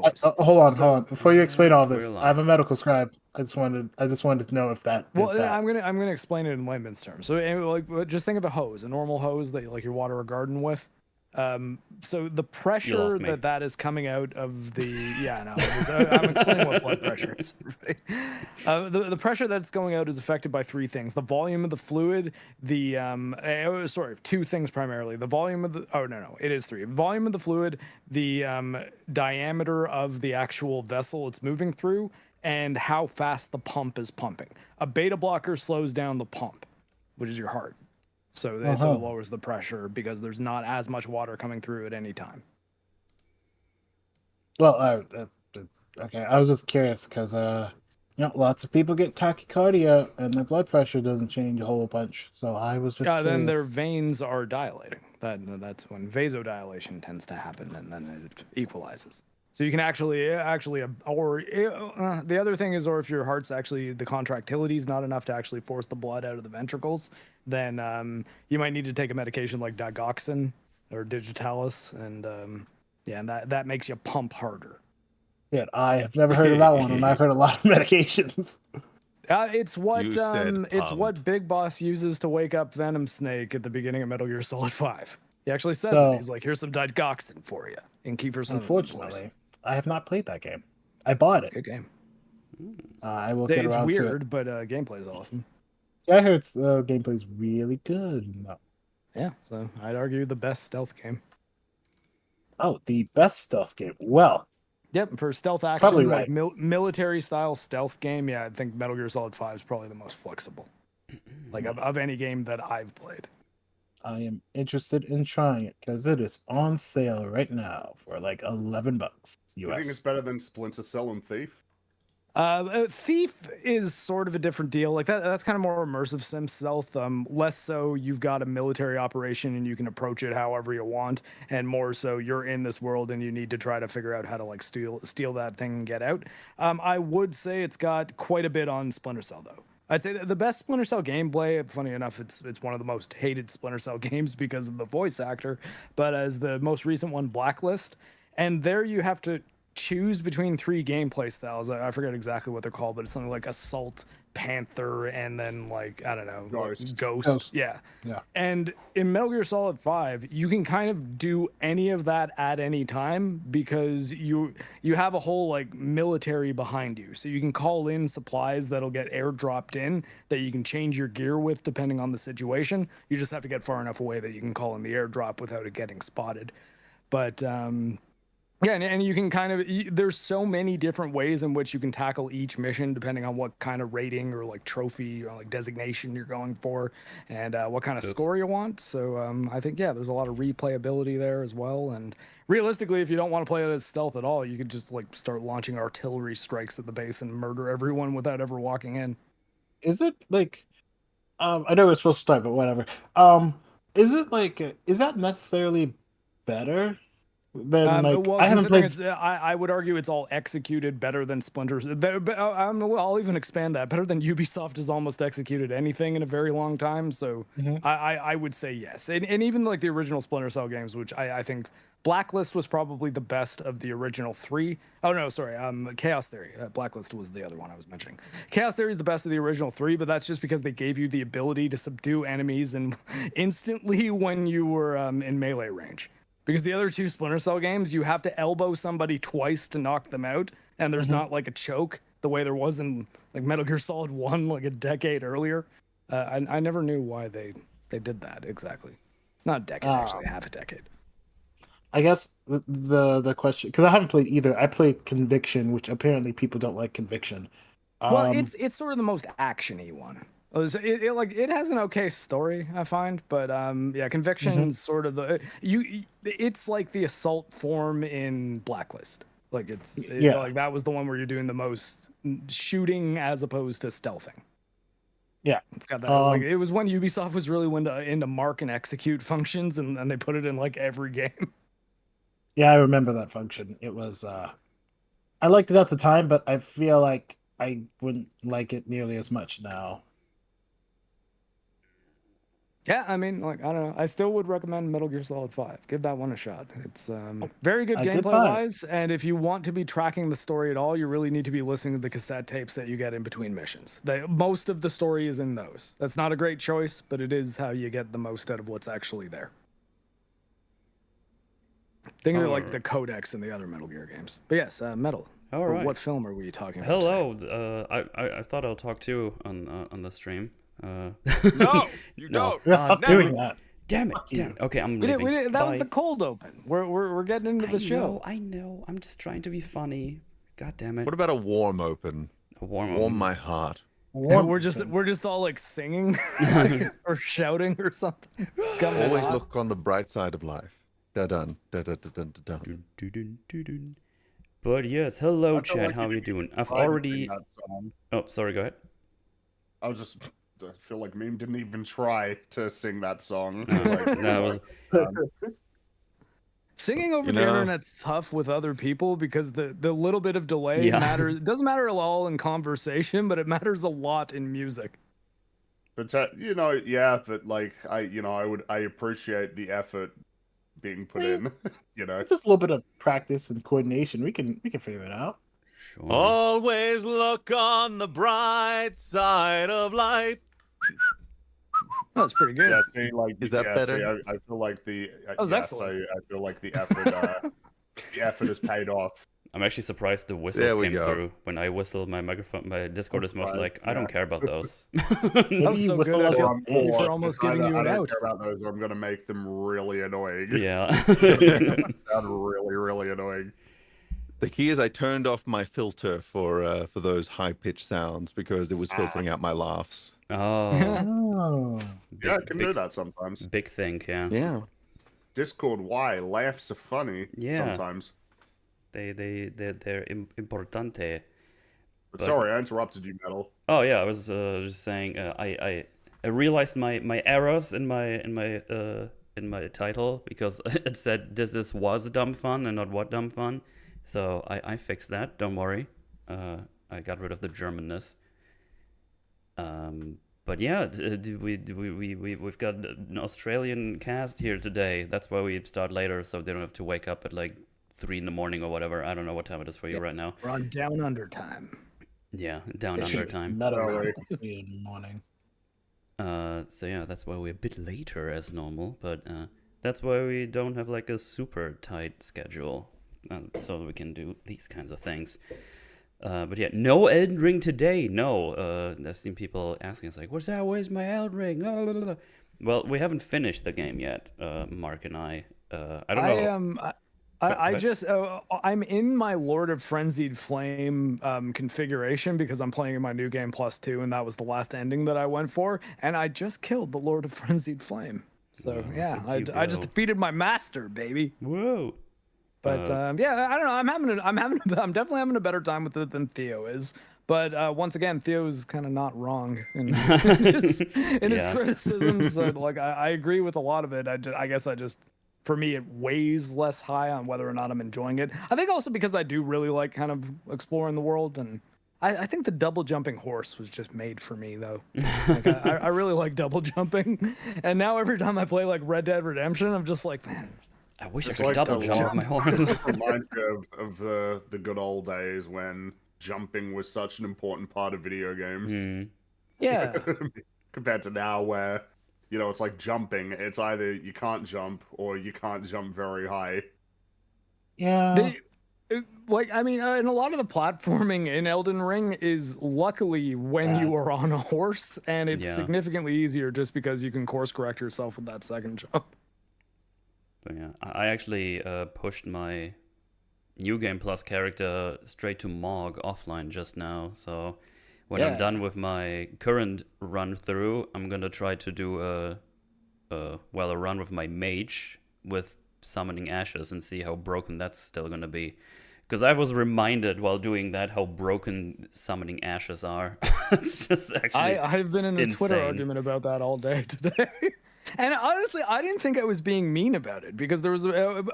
hose. Hold on. Before you explain all We're this, alive. I'm a medical scribe. I just wanted to know if that. Well, If that. I'm gonna explain it in layman's terms. So, like, just think of a hose, a normal hose that like you water a garden with. So the pressure lost me. that is coming out of the I'm explaining what blood pressure is. The pressure that's going out is affected by three things: the volume of the fluid, two things primarily. The volume of the it is three: volume of the fluid, the diameter of the actual vessel it's moving through, and how fast the pump is pumping. A beta blocker slows down the pump, which is your heart. So it lowers the pressure because there's not as much water coming through at any time. Well, okay. I was just curious because lots of people get tachycardia and their blood pressure doesn't change a whole bunch. So I was just curious. Then their veins are dilating. That's when vasodilation tends to happen, and then it equalizes. So you can the other thing is, or if your heart's actually, the contractility is not enough to actually force the blood out of the ventricles, then you might need to take a medication like digoxin or digitalis, and and that makes you pump harder. Yeah, I have never heard of that one, and I've heard a lot of medications. It's what Big Boss uses to wake up Venom Snake at the beginning of Metal Gear Solid 5. He actually says it. He's like, "Here's some digoxin for you." And Kiefer Sutherland. Unfortunately, I have not played that game. I bought it. It's a good game. I will get around to it. It's weird, but gameplay is awesome. Yeah, I heard gameplay is really good. No. Yeah, so I'd argue the best stealth game. Oh, the best stealth game. Well, yep, for stealth action, probably like right. military style stealth game, yeah, I think Metal Gear Solid 5 is probably the most flexible, like of any game that I've played. I am interested in trying it because it is on sale right now for like $11 US. You think it's better than Splinter Cell and Thief? Thief is sort of a different deal. Like that's kind of more immersive sim stealth. Less so you've got a military operation and you can approach it however you want, and more so you're in this world and you need to try to figure out how to like steal that thing and get out. I would say it's got quite a bit on Splinter Cell though. I'd say the best Splinter Cell gameplay, funny enough, it's one of the most hated Splinter Cell games because of the voice actor, but as the most recent one, Blacklist, and there you have to choose between three gameplay styles. I forget exactly what they're called, but it's something like Assault, Panther, and then like, I don't know, Ghost. Yeah. And in Metal Gear Solid 5, you can kind of do any of that at any time because you have a whole like military behind you. So you can call in supplies that'll get airdropped in that you can change your gear with depending on the situation. You just have to get far enough away that you can call in the airdrop without it getting spotted. But yeah, and you can kind of, there's so many different ways in which you can tackle each mission depending on what kind of rating or like trophy or like designation you're going for and what kind of score you want. So I think, yeah, there's a lot of replayability there as well. And realistically, if you don't want to play it as stealth at all, you could just like start launching artillery strikes at the base and murder everyone without ever walking in. Is it like, I know we're supposed to start, but whatever. Is it like, is that necessarily better? Then like, well, I haven't played. I would argue it's all executed better than Splinter's. I'll even expand that. Better than Ubisoft has almost executed anything in a very long time. So I would say yes. And even like the original Splinter Cell games, which I think Blacklist was probably the best of the original three. Oh no, sorry. Chaos Theory. Blacklist was the other one I was mentioning. Chaos Theory is the best of the original three, but that's just because they gave you the ability to subdue enemies and instantly when you were in melee range. Because the other two Splinter Cell games, you have to elbow somebody twice to knock them out, and there's not like a choke the way there was in like Metal Gear Solid 1 like a decade earlier. I never knew why they did that exactly. Not a decade, actually, half a decade. I guess the question, because I haven't played either. I played Conviction, which apparently people don't like Conviction. Well, it's sort of the most action-y one. It has an okay story, I find, but yeah, Conviction's sort of it's like the Assault form in Blacklist. Like like that was the one where you're doing the most shooting as opposed to stealthing. Yeah, it's got that. Like it was when Ubisoft was really into mark and execute functions, and they put it in like every game. Yeah, I remember that function. It was I liked it at the time, but I feel like I wouldn't like it nearly as much now. Yeah, I mean, like, I don't know. I still would recommend Metal Gear Solid 5. Give that one a shot. It's very good I did gameplay buy it. wise, and if you want to be tracking the story at all, you really need to be listening to the cassette tapes that you get in between missions. Most of the story is in those. That's not a great choice, but it is how you get the most out of what's actually there. Think of it like the codex in the other Metal Gear games. But yes, Metal. All right. What film are we talking about? Hello. I thought I'll talk to you on the stream. No, you No. don't. Yeah, stop doing that. Damn it! Fuck you. Damn it. Okay, I'm We leaving. did, that was Bye. the cold open. We're getting into the show. I know. I'm just trying to be funny. God damn it. What about a warm open? A warm Warm open. my heart. We're just all like singing like, or shouting or something. Coming in Always hot. look on the bright side of life. Da-dun, da-dun-dun-dun-dun. Dun, dun, dun, dun, dun. But yes, hello I feel chat. like How you you doing? I've tried to already. sing that song. Oh, sorry. Go ahead. I feel like Meme didn't even try to sing that song. That was. Singing over You the know- internet's tough with other people because the little bit of delay Yeah. matters. It doesn't matter at all in conversation, but it matters a lot in music. But yeah, but like I appreciate the effort being put in. It's just a little bit of practice and coordination. We can figure it out. Sure. Always look on the bright side of life. That's pretty good. Yeah, see, like Is that yeah, better? See, I feel like the was yes, excellent. I feel like the effort the effort has paid off. I'm actually surprised the whistles There we came go. through. When I whistled, my microphone, my Discord is mostly Right, like, I don't yeah. care about those. That was you so whistle good. I us feel up. bad for Or almost it's giving either you I an don't out. care about those, or I'm gonna make them really annoying. Yeah. Sound really, really annoying. The key is I turned off my filter for those high pitched sounds because it was filtering out my laughs. Oh. Oh. Yeah, I can do that sometimes. Big thing, yeah. Yeah. Discord, why? Laughs are funny Yeah. sometimes. They're importante. But But- sorry, I interrupted you, Metal. Oh yeah, I was just saying. I realized my errors in my title because it said this is was dumb fun and not what dumb fun. So I fixed that. Don't worry. I got rid of the Germanness. But yeah, we've got an Australian cast here today. That's why we start later, so they don't have to wake up at like 3 in the morning or whatever. I don't know what time it is for you right now. We're on down under time. Yeah, down under time. Metal Sorry. in the morning. So yeah, that's why we're a bit later as normal, but that's why we don't have like a super tight schedule, so we can do these kinds of things. But yeah, no Elden Ring today. No, I've seen people asking us like, "What's that? Where's my Elden Ring?" Well, we haven't finished the game yet, Mark and I. I don't know. I'm in my Lord of Frenzied Flame configuration because I'm playing in my new game +2, and that was the last ending that I went for, and I just killed the Lord of Frenzied Flame. So yeah, look at I you just go. defeated my master, baby. Whoa. But yeah, I don't know. I'm definitely having a better time with it than Theo is. But once again, Theo's kind of not wrong in his Yeah. criticisms. Like I agree with a lot of it. I guess for me, it weighs less high on whether or not I'm enjoying it. I think also because I do really like kind of exploring the world, and I think the double jumping horse was just made for me though. Like, I really like double jumping, and now every time I play like Red Dead Redemption, I'm just like, man. I wish I It's could like double the jump with my horse. Reminds me of the good old days when jumping was such an important part of video games. Mm. Yeah. Compared to now where, it's like jumping. It's either you can't jump or you can't jump very high. Yeah. And a lot of the platforming in Elden Ring is luckily when you are on a horse, and it's Yeah. significantly easier just because you can course correct yourself with that second jump. But yeah, I actually pushed my New Game Plus character straight to Mog offline just now. So when I'm Yeah. done with my current run through, I'm gonna try to do a run with my mage with summoning ashes and see how broken that's still gonna be. Because I was reminded while doing that how broken summoning ashes are. It's just actually I've been in a Twitter insane. argument about that all day today. And honestly, I didn't think I was being mean about it because there was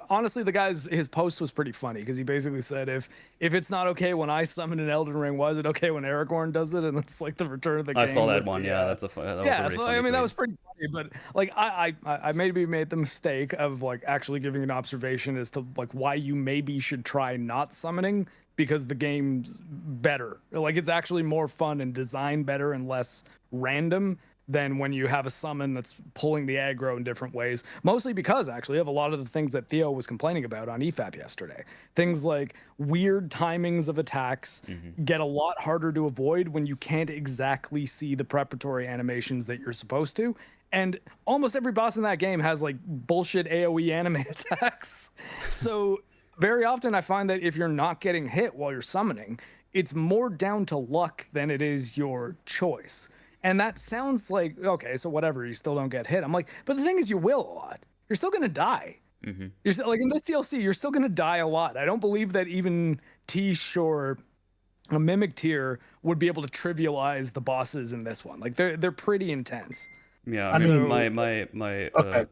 honestly the guy's his post was pretty funny because he basically said if it's not okay when I summon an Elden Ring, why is it okay when Aragorn does it? And it's like the Return of the King. I saw that with one. the, Yeah, that was a yeah. really So funny I mean that tweet. was pretty funny, but like I maybe made the mistake of like actually giving an observation as to like why you maybe should try not summoning because the game's better. Like it's actually more fun and designed better and less random than when you have a summon that's pulling the aggro in different ways. Mostly because actually of a lot of the things that Theo was complaining about on EFAP yesterday. Things like weird timings of attacks get a lot harder to avoid when you can't exactly see the preparatory animations that you're supposed to. And almost every boss in that game has like bullshit AoE anime attacks. So very often I find that if you're not getting hit while you're summoning, it's more down to luck than it is your choice. And that sounds like, okay, so whatever, you still don't get hit. I'm like, but the thing is, you will a lot. You're still going to die. You're still, like in this DLC, you're still going to die a lot. I don't believe that even Tish or a Mimic tier would be able to trivialize the bosses in this one. Like they're pretty intense. Yeah, I mean, my Okay,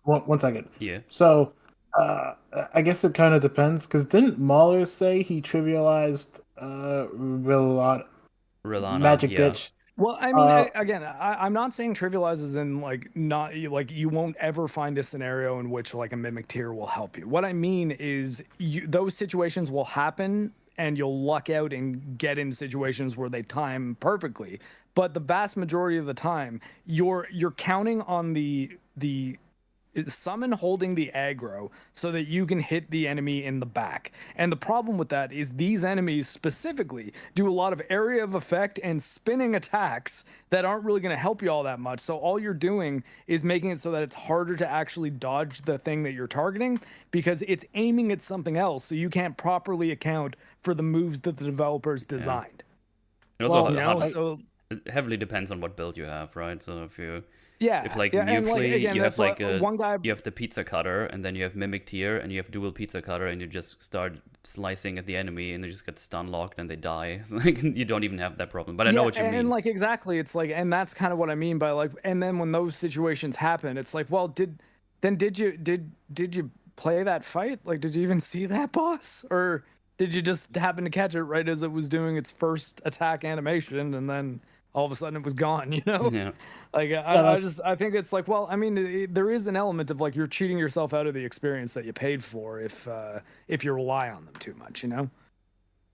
one second. yeah. So, I guess it kind of depends, because didn't Mahler say he trivialized Rilana, Magic yeah. Bitch? Well, I mean, again, I'm not saying trivializes in like not like you won't ever find a scenario in which like a Mimic tier will help you. What I mean is those situations will happen and you'll luck out and get in situations where they time perfectly. But the vast majority of the time, you're counting on the summon holding the aggro so that you can hit the enemy in the back. And the problem with that is these enemies specifically do a lot of area of effect and spinning attacks that aren't really going to help you all that much. So all you're doing is making it so that it's harder to actually dodge the thing that you're targeting because it's aiming at something else, so you can't properly account for the moves that the developers designed. It also It heavily depends on what build you have, right? So if you Yeah. like yeah, you and, play, again, you have that's like what- one guy. you have the pizza cutter, and then you have Mimic tier, and you have dual pizza cutter, and you just start slicing at the enemy, and they just get stun locked and they die. It's like you don't even have that problem. But I know what you mean. And like exactly, it's like, and that's kind of what I mean by like, and then when those situations happen, it's like, well, did you play that fight? Like, did you even see that boss, or did you just happen to catch it right as it was doing its first attack animation, and then all of a sudden it was gone? You know? Yeah. Like I think it's like, well, I mean, there is an element of like you're cheating yourself out of the experience that you paid for if you rely on them too much, you know.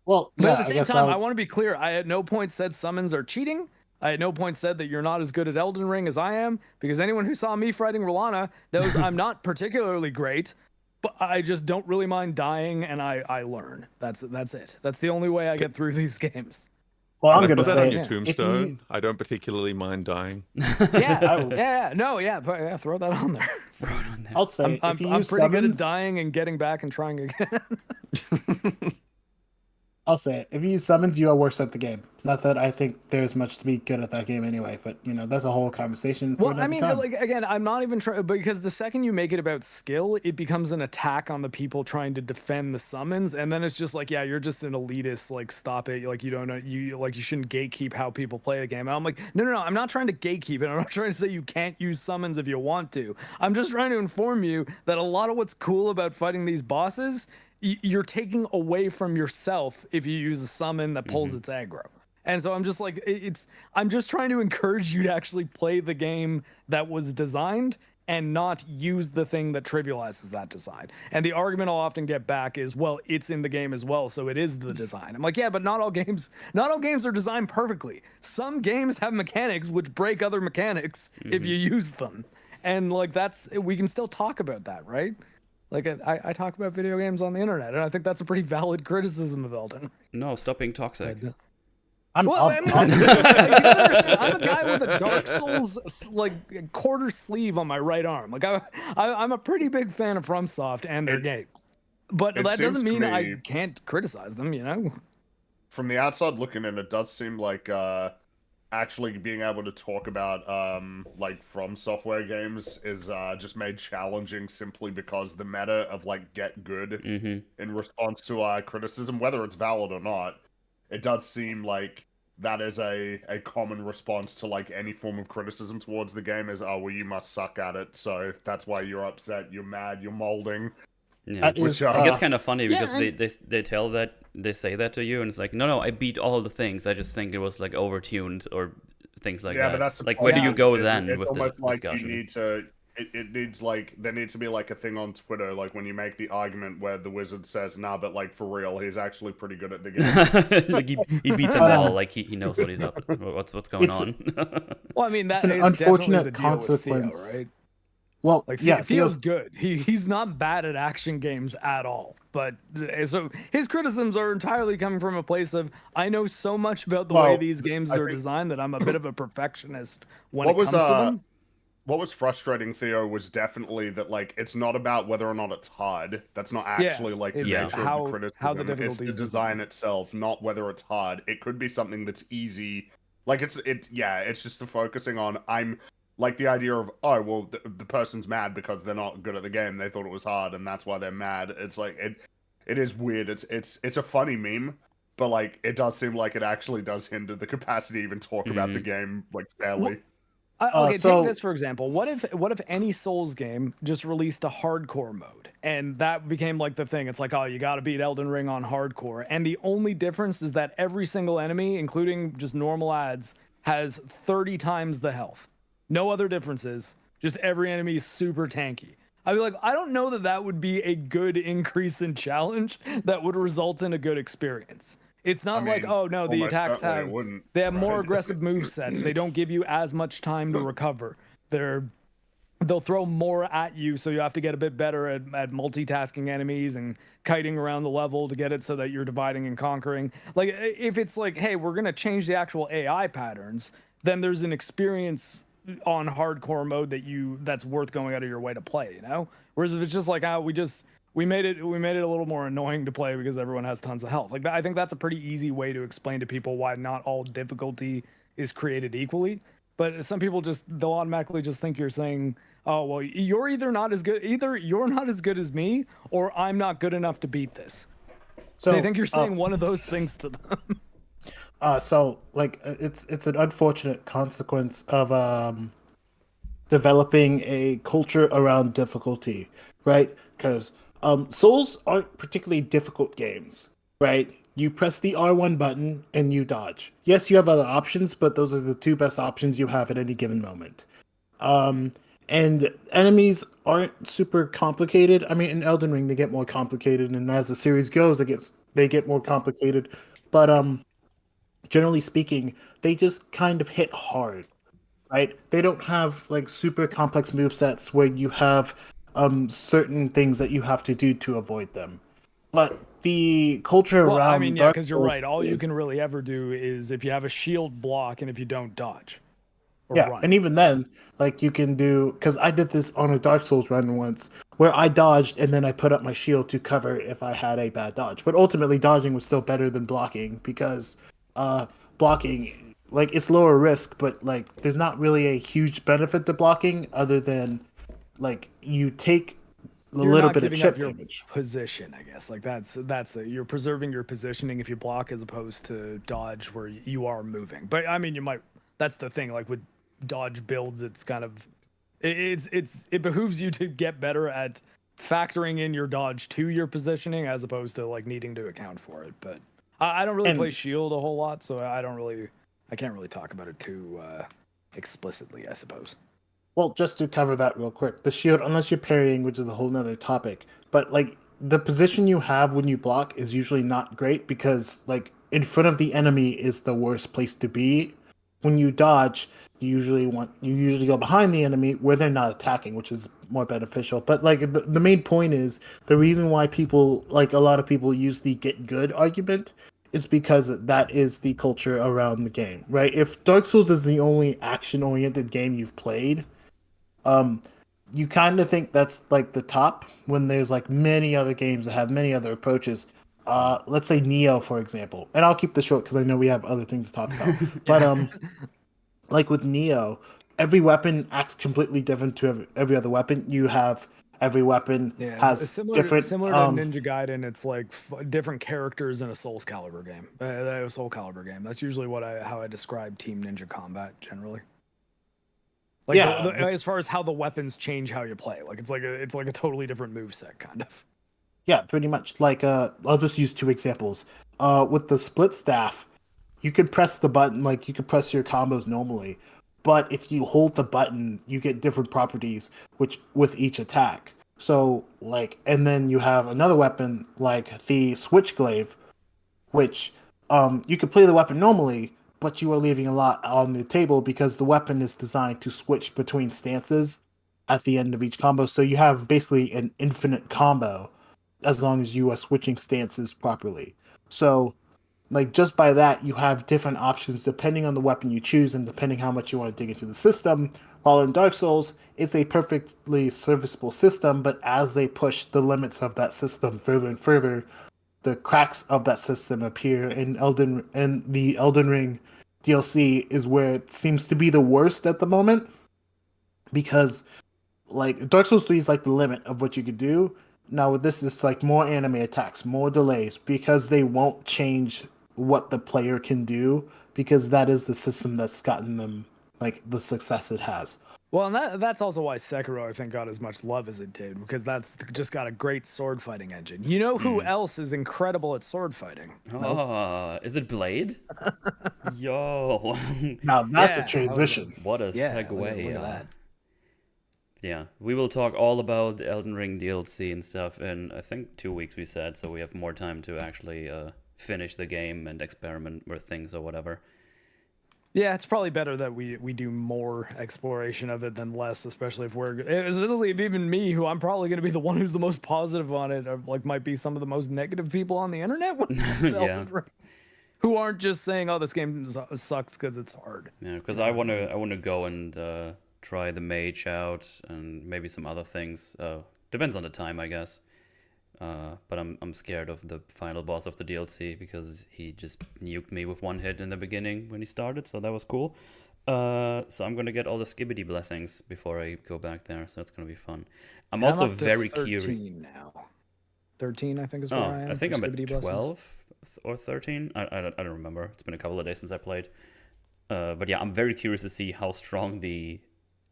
Well, But yeah, at the I same guess time, I want to be clear. I at no point said summons are cheating. I at no point said that you're not as good at Elden Ring as I am, because anyone who saw me fighting Rolana knows I'm not particularly great, but I just don't really mind dying, and I learn. That's it. That's the only way I get through these games. Well, I'm Can I gonna put that on say, your yeah. tombstone. I don't particularly mind dying. Yeah, throw that on there. Throw it on there. I'll say, I'm if you pretty use good at summons, dying and getting back and trying again. I'll say it. If you use summons, you are worse at the game. Not that I think there's much to be good at that game anyway, but you know, that's a whole conversation for Well, another I mean, time. like again, I'm not even trying, because the second you make it about skill, it becomes an attack on the people trying to defend the summons, and then it's just like, yeah, you're just an elitist. Like, stop it. Like, you don't know, you shouldn't gatekeep how people play the game. And I'm like, no, I'm not trying to gatekeep it. I'm not trying to say you can't use summons if you want to. I'm just trying to inform you that a lot of what's cool about fighting these bosses, you're taking away from yourself if you use a summon that pulls its aggro. And so I'm just like, I'm just trying to encourage you to actually play the game that was designed and not use the thing that trivializes that design. And the argument I'll often get back is, well, it's in the game as well, so it is the design. I'm like, yeah, but not all games are designed perfectly. Some games have mechanics which break other mechanics if you use them. And like, we can still talk about that, right? Like, I talk about video games on the internet, and I think that's a pretty valid criticism of Elden. No, stop being toxic. I'm a guy with a Dark Souls like quarter sleeve on my right arm. Like I'm a pretty big fan of FromSoft and their game, but that doesn't mean I can't criticize them. You know, from the outside looking in, it does seem like actually being able to talk about like From Software games is just made challenging simply because the meta of like get good in response to criticism, whether it's valid or not. It does seem like that is a common response to like any form of criticism towards the game is, oh well, you must suck at it, so that's why you're upset, you're mad, you're molding. Yeah, That Which, is, it gets kind of funny yeah, because they say that to you, and it's like, no, I beat all the things. I just think it was like overtuned or things like yeah, that. but that's the like, point. where do you go It's then with the almost like discussion? you need to. It needs like there needs to be like a thing on Twitter, like when you make the argument where the wizard says, "Nah, but like for real, he's actually pretty good at the game." Like he beat them all. Like he knows what he's up. What's going on? Well, I mean, that It's an is unfortunate definitely the deal with Theo, consequence. right? Well, Like yeah, Theo's good. He's not bad at action games at all. But so his criticisms are entirely coming from a place of I know so much about the way Well, these games I are think- designed that I'm a bit of a perfectionist when What it was, comes to them. What was frustrating, Theo, was definitely that like it's not about whether or not it's hard. That's not actually like the it's nature how- of the criticism. how the It's the difficulties design itself, not whether it's hard. It could be something that's easy. Like it's just the focusing on I'm like the idea of, oh well, the person's mad because they're not good at the game. They thought it was hard, and that's why they're mad. It's like it is weird. It's a funny meme, but like it does seem like it actually does hinder the capacity to even talk about the game like fairly. Okay, so- take this for example. What if any Souls game just released a hardcore mode and that became like the thing? It's like, oh, you got to beat Elden Ring on hardcore, and the only difference is that every single enemy, including just normal ads, has 30 times the health. No other differences. Just every enemy is super tanky. I'd be like, I don't know that that would be a good increase in challenge that would result in a good experience. It's not like, oh no, the almost attacks certainly it have wouldn't, they have more right? aggressive move sets. They don't give you as much time to recover. They'll throw more at you, so you have to get a bit better at multitasking enemies and kiting around the level to get it so that you're dividing and conquering. Like if it's like, hey, we're gonna change the actual AI patterns, then there's an experience on hardcore mode that's worth going out of your way to play, you know? Whereas if it's just like, we made it a little more annoying to play because everyone has tons of health. Like I think that's a pretty easy way to explain to people why not all difficulty is created equally. But some people they'll automatically just think you're saying, oh well, you're either not as good as me, or I'm not good enough to beat this. So they think you're saying one of those things to them. So like it's an unfortunate consequence of developing a culture around difficulty, right? Because Souls aren't particularly difficult games, right? You press the R1 button and you dodge. Yes, you have other options, but those are the two best options you have at any given moment. And enemies aren't super complicated. I mean, in Elden Ring they get more complicated, and as the series goes, they get more complicated. But generally speaking, they just kind of hit hard, right? They don't have like super complex movesets where you have certain things that you have to do to avoid them. But the culture Well, around I mean, yeah, Dark because you're Souls right. All you is- can really ever do is if you have a shield block and if you don't dodge. Or yeah, run. and even then, like you can do, because I did this on a Dark Souls run once, where I dodged and then I put up my shield to cover if I had a bad dodge. But ultimately, dodging was still better than blocking because blocking, like it's lower risk, but like there's not really a huge benefit to blocking other than like you take a You're little not bit of giving chip up your damage. position, I guess. Like you're preserving your positioning if you block as opposed to dodge where you are moving. But I mean, that's the thing. Like with dodge builds, it's kind of it behooves you to get better at factoring in your dodge to your positioning as opposed to like needing to account for it. But I don't really play shield a whole lot, so I can't really talk about it too explicitly, I suppose. Well, just to cover that real quick, the shield, unless you're parrying, which is a whole nother topic, but like the position you have when you block is usually not great because like in front of the enemy is the worst place to be. When you dodge, you usually go behind the enemy where they're not attacking, which is more beneficial. But like the main point is the reason why people, like a lot of people, use the get good argument is because that is the culture around the game, right? If Dark Souls is the only action-oriented game you've played, you kind of think that's like the top when there's like many other games that have many other approaches. Let's say Neo, for example, and I'll keep this short because I know we have other things to talk about. But like with Neo, every weapon acts completely different to every other weapon. You have Every weapon Yeah, has it's similar different. similar to Ninja Gaiden. It's like different characters in a Souls Calibur game. A Soul Calibur game. That's usually how I describe Team Ninja combat generally. Like Yeah, as far as how the weapons change how you play. Like it's like a totally different moveset kind of. Yeah, pretty much. Like, I'll just use two examples. With the split staff, you could press the button, like you could press your combos normally, but if you hold the button, you get different properties which with each attack. So, like, and then you have another weapon like the Switchglaive, which you could play the weapon normally, but you are leaving a lot on the table because the weapon is designed to switch between stances at the end of each combo. So you have basically an infinite combo as long as you are switching stances properly. So, like, just by that, you have different options depending on the weapon you choose and depending how much you want to dig into the system. While in Dark Souls, it's a perfectly serviceable system, but as they push the limits of that system further and further, the cracks of that system appear. And the Elden Ring DLC is where it seems to be the worst at the moment, because like Dark Souls 3 is like the limit of what you could do. Now with this, it's like more anime attacks, more delays, because they won't change what the player can do, because that is the system that's gotten them like the success it has. Well, and that's also why Sekiro, I think, got as much love as it did, because that's just got a great sword fighting engine. You know who else is incredible at sword fighting? Oh, is it Blade? Yo. Now that's Yeah, a transition. What a Yeah, segue. look at that. Yeah, we will talk all about the Elden Ring DLC and stuff in, I think, 2 weeks, we said, so we have more time to actually finish the game and experiment with things or whatever. Yeah, it's probably better that we do more exploration of it than less, especially if especially if even me, who I'm probably going to be the one who's the most positive on it, or like might be some of the most negative people on the internet when it comes to Elden Ring, who aren't just saying, "Oh, this game sucks" because it's hard. Yeah, because I wanna go and try the mage out and maybe some other things. Depends on the time, I guess. But I'm scared of the final boss of the DLC because he just nuked me with one hit in the beginning when he started, so that was cool. So I'm gonna get all the skibbity blessings before I go back there, so that's gonna be fun. I'm also up to very 13 curious. now. 13, I think, is where I am. I think I'm at Skibbity blessings. 12 or 13. I don't remember. It's been a couple of days since I played. But yeah, I'm very curious to see how strong the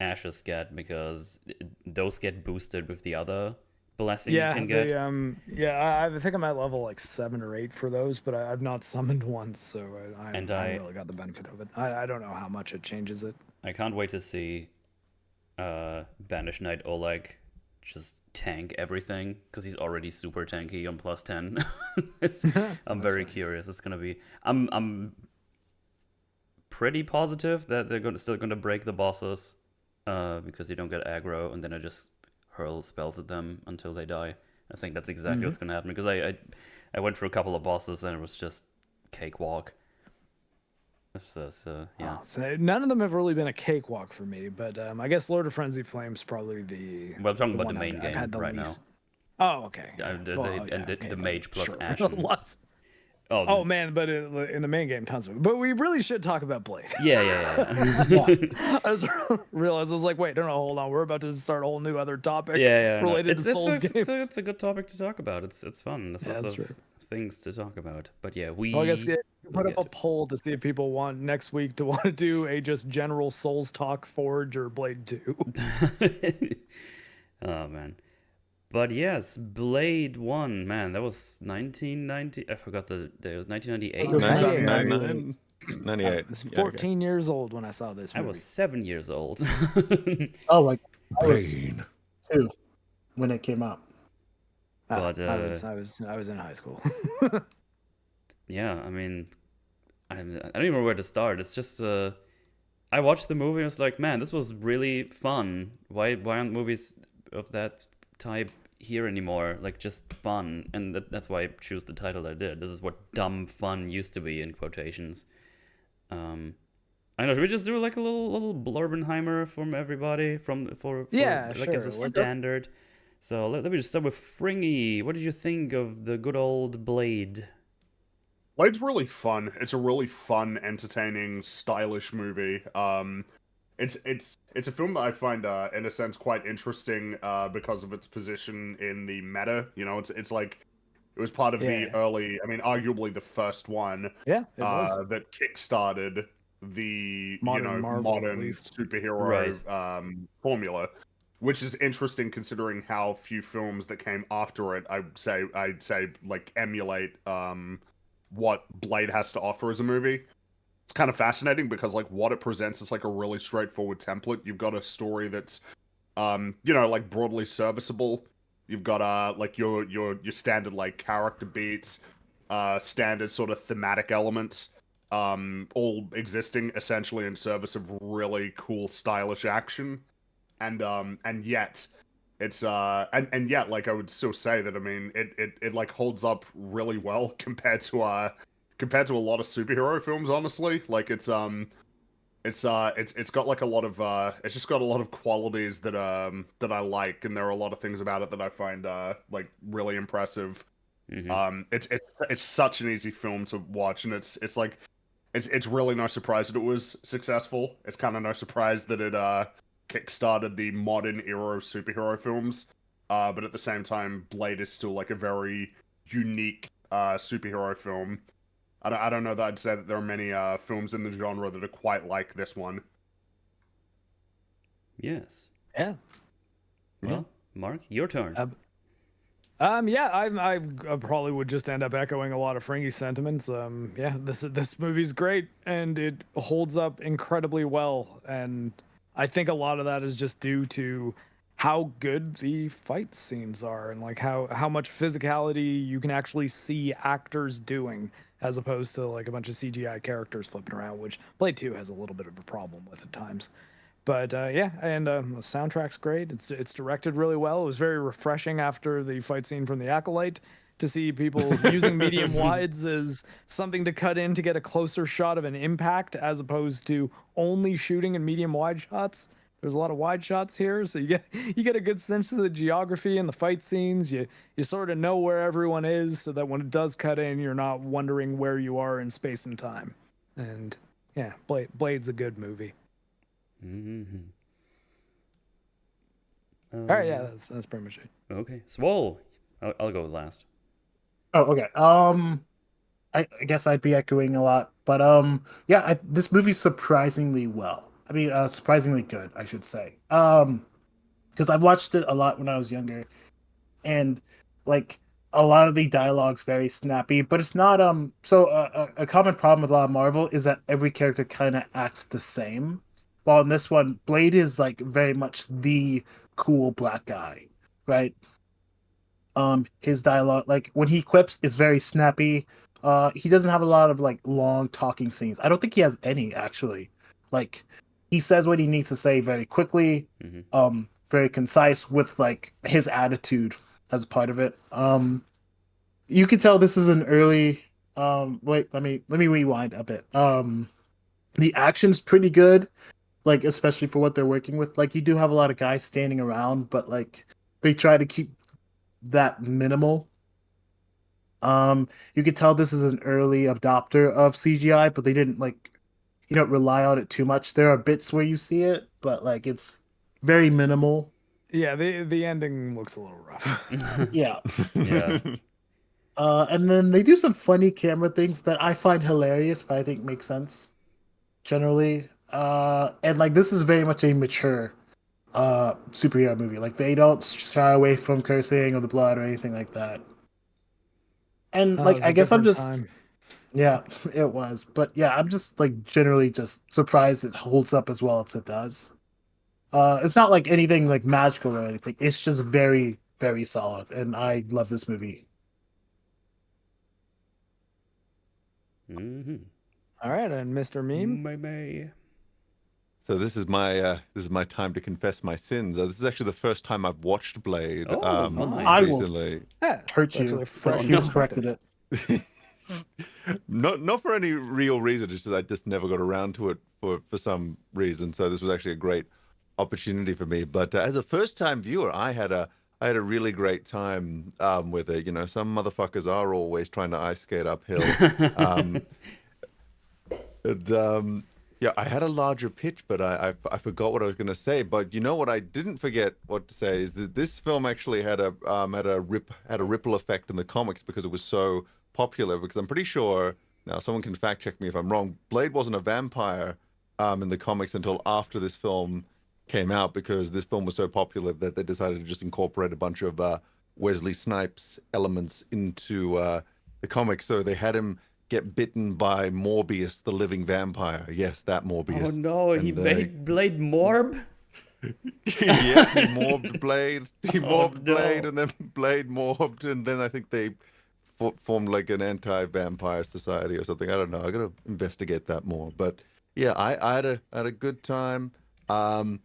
ashes get, because those get boosted with the other blessing you can get. I think I'm at level like 7 or 8 for those, but I've not summoned once, so I haven't really got the benefit of it. I don't know how much it changes it. I can't wait to see Banished Knight Oleg just tank everything, because he's already super tanky on plus 10. I'm very curious. It's gonna be. I'm pretty positive that they're still gonna break the bosses, because you don't get aggro, and then I just hurl spells at them until they die. I think that's exactly what's gonna happen, because I went through a couple of bosses and it was just cakewalk. So yeah. So none of them have really been a cakewalk for me, but I guess Lord of Frenzy Flame's probably Well, I'm talking about one the main I've had game the right least. now. Oh, okay. The mage plus sure. Ashen. Lots. Oh, Oh man, but in the main game, tons of it. But we really should talk about Blade. yeah. I just realized, I was like, wait, no, hold on. We're about to start a whole new other topic Yeah. related to Souls games. It's a good topic to talk about. It's fun. There's lots of true. things to talk about. But yeah, Well, I guess put up a poll to see if people want next week to want to do a just general Souls talk, Forge, or Blade 2. Oh man. But yes, Blade 1, man, that was 1990. I forgot the day. It was 1998. It was 99, 98. I was 14 years old when I saw this I movie. was 7 years old. Oh, like I was 2 when it came out. But I was in high school. yeah, I mean, I don't even know where to start. It's just I watched the movie and I was like, man, this was really fun. Why aren't movies of that type here anymore? Like, just fun. And that's why I choose the title I did. This is what dumb fun used to be, in quotations. I know, should we just do like a little blurbenheimer from everybody for Yeah, like as a sure. standard. So let me just start with Fringy. What did you think of the good old Blade? Blade's really fun. It's a really fun, entertaining, stylish movie. it's a film that I find in a sense quite interesting because of its position in the meta. You know, it's like it was part of the Yeah. early, I mean, arguably the first one Yeah, it was. that kickstarted the Modern Marvel, at modern least. superhero formula, which is interesting considering how few films that came after it I'd say like emulate what Blade has to offer as a movie. It's kind of fascinating because like what it presents is like a really straightforward template. You've got a story that's like broadly serviceable. You've got like your standard like character beats, standard sort of thematic elements, all existing essentially in service of really cool stylish action. And yet it's and yet like I would still say that I mean it like holds up really well compared to a lot of superhero films, honestly. Like it's got like a lot of it's just got a lot of qualities that I like, and there are a lot of things about it that I find like really impressive. It's such an easy film to watch, and it's like it's really no surprise that it was successful. It's kind of no surprise that it kickstarted the modern era of superhero films. But at the same time, Blade is still like a very unique superhero film. I don't know that I'd say that there are many films in the genre that are quite like this one. Yes. Yeah. Well, Mark, your turn. Yeah, I probably would just end up echoing a lot of Fringy sentiments. Yeah, this movie's great and it holds up incredibly well, and I think a lot of that is just due to how good the fight scenes are and like how much physicality you can actually see actors doing as opposed to like a bunch of CGI characters flipping around, which Blade 2 has a little bit of a problem with at times. But yeah, and the soundtrack's great. It's directed really well. It was very refreshing after the fight scene from The Acolyte to see people using medium wides as something to cut in to get a closer shot of an impact as opposed to only shooting in medium wide shots. There's a lot of wide shots here, so you get a good sense of the geography and the fight scenes. You sort of know where everyone is, so that when it does cut in, you're not wondering where you are in space and time. And yeah, Blade's a good movie. All right, yeah, that's pretty much it. Okay, Swole. I'll go last. Oh, okay. I guess I'd be echoing a lot, but yeah, this movie's surprisingly well. I mean, surprisingly good, I should say. Because I've watched it a lot when I was younger, and like a lot of the dialogue's very snappy, but it's not So a common problem with a lot of Marvel is that every character kind of acts the same. While in this one, Blade is like very much the cool black guy, right? His dialogue, like when he quips, it's very snappy. He doesn't have a lot of like long talking scenes. I don't think he has any actually. Like he says what he needs to say very quickly, very concise with like his attitude as part of it. You can tell this is an early. Wait, let me rewind a bit. The action's pretty good, like especially for what they're working with. Like you do have a lot of guys standing around, but like they try to keep that minimal. You could tell this is an early adopter of CGI, but they didn't like rely on it too much. There are bits where you see it, but like it's very minimal. Yeah, the ending looks a little rough. Yeah. Yeah. And then they do some funny camera things that I find hilarious, but I think make sense generally. And like this is very much a mature superhero movie. Like they don't shy away from cursing or the blood or anything like that. And like I guess I'm just time. yeah, it was. But yeah, I'm just like generally just surprised it holds up as well as it does. It's not like anything like magical or anything. It's just very, very solid, and I love this movie. All right, and Mr. Meme. May. So this is my time to confess my sins. This is actually the first time I've watched Blade. Oh, my. I will recently. hurt you actually for fresh you've corrected it. Not for any real reason, just that I just never got around to it for some reason. So this was actually a great opportunity for me. But as a first-time viewer, I had a really great time with it. You know, some motherfuckers are always trying to ice skate uphill. Yeah, I had a larger pitch, but I forgot what I was going to say. But you know what I didn't forget what to say is that this film actually had a ripple effect in the comics because it was so popular. Because I'm pretty sure now someone can fact check me if I'm wrong. Blade wasn't a vampire in the comics until after this film came out because this film was so popular that they decided to just incorporate a bunch of Wesley Snipes elements into the comics. So they had him get bitten by Morbius, the living vampire. Yes, that Morbius. Oh no, he And, made Blade Morb? yeah, he morbed Blade. He Oh, morbed Blade, no. and then Blade morbed, and then I think they formed like an anti-vampire society or something. I don't know. I gotta investigate that more. But yeah, I had a good time. Um,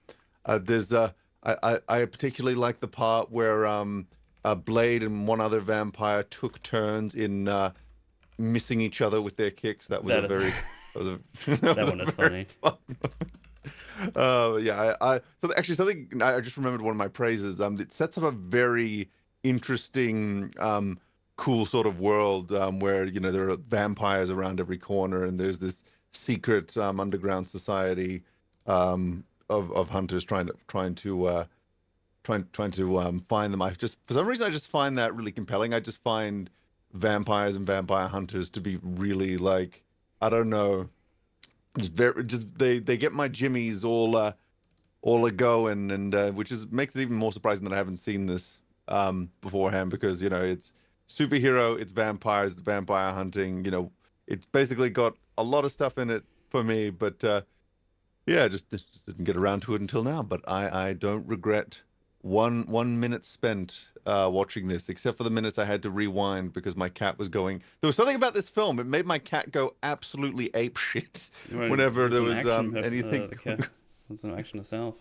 there's I particularly like the part where Blade and one other vampire took turns in missing each other with their kicks. That was That a is- very that was a, That one is funny. yeah, so actually something I just remembered one of my praises. It sets up a very interesting, cool sort of world where there are vampires around every corner, and there's this secret underground society of hunters trying to find them. For some reason I just find that really compelling. I just find vampires and vampire hunters to be really like I don't know, they get my jimmies all a going, and which makes it even more surprising that I haven't seen this beforehand because it's superhero, it's vampires, it's vampire hunting. It's basically got a lot of stuff in it for me, but yeah, just didn't get around to it until now. But I don't regret one minute spent watching this, except for the minutes I had to rewind because my cat was going. There was something about this film; it made my cat go absolutely ape shit Well, whenever do there some was action, anything. the cat. Do some action herself.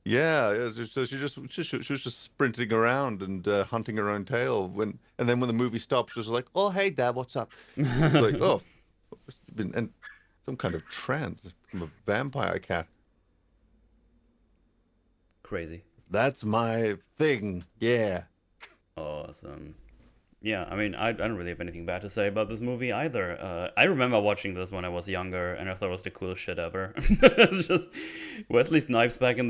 Yeah, so she was just sprinting around and hunting her own tail. And then when the movie stopped, she was like, "Oh, hey, Dad, what's up?" It's like, "Oh, been and some kind of trance from a vampire cat." Crazy. That's my thing. Yeah. Awesome. Yeah, I mean, I don't really have anything bad to say about this movie either. I remember watching this when I was younger, and I thought it was the coolest shit ever. It's just Wesley Snipes back in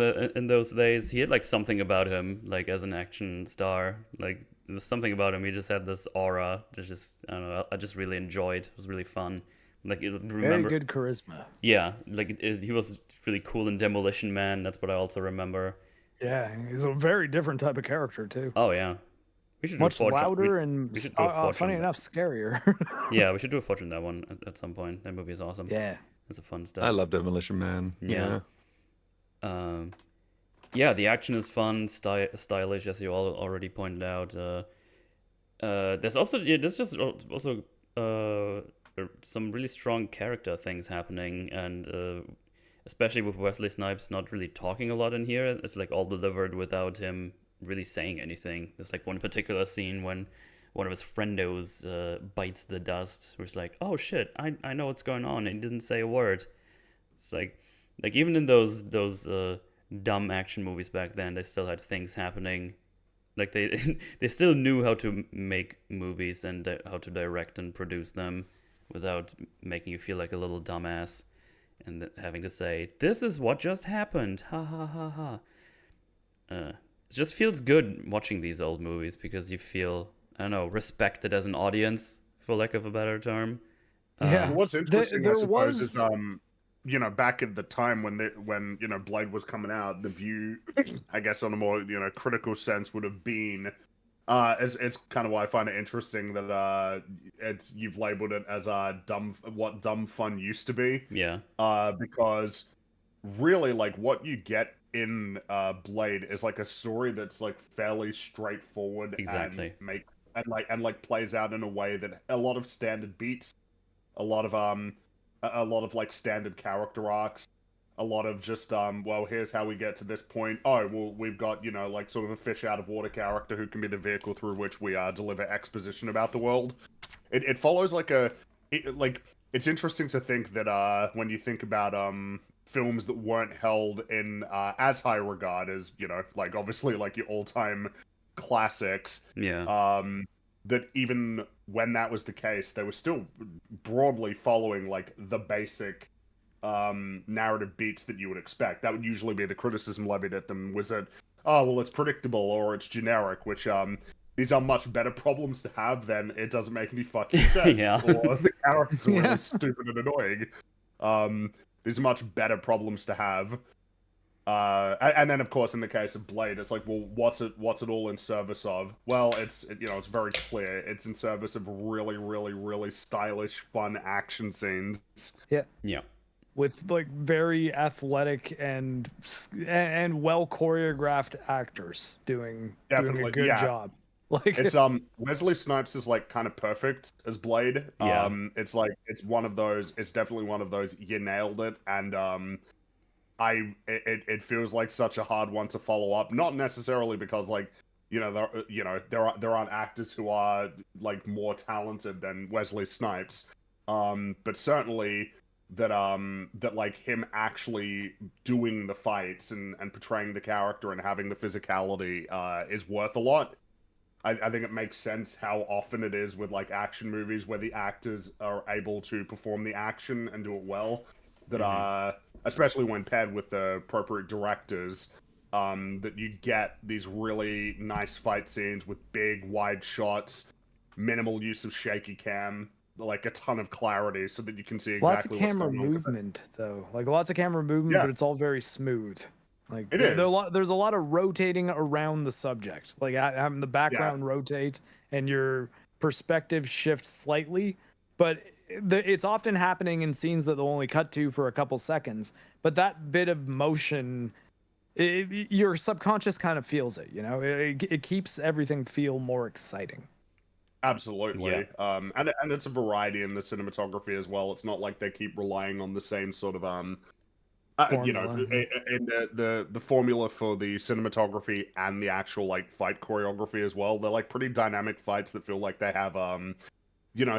those days. He had like something about him, like as an action star. Like there was something about him. He just had this aura that just I don't know. I just really enjoyed. It was really fun. Like Very remember, good charisma. yeah, like he was really cool in Demolition Man. That's what I also remember. Yeah, he's a very different type of character too. Oh yeah, we should Much do a Fortune. louder we and should do a Fortune. funny enough, scarier. Yeah, we should do a Fortune that one at some point. That movie is awesome. Yeah. It's a fun I stuff. love Demolition Man. Yeah. Yeah, the action is fun, stylish, as you all already pointed out. There's also there's just also some really strong character things happening, and especially with Wesley Snipes not really talking a lot in here. It's like all delivered without him really saying anything. There's like one particular scene when one of his friendos bites the dust, where it's like, oh shit, I know what's going on, and he didn't say a word. It's like even in those dumb action movies back then, they still had things happening. Like they they still knew how to make movies and how to direct and produce them without making you feel like a little dumbass and having to say, this is what just happened, ha ha ha ha. It just feels good watching these old movies because you feel, I don't know, respected as an audience, for lack of a better term. Yeah. What's interesting, I there suppose, was- is back at the time when Blade was coming out, the view, I guess, on a more critical sense, would have been, it's kind of why I find it interesting that you've labeled it as what dumb fun used to be. Yeah. Because really, like, what you get in Blade is like a story that's like fairly straightforward. Exactly. And plays out in a way that a lot of standard beats, a lot of like standard character arcs, a lot of just well, here's how we get to this point. Oh, well, we've got like sort of a fish out of water character who can be the vehicle through which we deliver exposition about the world. It follows like it's interesting to think that when you think about films that weren't held in as high regard as like obviously like your all-time classics, Yeah. that even when that was the case, they were still broadly following like the basic narrative beats that you would expect. That would usually be the criticism levied at them, was that, oh, well, it's predictable or it's generic, which these are much better problems to have than it doesn't make any fucking sense, Yeah. or the characters are Yeah. really stupid and annoying. These are much better problems to have. And then of course in the case of Blade, it's like, well, what's it all in service of? Well, it's very clear. It's in service of really, really, really stylish, fun action scenes. Yeah. Yeah. With like very athletic and well choreographed actors doing a Definitely, good yeah. job. Like It's Wesley Snipes is like kind of perfect as Blade. Yeah. It's like it's definitely one of those you nailed it, and it feels like such a hard one to follow up. Not necessarily because like there aren't actors who are like more talented than Wesley Snipes, but certainly that like him actually doing the fights and portraying the character and having the physicality is worth a lot. I think it makes sense how often it is with like action movies where the actors are able to perform the action and do it well. That especially when paired with the appropriate directors, that you get these really nice fight scenes with big wide shots, minimal use of shaky cam, like a ton of clarity, so that you can see exactly lots of what's camera going on with it. movement though. Like lots of camera movement, Yeah. but it's all very smooth. Like It there's is. there's a lot of rotating around the subject, like having the background rotate and your perspective shift slightly, but it's often happening in scenes that they'll only cut to for a couple seconds. But that bit of motion, your subconscious kind of feels it. It keeps everything feel more exciting. Absolutely. And it's a variety in the cinematography as well. It's not like they keep relying on the same sort of Formula. in the formula for the cinematography and the actual like fight choreography as well. They're like pretty dynamic fights that feel like they have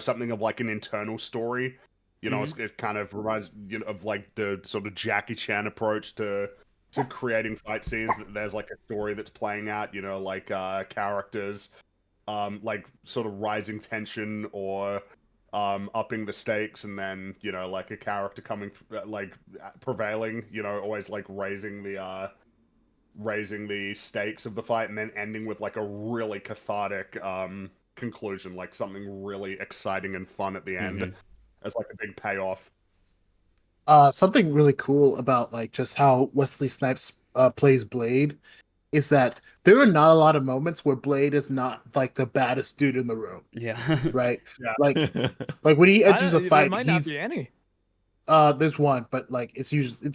something of like an internal story. It kind of reminds of like the sort of Jackie Chan approach to creating fight scenes. That there's like a story that's playing out. Like characters, like sort of rising tension or upping the stakes, and then like a character coming like prevailing. Always like raising the stakes of the fight, and then ending with like a really cathartic conclusion, like something really exciting and fun at the end as like a big payoff. Something really cool about like just how Wesley Snipes plays Blade is that there are not a lot of moments where Blade is not like the baddest dude in the room, Yeah. right? Yeah. Like when he enters a There fight, might not be any. there's one, but like it's usually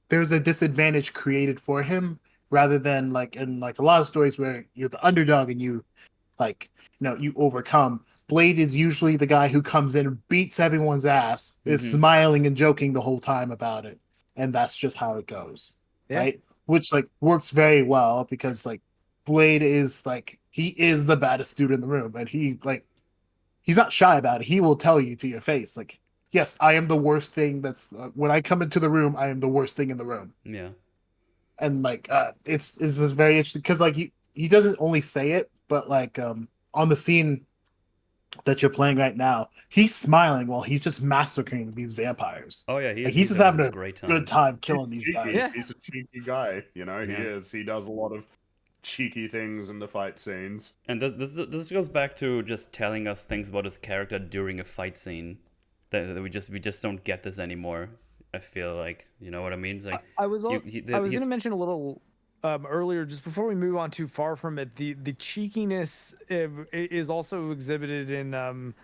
there's a disadvantage created for him rather than like in like a lot of stories where you're the underdog and you like you overcome. Blade is usually the guy who comes in and beats everyone's ass, is smiling and joking the whole time about it, and that's just how it goes, right? Which like works very well because like Blade is like he is the baddest dude in the room, and he's not shy about it. He will tell you to your face, like, yes, I am the worst thing. That's when I come into the room, I am the worst thing in the room. Yeah. And like it's just very interesting because like he doesn't only say it, but like on the scene that you're playing right now, he's smiling while he's just massacring these vampires. Oh yeah, He's just having a great time. good time killing these guys. He's a cheeky guy, He is. He does a lot of cheeky things in the fight scenes. And this goes back to just telling us things about his character during a fight scene that we just don't get this anymore. I feel like, you know what I mean? It's like I was going to mention a little earlier, just before we move on too far from it. The cheekiness is also exhibited in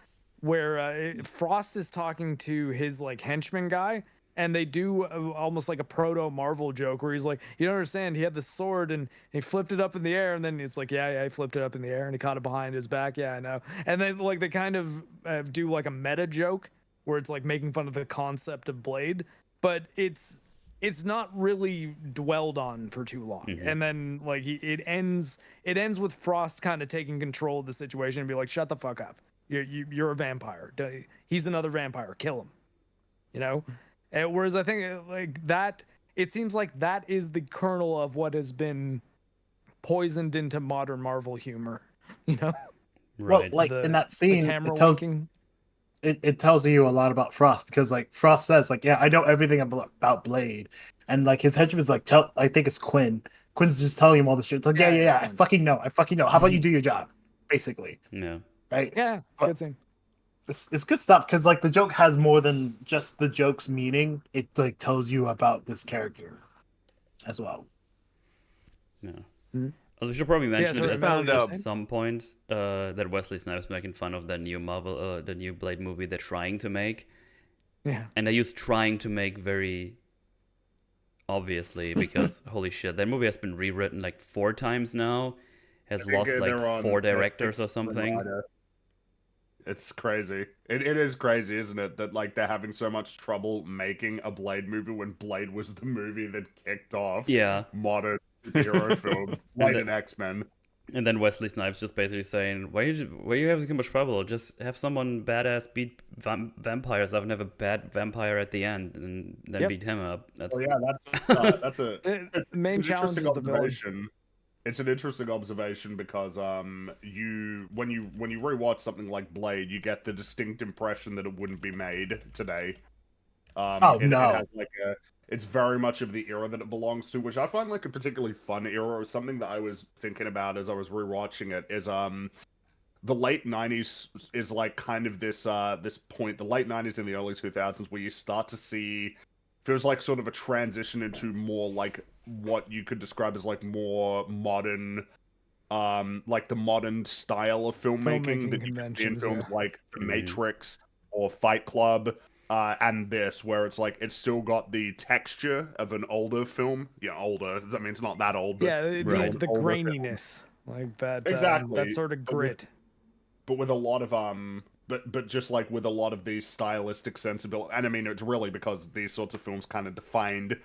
where Frost is talking to his like henchman guy, and they do almost like a proto Marvel joke where he's like, you don't understand, he had the sword and he flipped it up in the air, and then it's like, yeah, he flipped it up in the air and he caught it behind his back. Yeah, I know. And then like they kind of do like a meta joke where it's like making fun of the concept of Blade, but it's not really dwelled on for too long. And then like it ends with Frost kind of taking control of the situation and be like, shut the fuck up. You're a vampire. He's another vampire. Kill him. Whereas I think like that, it seems like that is the kernel of what has been poisoned into modern Marvel humor. Right. Well, like in that scene, camera it tells winking. it tells you a lot about Frost because like Frost says like, yeah, I know everything about Blade, and like his henchman's like, I think it's Quinn. Quinn's just telling him all this shit. It's like, yeah, I fucking know. How about you do your job, basically, Yeah. right? Yeah, But good scene. it's good stuff because like the joke has more than just the joke's meaning. It like tells you about this character as well. Yeah. Mhm. We should probably mention sorry, it found at out- some point that Wesley Snipes making fun of the new Marvel, the new Blade movie they're trying to make, Yeah. and I use trying to make very obviously because holy shit, that movie has been rewritten like 4 times now, has I think lost like they're on 4 Netflix directors or and something. Rider. It's crazy. It is crazy, isn't it? That like they're having so much trouble making a Blade movie when Blade was the movie that kicked off Yeah. modern hero film, Blade and X-Men. And then Wesley Snipes just basically saying, "Why you having so much trouble? Just have someone badass beat vampires up and have a bad vampire at the end, and then Yep. beat him up." That's Oh yeah, that's a The main it's an challenge interesting is the villain. observation. It's an interesting observation because when you rewatch something like Blade, you get the distinct impression that it wouldn't be made today. It has like it's very much of the era that it belongs to, which I find like a particularly fun era. Or something that I was thinking about as I was rewatching it is the late 90s is like kind of this point, the late 90s and the early 2000s, where you start to see feels like sort of a transition into more like what you could describe as like more modern like the modern style of filmmaking that you can see in conventions, films yeah. like The Matrix or Fight Club, and this, where it's like it's still got the texture of an older film. Yeah, older. I mean, it's not that old, but Yeah, Right. the older film. graininess, like that, Exactly. that sort of But with- grit. but with a lot of but just like with a lot of these stylistic sensibility, and I mean it's really because these sorts of films kind of defined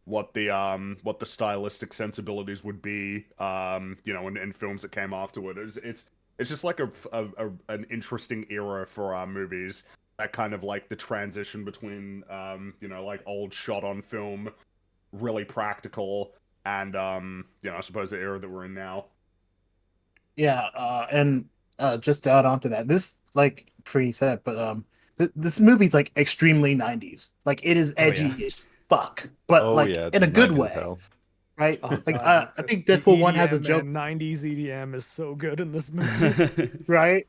what the stylistic sensibilities would be, you know, in films that came afterward. It's just like an interesting era for movies, that kind of like the transition between you know, like old shot on film, really practical, and you know, I suppose the era that we're in now. Yeah, and just to add on to that, this like Free said, but this movie's like extremely 90s. Like it is edgy yeah. as fuck, but Oh like yeah, in a it's good 90s as way, hell. right? Oh, Like God, I think the Deadpool 1 has a EDM, joke, man, 90s EDM is so good in this movie. right?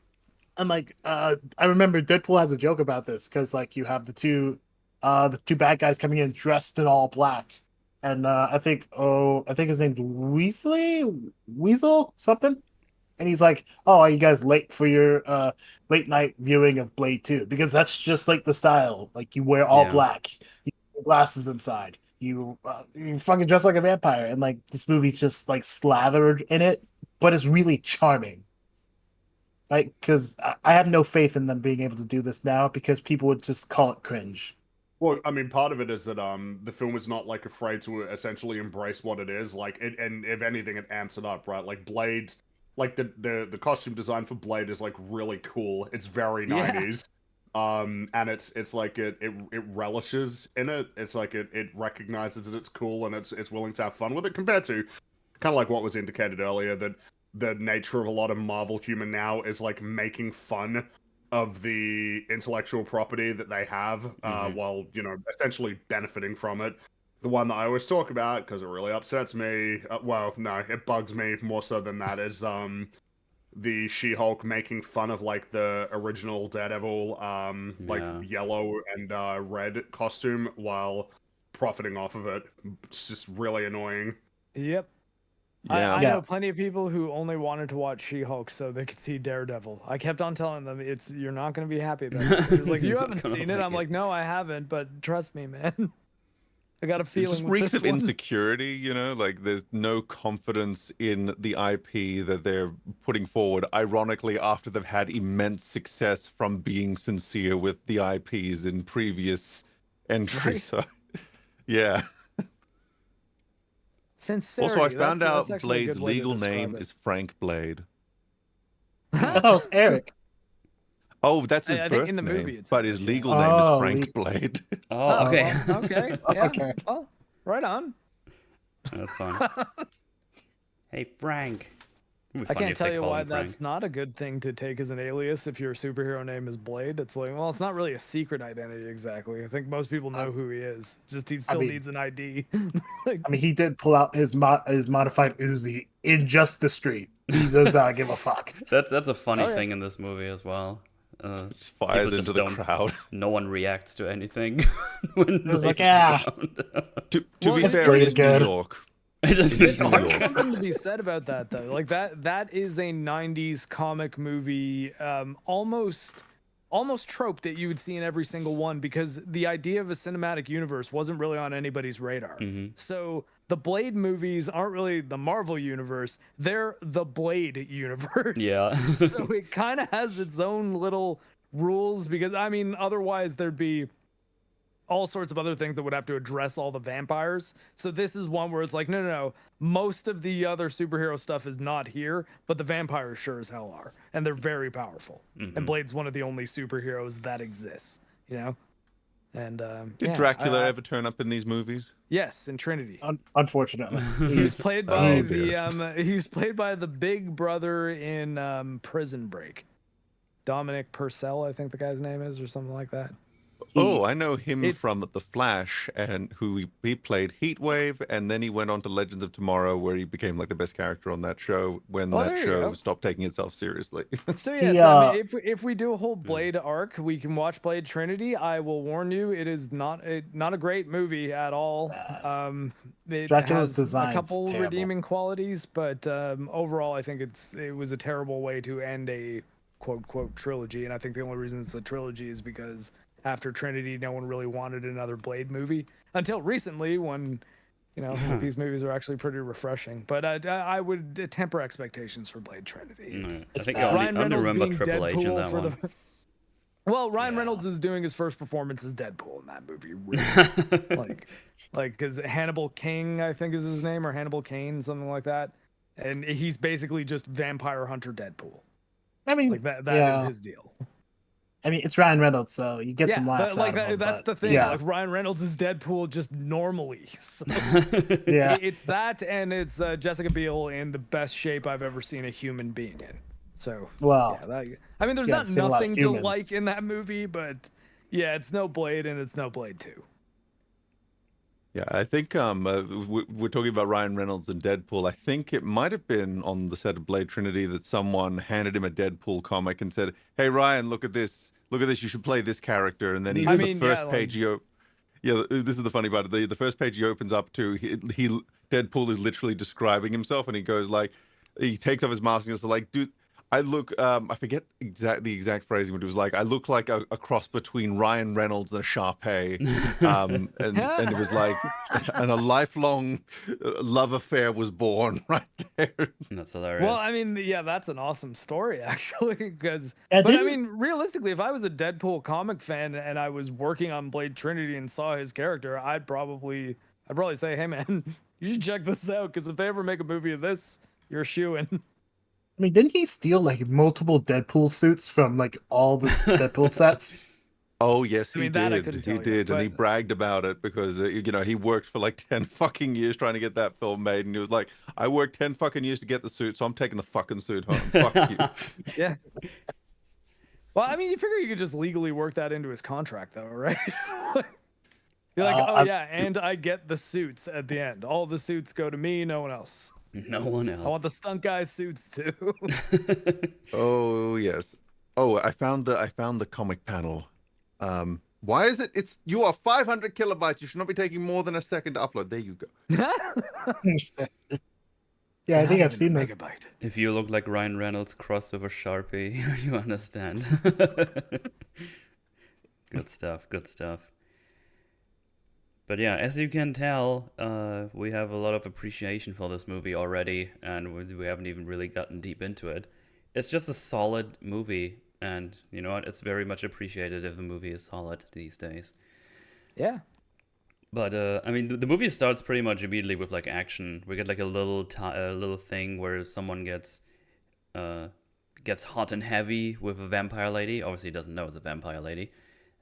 And like I remember Deadpool has a joke about this because like you have the two bad guys coming in dressed in all black. And I think his name's Weasel something. And he's like, "Oh, are you guys late for your late night viewing of Blade 2? Because that's just like the style. Like you wear all Yeah. black, you wear glasses inside, you fucking dress like a vampire, and like this movie's just like slathered in it, but it's really charming, right? Because I have no faith in them being able to do this now because people would just call it cringe. Well, I mean, part of it is that the film is not like afraid to essentially embrace what it is. Like it, and if anything, it amps it up, right? Like Blade, like the costume design for Blade is like really cool. It's very Yeah. 90s. And it's like it relishes in it. It's like it recognizes that it's cool and it's willing to have fun with it, compared to kind of like what was indicated earlier, that the nature of a lot of Marvel humor now is like making fun of the intellectual property that they have, while, you know, essentially benefiting from it. The one that I always talk about, because it really upsets me, well, no, it bugs me more so than that, is the She-Hulk making fun of like the original Daredevil, like Yeah. yellow and red costume while profiting off of it. It's just really annoying. Yep. Yeah. I Yeah. know plenty of people who only wanted to watch She-Hulk so they could see Daredevil. I kept on telling them you're not going to be happy about it. It's like, you You're not haven't gonna seen it. like I'm it. like, no, I haven't, but trust me, man. I got a It feeling just with reeks this of one. insecurity, you know, like there's no confidence in the IP that they're putting forward, ironically, after they've had immense success from being sincere with the IPs in previous entries. Right. So, yeah. Sincerity. Also, I found that's out actually a Blade's good way to legal describe name it. is Frank Blade. Oh, it's Eric. Oh, that's his I birth think in the name, movie it's but Eric, his yeah. legal name is Oh, Frank Blade. Oh, okay. Well, okay. Yeah. Okay. Well, right on. That's fun. Hey, Frank, I can't tell you why that's not a good thing to take as an alias if your superhero name is Blade. It's like, well, it's not really a secret identity exactly. I think most people know who he is. It's just he still needs an ID. I mean, he did pull out his modified Uzi in just the street. He does not give a fuck. That's a funny thing in this movie as well. Just fires into the crowd. No one reacts to anything when It was like, To be fair, it's New York. There's something to be said about that though. Like that is a 90s comic movie almost trope that you would see in every single one, because the idea of a cinematic universe wasn't really on anybody's radar. So the Blade movies aren't really the Marvel universe, they're the Blade universe. Yeah. So it kind of has its own little rules, because I mean otherwise there'd be all sorts of other things that would have to address all the vampires. So this is one where it's like, no. Most of the other superhero stuff is not here, but the vampires sure as hell are. And they're very powerful. And Blade's one of the only superheroes that exists, you know? And Did Dracula ever turn up in these movies? Yes, in Trinity. Unfortunately. He was played by he was played by the big brother in Prison Break. Dominic Purcell, I think the guy's name is, or something like that. I know him from The Flash, and he played Heatwave, and then he went on to Legends of Tomorrow, where he became like the best character on that show when that show stopped taking itself seriously. So I mean, if we do a whole Blade arc, we can watch Blade Trinity. I will warn you, it is not a great movie at all. It Dracula's has a couple terrible. redeeming qualities, but overall, I think it was a terrible way to end a quote trilogy. And I think the only reason it's a trilogy is because after Trinity, no one really wanted another Blade movie until recently, when these movies are actually pretty refreshing. But I would temper expectations for Blade Trinity. I think I only remember Triple H in that one. Well, Ryan Reynolds is doing his first performance as Deadpool in that movie. Really. like because Hannibal King, I think is his name, or Hannibal Kane, something like that. And he's basically just vampire hunter Deadpool. I mean, like that is his deal. I mean, it's Ryan Reynolds, so you get some laughs but out of him. That's the thing. Yeah. Like Ryan Reynolds is Deadpool just normally. So Yeah. it's that, and it's Jessica Biel in the best shape I've ever seen a human being in. So Well, I mean, there's yeah, not seen a lot of nothing to humans. like in that movie, but yeah, it's no Blade and it's no Blade 2. Yeah, I think we're talking about Ryan Reynolds and Deadpool. I think it might have been on the set of Blade Trinity that someone handed him a Deadpool comic and said, "Hey Ryan, look at this. Look at this. You should play this character." And then the first page this is the funny part. The first page he opens up to, he Deadpool is literally describing himself, and he goes like, he takes off his mask and is like, "Dude, I look, I forget the exact phrasing, but it was like, I look like a cross between Ryan Reynolds and a Sharpay." And it was like, and a lifelong love affair was born right there. That's hilarious. Well, I mean, yeah, that's an awesome story actually, because Yeah, but I mean, realistically, if I was a Deadpool comic fan and I was working on Blade Trinity and saw his character, I'd probably say, "Hey man, you should check this out, because if they ever make a movie of this, you're a shoo-in." I mean, didn't he steal like multiple Deadpool suits from like all the Deadpool sets? Oh yes, he I mean, that I did. couldn't He tell you, did, and he but- bragged about it because he worked for like 10 fucking years trying to get that film made, and he was like, "I worked 10 fucking years to get the suit, so I'm taking the fucking suit home. Fuck you." Yeah. Well, I mean, you figure you could just legally work that into his contract, though, right? You're like, and I get the suits at the end. All the suits go to me, no one else. No one else. I want the stunt guy suits too. Oh yes. Oh, I found the comic panel. Why is it? You are 500 kilobytes. You should not be taking more than a second to upload. There you go. Yeah, I think I've seen this. Megabyte. If you look like Ryan Reynolds crossed with a Sharpie, you understand. Good stuff. Good stuff. But yeah, as you can tell, we have a lot of appreciation for this movie already, and we haven't even really gotten deep into it. It's just a solid movie, and you know what? It's very much appreciated if a movie is solid these days. Yeah. But I mean, the movie starts pretty much immediately with like action. We get like a little thing where someone gets hot and heavy with a vampire lady. Obviously, he doesn't know it's a vampire lady.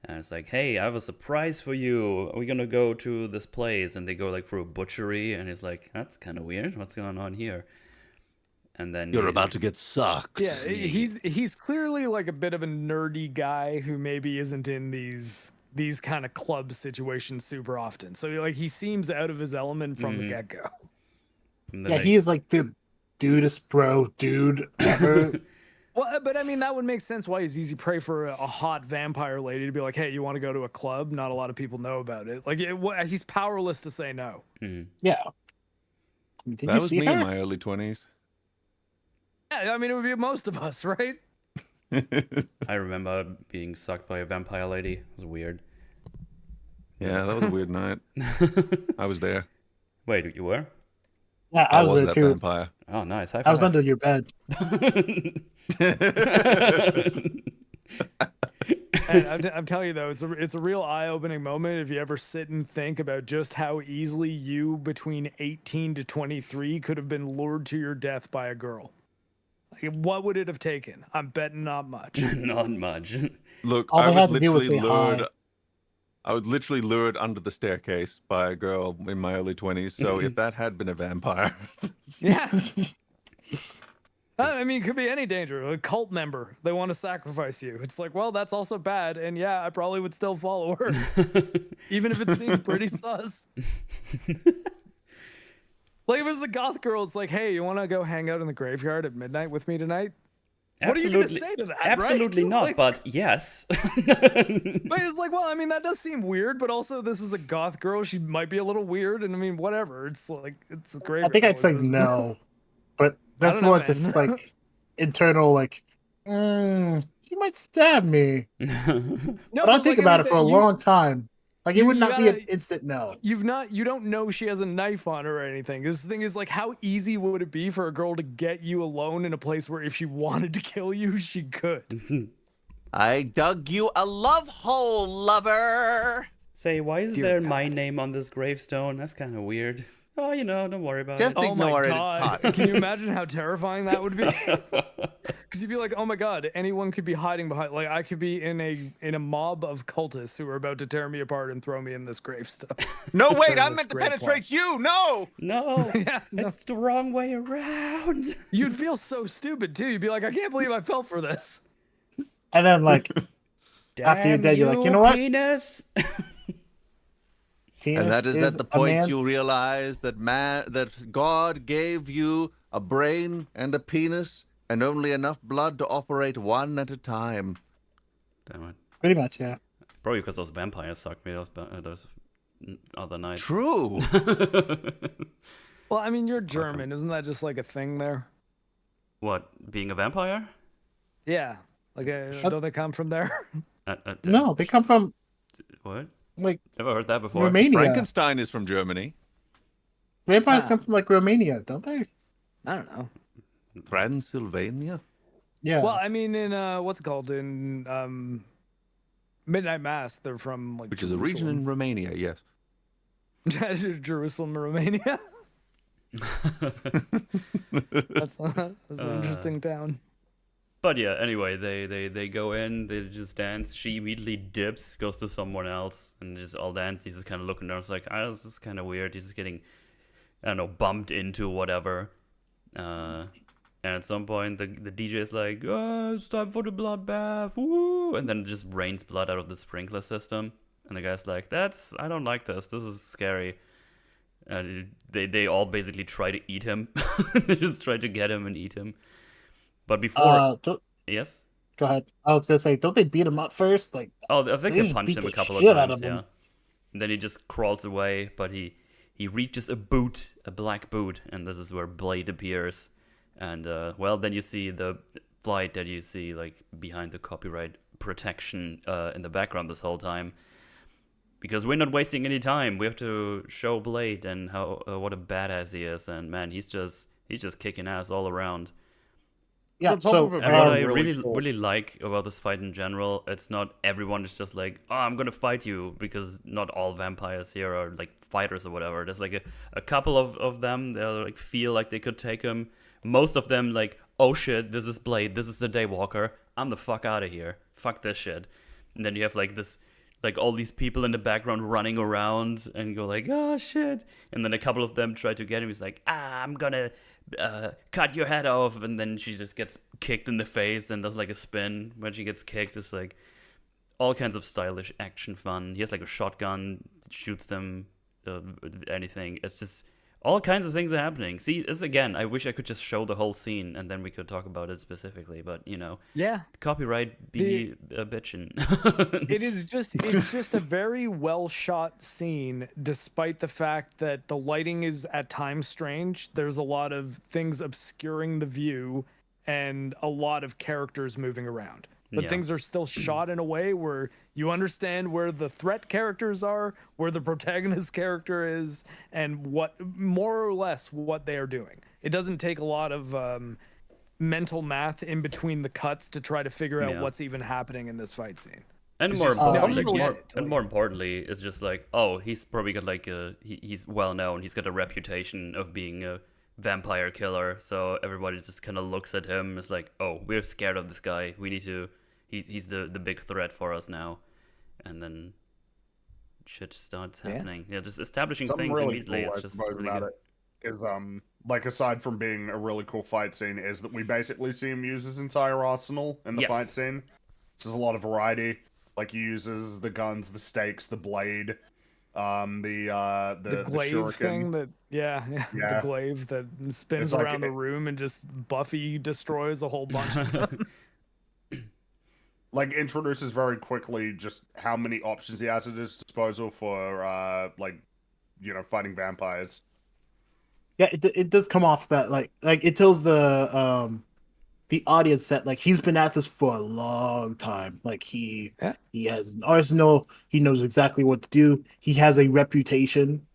And it's like, "Hey, I have a surprise for you. We're gonna go to this place." And they go like through a butchery, and he's like, "That's kind of weird. What's going on here?" and then You're about to get sucked. Yeah, he's clearly like a bit of a nerdy guy who maybe isn't in these kind of club situations super often. So like he seems out of his element from the get go. Yeah, he is like the dudest bro dude ever. Well, but I mean that would make sense why he's easy prey for a hot vampire lady to be like, hey, you want to go to a club? Not a lot of people know about it. Like he's powerless to say no. Yeah. Did That you was see me her? in my early 20s. Yeah, I mean it would be most of us, right? I remember being sucked by a vampire lady. It was weird. Yeah, that was a weird night. I was there. Wait, you were? Yeah, I was there that too. Oh, vampire. nice. High I was five. under your bed. And I'm telling you though, it's a real eye-opening moment if you ever sit and think about just how easily you between 18 to 23 could have been lured to your death by a girl. Like, what would it have taken? I'm betting not much. Not much. Look, All I they was had to do was literally say lured. hi. I was literally lured under the staircase by a girl in my early 20s. So if that had been a vampire, Yeah. I mean, it could be any danger. A cult member, they want to sacrifice you. It's like, well, that's also bad. And yeah, I probably would still follow her, even if it seemed pretty sus. Like, if it was a goth girl, it's like, hey, you want to go hang out in the graveyard at midnight with me tonight? What are you going to say to that? Absolutely right? not, Like, but yes. but it's like, well, I mean, that does seem weird, but also this is a goth girl. She might be a little weird, and I mean, whatever. It's like, it's a graveyard. I think I'd say no, but that's don't know, more man. just like internal, like, she might stab me. No, But I think like, about mean, it for a long time. Like, it you would not be an gotta- instant no. you don't know she has a knife on her or anything. This thing is like, how easy would it be for a girl to get you alone in a place where if she wanted to kill you, she could? I dug you a love hole, lover. Say, why is Dear there God. my name on this gravestone? That's kind of weird. Oh, don't worry about Just it. Oh my ignore it. It's god! hot. Can you imagine how terrifying that would be? Because you'd be like, oh my god, anyone could be hiding behind. Like, I could be in a mob of cultists who are about to tear me apart and throw me in this gravestone. No, wait, Turn I this meant to great penetrate you. No. No, Yeah, no. it's the wrong way around. You'd feel so stupid too. You'd be like, I can't believe I fell for this. And then, like, after you're dead, you're like, you know what? Penis. And that is at the a point you man's- realize that God gave you a brain and a penis and only enough blood to operate one at a time. Damn it. Pretty much, yeah. Probably because those vampires sucked me those other nights. True. Well, I mean, you're German. Isn't that just like a thing there? What, being a vampire? Yeah. Like, don't they come from there? No, they come from, What? like, Never heard that before. Romania. Frankenstein is from Germany. Vampires Ah. come from, like, Romania, don't they? I don't know. Transylvania. Yeah. Well, I mean, in what's it called in Midnight Mass, they're from like Which is a region in Romania, yes. Jerusalem, Romania. That's an interesting town. But yeah, anyway, they go in, they just dance. She immediately dips, goes to someone else, and just all dance. He's just kind of looking down. It's like, this is kind of weird. He's just getting, I don't know, bumped into whatever. And at some point, the DJ is like, it's time for the bloodbath, woo! And then it just rains blood out of the sprinkler system. And the guy's like, I don't like this. This is scary. And they all basically try to eat him. They just try to get him and eat him. But before, yes? Go ahead. I was gonna say, don't they beat him up first? Like, Oh, I think They they just punched beat him a the couple of shit out times, of him. yeah. And then he just crawls away, but he reaches a boot, a black boot, and this is where Blade appears. And, well, then you see the flight that you see, like, behind the copyright protection in the background this whole time. Because we're not wasting any time. We have to show Blade and how what a badass he is. And, man, he's just kicking ass all around. yeah. On top So, of it, And what I really really, cool. really like about this fight in general, it's not everyone is just like, oh, I'm gonna fight you, because not all vampires here are like fighters or whatever. There's like a couple of them that like feel like they could take him. Most of them like, oh shit, this is Blade, this is the Daywalker, I'm the fuck out of here, fuck this shit. And then you have like this like all these people in the background running around and go like, oh shit. And then a couple of them try to get him. He's like, I'm gonna cut your head off. And then she just gets kicked in the face and does like a spin when she gets kicked. It's like all kinds of stylish action fun. He has like a shotgun, shoots them, anything. It's just all kinds of things are happening. See, this again, I wish I could just show the whole scene and then we could talk about it specifically. But Yeah. copyright be a bitchin'. It's just a very well shot scene, despite the fact that the lighting is at times strange. There's a lot of things obscuring the view and a lot of characters moving around. But Yeah. things are still shot in a way where you understand where the threat characters are, where the protagonist character is, and what more or less what they are doing. It doesn't take a lot of mental math in between the cuts to try to figure out Yeah. what's even happening in this fight scene. And It's more just, no, importantly, you get it, and more importantly, it's just like, oh, he's probably got like he's well known. He's got a reputation of being a vampire killer, so everybody just kind of looks at him. It's like, oh, we're scared of this guy. We need to. He's the big threat for us now, and then shit starts happening. Yeah, just establishing Something things really immediately. cool, I It's just suppose, really about good. it is like aside from being a really cool fight scene, is that we basically see him use his entire arsenal in the Yes. fight scene. So there's a lot of variety. Like he uses the guns, the stakes, the blade, the glaive shuriken. thing that Yeah. the glaive that spins It's like around the room and just Buffy destroys a whole bunch of them. Like introduces very quickly just how many options he has at his disposal for fighting vampires. Yeah, it does come off that like it tells the audience that like he's been at this for a long time. Like he has an arsenal. He knows exactly what to do. He has a reputation.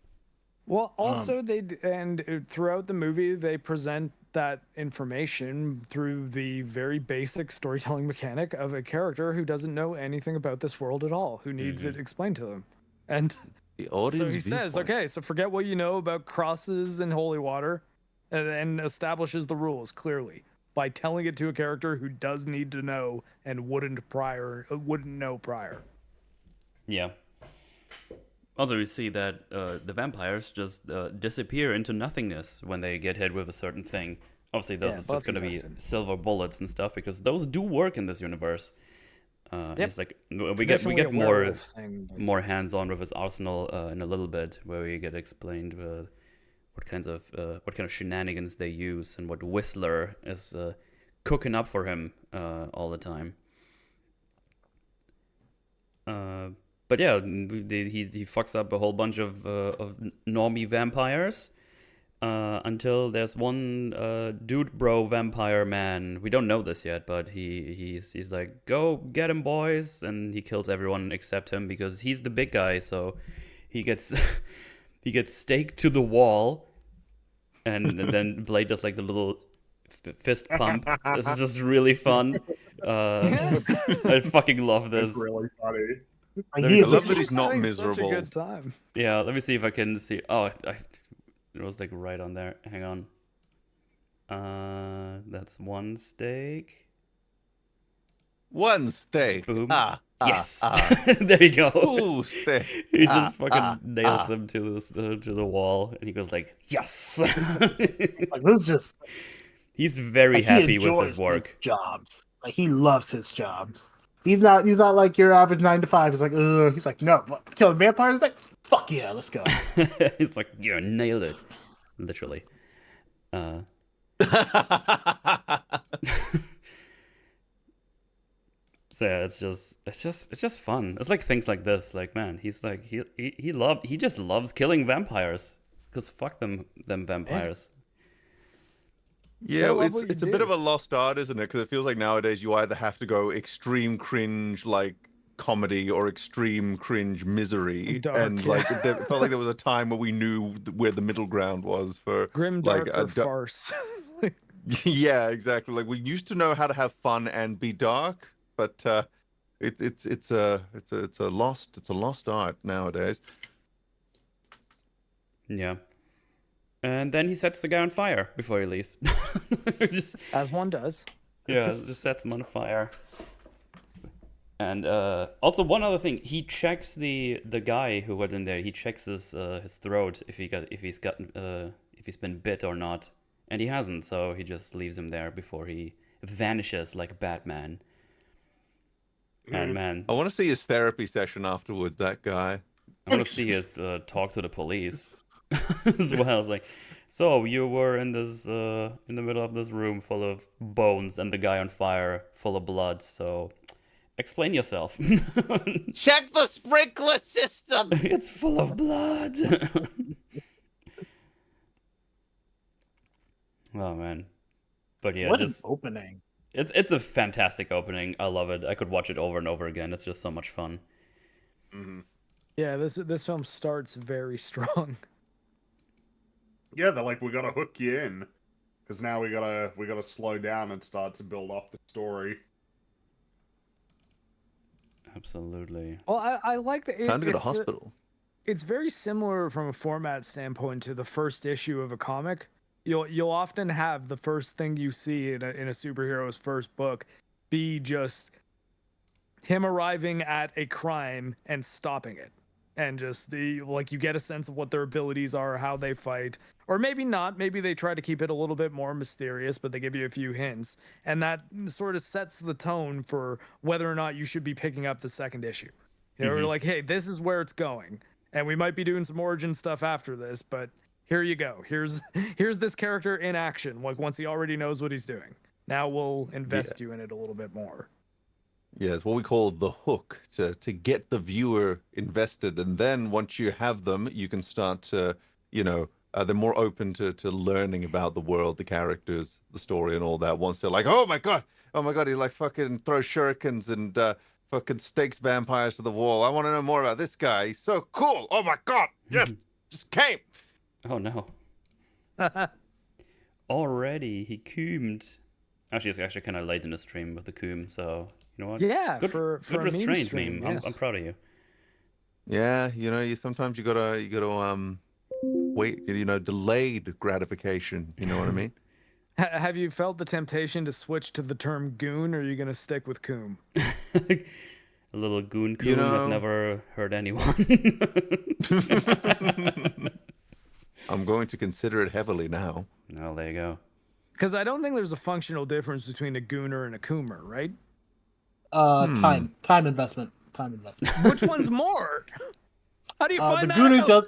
Well, also throughout the movie they present that information through the very basic storytelling mechanic of a character who doesn't know anything about this world at all, who needs it explained to them. And The so audience he says, viewpoint. okay, so forget what you know about crosses and holy water, and establishes the rules clearly by telling it to a character who does need to know and wouldn't know prior. Yeah. Also, we see that the vampires just disappear into nothingness when they get hit with a certain thing. Obviously, those is just going to be Buffy-nested. silver bullets and stuff because those do work in this universe. Yep. It's like we Traditionally get a more werewolf thing, but- more hands on with his arsenal in a little bit, where we get explained what kind of shenanigans they use and what Whistler is cooking up for him all the time. But yeah, he fucks up a whole bunch of normie vampires until there's one dude bro vampire man. We don't know this yet, but he's like, go get him, boys, and he kills everyone except him because he's the big guy. So he gets he gets staked to the wall, and then Blade does like the little fist pump. This is just really fun. I fucking love this. It's really funny. Like, I he is love just that he's not having miserable. Such a good time. Yeah, let me see if I can see. Oh, it was like right on there. Hang on. That's one steak. One steak. Boom. Yes. Yes. There you go. Ooh, steak. He just fucking nails him to the wall, and he goes like, "Yes." like this is just He's very like, happy he with enjoys his work. job. Like he loves his job. He's not like your average 9 to 5. He's like, ugh. He's like, no, what, killing vampires? Like, fuck yeah, let's go. He's like, "You nailed it," literally. So yeah, it's just fun. It's like things like this. Like, man, he's like he just loves killing vampires. Cause fuck them vampires. Yeah, love it's what you it's a bit do. of a lost art, isn't it? Because it feels like nowadays you either have to go extreme cringe like comedy or extreme cringe misery, Dark, and yeah. like it felt like there was a time where we knew where the middle ground was for Grim, like dark, or farce. yeah, exactly. Like we used to know how to have fun and be dark, but it's a lost art nowadays. Yeah. And then he sets the guy on fire before he leaves. just As one does. yeah, just sets him on fire. And also one other thing, he checks the guy who went in there. He checks his throat if he's been bit or not, and he hasn't. So he just leaves him there before he vanishes like Batman. And man, I want to see his therapy session afterward. That guy. I want to see his talk to the police as well. It's like, so you were in this in the middle of this room full of bones and the guy on fire full of blood. So explain yourself. Check the sprinkler system. It's full of blood. Oh man, but yeah, What an just opening. it's a fantastic opening. I love it. I could watch it over and over again. It's just so much fun. Yeah, this film starts very strong. Yeah, they're like, we gotta hook you in, because now we gotta slow down and start to build up the story. Absolutely. Well, I like that. Time to go to it's, hospital. It's very similar from a format standpoint to the first issue of a comic. You'll often have the first thing you see in a superhero's first book be just him arriving at a crime and stopping it, and just like you get a sense of what their abilities are, how they fight, or maybe not. Maybe they try to keep it a little bit more mysterious, but they give you a few hints, and that sort of sets the tone for whether or not you should be picking up the second issue. You know, we're like, hey, this is where it's going, and we might be doing some origin stuff after this, but here you go. Here's this character in action. Like once he already knows what he's doing, now we'll invest you in it a little bit more. Yeah, it's what we call the hook to get the viewer invested, and then once you have them, you can start to, they're more open to learning about the world, the characters, the story, and all that. Once they're like, oh my god, he like fucking throws shurikens and fucking stakes vampires to the wall. I want to know more about this guy. He's so cool. Oh my god, yes, just came. Oh no. Already he coomed. Actually, it's actually kind of late in the stream with the coom, so you know what? Yeah, good, for good a meme restraint, stream, meme. yes. I'm proud of you. Yeah, you sometimes you gotta wait, delayed gratification. You know what I mean? Have you felt the temptation to switch to the term goon, or are you going to stick with coom? A little goon coom has never hurt anyone. I'm going to consider it heavily now. No, there you go. Because I don't think there's a functional difference between a gooner and a coomer, right? Time investment. Which one's more? How do you find the that gooner out?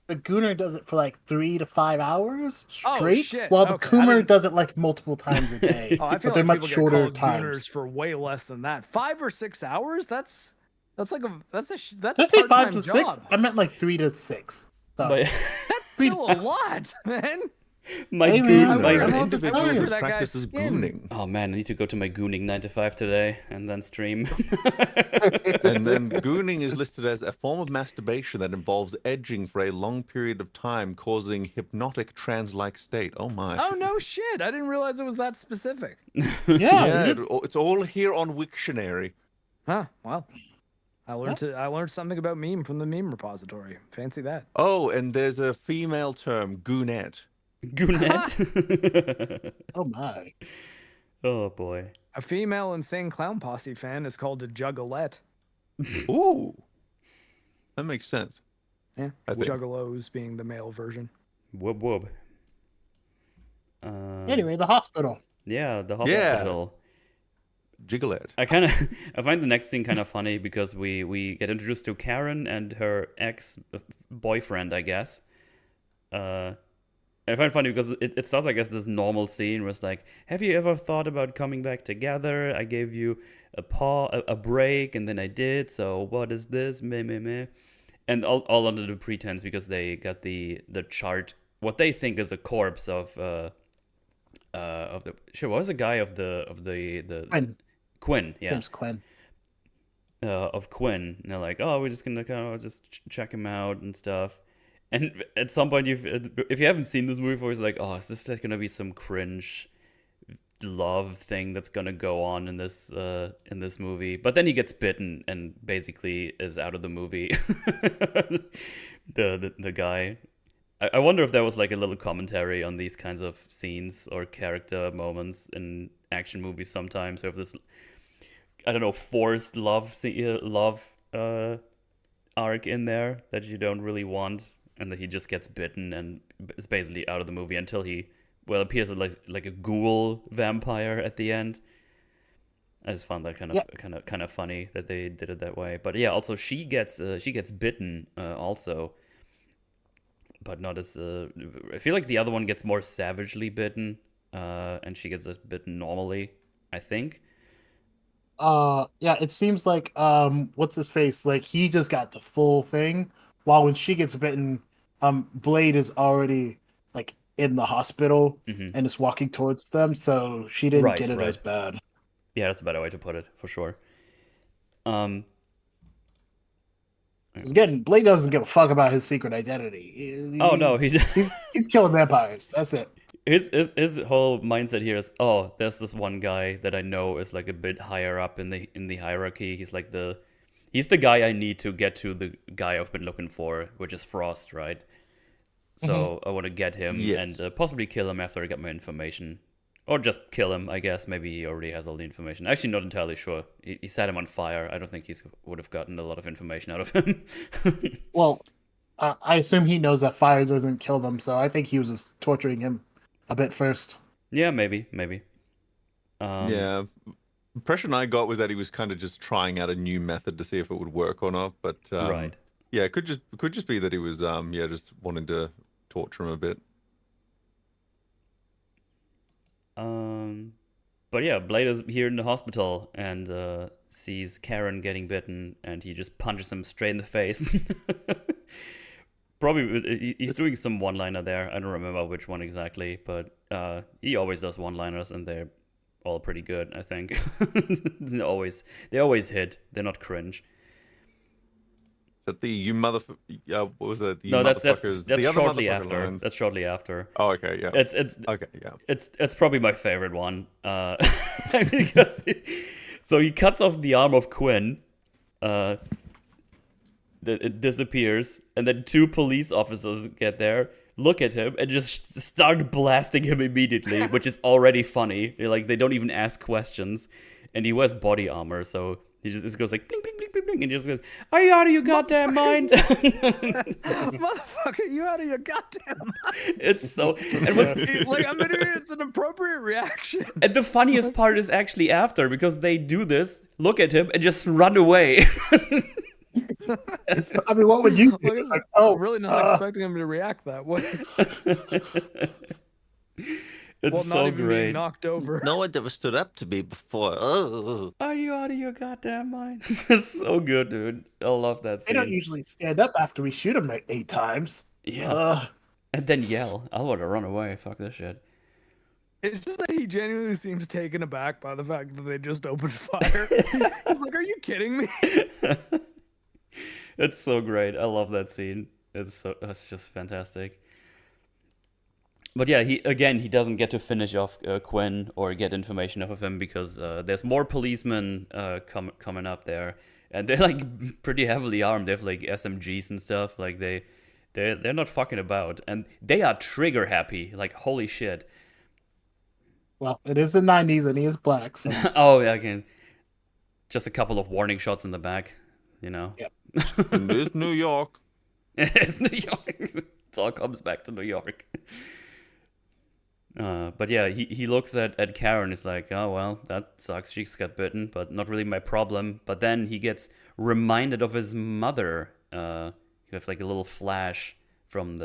the gooner does it for like 3 to 5 hours Oh, straight, shit. while the Okay, I coomer didn't- does it like multiple times a day. Oh, I feel but they're like much people shorter get called gooners times. for way less than that. 5 or 6 hours? That's like that's a Let's say 5 part-time to job. 6. I meant like 3 to 6. So. But That's 3 to still a 6. lot, man. my Hey, goon, man, my I An want to individual tell you. who that guy's practices skin. gooning. Oh man, I need to go to my gooning 9 to 5 today and then stream. And then gooning is listed as a form of masturbation that involves edging for a long period of time, causing hypnotic trance-like state. Oh my. Oh no shit! I didn't realize it was that specific. Yeah, It's all here on Wiktionary. Huh? Well, I learned something about meme from the meme repository. Fancy that. Oh, and there's a female term, goonette. Goonette. oh my. Oh boy. A female Insane Clown Posse fan is called a juggalette. Ooh, that makes sense. Yeah, I think. juggalos being the male version. Whoop whoop. Anyway, the hospital. Yeah, the Yeah. hospital. Jiggalette. I find the next scene kind of funny because we get introduced to Karen and her ex-boyfriend, I guess. I find it funny because it starts, I guess, this normal scene where it's like, have you ever thought about coming back together? I gave you a break, and then I did, so what is this? Meh, meh, meh. And all under the pretense because they got the chart, what they think is a corpse of the what was the guy of the Quinn, yeah. James Quinn. Of Quinn. And they're like, oh, we're just gonna kind of just check him out and stuff. And at some point, if you haven't seen this movie before, it's like, oh, is this like gonna be some cringe love thing that's gonna go on in this movie? But then he gets bitten and basically is out of the movie. the guy. I wonder if there was like a little commentary on these kinds of scenes or character moments in action movies sometimes. Or if this, I don't know, forced love arc in there that you don't really want, and that he just gets bitten and is basically out of the movie until he appears as like a ghoul vampire at the end. I just found that kind of funny that they did it that way. But yeah, also she gets bitten also, but not as I feel like the other one gets more savagely bitten, and she gets bitten normally, I think. Yeah, it seems like what's his face? Like he just got the full thing, while when she gets bitten, Blade is already like in the hospital and is walking towards them, so she didn't get it as bad. Yeah, that's a better way to put it, for sure. Again, Blade doesn't give a fuck about his secret identity. Oh no, he's killing vampires. That's it. His whole mindset here is, oh, there's this one guy that I know is like a bit higher up in the hierarchy. He's like he's the guy I need to get to the guy I've been looking for, which is Frost, right? So I want to get him and possibly kill him after I get my information. Or just kill him, I guess. Maybe he already has all the information. Actually, not entirely sure. He set him on fire. I don't think he would have gotten a lot of information out of him. Well, I assume he knows that fire doesn't kill them, so I think he was just torturing him a bit first. Yeah, maybe. Yeah. Impression I got was that he was kind of just trying out a new method to see if it would work or not. But right. Yeah, it could just be that he was just wanting to torture him a bit. But yeah, Blade is here in the hospital and sees Karen getting bitten, and he just punches him straight in the face. Probably he's doing some one-liner there. I don't remember which one exactly, but he always does one-liners, and they're all pretty good, I think. they always hit. They're not cringe. That the you mother what was that? No, that's shortly after. Line. That's shortly after. Oh, okay, yeah. It's okay, yeah. It's probably my favorite one. Because so he cuts off the arm of Quinn. It disappears, and then two police officers get there, look at him, and just start blasting him immediately, which is already funny. They don't even ask questions, and he wears body armor, so he just goes like bling bling bling bling bling, and just goes, "Are you out of your goddamn mind?" Motherfucker, you out of your goddamn mind? It's so, and what's it's an appropriate reaction. And the funniest part is actually after, because they do this, look at him, and just run away. I mean, what would you do? It's like, I'm really not expecting him to react that way. It's not even great. being knocked over. No one ever stood up to me before. Oh. Are you out of your goddamn mind? It's so good, dude. I love that scene. They don't usually stand up after we shoot them like 8 times. Yeah. And then yell. I want to run away. Fuck this shit. It's just that he genuinely seems taken aback by the fact that they just opened fire. He's like, "Are you kidding me?" It's so great. I love that scene. It's just fantastic. But yeah, he doesn't get to finish off Quinn or get information off of him because there's more policemen coming up there, and they're like pretty heavily armed. They have like SMGs and stuff. Like they're not fucking about, and they are trigger happy. Like holy shit. Well, it is the 90s and he is black. So. Oh yeah, again, just a couple of warning shots in the back, you know. Yep. And it's New York. It's New York. It all comes back to New York. But yeah, he looks at Karen. Is like, oh well, that sucks. She got bitten, but not really my problem. But then he gets reminded of his mother. You have like a little flash from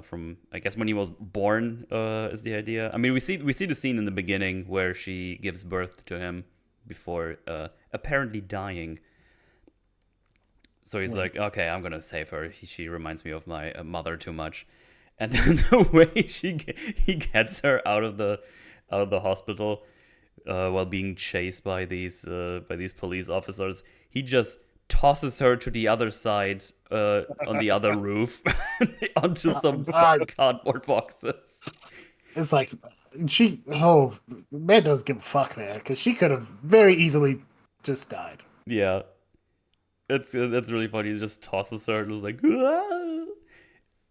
from I guess when he was born. Is the idea? I mean, we see the scene in the beginning where she gives birth to him before apparently dying. So he's like, okay, I'm gonna save her. She reminds me of my mother too much. And then the way he gets her out of the hospital while being chased by these police officers, he just tosses her to the other side on the other roof onto some cardboard boxes. It's like man doesn't give a fuck, man, because she could have very easily just died. Yeah, it's really funny. He just tosses her and is like, "Ah!"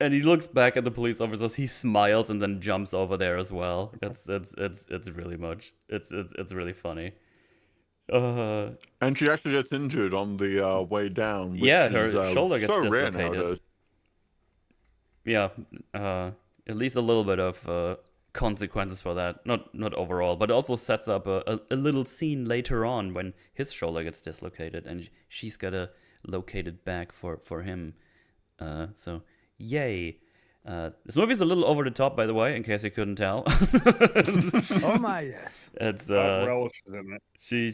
And he looks back at the police officers. He smiles and then jumps over there as well. It's really much. It's really funny. And she actually gets injured on the way down. Which Yeah, is, her shoulder gets so rare dislocated. nowadays. Yeah, at least a little bit of consequences for that. Not overall, but it also sets up a little scene later on when his shoulder gets dislocated and she's gotta locate it back for him. So yay. This movie's a little over the top, by the way, in case you couldn't tell. Oh my yes. It's Relishes in it.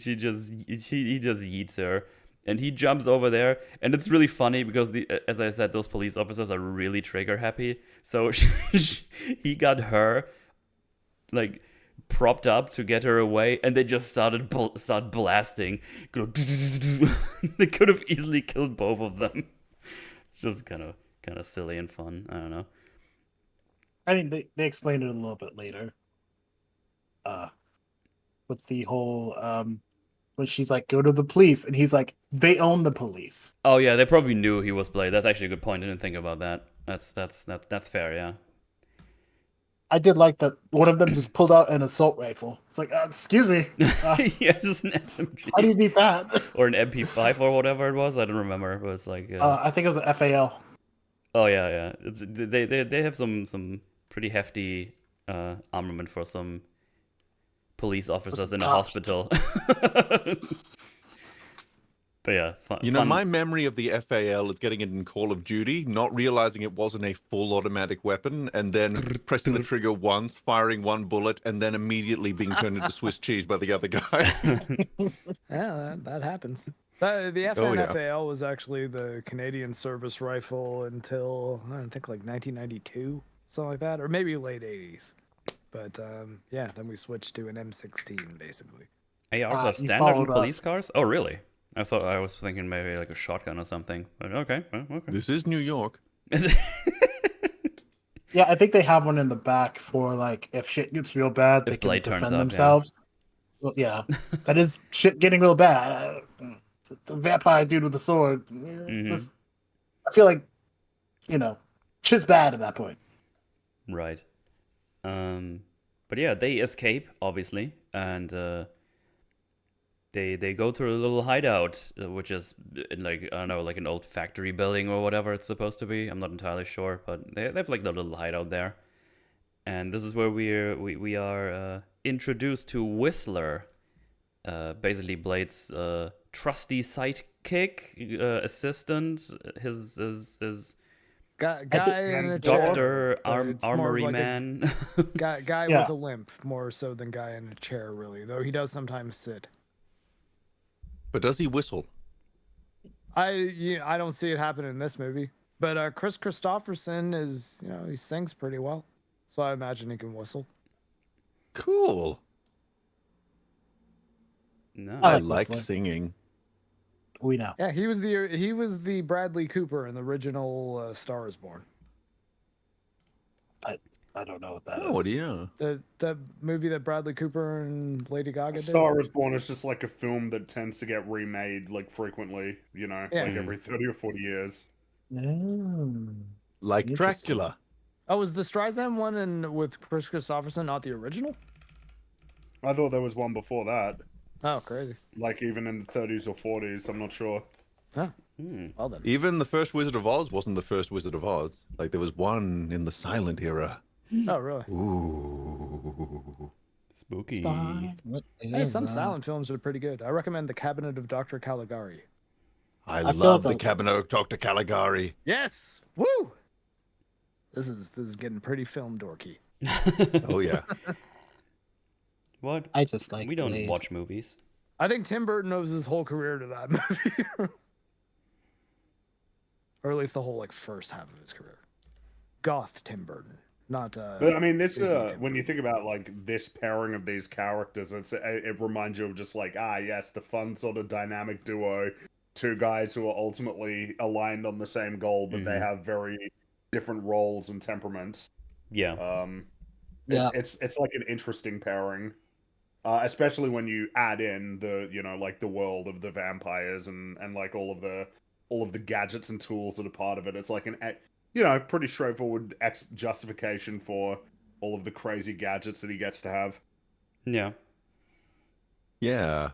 he just yeets her, and he jumps over there, and it's really funny because as I said, those police officers are really trigger happy. So he got her like propped up to get her away, and they just start blasting. They could have easily killed both of them. It's just kind of silly and fun. I don't know. I mean, they explained it a little bit later. With the whole when she's like, "Go to the police," and he's like, "They own the police." Oh yeah, they probably knew he was Blade. That's actually a good point. I didn't think about that. That's fair. Yeah. I did like that one of them just pulled out an assault rifle. It's like, excuse me, Yeah, just an SMG. how do you need that? Or an MP5 or whatever it was. I don't remember. But it's like. I think it was an FAL. Oh yeah. It's they have some pretty hefty armament for some police officers in a cops. hospital. But yeah, fun. You know, my memory of the FAL is getting it in Call of Duty, not realizing it wasn't a full automatic weapon, and then pressing the trigger once, firing one bullet, and then immediately being turned into Swiss cheese by the other guy. Yeah, that happens. The FNFAL was actually the Canadian service rifle until I think like 1992, something like that, or maybe late 80s. But yeah, then we switched to an M16 basically. ARs are standard in police cars? Oh really? I was thinking maybe like a shotgun or something. But okay. This is New York. Yeah, I think they have one in the back for like if shit gets real bad, they can Blade turns defend up, themselves. Well, yeah, that is shit getting real bad. The vampire dude with the sword. I feel like, shit's bad at that point. Right. But yeah, they escape obviously, and they go to a little hideout, which is in like I don't know, like an old factory building or whatever it's supposed to be. I'm not entirely sure, but they have like the little hideout there, and this is where we are introduced to Whistler, basically Blade's trusty sidekick, assistant, his guy in a doctor, chair, armory like man. guy Yeah. with a limp, more so than guy in a chair, really. Though he does sometimes sit. But does he whistle? I don't see it happen in this movie. But Chris Christopherson is, he sings pretty well, so I imagine he can whistle. Cool. No. I like like whistling. singing. We know. Yeah, he was the Bradley Cooper in the original Star is Born. I don't know what that Oh, is. what do you know? The movie that Bradley Cooper and Lady Gaga did. Star is Born is just like a film that tends to get remade like frequently, Yeah. like every 30 or 40 years. Like Interesting. Dracula. Oh, was the Streisand one with Chris Christopherson not the original? I thought there was one before that, Oh, crazy. like even in the 30s or 40s. I'm not sure. Huh. Well then. Even the first Wizard of Oz wasn't the first Wizard of Oz. Like there was one in the silent era. Oh, really? Ooh. Spooky. Hey, some silent films are pretty good. I recommend The Cabinet of Dr. Caligari. I feel love like the Cabinet of Dr. Caligari. Yes! Woo! This is getting pretty film dorky. Oh yeah. What? I just like We don't Blade. watch movies. I think Tim Burton owes his whole career to that movie. Or at least the whole first half of his career. Goth Tim Burton. Not But I mean, this Disney Tim when you Burton. think about like this pairing of these characters, it reminds you of just like yes, the fun sort of dynamic duo, two guys who are ultimately aligned on the same goal, but they have very different roles and temperaments. Yeah. It's like an interesting pairing, especially when you add in the like the world of the vampires and like all of the gadgets and tools that are part of it. It's like an pretty straightforward justification for all of the crazy gadgets that he gets to have. Yeah. Yeah.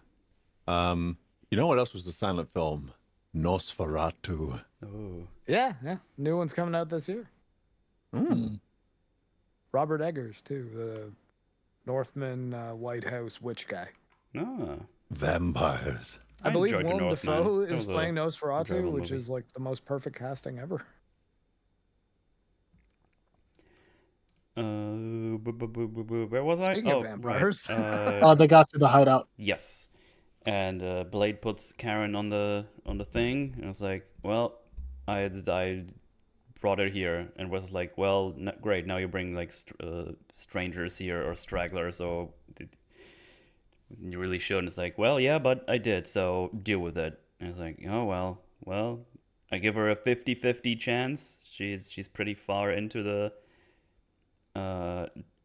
You know what else was the silent film? Nosferatu. Oh, Yeah, new one's coming out this year. Mm. Robert Eggers too, the Northman White House witch guy. ah. Vampires. I believe enjoyed The Willem Northman. Dafoe It is was a playing enjoyable Nosferatu, which movie. is like the most perfect casting ever. Where was I? Speaking of Oh, vampires. right. They got to the hideout. Yes, and Blade puts Karen on the thing, and it's like, well, I brought her here, and was like, well, great, now you bring like strangers here or stragglers, so you really shouldn't. It's like, well, yeah, but I did, so deal with it. And it's like, oh well, I give her a 50-50 chance. She's pretty far into the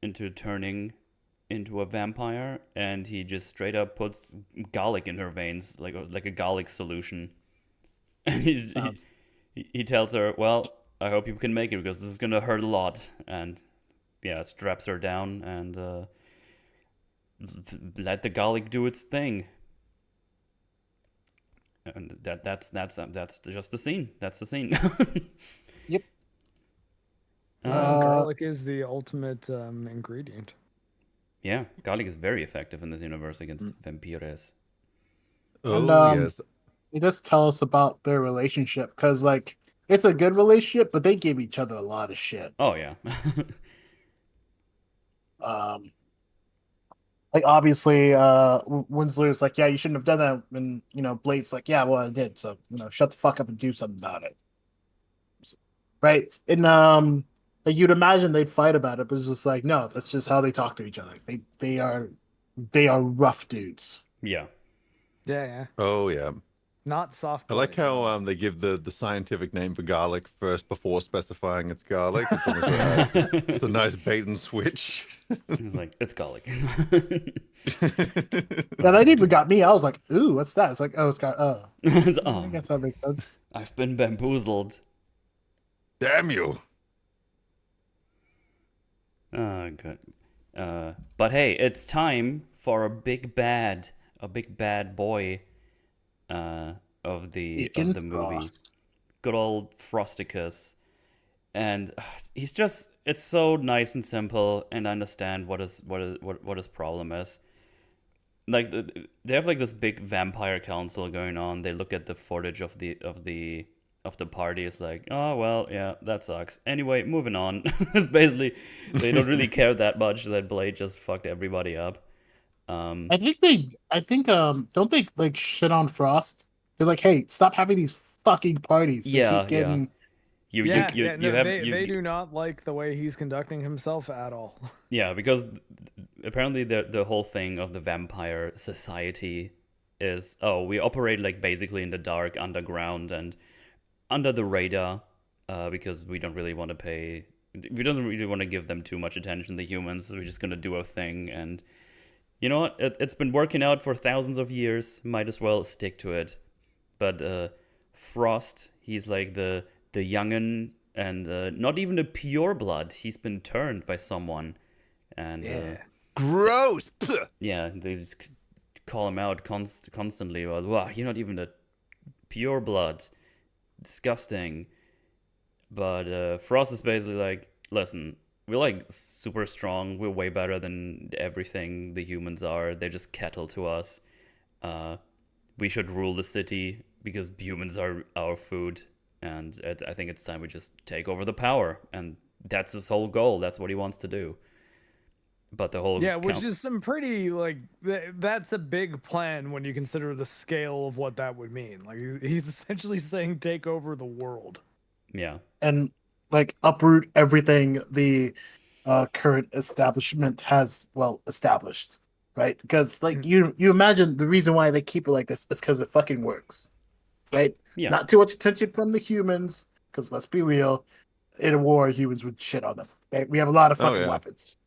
into turning into a vampire, and he just straight up puts garlic in her veins, like a garlic solution. And he tells her, well, I hope you can make it because this is gonna hurt a lot. And yeah, straps her down and let the garlic do its thing. And that's just the scene. That's the scene. Yep. Garlic is the ultimate ingredient. Yeah, garlic is very effective in this universe against vampires. And, Oh, yes. They just tell us about their relationship because, like, it's a good relationship, but they give each other a lot of shit. Oh yeah. Like, obviously, Winsler's like, yeah, you shouldn't have done that, and Blade's like, yeah, well, I did, so shut the fuck up and do something about it, right? And like, you'd imagine they'd fight about it, but it's just like, no, that's just how they talk to each other. They are rough dudes. Yeah. Yeah. Oh, yeah. Not soft. I like boys. how they give the scientific name for garlic first before specifying it's garlic. It's almost it's a nice bait and switch. It's like, it's garlic. Yeah, that even got me. I was like, ooh, what's that? It's like, oh, it's got I Oh, guess that makes sense. I've been bamboozled. Damn you. Oh, good. But hey, it's time for a big bad boy of the Deacon movie. Frost. Good old Frosticus. And it's so nice and simple, and I understand what his problem is. Like they have like this big vampire council going on. They look at the footage of the party. It's like, oh well, yeah, that sucks. Anyway, moving on. It's basically they don't really care that much that Blade just fucked everybody up. I think don't they like shit on Frost? They're like, hey, stop having these fucking parties. They Yeah, keep getting... You they do not like the way he's conducting himself at all. Yeah, because apparently the whole thing of the vampire society is, oh, we operate like basically in the dark underground and under the radar, because we don't really want to give them too much attention, the humans. So we're just gonna do our thing, and you know what? It's been working out for thousands of years. Might as well stick to it. But Frost, he's like the youngin', and not even a pure blood. He's been turned by someone, and Gross. yeah, they just call him out constantly. Well, wow, you're not even a pure blood. Disgusting. But Frost is basically like, listen, we're like super strong. We're way better than everything the humans are. They're just cattle to us. We should rule the city because humans are our food. And I think it's time we just take over the power. And that's his whole goal. That's what he wants to do. But the whole... which is some pretty, like, that's a big plan when you consider the scale of what that would mean. Like, he's essentially saying take over the world. Yeah. And, like, uproot everything the current establishment has, well, established, right? Because, like, you imagine the reason why they keep it like this is because it fucking works, right? Yeah. Not too much attention from the humans, because let's be real, in a war, humans would shit on them. Right? We have a lot of fucking weapons.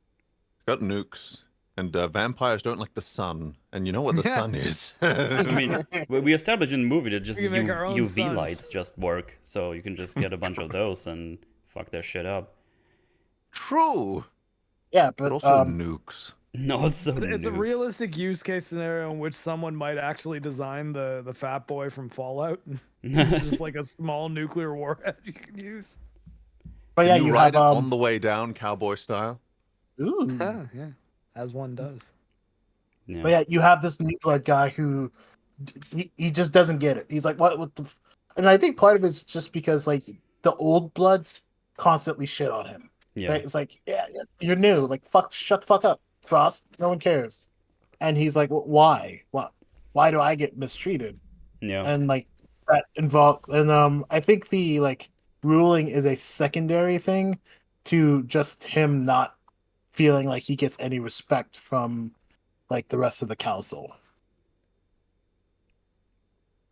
Got nukes. And vampires don't like the sun. And you know what the sun is. I mean, we established in the movie that just We can make our own UV suns. lights just work. So you can just get a bunch of those and fuck their shit up. True. Yeah, But but also nukes. No, it's so It's a noobs. realistic use case scenario in which someone might actually design the fat boy from Fallout, just like a small nuclear warhead you can use. But yeah, Can you you ride have it on the way down, cowboy style? Ooh. Yeah, as one does. Yeah. But yeah, you have this new blood guy who he just doesn't get it. He's like, what the? And I think part of it's just because like the old bloods constantly shit on him. Yeah. Right? It's like, yeah, you're new. Like, shut the fuck up, Frost. No one cares. And he's like, why? What? Why do I get mistreated? Yeah. And like that involved, and I think the like ruling is a secondary thing to just him not feeling like he gets any respect from like the rest of the council.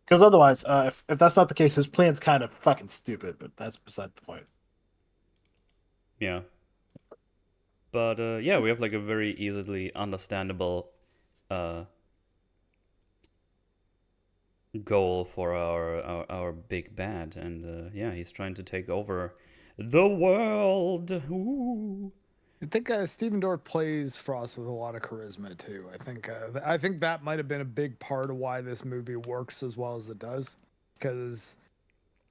Because otherwise, if that's not the case, his plan's kind of fucking stupid. But that's beside the point. Yeah. But yeah, we have like a very easily understandable goal for our big bad, and yeah, he's trying to take over the world. Ooh. I think Stephen Dorff plays Frost with a lot of charisma too. I think that might have been a big part of why this movie works as well as it does, because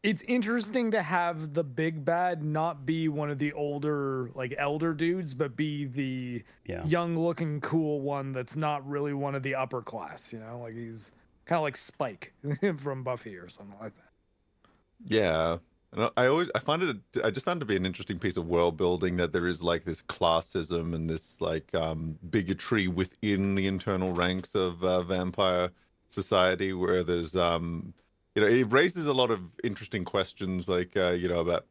it's interesting to have the big bad not be one of the older, like elder dudes, but be the Yeah. young-looking, cool one that's not really one of the upper class. You know, like he's kind of like Spike from Buffy or something like that. Yeah. And I just found it to be an interesting piece of world building that there is like this classism and this like bigotry within the internal ranks of vampire society, where there's it raises a lot of interesting questions, like about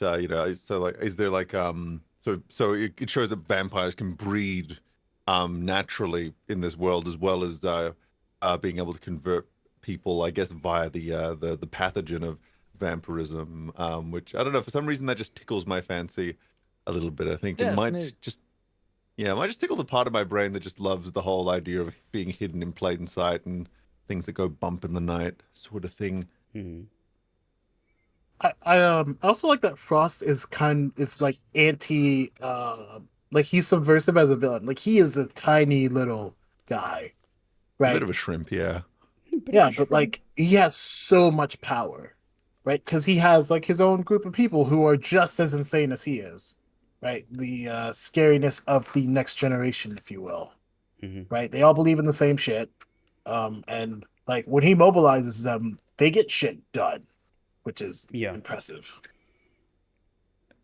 is there like so it shows that vampires can breed naturally in this world, as well as being able to convert people, I guess, via the pathogen of vampirism, which I don't know, for some reason that just tickles my fancy a little bit. I think Yeah, it it's might neat. it might just tickle the part of my brain that just loves the whole idea of being hidden in plain sight and things that go bump in the night, sort of thing. Hmm. I also like that Frost is like anti like he's subversive as a villain. Like he is a tiny little guy, A right? bit of a shrimp, yeah. Yeah, but like he has so much power, right? Because he has like his own group of people who are just as insane as he is, right? The scariness of the next generation, if you will, right? They all believe in the same shit, and like when he mobilizes them, they get shit done, which is Yeah. impressive.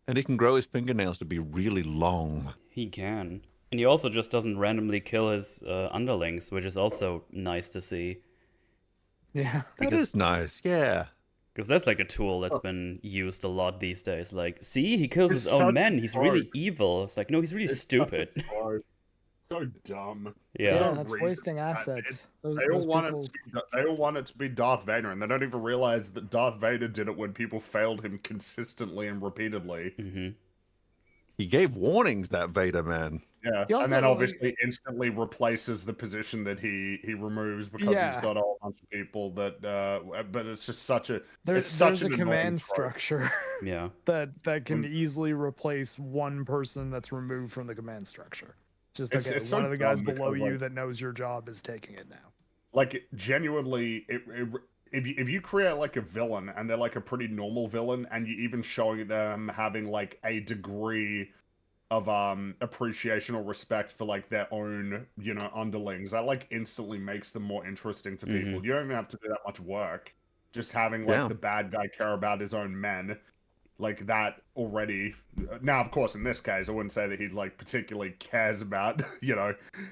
And he can grow his fingernails to be really long. He can. And he also just doesn't randomly kill his underlings, which is also nice to see. Yeah. That is nice, yeah. Because that's like a tool that's been used a lot these days. Like, see, he kills his It's own such men. He's a really trope. evil. It's like, no, he's really It's stupid. so dumb. Yeah. Yeah, no that's reason wasting that assets. They all Those want people... it to be, they all want it to be Darth Vader, and they don't even realize that Darth Vader did it when people failed him consistently and repeatedly. Mm-hmm. He gave warnings, that Vader man. Yeah, He also, and then like- obviously instantly replaces the position that he removes because Yeah. he's got a whole bunch of people that. But it's just such a. There's it's such a an annoying command trope. structure Yeah. that can easily replace one person that's removed from the command structure. Just It's- okay, it's so one of the guys dumb below because, you like- that knows your job is taking it now. Like genuinely, if you create like a villain and they're like a pretty normal villain, and you even showing them having like a degree of appreciation or respect for like their own underlings, that like instantly makes them more interesting to people. You don't even have to do that much work. Just having like Yeah. the bad guy care about his own men, like that already. Now, of course, in this case, I wouldn't say that he like particularly cares about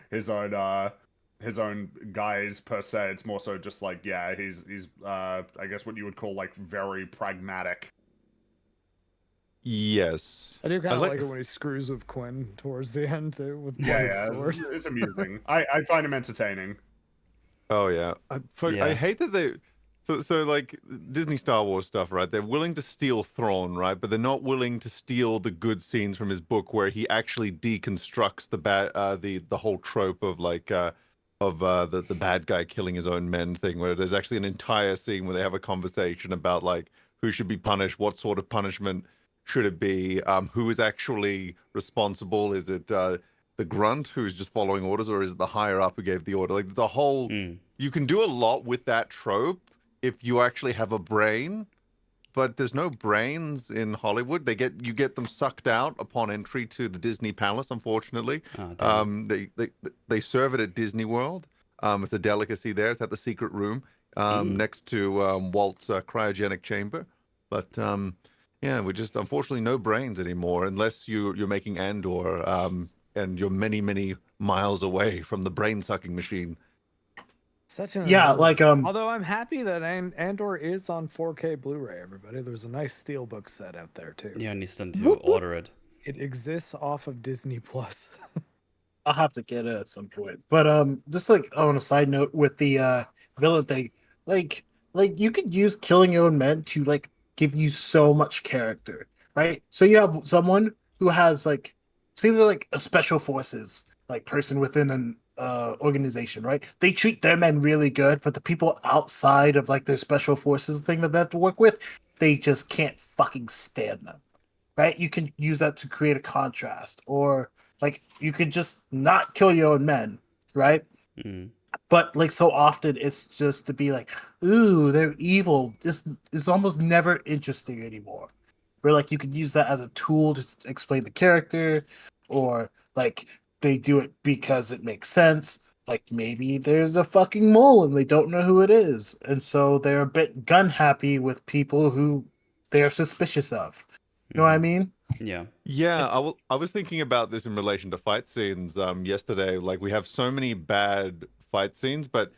his own guys per se. It's more so just like, yeah, he's I guess what you would call like very pragmatic. Yes. I do kind of like- like it when he screws with Quinn towards the end too, with Yeah, Blood's sword. it's amusing. I find him entertaining. Oh yeah. I Yeah. hate that they so like Disney Star Wars stuff, right? They're willing to steal Thrawn, right? But they're not willing to steal the good scenes from his book where he actually deconstructs the whole trope of like the bad guy killing his own men thing, where there's actually an entire scene where they have a conversation about like who should be punished, what sort of punishment should it be, who is actually responsible. Is it the the grunt who's just following orders, or is it the higher up who gave the order? Like, there's a whole. You can do a lot with that trope if you actually have a brain, but there's no brains in Hollywood. You get them sucked out upon entry to the Disney Palace. Unfortunately, they serve it at Disney World. It's a delicacy there. It's at the secret room next to Walt's cryogenic chamber. But yeah, we just unfortunately no brains anymore unless you're making Andor and you're many miles away from the brain sucking machine. Such an Yeah, like although I'm happy that Andor is on 4K Blu-ray. Everybody, there's a nice steelbook set out there too. Yeah, and you still need to order it. It exists off of Disney Plus. I'll have to get it at some point. But just like on a side note with the villain thing, like you could use killing your own men to like give you so much character, right? So you have someone who has like, say they're like a special forces like person within an organization, right? They treat their men really good, but the people outside of like their special forces thing that they have to work with, they just can't fucking stand them, right? You can use that to create a contrast, or like you could just not kill your own men, right? But like so often it's just to be like, ooh, they're evil. This is almost never interesting anymore. Where like you could use that as a tool to explain the character, or like they do it because it makes sense. Like maybe there's a fucking mole and they don't know who it is, and so they're a bit gun happy with people who they are suspicious of. You know what I mean? Yeah. Yeah, I was thinking about this in relation to fight scenes yesterday. Like, we have so many bad fight scenes, but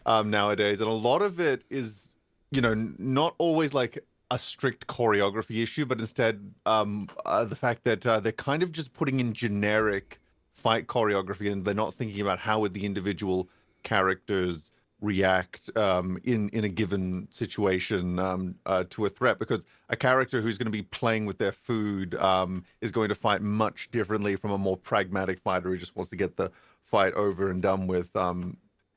nowadays, and a lot of it is, not always like a strict choreography issue, but instead the fact that they're kind of just putting in generic fight choreography, and they're not thinking about how would the individual characters react in a given situation to a threat, because a character who's going to be playing with their food is going to fight much differently from a more pragmatic fighter who just wants to get the fight over and done with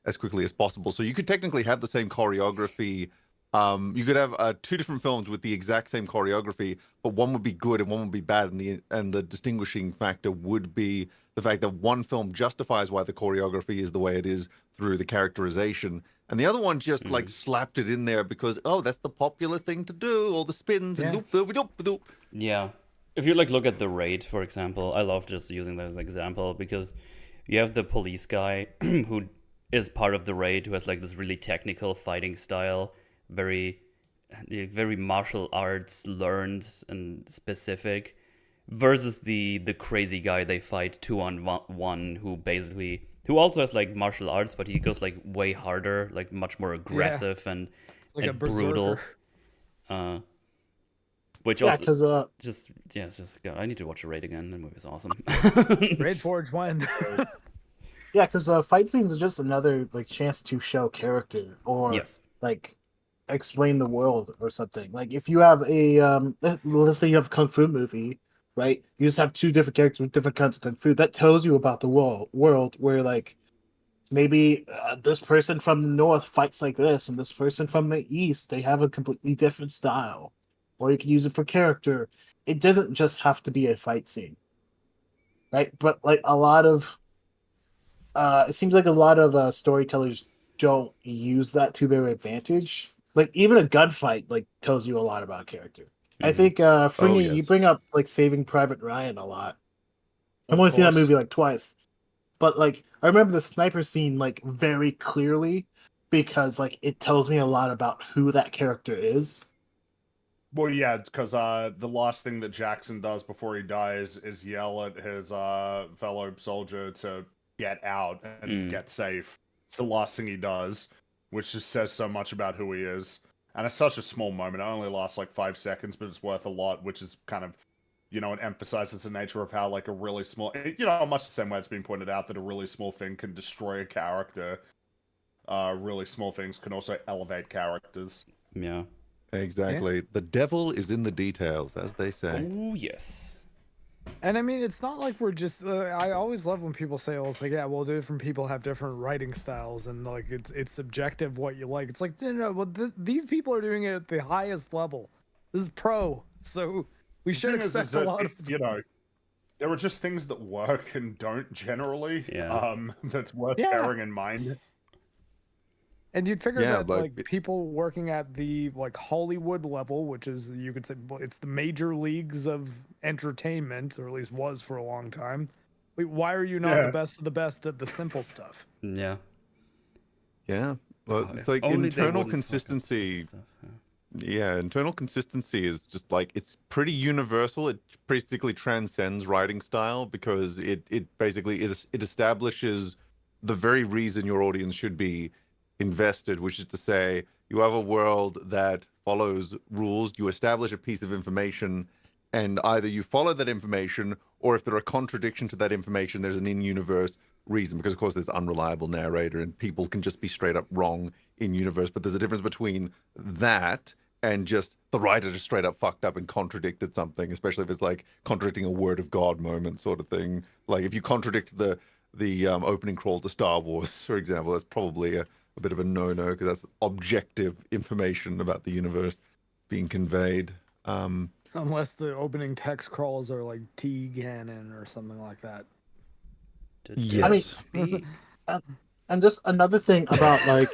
as quickly as possible. So you could technically have the same choreography. You could have two different films with the exact same choreography, but one would be good and one would be bad, and the distinguishing factor would be the fact that one film justifies why the choreography is the way it is through the characterization, and the other one just like slapped it in there because, oh, that's the popular thing to do, all the spins and doop. Yeah. If you like look at the raid, for example, I love just using that as an example because you have the police guy who is part of the raid who has like this really technical fighting style, very martial arts learned and specific, versus the crazy guy they fight 2-on-1 who also has like martial arts, but he goes like way harder, like much more aggressive and like and brutal. Which Yeah, also because it's just God, I need to watch a raid again. That movie's awesome. Raid Forge when. yeah, because fight scenes are just another like chance to show character, or like explain the world or something. Like if you have a let's say you have a kung fu movie, right? You just have two different characters with different kinds of kung fu. That tells you about the world where like maybe this person from the north fights like this, and this person from the east, they have a completely different style. Or you can use it for character. It doesn't just have to be a fight scene, right? But like a lot of it seems like a lot of storytellers don't use that to their advantage. Like even a gunfight like tells you a lot about character. I think Fringy, you bring up like Saving Private Ryan a lot. I've only seen that movie like twice, but like I remember the sniper scene like very clearly because like it tells me a lot about who that character is. Well, yeah, because the last thing that Jackson does before he dies is yell at his fellow soldier to get out and get safe. It's the last thing he does, which just says so much about who he is. And it's such a small moment. It only lasts like 5 seconds, but it's worth a lot, which is kind of, it emphasizes the nature of how like a really small, much the same way it's been pointed out that a really small thing can destroy a character. Really small things can also elevate characters. Yeah. Exactly. Yeah. The devil is in the details, as they say. Oh, yes. And I mean, it's not like we're just. I always love when people say, "Oh, it's like, yeah, well, different people have different writing styles, and like it's subjective what you like." It's like, these people are doing it at the highest level. This is pro, so we should expect a lot of. there are just things that work and don't generally. Yeah. That's worth Yeah. bearing in mind. And you'd figure Yeah, that but like people working at the like Hollywood level, which is you could say it's the major leagues of entertainment, or at least was for a long time. Wait, why are you not the Yeah. best of the best at the simple stuff? Yeah. Yeah. Well, Oh, it's if like only they internal wouldn't fuck up some consistency. stuff, yeah. Yeah, internal consistency is just like it's pretty universal. It basically transcends writing style because it basically it establishes the very reason your audience should be invested, which is to say you have a world that follows rules, you establish a piece of information, and either you follow that information, or if there are contradictions to that information, there's an in-universe reason, because of course there's unreliable narrator and people can just be straight up wrong in universe, but there's a difference between that and just the writer just straight up fucked up and contradicted something, especially if it's like contradicting a word of God moment sort of thing. Like if you contradict the opening crawl to Star Wars, for example, that's probably a bit of a no-no because that's objective information about the universe being conveyed. Unless the opening text crawls are like T canon or something like that. Yes. I mean, Speed. and just another thing about like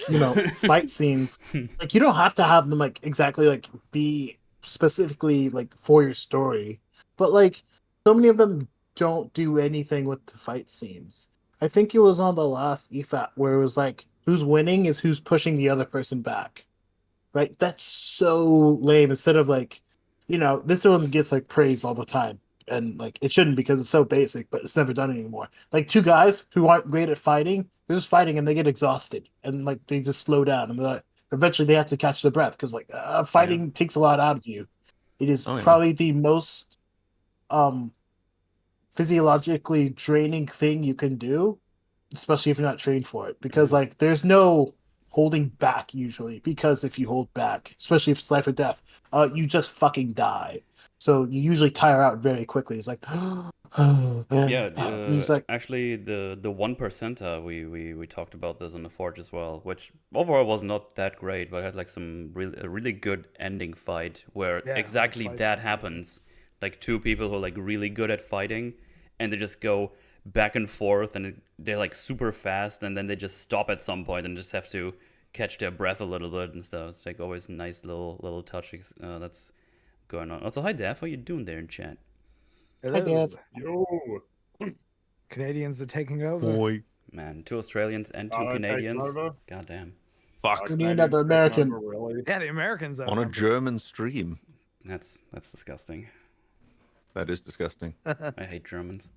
fight scenes, like you don't have to have them like exactly like be specifically like for your story, but like so many of them don't do anything with the fight scenes. I think it was on the last EFAT where it was like who's winning is who's pushing the other person back, right? That's so lame. Instead of like, this one gets like praise all the time. And like it shouldn't because it's so basic, but it's never done anymore. Like two guys who aren't great at fighting, they're just fighting and they get exhausted and like they just slow down and like, eventually they have to catch their breath because like fighting takes a lot out of you. It is probably the most physiologically draining thing you can do, especially if you're not trained for it. Because like there's no holding back usually, because if you hold back, especially if it's life or death, you just fucking die. So you usually tire out very quickly. It's like, Yeah, it's like, actually, the 1%er, we talked about this on the Forge as well, which overall was not that great, but had like a really good ending fight where exactly that happens. Like two people who are like really good at fighting, and they just go back and forth, and they're like super fast, and then they just stop at some point and just have to catch their breath a little bit and stuff. It's like always nice little touches that's going on. Also, hi Daph, how you doing there in chat? Hi, Daph. Yo. Canadians are taking over. Boy. Man, 2 Australians and 2 Canadians. God damn. Fuck. We need another American. Really? Yeah, the Americans On a German stream. That's disgusting. That is disgusting. I hate Germans.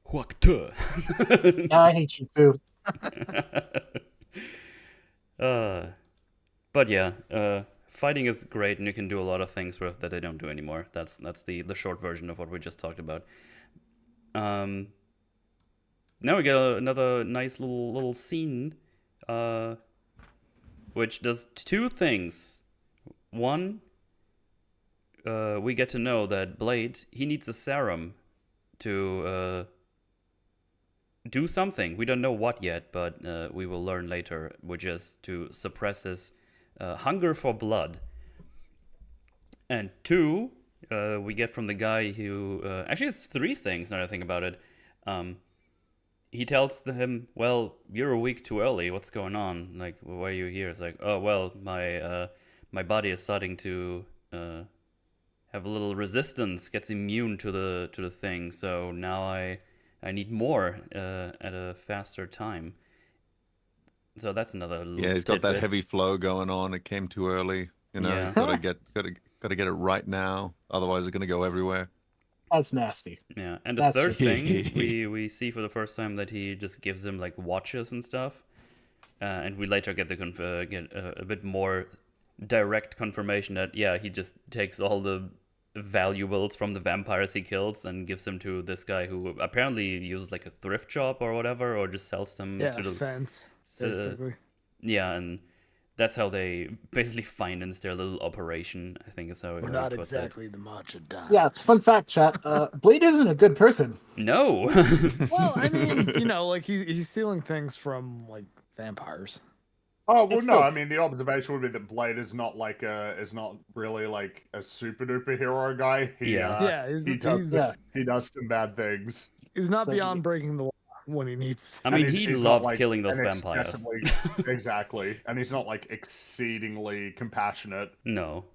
Huakte. Yeah, I hate you too. But yeah, fighting is great, and you can do a lot of things that they don't do anymore. That's the short version of what we just talked about. Now we get another nice little scene, which does 2 things. One, we get to know that Blade, he needs a serum to do something. We don't know what yet, but we will learn later, which is to suppress his hunger for blood. And 2, we get from the guy who... actually, it's 3 things, now that I think about it. He tells him, well, you're a week too early. What's going on? Like, why are you here? It's like, oh, well, my body is starting to have a little resistance, gets immune to the thing. So now I need more at a faster time. So that's another little He's got that tidbit. heavy flow going on. It came too early. Yeah. Gotta get it right now. Otherwise, it's gonna go everywhere. That's nasty. Yeah, and the That's third just- thing, we see for the first time that he just gives him like watches and stuff, and we later get a bit more direct confirmation that he just takes all the valuables from the vampires he kills and gives them to this guy who apparently uses like a thrift shop or whatever, or just sells them to the fence, basically. Yeah, and that's how they basically finance their little operation, I think is how We're how he not puts exactly the Matcha Dons. Yeah, it's fun fact, chat. Blade isn't a good person. it. No. Well, I mean, like he's stealing things from like vampires. Oh well, It's no. I still- mean, the observation would be that Blade is not really like a super duper hero guy. Yeah, He does some bad things, he's not So beyond breaking the law when he needs. I mean, and he he's not loves like killing those an vampires. excessively exactly, and he's not like exceedingly compassionate. No.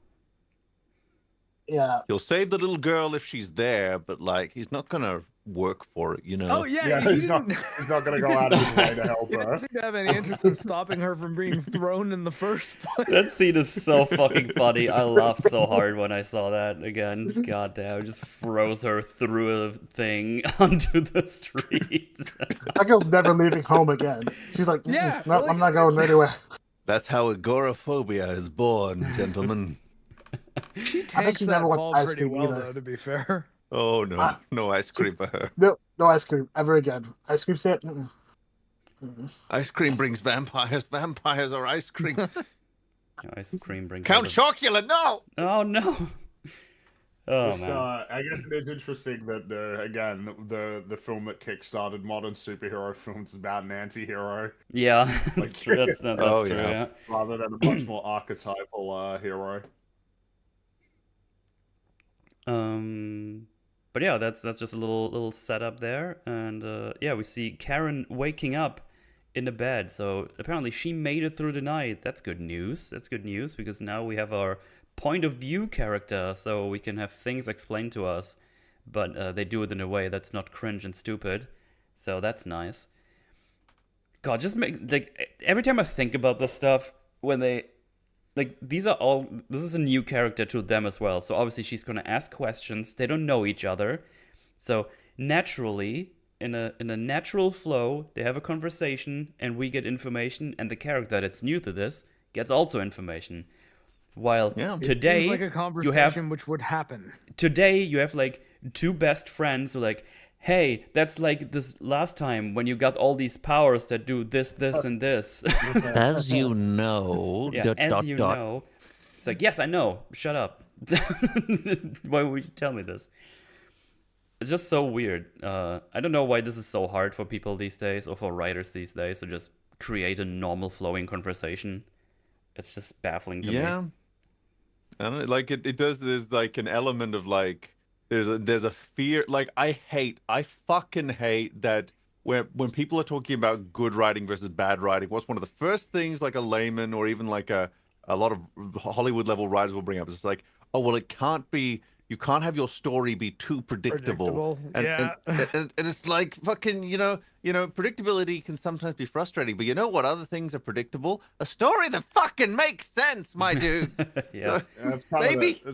yeah. He'll save the little girl if she's there, but like he's not gonna work for it, you know. Oh yeah, Yeah, he he's not gonna go out of his way to help He her. doesn't seem to have any interest in stopping her from being thrown in the first place. That scene is so fucking funny. I laughed so hard when I saw that again. God damn, just froze her through a thing onto the street. That girl's never leaving home again. She's like, Yeah, no, like- I'm not going anywhere. That's how agoraphobia is born, gentlemen. She takes actually that never watched ball Ice pretty Cream well, either. though, to be fair. Oh no, Ah. no ice cream for her. No ice cream ever again. Ice cream stand. Ice cream brings vampires. Vampires are ice cream. Ice cream brings Count all Chocula, no! the- Oh no. Oh Just, man. I guess it is interesting that the film that kickstarted modern superhero films is about an anti-hero Yeah, that's like- true. That's Oh, true. yeah. Yeah. rather than a much more archetypal hero. But yeah, that's just a little setup there, and yeah, we see Karen waking up in the bed. So apparently she made it through the night. That's good news. That's good news because now we have our point of view character, so we can have things explained to us. But they do it in a way that's not cringe and stupid, so that's nice. God, just make like every time I think about this stuff when they. Like, this is a new character to them as well. So obviously she's going to ask questions. They don't know each other. So naturally, in a natural flow, they have a conversation and we get information, and the character that's new to this gets also information. While Yeah. today Seems like a you conversation have which would happen. like two best friends who are like, hey, that's like this last time when you got all these powers that do this, and this. As you know, Yeah, as you know. It's like, yes, I know. Shut up. Why would you tell me this? It's just so weird. I don't know why this is so hard for people these days, or for writers these days, to just create a normal flowing conversation. It's just baffling to me. Yeah. I don't know, like it does. There's like an element of like there's a fear. Like I fucking hate that when people are talking about good writing versus bad writing. What's one of the first things like a layman or even like a lot of Hollywood level writers will bring up is it's like, oh well, it can't be. You can't have your story be too predictable. Yeah. And it's like fucking, you know, predictability can sometimes be frustrating, but you know what other things are predictable? A story that fucking makes sense, my dude. Yeah. Yeah, it's kind Maybe.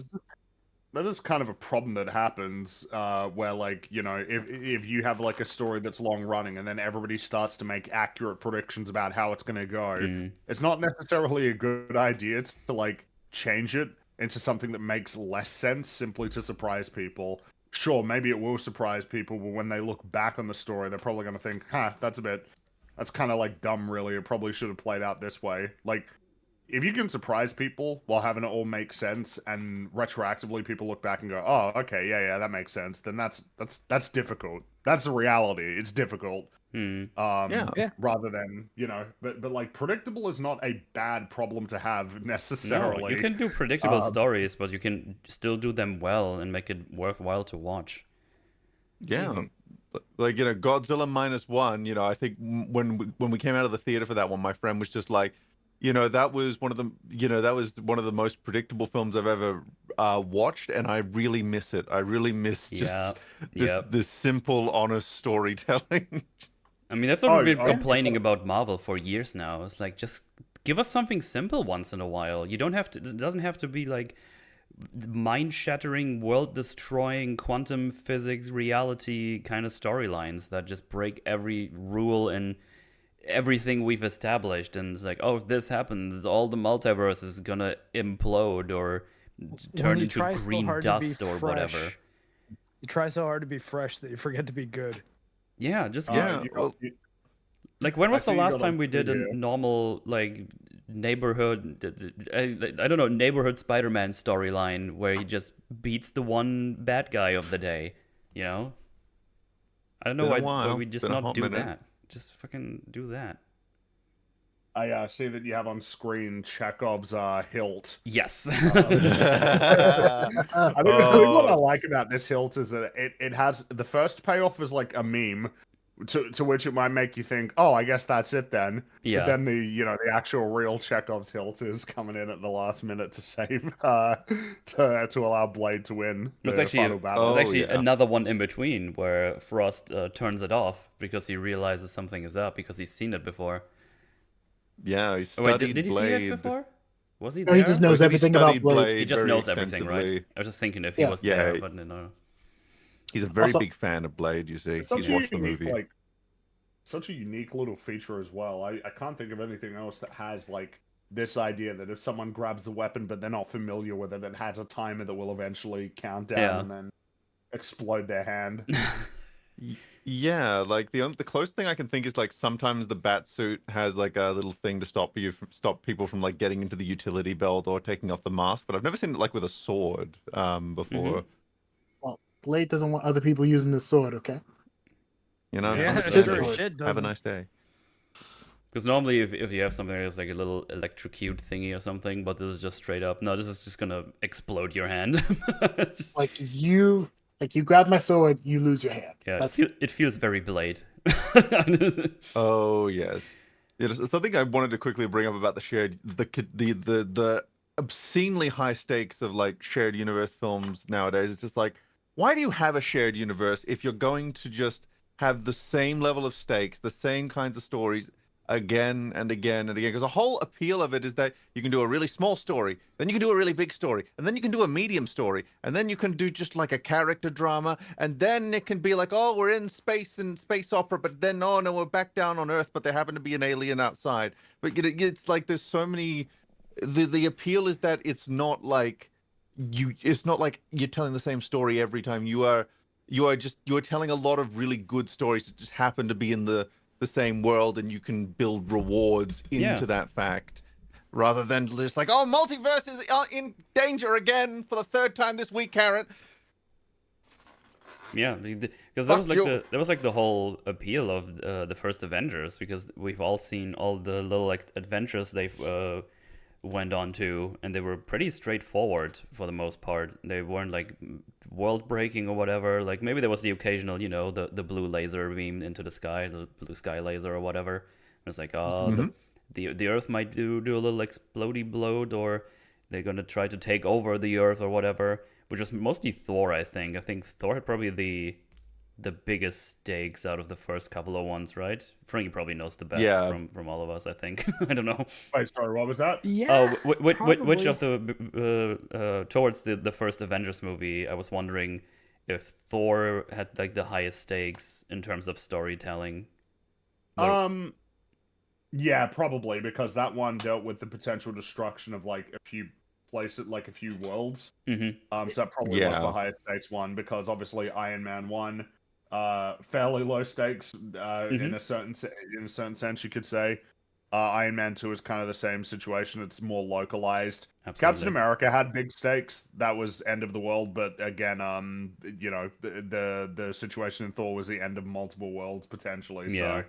that is kind of a problem that happens where, like, you know, if you have like a story that's long running and then everybody starts to make accurate predictions about how it's going to go, it's not necessarily a good idea to like change it into something that makes less sense simply to surprise people. Sure, maybe it will surprise people, but when they look back on the story, they're probably going to think, that's kind of like dumb, really. It probably should have played out this way. Like, if you can surprise people while having it all make sense, and retroactively people look back and go, oh, okay, yeah, that makes sense, then that's difficult. That's the reality. It's difficult. Yeah. Rather than, you know, but like predictable is not a bad problem to have necessarily. No, you can do predictable stories, but you can still do them well and make it worthwhile to watch. Yeah. Like, you know, Godzilla -1, you know, I think when we came out of the theater for that one, my friend was just like, you know, that was one of the most predictable films I've ever watched, and I really miss it. I really miss just this simple, honest storytelling. I mean, that's what we've been complaining about Marvel for years now. It's like, just give us something simple once in a while. You don't have to. It doesn't have to be like mind-shattering, world-destroying, quantum physics, reality kind of storylines that just break every rule and everything we've established. And it's like, oh, if this happens, all the multiverse is gonna implode or turn into green dust or whatever. You try so hard to be fresh that you forget to be good. Yeah, just Like, when was the last time we did a normal like neighborhood? I don't know, neighborhood Spider-Man storyline where he just beats the one bad guy of the day. You know, I don't know why we just not do that. Just fucking do that. I see that you have on screen Chekhov's hilt. Yes. I think what I like about this hilt is that it has the first payoff is like a meme, to which it might make you think, oh, I guess that's it then. Yeah. But then the actual real Chekhov's hilt is coming in at the last minute to save to allow Blade to win There's the actually final battle. there's actually another one in between where Frost turns it off because he realizes something is up because he's seen it before. Yeah, he Wait, studied did he see Blade. it before? Was he Or there? he just knows He everything about studied Blade. He just very knows everything, right? extensively. I was just thinking if he Yeah. was Yeah, there, he- but no. He's a very Also- big fan of Blade, you see. It's such He's a watched the unique, movie. like, such a unique little feature as well. I can't think of anything else that has like this idea that if someone grabs the weapon but they're not familiar with it, it has a timer that will eventually count down Yeah. and then explode their hand. Yeah, like the closest thing I can think is like sometimes the bat suit has like a little thing to stop people from like getting into the utility belt or taking off the mask, but I've never seen it like with a sword before. Well, Blade doesn't want other people using the sword, okay? You know, Yeah, understand sure it. as shit Have a doesn't. nice day. Because normally if you have something that's like a little electrocute thingy or something, but this is just straight up, no, this is just gonna explode your hand. It's just- Like you grab my sword, you lose your hand. yeah, That's it feels very Blade. Oh yes, there's something I wanted to quickly bring up about the obscenely high stakes of like shared universe films nowadays. It's just like, why do you have a shared universe if you're going to just have the same level of stakes, the same kinds of stories again and again and again? Because the whole appeal of it is that you can do a really small story, then you can do a really big story, and then you can do a medium story, and then you can do just like a character drama, and then it can be like, oh, we're in space and space opera, but then oh no, we're back down on Earth, but there happen to be an alien outside. But it's like there's so many. The appeal is that it's not like you're telling the same story every time. You're telling a lot of really good stories that just happen to be in the same world, and you can build rewards into that fact, rather than just like, oh, multiverse is in danger again for the third time this week, Carrot. Yeah, because Fuck that was like the whole appeal of the first Avengers, because we've all seen all the little like adventures they've went on to, and they were pretty straightforward for the most part. They weren't like world breaking or whatever. Like maybe there was the occasional, the blue laser beam into the sky, the blue sky laser or whatever. And it's like, the Earth might do a little explodey blowed, or they're gonna try to take over the Earth or whatever. Which was mostly Thor, I think. I think Thor had probably the biggest stakes out of the first couple of ones, right? Fringy probably knows the best from all of us, I think. I don't know. Wait, sorry, what was that? Yeah. Which of the towards the first Avengers movie, I was wondering if Thor had like the highest stakes in terms of storytelling. Yeah, probably, because that one dealt with the potential destruction of like a few places, like a few worlds. Mm-hmm. So that probably was the highest stakes one, because obviously Iron Man 1, fairly low stakes in a certain sense, you could say. Iron Man 2 is kind of the same situation. It's more localized. Absolutely. Captain America had big stakes. That was end of the world, but again, the situation in Thor was the end of multiple worlds potentially. Yeah. So,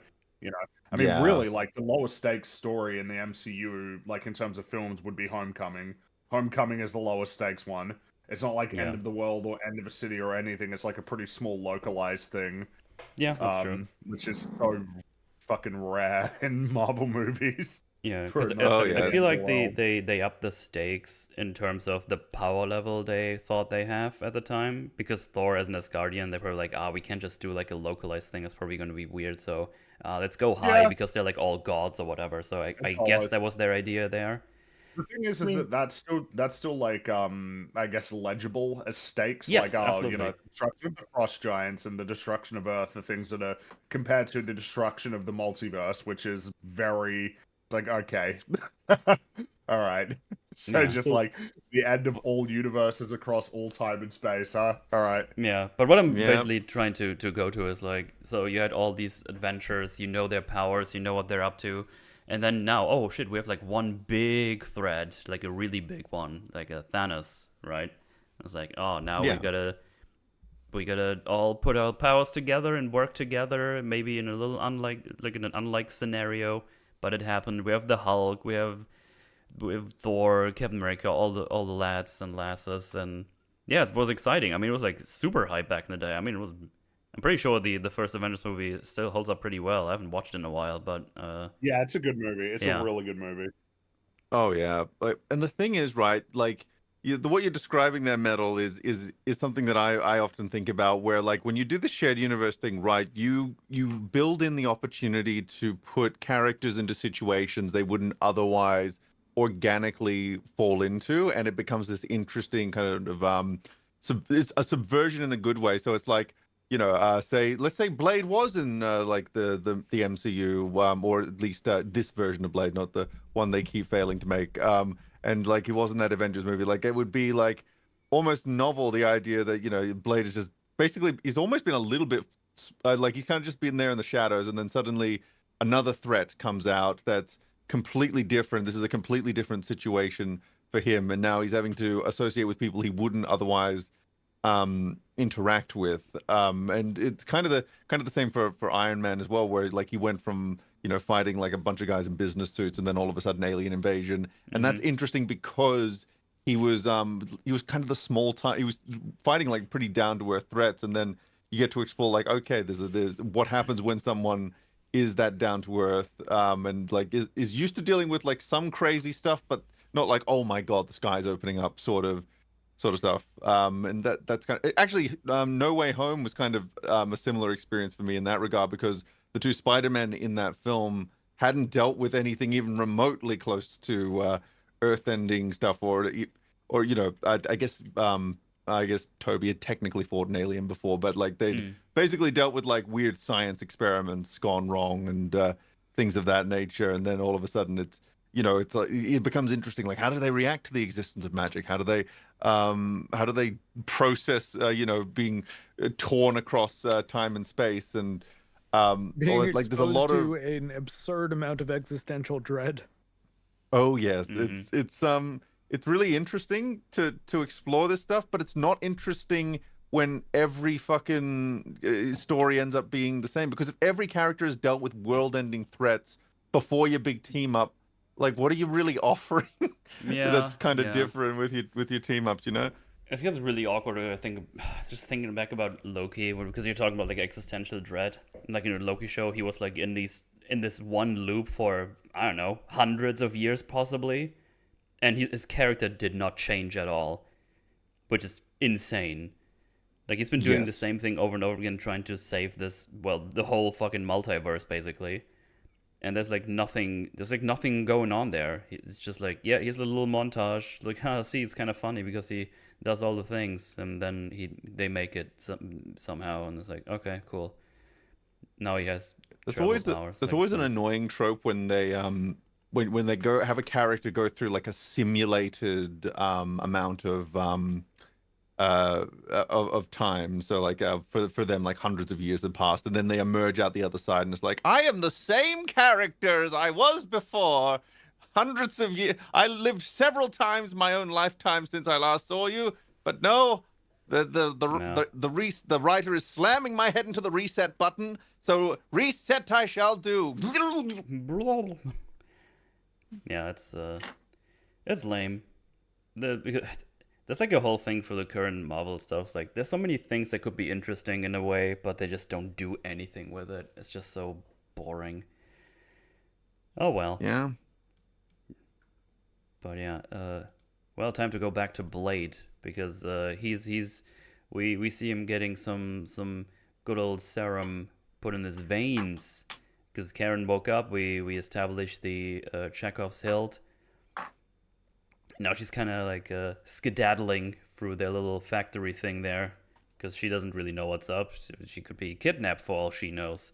I mean, really, like the lowest stakes story in the MCU, like in terms of films, would be Homecoming. Homecoming is the lowest stakes one. It's not like end of the world or end of a city or anything. It's like a pretty small localized thing. Yeah, that's true. Which is so fucking rare in Marvel movies. Yeah, For 'cause an I feel like world. they upped the stakes in terms of the power level they thought they have at the time. Because Thor as an Asgardian, they were like, we can't just do like a localized thing. It's probably going to be weird. So let's go high because they're like all gods or whatever. So I guess that was their idea there. The thing is that that's still like I guess legible as stakes. Yes, like absolutely. the destruction of the frost giants and the destruction of Earth, the things that are compared to the destruction of the multiverse, which is very like okay. All right. So Yeah. just like the end of all universes across all time and space, huh? All right. Yeah, but what I'm basically trying to go to is like, so you had all these adventures, you know their powers, you know what they're up to, and then now, oh shit, we have like one big thread, like a really big one, like a Thanos, right? It's like, oh, now we gotta all put our powers together and work together, maybe in a little unlike scenario, but it happened. We have the Hulk, we have Thor, Captain America, all the lads and lasses, and yeah, it was exciting. I mean, it was like super hype back in the day. I mean, it was. I'm pretty sure the first Avengers movie still holds up pretty well. I haven't watched it in a while, but yeah, it's a good movie. It's Yeah. a really good movie. Oh yeah, and the thing is, right? Like, what you're describing there, Metal, is something that I often think about. Where like when you do the shared universe thing, right? You build in the opportunity to put characters into situations they wouldn't otherwise organically fall into, and it becomes this interesting kind of it's a subversion in a good way. So it's like, let's say Blade was in like the MCU, or at least this version of Blade, not the one they keep failing to make. And like he was in that Avengers movie. Like it would be like almost novel, the idea that Blade is just basically he's almost been a little bit like he's kind of just been there in the shadows, and then suddenly another threat comes out that's completely different. This is a completely different situation for him, and now he's having to associate with people he wouldn't otherwise interact with, and it's kind of the same for Iron Man as well, where like he went from fighting like a bunch of guys in business suits, and then all of a sudden alien invasion, and that's interesting because he was kind of the small time, he was fighting like pretty down to earth threats, and then you get to explore like, okay, there's what happens when someone is that down to earth, and like is used to dealing with like some crazy stuff, but not like, oh my god, the sky's opening up sort of stuff. And that's kind of actually, No Way Home was kind of a similar experience for me in that regard, because the two Spider-Men in that film hadn't dealt with anything even remotely close to earth-ending stuff, or I guess Toby had technically fought an alien before, but like they'd basically dealt with like weird science experiments gone wrong and things of that nature, and then all of a sudden it's like it becomes interesting. Like, how do they react to the existence of magic? How do they process, being torn across time and space, and Being like there's a lot to of an absurd amount of existential dread. oh yes, it's really interesting to explore this stuff, but it's not interesting when every fucking story ends up being the same, because if every character has dealt with world-ending threats before your big team up, like, what are you really offering? Yeah, that's kind of yeah. different with your team ups, It gets really awkward. I think just thinking back about Loki, because you're talking about like existential dread. Like in the Loki show, he was like in this one loop for, I don't know, hundreds of years possibly, and his character did not change at all, which is insane. Like he's been doing the same thing over and over again, trying to save the whole fucking multiverse basically. And there's nothing going on there. It's just like, yeah, here's a little montage. Like, see, it's kind of funny because he does all the things, and then they make it somehow, and it's like, okay, cool. Now he has powers. There's always an annoying trope when they when they go have a character go through like a simulated amount of time, so like for them like hundreds of years have passed, and then they emerge out the other side, and it's like, I am the same character as I was before. Hundreds of years, I lived several times my own lifetime since I last saw you, but no, the writer is slamming my head into the reset button, so reset I shall do. Yeah, it's lame. That's like a whole thing for the current Marvel stuff. It's like there's so many things that could be interesting in a way, but they just don't do anything with it. It's just so boring. Oh well. Yeah. But yeah, well, time to go back to Blade, because we see him getting some good old serum put in his veins, because Karen woke up. We established the Chekhov's hilt. Now she's kind of like skedaddling through their little factory thing there, because she doesn't really know what's up. She could be kidnapped for all she knows.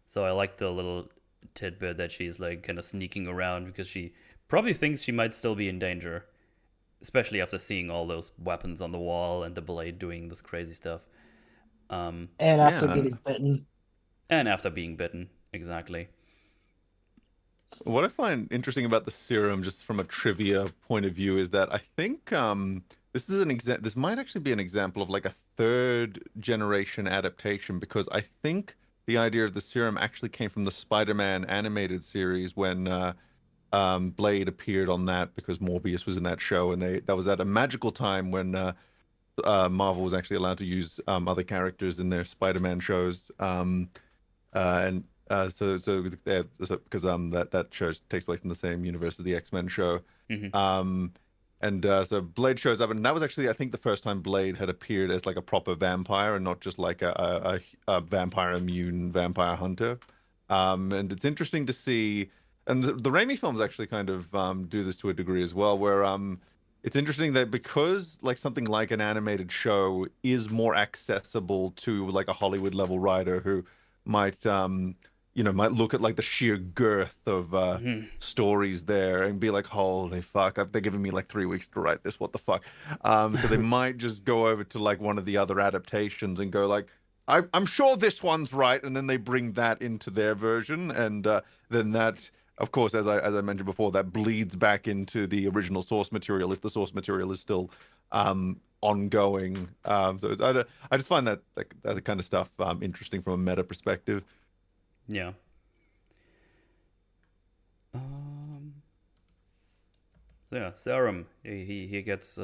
So I like the little tidbit that she's like kind of sneaking around, because she probably thinks she might still be in danger, especially after seeing all those weapons on the wall and the Blade doing this crazy stuff. And after Yeah. getting bitten. And after being bitten, exactly. What I find interesting about the serum, just from a trivia point of view, is that I think this is this might actually be an example of like a third generation adaptation, because I think the idea of the serum actually came from the Spider-Man animated series when Blade appeared on that because Morbius was in that show, and that was at a magical time when Marvel was actually allowed to use other characters in their Spider-Man shows, and because that show takes place in the same universe as the X-Men show. Mhm. So Blade shows up, and that was actually, I think, the first time Blade had appeared as like a proper vampire and not just like a vampire immune vampire hunter. And it's interesting to see, and the Raimi films actually kind of do this to a degree as well, where it's interesting that because like something like an animated show is more accessible to like a Hollywood level writer who might might look at like the sheer girth of stories there and be like, holy fuck, they're giving me like 3 weeks to write this, what the fuck. So they might just go over to like one of the other adaptations and go like, I'm sure this one's right, and then they bring that into their version, and then that, of course, as I mentioned before, that bleeds back into the original source material if the source material is still ongoing. So I just find that kind of stuff interesting from a meta perspective. Yeah. So yeah, Serum. He gets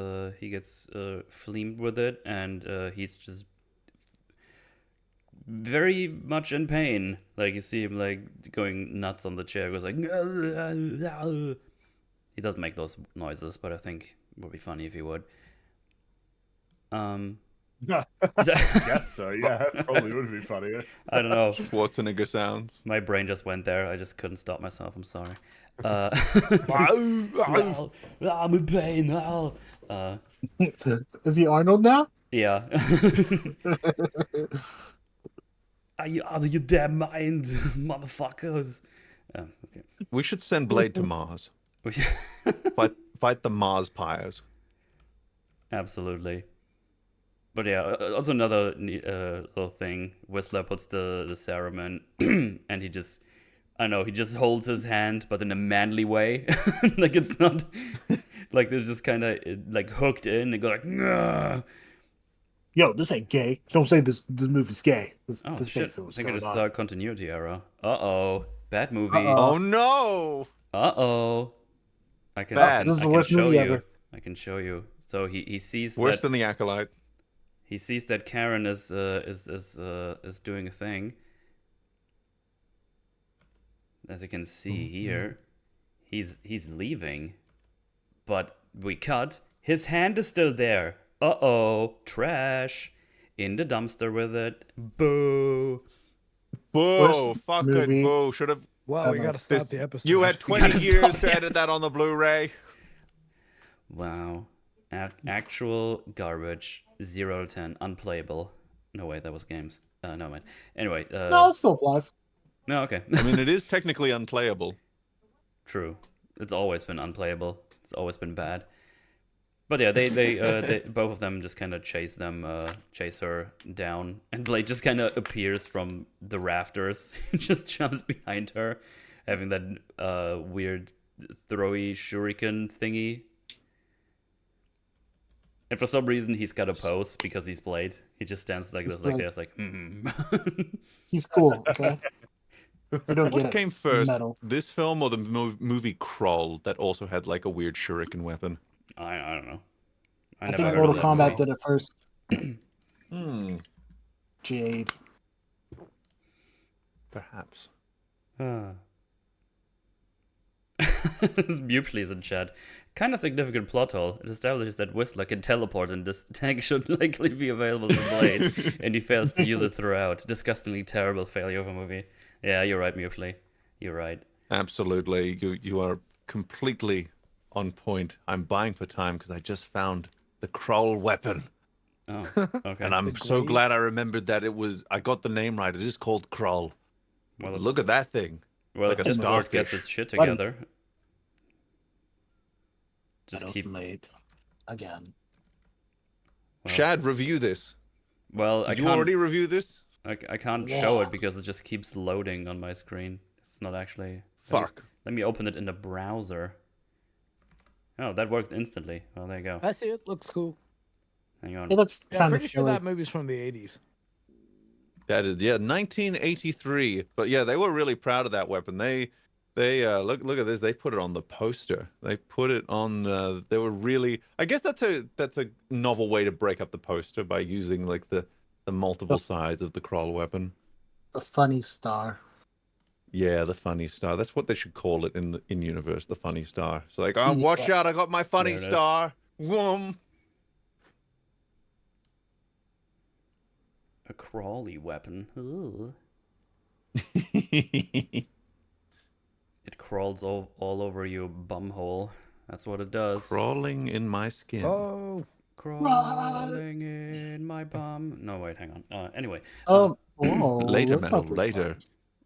flamed with it, and he's just very much in pain. Like you see him like going nuts on the chair. Goes like, he doesn't make those noises, but I think it would be funny if he would. Guess so. Yeah, probably would be funnier. I don't know. Schwarzenegger sounds. My brain just went there. I just couldn't stop myself. I'm sorry. I'm in pain. Is he Arnold now? Yeah. Are you out of your damn mind, motherfuckers? Okay. We should send Blade to Mars. Fight the Mars pyres. Absolutely. But yeah, also another little thing. Whistler puts the serum in, and he just, I don't know, he just holds his hand, but in a manly way. Like it's not, like there's just kind of like hooked in and go like, "Ngah." Yo, this ain't gay. Don't say this movie's gay. This Oh shit! I basically what's think I going just on. saw a continuity error. Uh-oh. Bad movie. Uh-oh. Oh no! Uh-oh. I can, Bad. This is I the can worst show movie you. ever. I can show you. So he sees Worse that than the Acolyte. he sees that Karen is doing a thing. As you can see here, he's leaving, but we cut. His hand is still there. Uh-oh, trash. In the dumpster with it. Boo. Boo! Worst Fuck movie. it, boo! Should have. Well, we Ever. gotta stop This- the episode. You had We 20 gotta stop years the to edit that on the Blu-ray. Wow. Actual garbage. 0 to 10. Unplayable. No way, that was games. No mind. Anyway. No, it still applies. No, okay. I mean, it is technically unplayable. True. It's always been unplayable. It's always been bad. But yeah, they both of them just kind of chase her down, and Blade just kind of appears from the rafters, just jumps behind her, having that weird throwy shuriken thingy. And for some reason, he's got a pose because he's Blade. He just stands like this, like Blade. this, like. He's cool, okay? You don't get What it. came first, Metal. this film or the movie Kroll that also had like a weird shuriken weapon? I don't know. I I never think heard Mortal of that Kombat movie. did it first. Jade. Perhaps. This mutually is in chat. Kind of significant plot hole. It establishes that Whistler can teleport and this tank should likely be available to Blade, and he fails to use it throughout. Disgustingly terrible failure of a movie. Yeah, you're right, Mutually. You're right. Absolutely. You are completely on point. I'm buying for time because I just found the Kroll weapon. Oh, okay. And I'm The so glaive? glad I remembered that I got the name right. It is called Kroll. Well, Look at that thing. well, like a if Discord gets starfish. its shit Buddy. together. Just Metal keep. Slate. Again. Well, Shad, review this. well, I Did you can't. already review this? I can't show Yeah. it because it just keeps loading on my screen. It's not actually. Fuck. Let me open it in the browser. Oh, that worked instantly. Oh, there you go. I see it. Looks cool. Hang on. It looks Yeah, I'm kind of pretty sure silly. that movie's from the 80s. That is, yeah, 1983. But yeah, they were really proud of that weapon. They look at this. They put it on the poster. They put it on. They were really. I guess that's a novel way to break up the poster by using like the multiple sides of the crawl weapon. The funny star. Yeah, the funny star. That's what they should call it in universe. The funny star. So like, oh, watch out! I got my funny There it is. star. Whoom. A crawly weapon. Ooh. It crawls all over your bumhole. That's what it does. Crawling in my skin. Oh, Crawling in my bum. No, wait, hang on. Anyway. Whoa, Later, that's Metal. not Later.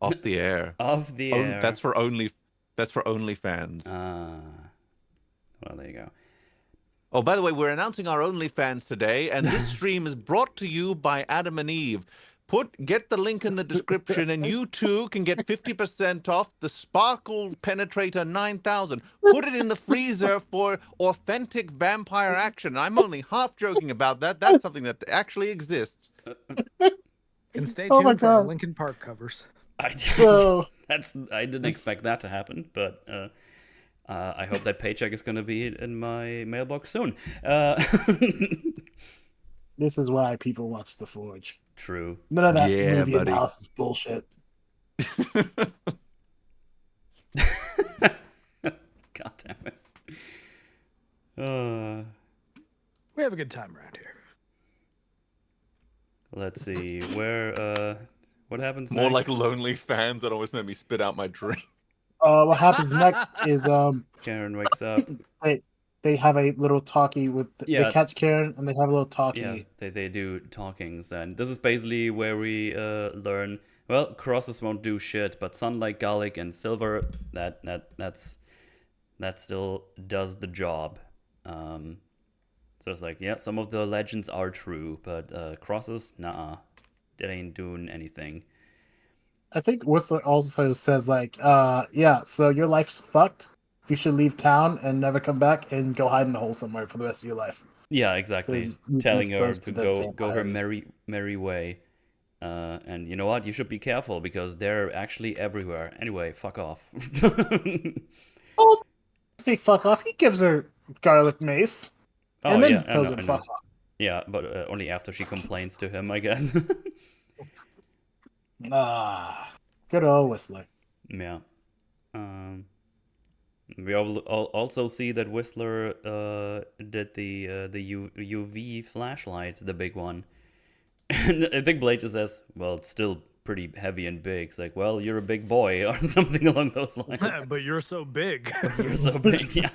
Off the air. Off the air. That's for OnlyFans. Well, there you go. Oh, by the way, we're announcing our OnlyFans today, and this stream is brought to you by Adam and Eve. Get the link in the description, and you too can get 50% off the Sparkle Penetrator 9000. Put it in the freezer for authentic vampire action. I'm only half joking about that. That's something that actually exists. and stay Oh my tuned for our God. Linkin Park covers. I So, didn't expect that to happen, but I hope that paycheck is going to be in my mailbox soon. this is why people watch The Forge. True. None of that Yeah, movie buddy. analysis bullshit. God damn it. We have a good time around here. Let's see. Where, what happens More next? like lonely fans that always make me spit out my drink. What happens next is Karen wakes up. they have a little talkie with Yeah. they catch Karen and they have a little talkie. Yeah, they do talkings, and this is basically where we learn. Well, crosses won't do shit, but sunlight, garlic, and silver that still does the job. So it's like, yeah, some of the legends are true, but crosses, nah, that ain't doing anything. I think Whistler also says like, yeah, so your life's fucked. You should leave town and never come back and go hide in a hole somewhere for the rest of your life. Yeah, exactly. Because you Telling can't her boast to to the go her vampires. merry way. And you know what? You should be careful because they're actually everywhere. Anyway, fuck off. Oh, say fuck off. He gives her garlic mace and then I tells know, her I to know. fuck off. Yeah, but only after she complains to him, I guess. Good old Whistler. Yeah. We also see that Whistler did the UV flashlight, the big one. And I think Blade just says, well, it's still pretty heavy and big. It's like, well, you're a big boy or something along those lines. But you're so big. You're so big, yeah.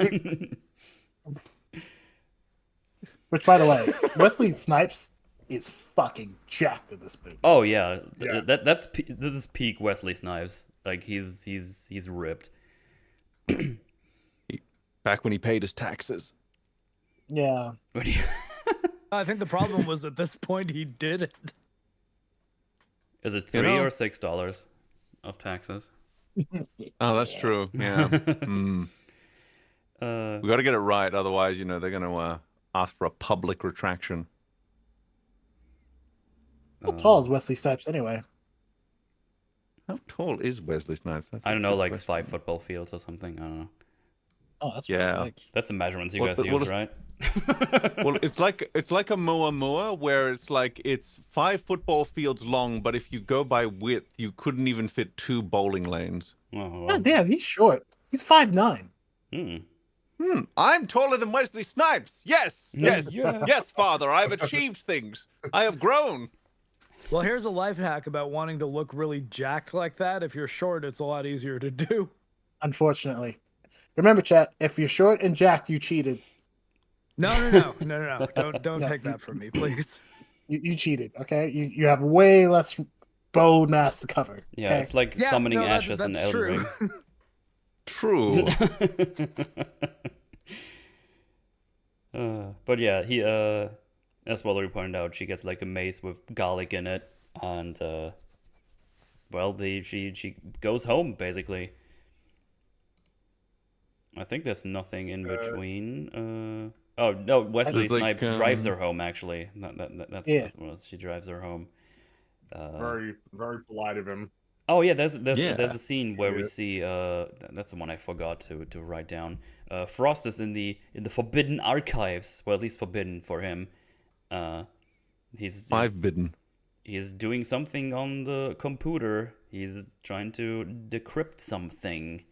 Which, by the way, Wesley Snipes is fucking jacked in this movie. Oh yeah, Yeah. this is peak Wesley Snipes. Like he's ripped. Back when he paid his taxes. Yeah. When he- I think the problem was at this point he did it. Is it You $3 know- or $6 of taxes? Oh, that's true. Yeah. Mm. Uh, We got to get it right, otherwise, they're going to ask for a public retraction. How tall is Wesley Snipes anyway? How tall is Wesley Snipes? That's a I don't know, good like question. 5 football fields or something. I don't know. Oh, that's Yeah. right. That's the measurements you What guys the- what use, is- right? Well, it's like a Moa where it's 5 football fields long, but if you go by width, you couldn't even fit 2 bowling lanes. Oh, well. God damn, he's short. He's 5'9". I'm taller than Wesley Snipes. Yes, yes, Yeah. yes, Father. I've achieved things. I have grown. Well, here's a life hack about wanting to look really jacked like that. If you're short, it's a lot easier to do. Unfortunately. Remember, chat, if you're short and jacked, you cheated. No. Don't No, take that from me, please. You cheated, okay? You have way less bone mass to cover. Yeah, okay? it's like Yeah, summoning no, ashes that's in Elden true. Ring. True. But yeah, he as Valerie pointed out, she gets like a mace with garlic in it, and she goes home basically. I think there's nothing in between. Oh no, Wesley There's, like, Snipes drives her home. Actually, that's Yeah. what it was. She drives her home. Very, very polite of him. Oh yeah, there's Yeah. a scene where we Yeah. see that's the one I forgot to write down. Frost is in the forbidden archives, well, at least forbidden for him. He's 5 bidden. he's doing something on the computer. He's trying to decrypt something.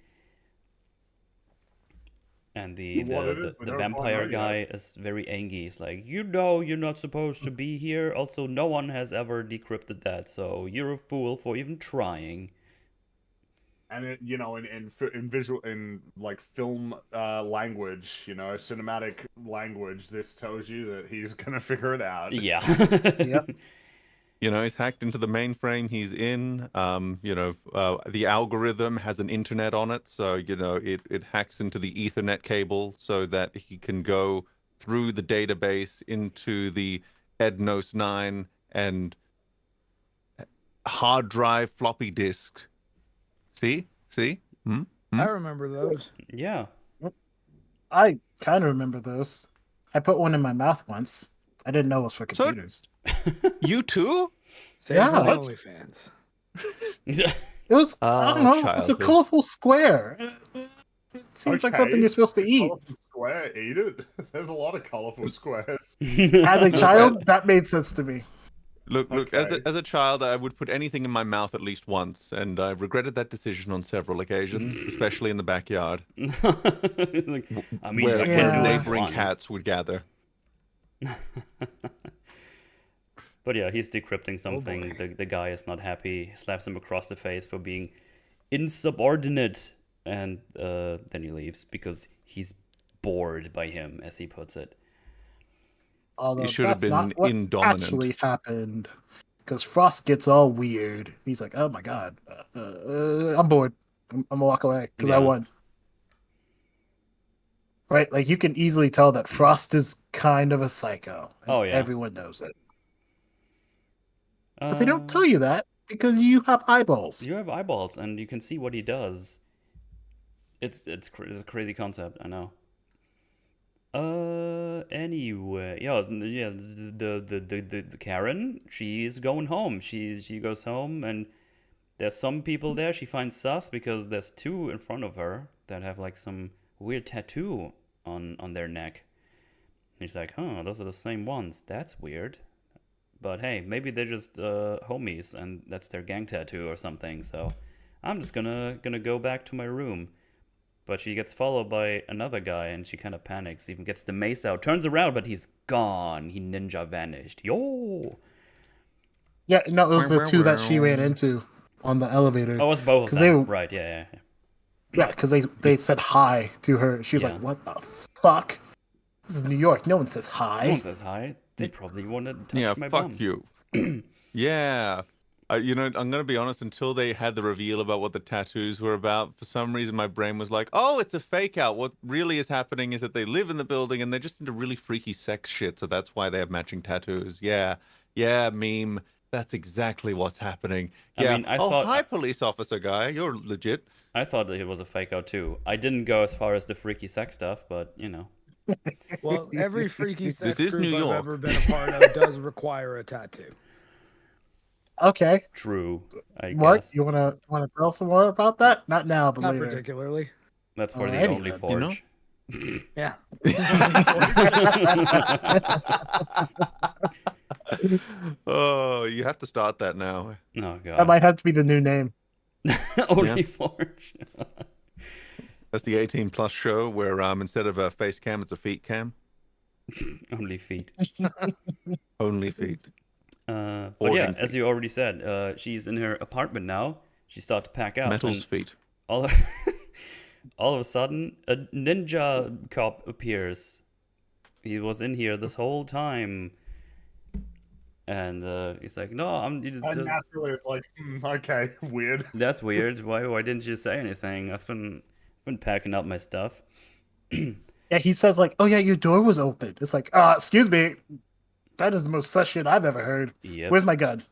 And the What it is, we don't vampire quite know guy yet. is very angry. He's like, you know, you're not supposed to be here. Also, no one has ever decrypted that, so you're a fool for even trying. And it, you know, in visual, in like film language, you know, cinematic language, this tells you that he's gonna figure it out. Yeah. Yep. You know, he's hacked into the mainframe he's in. The algorithm has an internet on it, so it hacks into the Ethernet cable so that he can go through the database into the Ednos 9 and hard drive floppy disk. See? Hmm? I remember those. Yeah. I kind of remember those. I put one in my mouth once. I didn't know it was for So- computers. You too? Save Yeah, for the that's- OnlyFans. It was, I don't Oh, know, it's a childhood. colorful square. It seems like something Okay, you're supposed to eat. Colorful square, eat it. There's a lot of colorful squares. As a child, that made sense to me. Look, Okay. as a child, I would put anything in my mouth at least once, and I regretted that decision on several occasions, especially in the backyard, It's like, I mean, where, I Yeah. can where do it neighboring once. cats would gather. But yeah, he's decrypting something. boy. The guy is not happy. He slaps him across the face for being insubordinate, and then he leaves because he's bored by him, as he puts it. Although should have that's not been what indominant. actually happened. Because Frost gets all weird. He's like, "Oh my god, I'm bored. I'm gonna walk away because I Yeah. won." Right? Like you can easily tell that Frost is kind of a psycho. and Oh, yeah. everyone knows it, but they don't tell you that because you have eyeballs. You have eyeballs, and you can see what he does. It's a crazy concept, I know. Anyway, yeah, the Karen, she's going home. She goes home, and there's some people there she finds sus because there's two in front of her that have like some weird tattoo on their neck. And she's like, huh, those are the same ones. That's weird. But hey, maybe they're just homies, and that's their gang tattoo or something. So I'm just gonna go back to my room. But she gets followed by another guy, and she kind of panics. Even gets the mace out, turns around, but he's gone. He ninja vanished. Yo! Yeah, no, it was the Wow, two that she ran wow. into on the elevator. Oh, it's both of 'Cause them. they- Right? Yeah. Yeah, because they said hi to her. She was Yeah. like, "What the fuck? This is New York. No one says No one hi." says hi. They probably want to touch Yeah, my fuck bum. you. Yeah. I'm going to be honest, until they had the reveal about what the tattoos were about, for some reason my brain was like, oh, it's a fake out. What really is happening is that they live in the building and they're just into really freaky sex shit, so that's why they have matching tattoos. Yeah, meme. That's exactly what's happening. I Yeah. mean, I oh, thought- hi, police officer guy. You're legit. I thought that it was a fake out too. I didn't go as far as the freaky sex stuff, but you know. Well, every freaky sex is group New I've York. ever been a part of does require a tattoo. Okay, True. I Mark, guess you wanna tell some more about that? Not now, but Not later. particularly. that's for the Alrighty only then, forge. know? Yeah. Oh, you have to start that now. Oh That god. might have to be the new name. Only forge. That's the 18 plus show where instead of a face cam, it's a feet cam. Only feet. Only feet. But Forging yeah, as you already said, she's in her apartment now. She starts to pack out. Metal's and feet. all of, all of a sudden, a ninja cop appears. He was in here this whole time. And he's like, no, I'm And just, naturally, it's like, okay, weird. that's weird. Why didn't you say anything? I've been packing up my stuff. Yeah, he says like, "Oh yeah, your door was open." It's like, excuse me, that is the most sus shit I've ever heard. Yep. Where's my gun?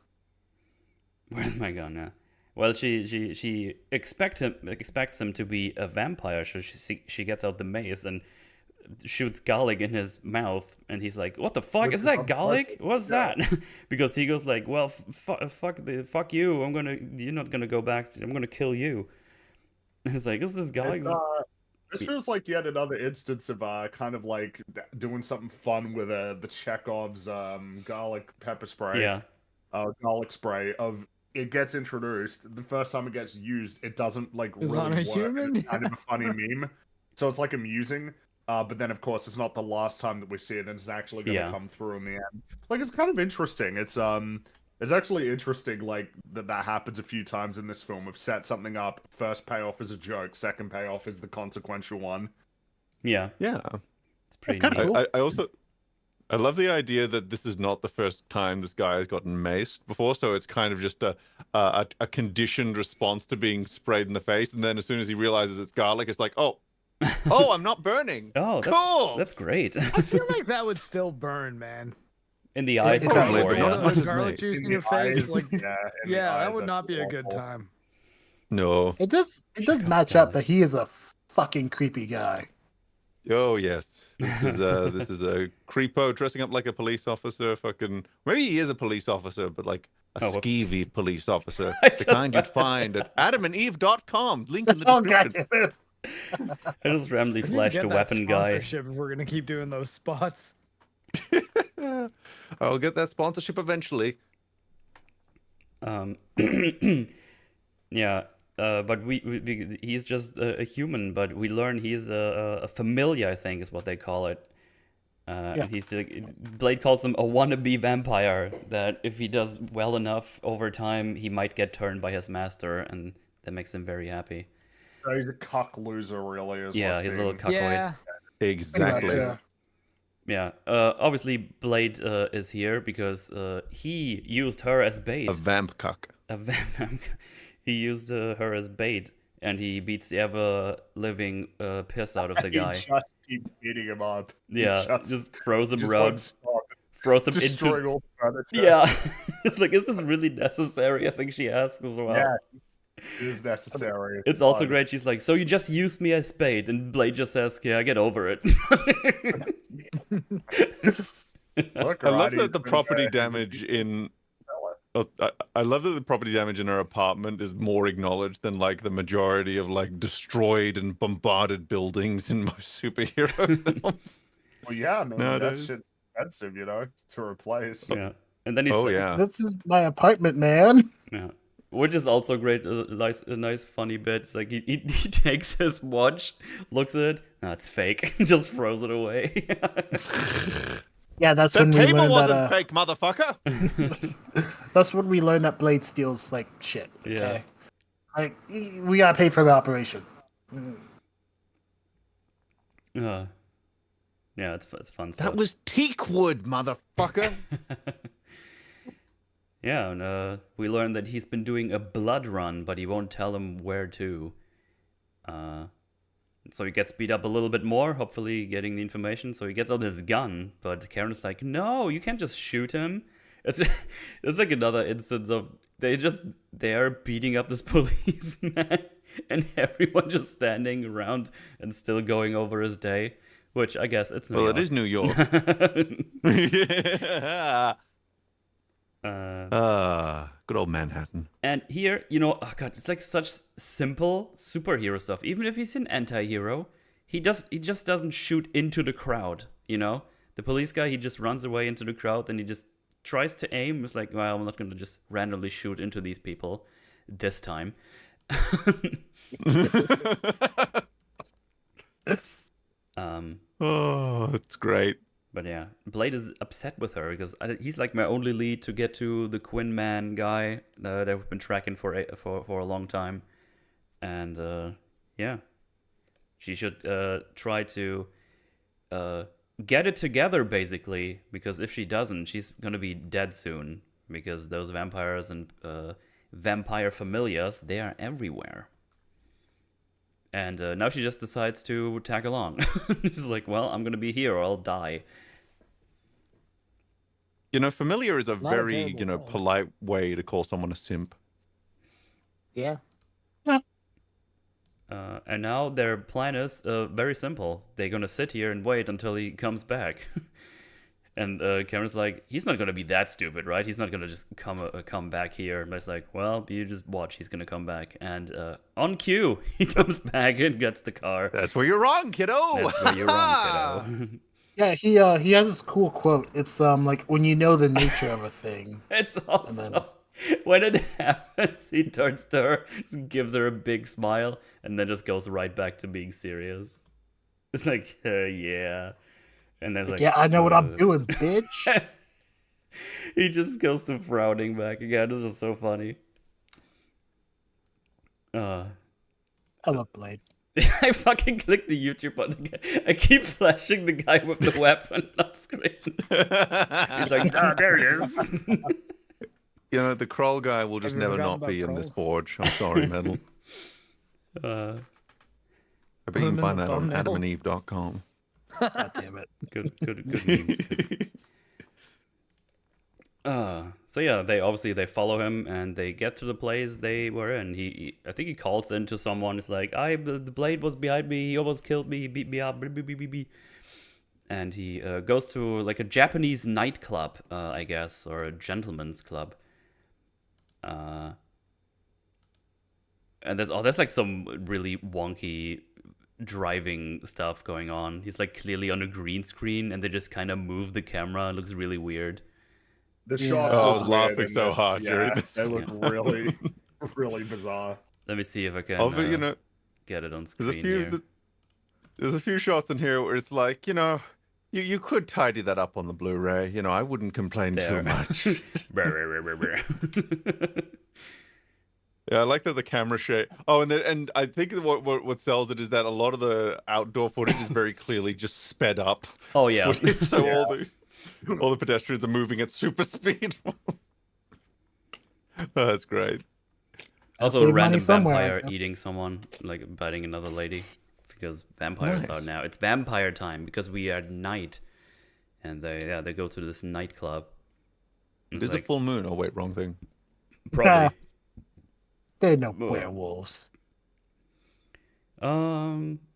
Where's my gun? Yeah. Well, she expects him to be a vampire, so she gets out the mace, and shoots garlic in his mouth, and he's like, "What the fuck Which is is that garlic? unfortunate. What's Yeah. that?" Because he goes like, "Well, fuck you. You're not gonna go back. I'm gonna kill you." And it's like, "Is this garlic?" This feels like yet another instance of kind of like doing something fun with the Chekhov's garlic pepper spray. Yeah, Garlic spray of it gets introduced. The first time it gets used, it doesn't like Is really on a work. human? It's kind of a funny meme. So it's like amusing. But then of course it's not the last time that we see it, and it's actually gonna Yeah. come through in the end. Like it's kind of interesting. It's actually interesting, like that happens a few times in this film. We've set something up. First payoff is a joke. Second payoff is the consequential one. yeah, Yeah. it's pretty kinda neat. cool. I also I love the idea that this is not the first time this guy has gotten maced before, so it's kind of just a conditioned response to being sprayed in the face, and then as soon as he realizes it's garlic, it's like, oh, I'm not burning. Oh, Cool. that's great. I feel like that would still burn, man. In the eyes it for does. sure, But yeah. not as much as garlic me. juice in the your face, eyes, like in the yeah, that eyes, would that's not be a good awful. time. No. It does Chekhov's match up garlic. that he is a fucking creepy guy. Oh yes. This is a creepo dressing up like a police officer. Fucking maybe he is a police officer, but like a Oh, whoops. skeevy police officer. I The just kind you'd read- find at adamandeve.com. Link in the Oh god description. damn it. I just randomly We need to flashed get a that weapon guy. sponsorship if we're gonna keep doing those spots. I'll get that sponsorship eventually. Yeah, but he's just a human, but we learn he's a familiar, I think is what they call it. Yeah. And he's Blade calls him a wannabe vampire, that if he does well enough over time, he might get turned by his master, and that makes him very happy. So he's a cuck loser, really. Is Yeah, what's he's a little being- cuckoid. Yeah, Exactly. Pretty much, Yeah, obviously Blade is here because he used her as bait. A vamp cuck. A vamp. He used her as bait, and he beats the ever-living piss out of the He guy. just keeps beating him up. He Yeah, just throws him just around, won't stop throws him destroying into. all the furniture. Yeah, it's like, is this really necessary? I think she asks as well. Yeah, it is necessary. It's also fun. great. She's like, "So you just used me as bait," and Blade just says, "Yeah, get over it." Look, I love Roddy's that the been property there. damage in. I love that the property damage in her apartment is more acknowledged than like the majority of like destroyed and bombarded buildings in most superhero films. Well, yeah, man, No, that dude. shit's expensive, to replace. Yeah, and then he's Oh like, yeah. This is my apartment, man. yeah. Which is also great, a nice funny bit. It's like he takes his watch, looks at it, no, it's fake, just throws it away. Yeah, that's The when we table learn wasn't that. fake, motherfucker. That's when we learn that Blade steals like shit. Yeah. Okay? Like we gotta pay for the operation. Yeah, it's fun stuff. That was teak wood, motherfucker. Yeah, and we learned that he's been doing a blood run, but he won't tell him where to. So he gets beat up a little bit more, hopefully getting the information. So he gets out his gun, but Karen's like, "No, you can't just shoot him." It's like another instance of they're beating up this policeman, and everyone just standing around and still going over his day. Which I guess it's New Well, York. it is New York. Good old Manhattan. And here, oh god, it's like such simple superhero stuff. Even if he's an anti-hero, he just doesn't shoot into the crowd, The police guy, he just runs away into the crowd and he just tries to aim. It's like, well, I'm not going to just randomly shoot into these people this time. Oh, it's great. But yeah, Blade is upset with her because he's like my only lead to get to the Quinn Man guy that we've been tracking for a long time, and yeah, she should try to get it together basically, because if she doesn't, she's gonna be dead soon, because those vampires and vampire familiars, they are everywhere. And now she just decides to tag along. She's like, well, I'm gonna be here or I'll die. Familiar is a Not a very, terrible thought. polite way to call someone a simp. Yeah. And now their plan is very simple. They're gonna sit here and wait until he comes back. And Cameron's like, he's not gonna be that stupid, right? He's not gonna just come back here. And it's like, well, you just watch. He's gonna come back. And on cue, he comes back and gets the car. That's where you're wrong, kiddo. That's where you're wrong, kiddo. Yeah, he has this cool quote. It's like when you know the nature of a thing. It's also when it happens, he turns to her, gives her a big smile, and then just goes right back to being serious. It's like, yeah. And then like, yeah, I know what I'm doing, bitch. He just goes to frowning back again. It's just so funny. I love Blade. I fucking clicked the YouTube button again. I keep flashing the guy with the weapon on screen. He's like, there it is. You know, the Kroll guy will just never not be in this forge. I'm sorry, Metal. I bet you can find that on adamandeve.com. God damn it. Good memes. So yeah, they follow him and they get to the place they were in. I think he calls into someone. It's like, the Blade was behind me. He almost killed me. He beat me up. And he goes to like a Japanese nightclub, I guess, or a gentleman's club. And there's like some really wonky driving stuff going on. He's like clearly on a green screen, and they just kind of move the camera. It looks really weird. The shots. I look was weird laughing in so this. hard during Yeah, this. they look really, really bizarre. Let me see if I can But, you know, get it on there's screen a few. here. There's a few shots in here where it's like, you know, you could tidy that up on the Blu-ray. You know, I wouldn't complain There. too much. Brr. Yeah, I like that the camera shake. Oh, and I think what sells it is that a lot of the outdoor footage is very clearly just sped up. Oh yeah. Footage, so Yeah. all the pedestrians are moving at super speed. Oh, that's great. Also, Save a random money somewhere, vampire yeah. eating someone, like biting another lady, because vampires are Nice. now. It's vampire time because we are at night, and they go to this nightclub. It is a full moon. Oh wait, wrong thing. Probably. They're no werewolves. I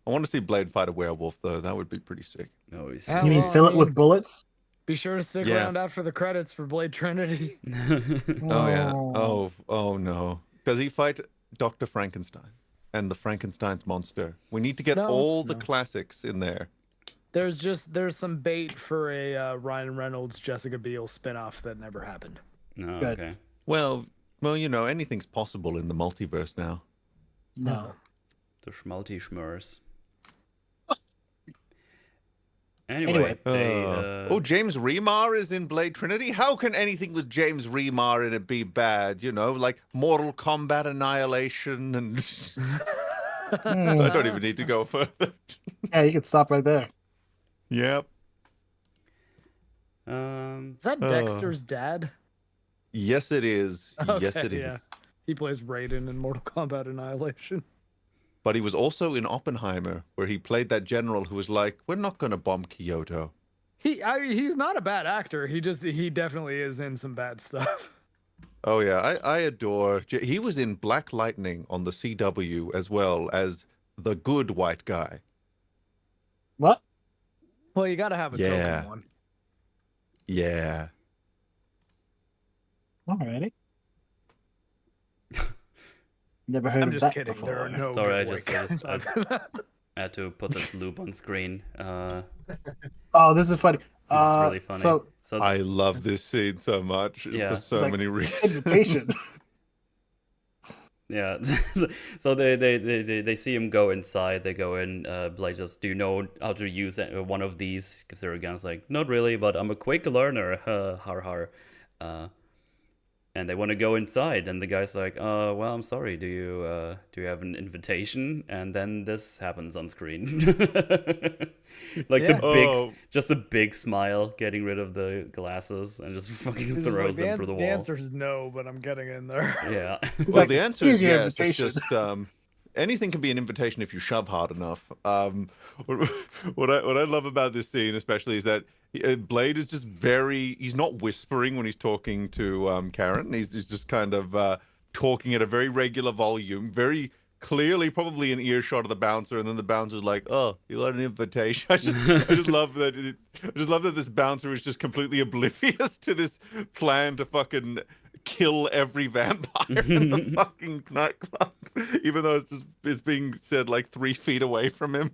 want to see Blade fight a werewolf though. That would be pretty sick. No, he's Yeah. You mean well, fill I it with mean- bullets? Be sure to stick Yeah. around after the credits for Blade Trinity. Oh yeah. Oh no. Does he fight Dr. Frankenstein and the Frankenstein's monster? We need to get No. all the classics in there. There's some bait for a Ryan Reynolds Jessica Biel spinoff that never happened. No, Good. okay. Well, you know, anything's possible in the multiverse now. No. The schmalti schmurs. Anyway, Oh, James Remar is in Blade Trinity? How can anything with James Remar in it be bad? You know, like Mortal Kombat Annihilation and... I don't even need to go further. Yeah, you can stop right there. Yep. Is that Dexter's dad? Yes, it is. Yes, Okay, it is. yeah. He plays Raiden in Mortal Kombat Annihilation. But he was also in Oppenheimer, where he played that general who was like, we're not going to bomb Kyoto. He's not a bad actor. He definitely is in some bad stuff. Oh, yeah. I adore... He was in Black Lightning on the CW as well as the good white guy. What? Well, you gotta have a Yeah. token one. Yeah. Alrighty. Never heard I'm of just that kidding. before. There are no Sorry, good I white just- guys I- out there. I had to put this loop on screen. Oh, this is funny. This is really funny. So, I love this scene so much Yeah. for so It's like many reasons. invitation. Yeah, so they see him go inside. They go in. Blade just, do you know how to use one of these? Because they're again like, not really, but I'm a quick learner. Har har. And they want to go inside, and the guy's like, well, I'm sorry. Do you have an invitation? And then this happens on screen. Like Yeah. just a big smile, getting rid of the glasses, and just fucking It's just throws like, them through the the wall. answer is no, but I'm getting in there. Yeah. It's Well, like, the answer is here's your yes. It's invitation. just anything can be an invitation if you shove hard enough. What I love about this scene, especially, is that Blade is just he's not whispering when he's talking to Karen. He's just kind of talking at a very regular volume, very clearly probably an earshot of the bouncer, and then the bouncer's like, "Oh, you got an invitation." I just love that. I just love that this bouncer is just completely oblivious to this plan to fucking kill every vampire in the fucking nightclub, even though it's being said like 3 feet away from him.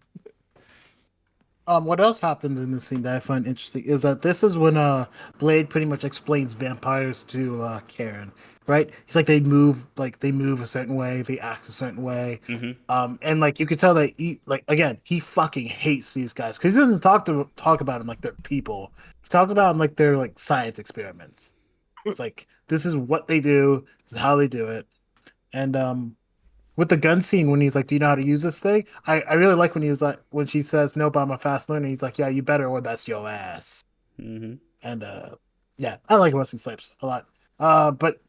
What else happens in this scene that I find interesting is that this is when Blade pretty much explains vampires to Karen, right? He's like they move a certain way, they act a certain way, and like you could tell that he fucking hates these guys because he doesn't talk about them like they're people. He talks about them like they're like science experiments. It's like this is what they do, this is how they do it, and with the gun scene when he's like, "Do you know how to use this thing?" I really like when he's like when she says, "No, but I'm a fast learner." He's like, "Yeah, you better, or that's your ass." And yeah, I like Wesley Snipes a lot. But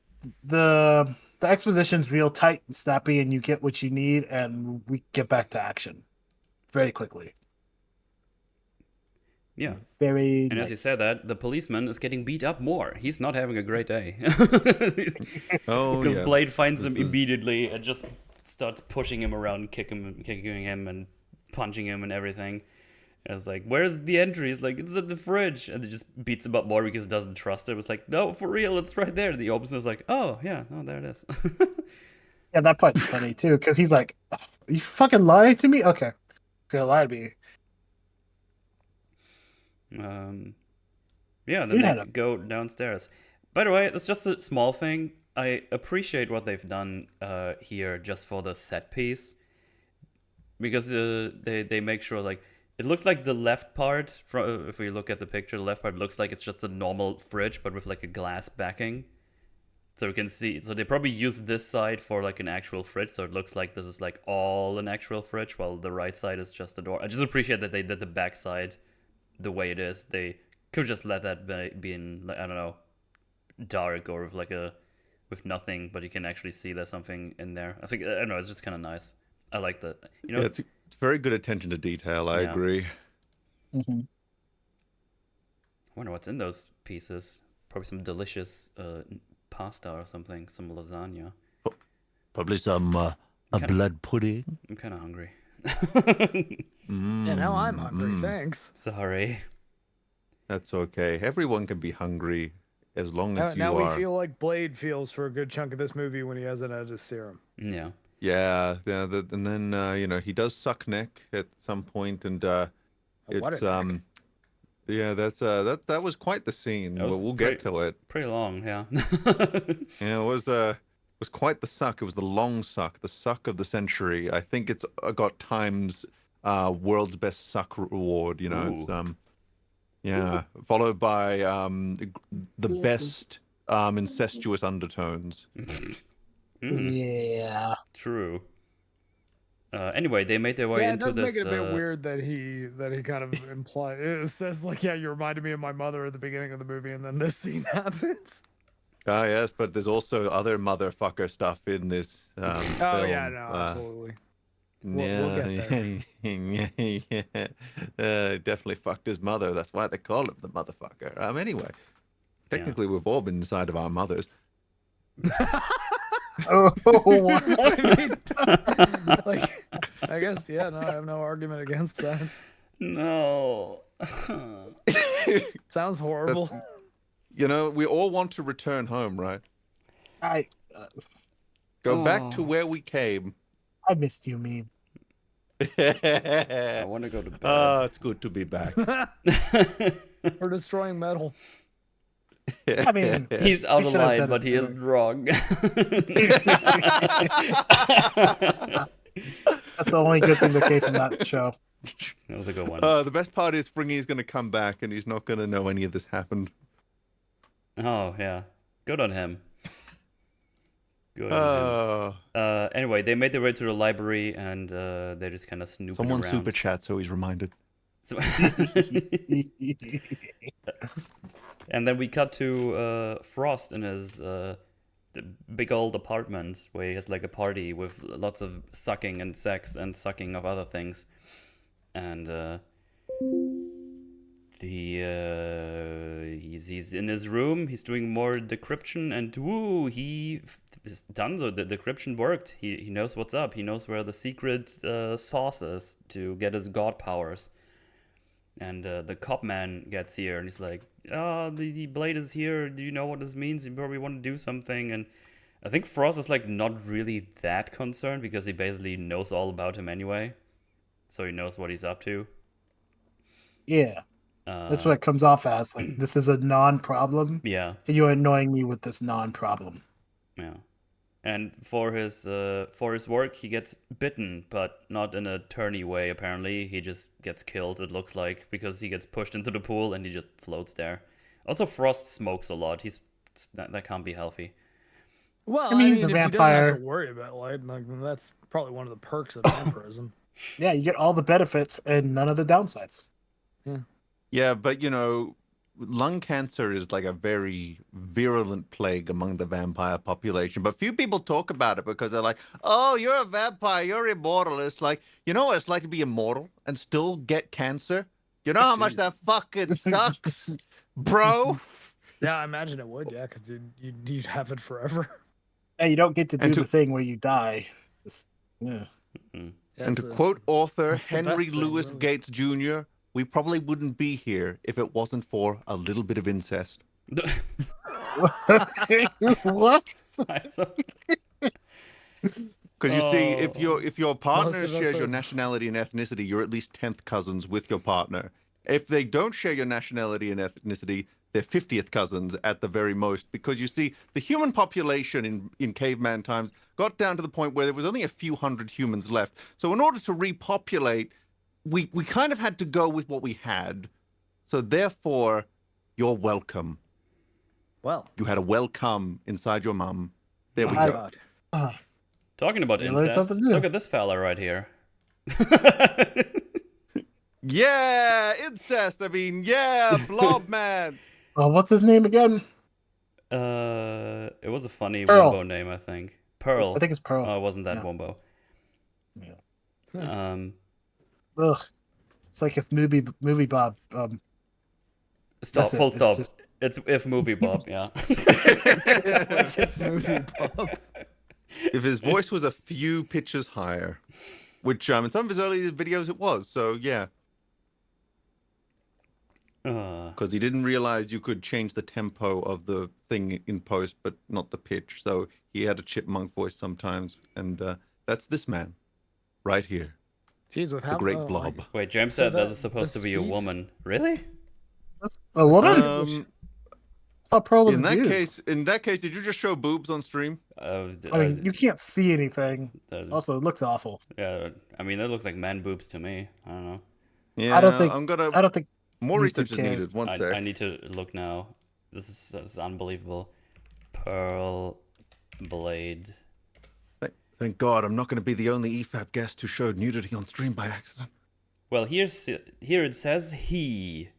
the exposition's real tight and snappy, and you get what you need, and we get back to action very quickly. Yeah. Very. And as you nice. said that, the policeman is getting beat up more. He's not having a great day. Because Blade finds him immediately and just starts pushing him around, kicking him and punching him and everything. And it's like, "Where's the entry?" He's like, "It's at the fridge." And he just beats him up more because he doesn't trust it. It's like, "No, for real, it's right there." The opens and is like, "Oh, yeah, oh, there it is." Yeah, that part's funny too, because he's like, "Are you fucking lying to me?" Okay. He's gonna lie to me. Yeah, then they go downstairs. By the way, it's just a small thing. I appreciate what they've done here just for the set piece. Because they make sure, like, it looks like the left part, if we look at the picture, the left part looks like it's just a normal fridge, but with, like, a glass backing. So we can see, so they probably use this side for, like, an actual fridge, so it looks like this is, like, all an actual fridge, while the right side is just a door. I just appreciate that they did the back side the way it is. They could just let that be in, like, I don't know, dark or with nothing, but you can actually see there's something in there. I don't know, it's just kind of nice. I like that. You know, yeah, it's very good attention to detail. I agree. Mm-hmm. I wonder what's in those pieces. Probably some delicious pasta or something, some lasagna. Probably some blood pudding. I'm kind of hungry. Yeah, now I'm hungry. Thanks. Sorry. That's okay. Everyone can be hungry as long as you now are. we feel like Blade feels for a good chunk of this movie when he hasn't had his serum. Yeah. Yeah. And then he does suck neck at some point, and it's yeah, that was quite the scene. We'll get to it. Pretty long, yeah. Yeah, it was quite the suck. It was the long suck, the suck of the century. I think it's got Time's world's best suck award. You know, it's yeah, followed by the best incestuous undertones. Yeah. True. Anyway, they made their way into this. Yeah, it does make it a bit weird that he kind of it says like, "Yeah, you reminded me of my mother" at the beginning of the movie, and then this scene happens. Ah, yes, but there's also other motherfucker stuff in this film. Yeah, no, absolutely. We'll get there. Definitely fucked his mother. That's why they call him the motherfucker. Anyway, technically, we've all been inside of our mothers. Oh, I guess, yeah, no, I have no argument against that. No. Sounds horrible. We all want to return home, right? Go back to where we came. I missed you, meme. I want to go to bed. Oh, it's good to be back. We're destroying metal. I mean, he's out of line, but he isn't wrong. That's the only good thing that came from that show. That was a good one. The best part is Fringy's going to come back, and he's not going to know any of this happened. Oh, yeah. Good on him. Good on him. Anyway, they made their way to the library, and they're just kind of snooping around. Someone super chat, so he's reminded. And then we cut to Frost in his big old apartment where he has like a party with lots of sucking and sex and sucking of other things. And he's in his room. He's doing more decryption, and he is done. So the decryption worked. He knows what's up. He knows where the secret sauce is to get his god powers. And the cop man gets here and he's like, "Oh, the blade is here. Do you know what this means? You probably want to do something." And I think Frost is like not really that concerned because he basically knows all about him anyway, so he knows what he's up to. Yeah. That's what it comes off as. Like, this is a non-problem, Yeah, and you're annoying me with this non-problem. yeah. And for his work, he gets bitten, but not in a turny way. Apparently, he just gets killed. It looks like because he gets pushed into the pool and he just floats there. Also, Frost smokes a lot. That can't be healthy. Well, I mean, he's a if he doesn't vampire. have to worry about light, like, that's probably one of the perks of vampirism. Yeah, you get all the benefits and none of the downsides. Yeah, but you know, lung cancer is like a very virulent plague among the vampire population. But few people talk about it because they're like, "Oh, you're a vampire, you're immortal." It's like, you know what it's like to be immortal and still get cancer? You know how much Jeez. that fucking sucks, bro? Yeah, I imagine it would. Yeah, because you'd have it forever. And you don't get to do And to- the thing where you die. Yeah. Mm. And to That's quote author that's the best Henry thing, Louis really. Gates Jr., we probably wouldn't be here if it wasn't for a little bit of incest. What? Because you see, Oh. if your partner Most of us shares your are- nationality and ethnicity, you're at least 10th cousins with your partner. If they don't share your nationality and ethnicity, they're 50th cousins at the very most. Because you see, the human population in caveman times got down to the point where there was only a few hundred humans left. So in order to repopulate, we kind of had to go with what we had. So therefore, you're welcome. Well, You had a welcome inside your mum. There we my go. God. Ah, Talking about You learn incest, something new. look at this fella right here. Yeah, incest. I mean, yeah, blob man. what's his name again? It was a funny Pearl. Wombo name, I think. Pearl. I think it's Pearl. Oh, it wasn't that Yeah. Wombo. Yeah. Um, Ugh. It's like if movie Bob. stop. That's it. Full It's stop. just- It's if movie Bob. Yeah. Movie Bob. If his voice was a few pitches higher, which in some of his early videos it was. So yeah, because he didn't realize you could change the tempo of the thing in post, but not the pitch. So he had a chipmunk voice sometimes, and that's this man, right here, Jeez, with the how great oh, blob. Wait, James So said the- that's supposed the to be a speech- woman. Really? A woman? I thought Pearl was In a that dude. case, did you just show boobs on stream? I mean, you can't see anything. Also, it looks awful. Yeah, I mean, that looks like man boobs to me. I don't know. Yeah, I don't think. I'm gonna. I don't think. More YouTube research is cares. needed. One I sec. need to look now. This is unbelievable. Pearl Blade. Thank God, I'm not going to be the only EFAP guest who showed nudity on stream by accident. Well, here it says he.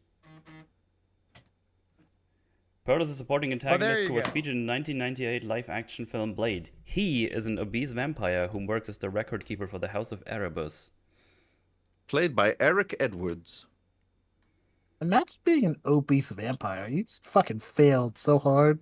Pearl is a supporting antagonist you who was go. featured in the 1998 live-action film Blade. He is an obese vampire who works as the record keeper for the House of Erebus. Played by Eric Edwards. Imagine being an obese vampire. You just fucking failed so hard.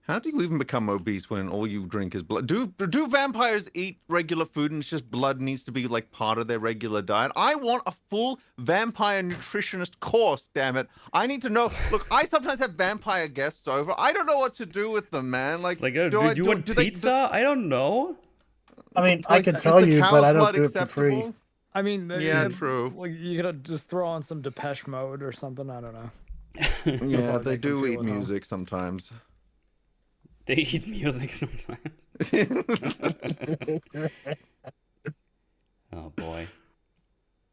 How do you even become obese when all you drink is blood? Do vampires eat regular food and it's just blood needs to be like part of their regular diet? I want a full vampire nutritionist course, damn it. I need to know. Look, I sometimes have vampire guests over. I don't know what to do with them, man. Like, It's like, do you want pizza? I don't know. I mean, I like, can is tell the you, cow's but I don't blood do it for free. acceptable? I mean, Yeah, true. Like you gotta just throw on some Depeche Mode or something. I don't know. Yeah, Probably they make them do feel eat at home. music sometimes. They eat music sometimes. Oh boy.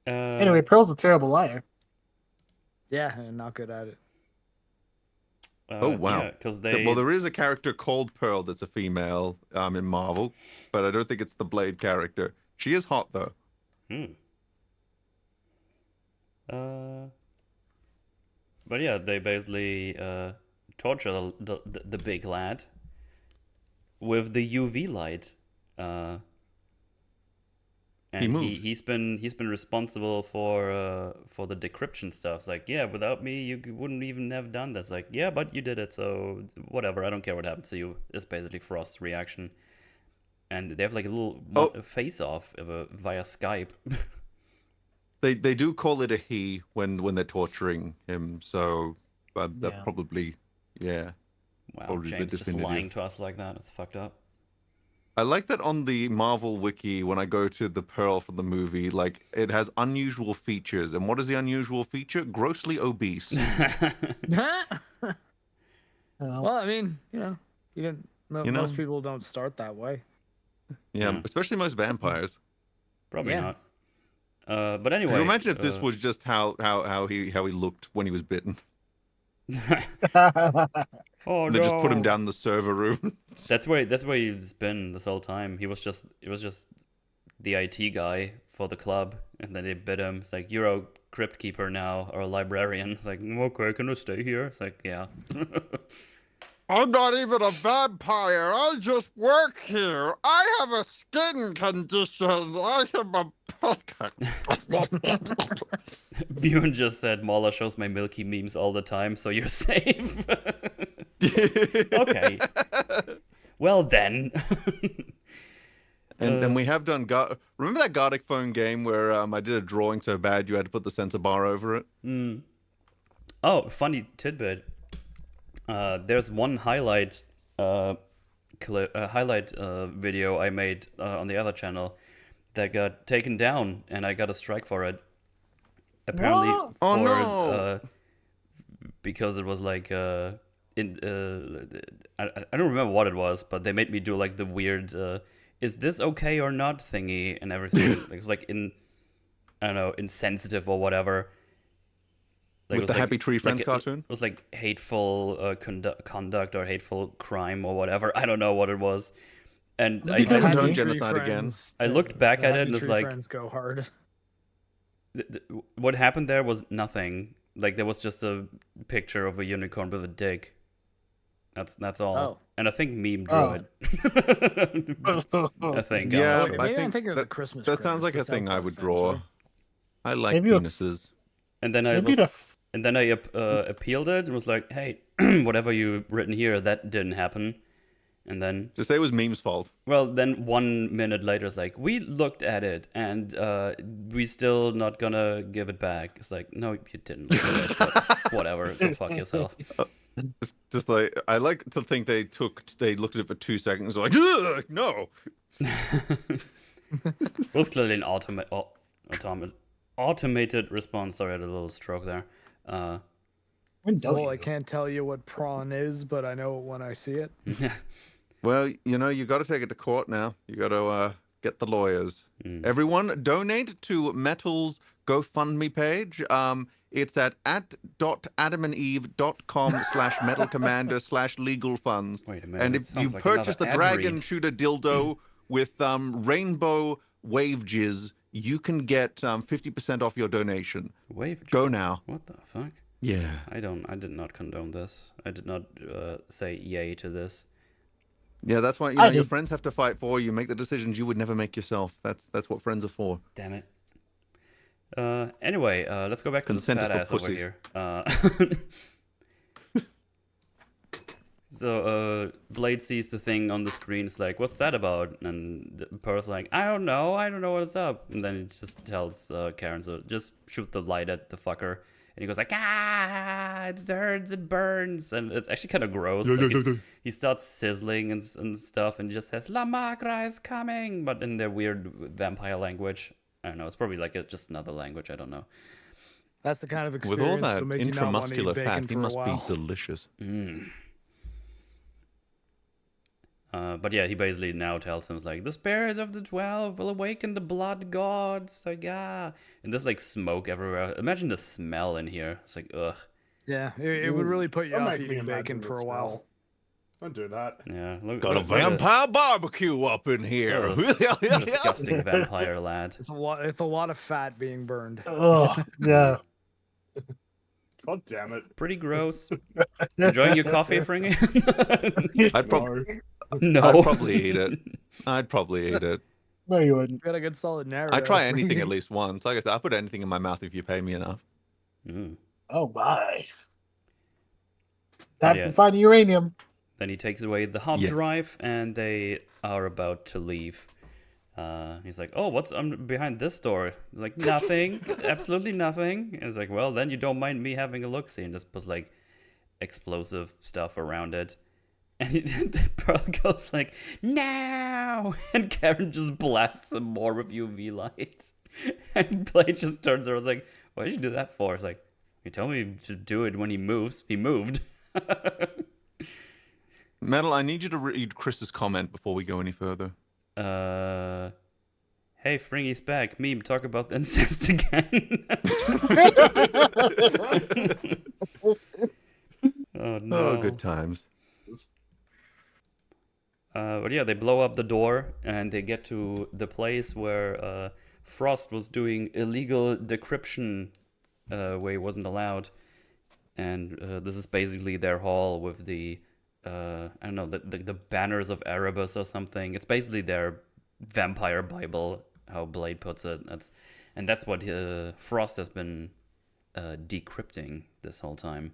Anyway, Pearl's a terrible liar. Yeah, and not good at it. Oh, wow. Because they. Well, there is a character called Pearl that's a female in Marvel, but I don't think it's the Blade character. She is hot though. But yeah, they basically torture the big lad with the UV light. And moved. he's been responsible for the decryption stuff. It's like, yeah, without me, you wouldn't even have done this. Like, yeah, but you did it, so whatever. I don't care what happens to you. It's basically Frost's reaction. And they have like a little face-off via Skype. They do call it a he when they're torturing him. So that probably Wow, probably James just definitive. lying to us like that. It's fucked up. I like that on the Marvel wiki when I go to the Pearl for the movie, like it has unusual features. And what is the unusual feature? Grossly obese. Well, I mean, you didn't. Most people don't start that way. Yeah, especially most vampires. Probably not. But anyway, Could you imagine if this was just how he looked when he was bitten? Oh and they just put him down in the server room. That's where he's been this whole time. It was just the IT guy for the club, and then they bit him. It's like, you're a crypt keeper now, or a librarian. It's like, okay, can I stay here? It's like, yeah. I'm not even a vampire. I just work here. I have a skin condition. I am a Bjorn just said, Mauler shows my milky memes all the time, so you're safe. Okay. Well then. And we have done... Remember that Gardic phone game where I did a drawing so bad you had to put the sensor bar over it? Oh, funny tidbit. There's one highlight video I made on the other channel that got taken down, and I got a strike for it. Apparently, because it was like I don't remember what it was, but they made me do like the weird "is this okay or not" thingy and everything. It was like I don't know, insensitive or whatever. Like, with the Happy Tree Friends cartoon? It was like hateful conduct or hateful crime or whatever. I don't know what it was. And I genocide again. I looked back at it and was like, friends go hard. What happened there was nothing. Like, there was just a picture of a unicorn with a dick. That's all. Oh. And I think Meme drew it. I think. Yeah, Maybe I'm thinking of the Christmas. That sounds like a thing I would draw. I like penises. And then I appealed it and was like, hey, whatever you've written here, that didn't happen. And then just say it was Meme's fault. Well, then 1 minute later, it's like, we looked at it and we still not gonna give it back. It's like, no, you didn't look at it. But whatever, go fuck yourself. Just like, I like to think they looked at it for 2 seconds. Like, ugh, no. It was clearly an automated response. Sorry, I had a little stroke there. Well, I can't tell you what prawn is, but I know it when I see it. Well, you got to take it to court now. You got to get the lawyers. Everyone, donate to Metal's GoFundMe page. It's at @adamandeve.com/metalcommander/legal funds. Wait a minute. And if you purchase the dragon shooter dildo with rainbow wave jizz, you can get 50% off your donation. Wave jizz? Go now. What the fuck? Yeah. I did not condone this. I did not say yay to this. Yeah, that's why your friends have to fight for you. Make the decisions you would never make yourself. That's what friends are for. Damn it. Anyway, let's go back to this fat ass over here. So Blade sees the thing on the screen. It's like, what's that about? And the person's like, I don't know what's up. And then he just tells Karen, so just shoot the light at the fucker. And he goes like, it hurts, it burns. And it's actually kind of gross. Like he starts sizzling and stuff and just says, La Magra is coming. But in their weird vampire language. I don't know. It's probably like just another language. I don't know. That's the kind of experience with all that that'll make you not want to eat intramuscular bacon fat, he for a must while. be delicious. But yeah, he basically now tells him, like, the spirits of the 12 will awaken the blood gods. Like, yeah. And there's like smoke everywhere. Imagine the smell in here. It's like, ugh. Yeah, it would really put you off eating bacon for a while. Don't do that. Yeah. Got a vampire barbecue up in here. Disgusting vampire lad. It's a lot of fat being burned. Oh, yeah. God damn it. Pretty gross. Enjoying your coffee, Fringy? I'd probably No. I'd probably eat it. No, you wouldn't. Got a good solid narrative. I try anything at least once. Like I said, I put anything in my mouth if you pay me enough. Mm. Oh my! Time Yeah. to find uranium. Then he takes away the hard Yes. drive, and they are about to leave. He's like, "Oh, what's behind this door?" He's like, "Nothing, absolutely nothing." And he's like, "Well, then you don't mind me having a look." See, and just puts like explosive stuff around it. And the Pearl goes like, "No!" And Karen just blasts him more with UV lights. And Blade just turns around and is like, "What did you do that for?" It's like, "You told me to do it when he moves. He moved." Metal, I need you to read Chris's comment before we go any further. Hey, Fringy's back. Meme, talk about the incest again. Oh no. Oh, good times. But yeah, they blow up the door and they get to the place where Frost was doing illegal decryption where he wasn't allowed. And this is basically their hall with the, I don't know, the banners of Erebus or something. It's basically their vampire Bible, how Blade puts it. That's what Frost has been decrypting this whole time.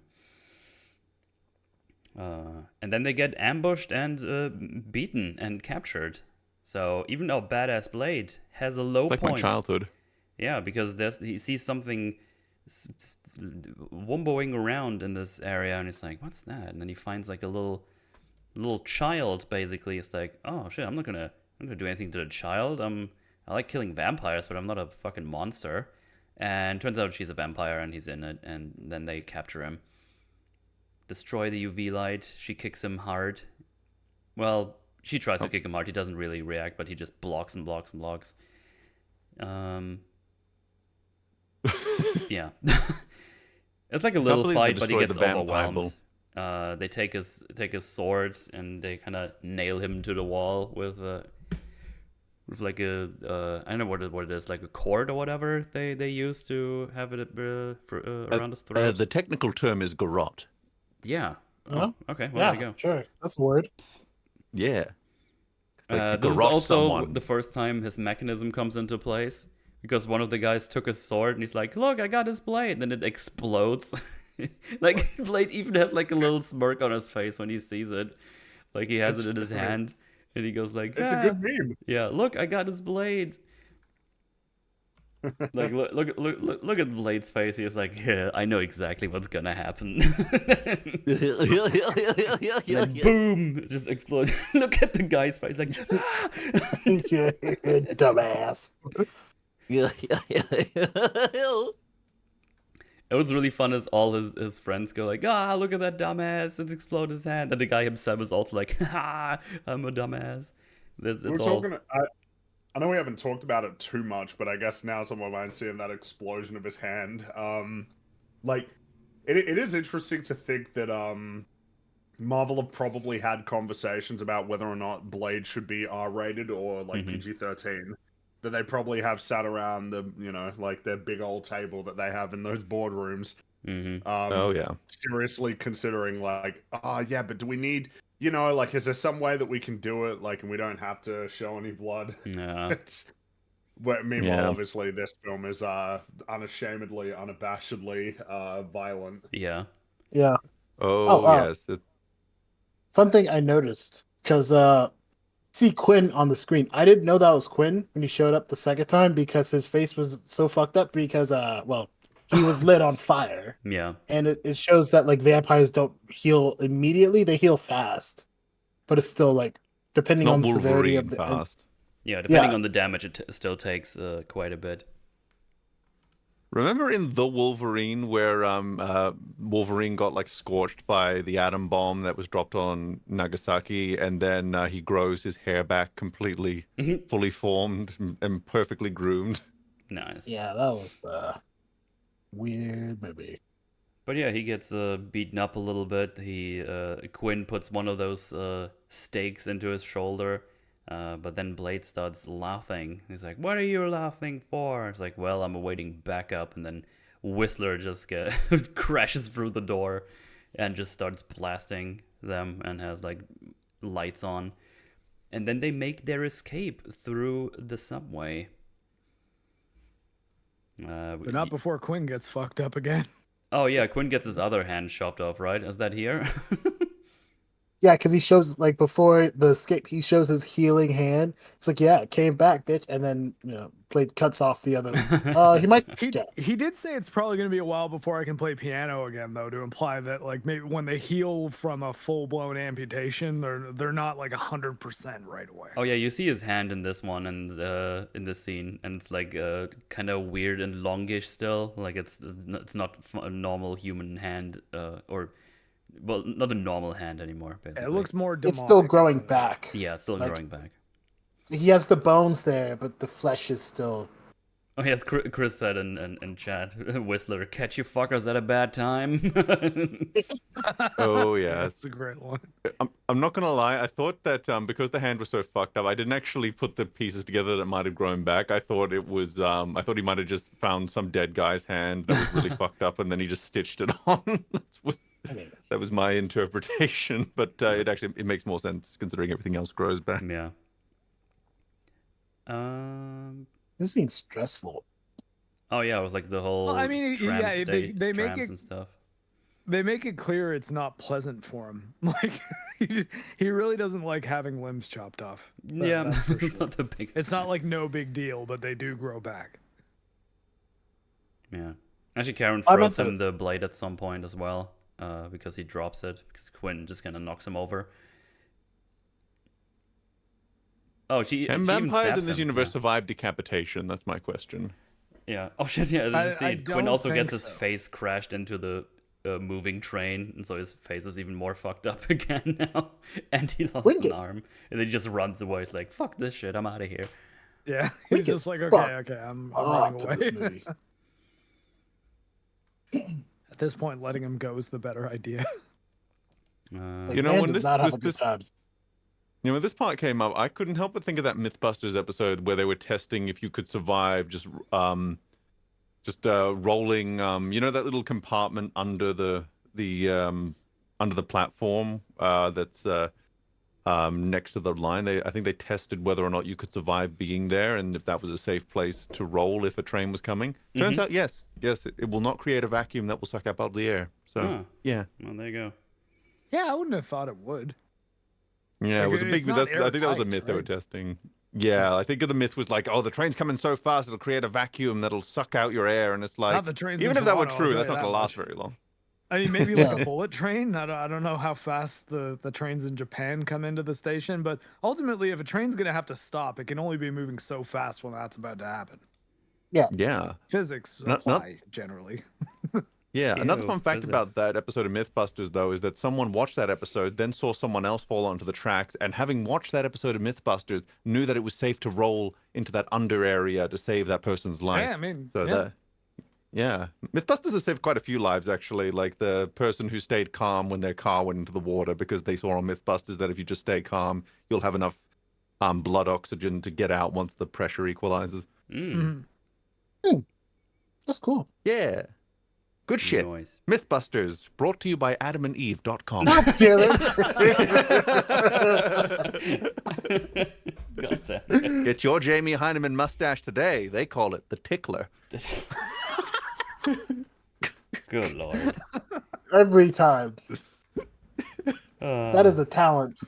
And then they get ambushed and beaten and captured. So even though badass Blade has a low Like point, my childhood. yeah, because he sees something womboing around in this area, and he's like, "What's that?" And then he finds like a little child. Basically, it's like, "Oh shit, I'm not gonna do anything to the child. I like killing vampires, but I'm not a fucking monster." And turns out she's a vampire, and he's in it. And then they capture him. Destroy the UV light. She kicks him hard. Well, she tries to kick him hard. He doesn't really react, but he just blocks and blocks and blocks. Yeah. It's like a little believe they fight, but he destroyed gets the Vamp overwhelmed. They take his sword and they kind of nail him to the wall with like a I don't know what it is, like a cord or whatever they use to have it around his throat. The technical term is garrote. Yeah. Huh? Oh, okay. Well, Yeah, there you go. sure. That's a word. Yeah. Like This is garrote also someone. the first time his mechanism comes into place, because one of the guys took his sword and he's like, "Look, I got his blade," and then it explodes. Like Blade even has like a little smirk on his face when he sees it, like he has it in his hand, and he goes like, It's a "Ah, good meme. yeah, look, I got his blade." Like look at Blade's face. He's like, "Yeah, I know exactly what's gonna happen." And then boom, it just explodes. Look at the guy's face, like, "Ah!" Dumbass. It was really fun as all his friends go like, "Ah, look at that dumbass, it's exploded his hand." And the guy himself is also like, "Ha, I'm a dumbass." It's We're all... talking. I know we haven't talked about it too much, but I guess now's on my mind seeing that explosion of his hand. Like, it is interesting to think that Marvel have probably had conversations about whether or not Blade should be R-rated or like PG-13. That they probably have sat around the, like their big old table that they have in those boardrooms. Oh yeah. Seriously considering like, yeah, but do we need, like, is there some way that we can do it, like, and we don't have to show any blood? Yeah. Meanwhile, Yeah. obviously, this film is unashamedly, unabashedly violent. Yeah. Yeah. Oh, yes. Fun thing I noticed, because see Quinn on the screen. I didn't know that was Quinn when he showed up the second time because his face was so fucked up because he was lit on fire. Yeah. And it shows that like vampires don't heal immediately, they heal fast. But it's still like depending Not on the severity of Wolverine the fast. Yeah, depending Yeah. on the damage, it still takes quite a bit. Remember in The Wolverine where Wolverine got like scorched by the atom bomb that was dropped on Nagasaki, and then he grows his hair back completely fully formed and perfectly groomed. Nice. Yeah, that was the weird movie. But yeah, he gets beaten up a little bit. Quinn puts one of those stakes into his shoulder, but then Blade starts laughing. He's like, "What are you laughing for?" It's like, "Well, I'm awaiting backup." And then Whistler just crashes through the door and just starts blasting them and has like lights on. and then they make their escape through the subway. But not before Quinn gets fucked up again. Oh yeah, Quinn gets his other hand chopped off, right? Is that here? Yeah, because he shows, like, before the escape, he shows his healing hand. It's like, yeah, it came back, bitch. And then, Blade cuts off the other. He might. He did say it's probably going to be a while before I can play piano again, though, to imply that, like, maybe when they heal from a full-blown amputation, they're not like 100% right away. Oh yeah, you see his hand in this one and in this scene, and it's like kind of weird and longish still. Like it's not a normal human hand, or well, not a normal hand anymore. Basically, It looks more demonic. It's still growing back. Yeah, it's still like- growing back. He has the bones there, but the flesh is still. Oh yes, Chris said in chat, Whistler, catch you fuckers at a bad time. Oh yeah, That's a great one. I'm not gonna lie. I thought that because the hand was so fucked up, I didn't actually put the pieces together that it might have grown back. I thought it was. I thought he might have just found some dead guy's hand that was really fucked up, and then he just stitched it on. That was my interpretation, but it makes more sense considering everything else grows back. Yeah. This seems stressful. Oh yeah, with like the whole Well, I mean, tram yeah, they make trams it- and stuff. They make it clear it's not pleasant for him. Like, he really doesn't like having limbs chopped off. Yeah, that's for sure. it's not the biggest. It's not like no big deal, but they do grow back. Yeah. Actually, Karen I throws meant him the blade at some point as well, because he drops it, because Quinn just kind of knocks him over. Oh, she Can even vampires in stabs this him. universe survive decapitation? That's my question. Yeah. Oh shit, yeah, as you see, I Quinn don't also think gets his so. face crashed into the moving train, and so his face is even more fucked up again now. And he lost Quinn an gets- arm. And then he just runs away. He's like, fuck this shit, I'm out of here. Yeah, We he's get just like, fucked okay, I'm up running in this away. movie. At this point, letting him go is the better idea. Like, You know, man when does this- not have this- a good this- time. When this part came up, I couldn't help but think of that MythBusters episode where they were testing if you could survive just rolling. That little compartment under the platform that's next to the line. I think they tested whether or not you could survive being there, and if that was a safe place to roll if a train was coming. Turns out, yes, it will not create a vacuum that will suck up all the air. So Huh. yeah. Well, there you go. Yeah, I wouldn't have thought it would. Yeah, it Like, was a it's big. not I think that was a airtight, myth they were right? testing. Yeah, I think the myth was like, oh, the train's coming so fast it'll create a vacuum that'll suck out your air, and it's like, Not the trains in even if that were Toronto, I'll true, tell that's you not that gonna last much. very long. I mean, maybe Yeah. like a bullet train. I don't know how fast the trains in Japan come into the station, but ultimately, if a train's gonna have to stop, it can only be moving so fast when that's about to happen. Yeah, Physics Not- apply generally. yeah. Another Ew, fun fact physics. about that episode of MythBusters, though, is that someone watched that episode, then saw someone else fall onto the tracks, and having watched that episode of MythBusters, knew that it was safe to roll into that under area to save that person's life. Yeah, I mean, So yeah. yeah, MythBusters has saved quite a few lives actually. Like the person who stayed calm when their car went into the water because they saw on MythBusters that if you just stay calm, you'll have enough blood oxygen to get out once the pressure equalizes. Mm. Mhm. That's cool. Yeah, good shit. Noise. MythBusters brought to you by AdamandEve.com. God damn it! God damn it. Get your Jamie Heineman mustache today. They call it the tickler. Good lord. Every time. That is a talent.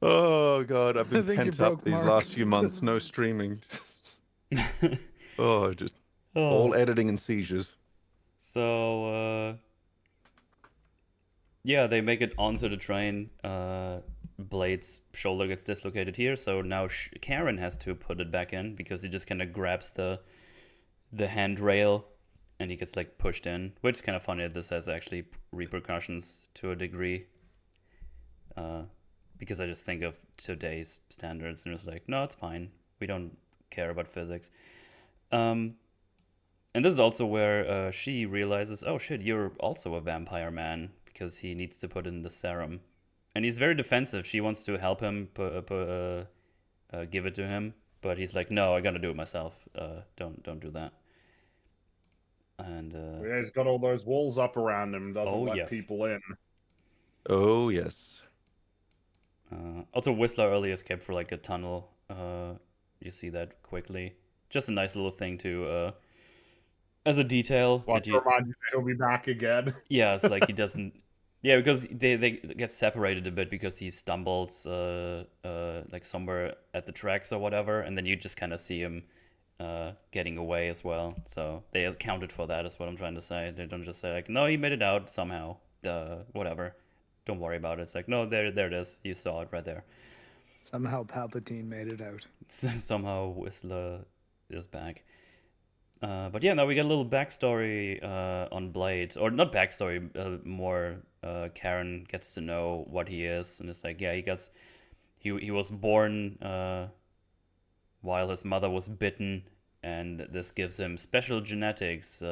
Oh god, I've I been think you pent up broke these Mark. last few months. No streaming. Oh, just all editing and seizures. So, yeah, they make it onto the train. Blade's shoulder gets dislocated here, so now Karen has to put it back in because he just kind of grabs the handrail and he gets like pushed in, which is kind of funny that this has actually repercussions to a degree. Because I just think of today's standards and it's like, no, it's fine. We don't care about physics. And this is also where she realizes, oh shit, you're also a vampire man, because he needs to put in the serum. And he's very defensive. She wants to help him give it to him, but he's like, no, I gotta do it myself. Don't do that. And Yeah, he's got all those walls up around him, doesn't Oh, let yes. people in. Oh yes. Also, Whistler early escaped for like a tunnel. You see that quickly. Just a nice little thing to as a detail Well, that to you. remind you that he'll be back again. Yeah, it's like he doesn't. Yeah, because they get separated a bit because he stumbles like somewhere at the tracks or whatever, and then you just kind of see him getting away as well. So they accounted for that, is what I'm trying to say. They don't just say like, no, he made it out somehow. Whatever. Don't worry about it. It's like, no, there it is. You saw it right there. Somehow Palpatine made it out. Somehow Whistler is back. But yeah, now we get a little backstory on Blade, or not backstory, more Karen gets to know what he is, and it's like, yeah, he was born while his mother was bitten, and this gives him special genetics,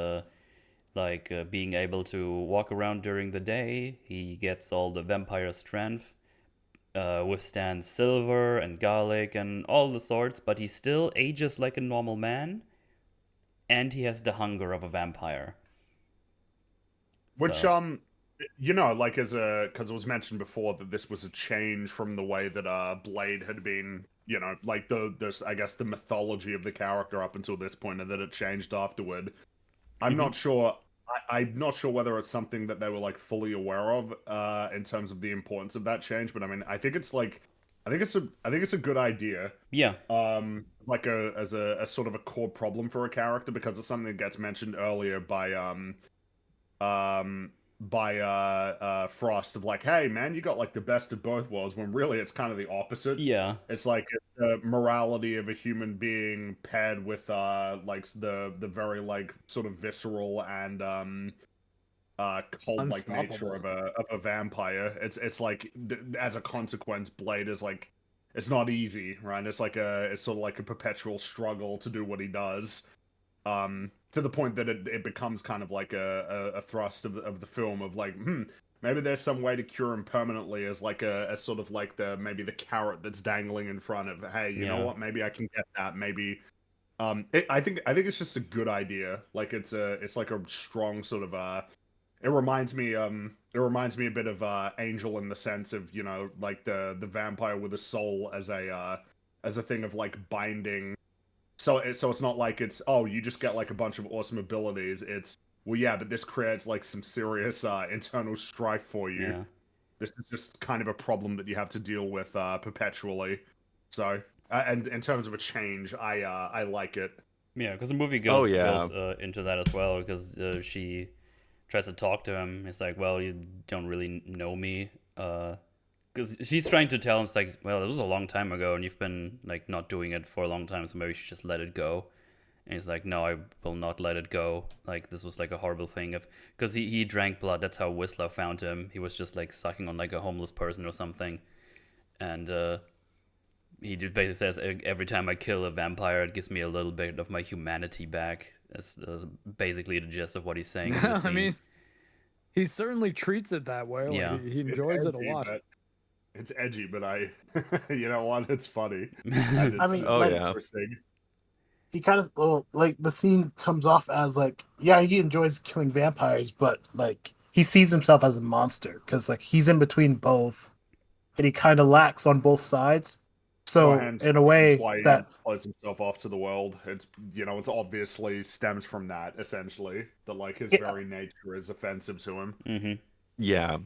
like being able to walk around during the day. He gets all the vampire strength, withstands silver and garlic and all the sorts, but he still ages like a normal man. And he has the hunger of a vampire. Which, So, like because it was mentioned before that this was a change from the way that Blade had been, like I guess the mythology of the character up until this point, and that it changed afterward. I'm not sure. I'm not sure whether it's something that they were like fully aware of in terms of the importance of that change. But I mean, I think it's a good idea. yeah. Like as a sort of a core problem for a character, because it's something that gets mentioned earlier by Frost of like, hey man, you got like the best of both worlds, when really it's kind of the opposite. Yeah. It's like the morality of a human being paired with like the very like sort of visceral and cold like nature of a vampire. It's like as a consequence, Blade is like, it's not easy, right? It's sort of like a perpetual struggle to do what he does. To the point that it becomes kind of like a thrust of the film of like, maybe there's some way to cure him permanently, as like a sort of like maybe the carrot that's dangling in front of, hey, you know what, maybe I can get that, maybe. I think it's just a good idea. Like it's like a strong sort of it reminds me a bit of Angel, in the sense of, like the vampire with a soul as a thing of like binding. So it's not like it's, oh, you just get like a bunch of awesome abilities. It's, well, yeah, but this creates like some serious internal strife for you. Yeah. This is just kind of a problem that you have to deal with perpetually. So, and in terms of a change, I like it. Yeah, because the movie goes yeah. into that as well, because she tries to talk to him. It's like, well, you don't really know me. Because she's trying to tell him, it's like, well, it was a long time ago, and you've been like not doing it for a long time, so maybe you should just let it go. And he's like, no, I will not let it go. Like, this was like a horrible thing. Because he drank blood. That's how Whistler found him. He was just like sucking on like a homeless person or something. And he basically says, every time I kill a vampire, it gives me a little bit of my humanity back. That's basically the gist of what he's saying. In this I scene. mean, he certainly treats it that way. Like, Yeah. he enjoys it a lot. It's edgy, but you know what? It's funny. I mean, oh, like, yeah. Interesting. he kind of like the scene comes off as like, yeah, he enjoys killing vampires, but like he sees himself as a monster because like he's in between both, and he kind of lacks on both sides. So in a way why that he closes himself off to the world. It's it's obviously stems from that, essentially, that like his very nature is offensive to him. Mm-hmm. Yeah.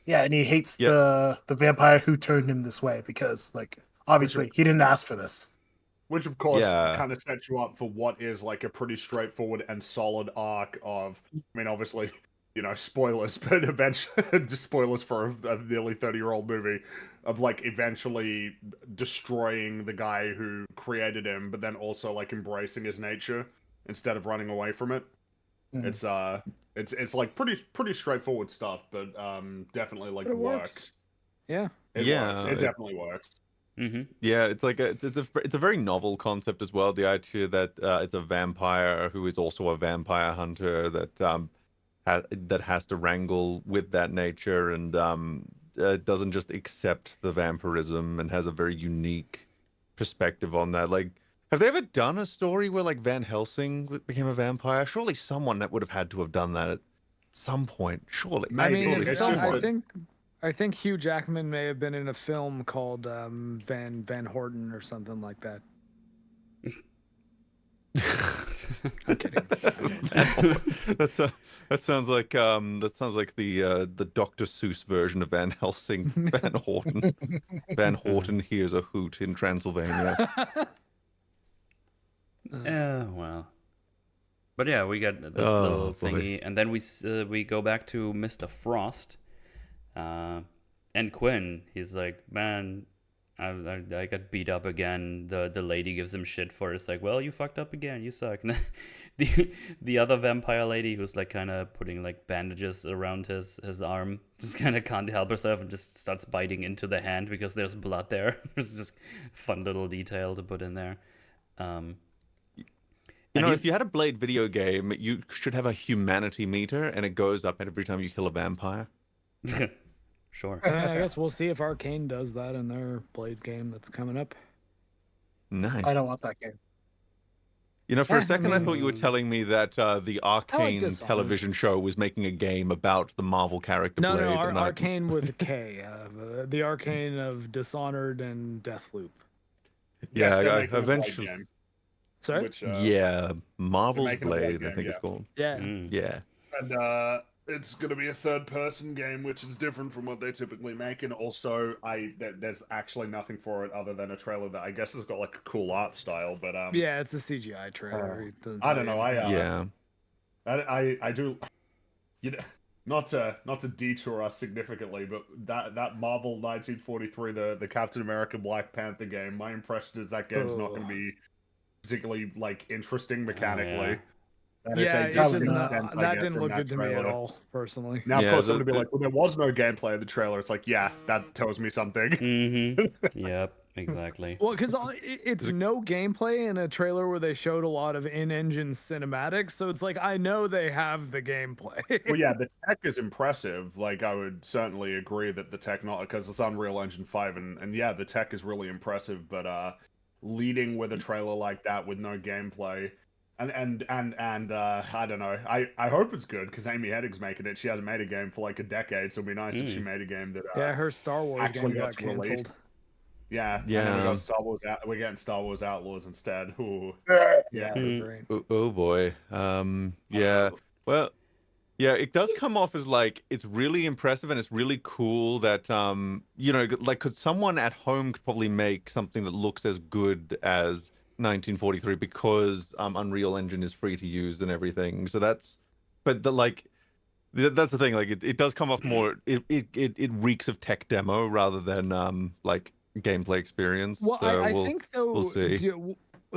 yeah, and he hates the vampire who turned him this way because like obviously he didn't ask for this. Which, of course, Yeah. kind of sets you up for what is like a pretty straightforward and solid arc of, I mean, obviously, spoilers, but eventually, just spoilers for a nearly 30-year-old movie, of like eventually destroying the guy who created him, but then also like embracing his nature instead of running away from it. Mm. It's like pretty straightforward stuff, but definitely like But it works. works. Yeah. It works. It definitely works. Mm-hmm. Yeah, it's like it's a very novel concept as well. The idea that it's a vampire who is also a vampire hunter that that has to wrangle with that nature and doesn't just accept the vampirism and has a very unique perspective on that. Like, have they ever done a story where like Van Helsing became a vampire? Surely someone that would have had to have done that at some point. Surely. I mean, Maybe. if It's some, just I that- think I think Hugh Jackman may have been in a film called Van Horten or something like that. I'm kidding. That sounds like the Dr. Seuss version of Van Helsing. Van Horten. Van Horten hears a hoot in Transylvania. Well. But yeah, we got this little thingy, and then we go back to Mr. Frost, and Quinn. He's like, man, I got beat up again. The lady gives him shit for it. It's like, well, you fucked up again. You suck. And then the other vampire lady who's like kind of putting like bandages around his arm just kind of can't help herself and just starts biting into the hand because there's blood there. It's just a fun little detail to put in there. You know, if you had a Blade video game, you should have a humanity meter, and it goes up every time you kill a vampire. Sure. I guess we'll see if Arcane does that in their Blade game that's coming up. Nice. I don't want that game. You know, for a second, I thought you were telling me that the Arcane Dishonored. television show was making a game about the Marvel character No, Blade. no, and Arcane with a K. The Arcane of Dishonored and Deathloop. Yeah, they're I making a Blade eventually. game, Sorry? which, Yeah, Marvel's making a Blade Blade, I game, think it's yeah. called. Yeah. Yeah. and it's going to be a third-person game, which is different from what they typically make. And also, there's actually nothing for it other than a trailer that I guess has got like a cool art style. But Yeah, it's a CGI trailer. It doesn't I tell don't you know. anything. Yeah. I do, you know, not to detour us significantly, but that Marvel 1943, the Captain America Black Panther game, my impression is that game's not going to be particularly like interesting mechanically. That is Yeah, a it does distinct not, sense I that get didn't from look that good to me at trailer. all, personally. Now, of Yeah, course, the- I'm gonna be like, well, there was no gameplay in the trailer. It's like, yeah, that tells me something. Mm-hmm. Yep, exactly. Well, because it's no gameplay in a trailer where they showed a lot of in-engine cinematics, so it's like I know they have the gameplay. Well, yeah, the tech is impressive. Like, I would certainly agree that the tech, not because it's Unreal Engine 5, and yeah, the tech is really impressive. But leading with a trailer like that with no gameplay, and I don't know. I hope it's good because Amy Hennig's making it. She hasn't made a game for like a decade, so it'd be nice if she made a game that Yeah, her Star Wars actually game got gets released. canceled. Yeah, and then we got Star Wars. We're getting Star Wars Outlaws instead. Ooh. Yeah. Great. Oh boy. Yeah. Well, yeah, it does come off as like it's really impressive and it's really cool that you know, like could someone at home could probably make something that looks as good as 1943 because Unreal Engine is free to use and everything. So that's that's the thing, like it does come off more it reeks of tech demo rather than like gameplay experience. Well, So I think though, we'll see.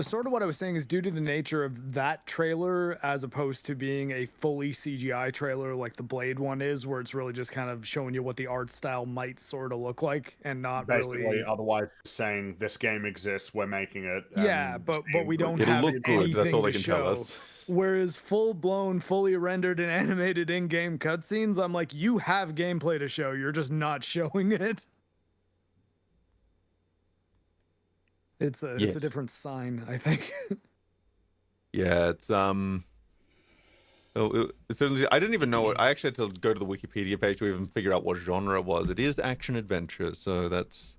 Sort of what I was saying is due to the nature of that trailer, as opposed to being a fully CGI trailer like the Blade one is, where it's really just kind of showing you what the art style might sort of look like, and not Basically, really. otherwise saying this game exists, we're making it. Yeah, and but seeing we don't It'll have look good. anything That's all they to can show. tell us. Whereas full-blown, fully rendered and animated in-game cutscenes, I'm like, you have gameplay to show. You're just not showing it. It's a different sign, I think. Yeah, it's it's certainly, I didn't even know it. I actually had to go to the Wikipedia page to even figure out what genre it was. It is action adventure, so that's.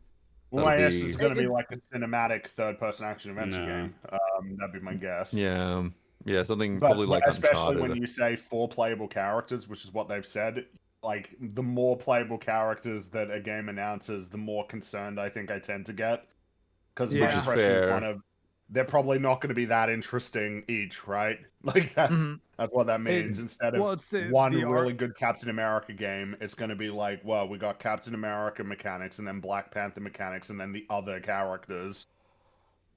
Well, I that'll guess be- it's going to be like a cinematic third-person action adventure No. game. That'd be my guess. Yeah, something But probably like especially Uncharted. when you say 4 playable characters, which is what they've said, like the more playable characters that a game announces, the more concerned I think I tend to get. Because Yeah. my Which is impression fair. kind of, they're probably not going to be that interesting each, right? Like that's what that means. Instead of well, it's the one the really art- good Captain America game, it's going to be like, well, we got Captain America mechanics, and then Black Panther mechanics, and then the other characters.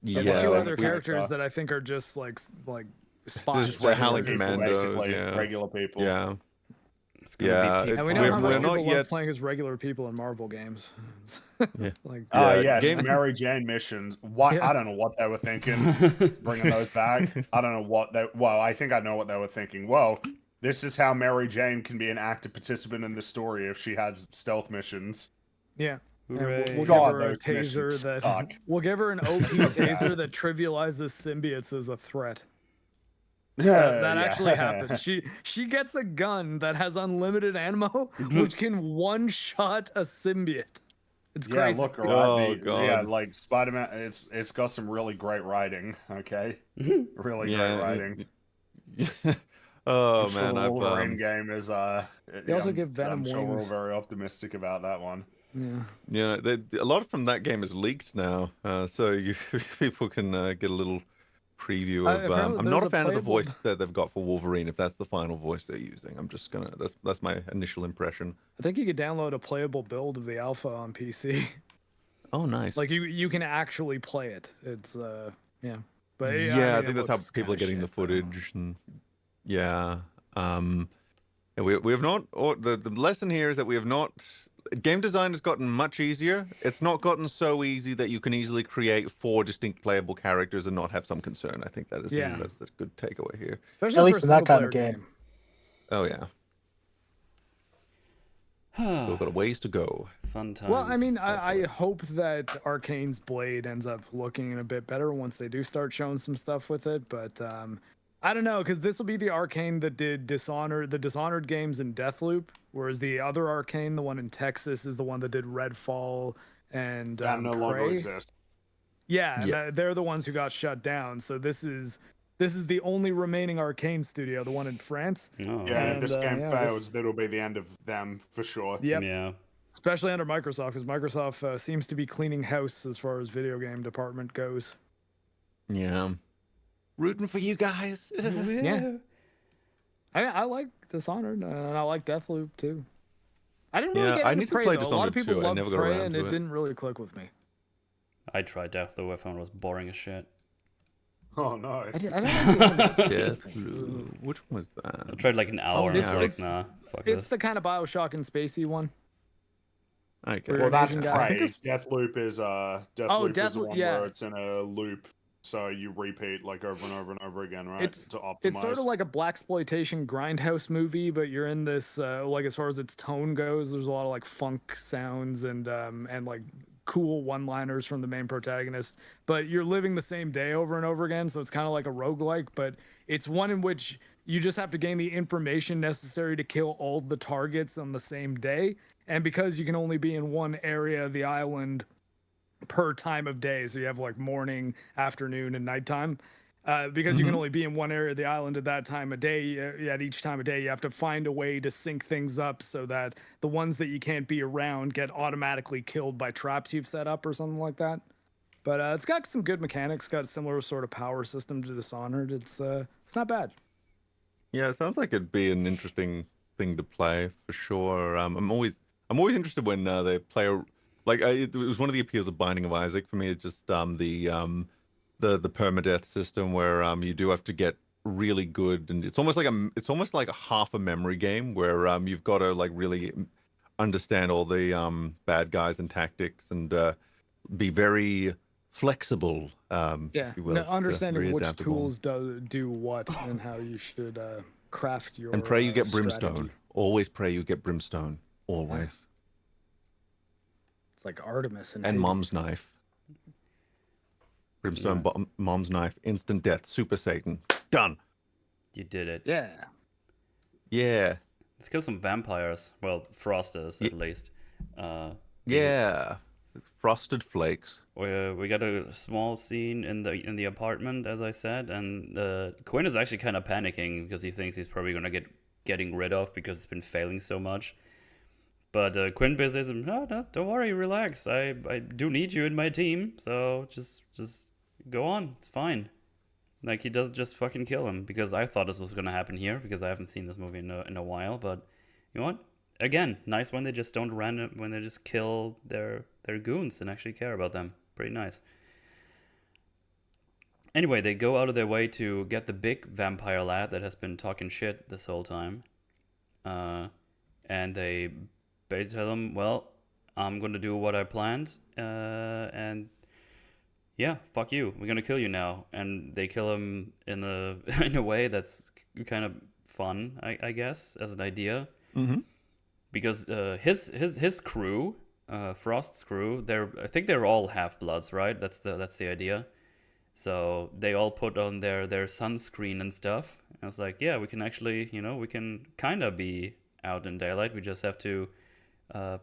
and Yeah, two like other we- characters that I think are just like spies. Just the Howling People, Commandos, basically, yeah. regular people. Yeah, It's gonna Yeah, be it's- And people. we know We're- how we're much not people love yet- playing as regular people in Marvel games. Yeah. Like, Yeah, Yes, game- Mary Jane missions. What? Yeah. I don't know what they were thinking, bringing those back. I don't know what they. Well, I think I know what they were thinking. Well, this is how Mary Jane can be an active participant in the story if she has stealth missions. yeah. And Hooray. we'll God, give her a those taser missions that suck. we'll give her an OP taser that trivializes symbiotes as a threat. That actually happens. She gets a gun that has unlimited ammo, which can one-shot a symbiote. It's Yeah, crazy. look, Oh, alright. Yeah, God. like Spider-Man, it's got some really great writing. Okay, really great writing. Oh I'm sure man, the I've Wolverine game is. They also give Venom I'm sure we're all wings. very optimistic about that one. Yeah. a lot from that game is leaked now, so people can get a little preview of. Apparently I'm there's not a a fan of the playable- voice that they've got for Wolverine. If that's the final voice they're using, I'm just gonna. That's my initial impression. I think you could download a playable build of the alpha on PC. Oh, nice. Like you can actually play it. It's yeah. But Yeah, I mean, think it that's how looks people are kinda getting the shit, though. footage, and yeah. And we have not. Or the lesson here is that we have not. Game design has gotten much easier. It's not gotten so easy that you can easily create 4 distinct playable characters and not have some concern. I think that is that's a good takeaway here. Especially At for least a in that kind of single-player game. Oh yeah, still got a ways to go. Fun times. Well, I mean, I hope that Arcane's Blade ends up looking a bit better once they do start showing some stuff with it. But I don't know, because this will be the Arcane that did the Dishonored games in Deathloop, whereas the other Arcane, the one in Texas, is the one that did Redfall and That no longer Prey. exists. Yeah, Yes. they're the ones who got shut down. So this is the only remaining Arcane studio, the one in France. Oh, Yeah, And, if this game yeah, fails, that'll be the end of them for sure. Yep. yeah. Especially under Microsoft, because Microsoft seems to be cleaning house as far as video game department goes. Yeah, rooting for you guys. Yeah. I like Dishonored, and I like Deathloop too. I didn't really Yeah, get I into need to Prey, play though. A lot of Dishonored people too. I love never got Prey, around and to it it. didn't really click with me. I tried Deathloop. I found it was boring as shit. Oh no. I don't know. Deathloop. Which one was I that? tried like an hour and I was yeah. like, It's- nah, fuck It's this. the kind of Bioshock and spacey one. Okay. Well, Well, that's Asian guy. Prey. Deathloop is Deathloop is the Deathloop, one yeah. where it's in a loop, so you repeat like over and over and over again, right? It's- to optimize. It's sort of like a blaxploitation grindhouse movie, but you're in this like as far as its tone goes, there's a lot of like funk sounds and like cool one-liners from the main protagonist. But you're living the same day over and over again, so it's kind of like a roguelike, but it's one in which you just have to gain the information necessary to kill all the targets on the same day. And because you can only be in one area of the island per time of day, so you have like morning, afternoon, and nighttime. Because you can only be in one area of the island at that time of day, at each time of day, you have to find a way to sync things up so that the ones that you can't be around get automatically killed by traps you've set up or something like that. But it's got some good mechanics, got a similar sort of power system to Dishonored. It's not bad. Yeah, it sounds like it'd be an interesting thing to play for sure. I'm always interested when they play it was one of the appeals of Binding of Isaac for me. It's just the permadeath system where you do have to get really good, and it's almost like a half a memory game where you've got to like really understand all the bad guys and tactics and be very flexible. Yeah, if you will, understanding very which adaptable. tools do what and how you should craft your And pray you get brimstone. strategy. Always pray you get brimstone. Always. It's like Artemis and And mom's knife. Brimstone, mom's knife, instant death, Super Satan. Done. You did it. Yeah. Yeah. Let's kill some vampires. Well, frosters at least. Yeah. Frosted flakes. We got a small scene in the apartment, as I said, and Quinn is actually kind of panicking because he thinks he's probably gonna getting rid of because it's been failing so much. But Quinn basically says, no, don't worry, relax. I do need you in my team, so just go on. It's fine. Like, he doesn't just fucking kill him, because I thought this was gonna happen here because I haven't seen this movie in a while. But you know what? Again, nice when they just don't when they just kill their goons and actually care about them. Pretty nice. Anyway, they go out of their way to get the big vampire lad that has been talking shit this whole time. And they basically tell him, well, I'm going to do what I planned. And yeah, fuck you. We're going to kill you now. And they kill him in a way that's kind of fun, I guess, as an idea. Mm-hmm. Because his crew, Frost's crew, I think they're all half-bloods, right? That's the idea. So they all put on their sunscreen and stuff. And I was like, yeah, we can actually, we can kind of be out in daylight. We just have to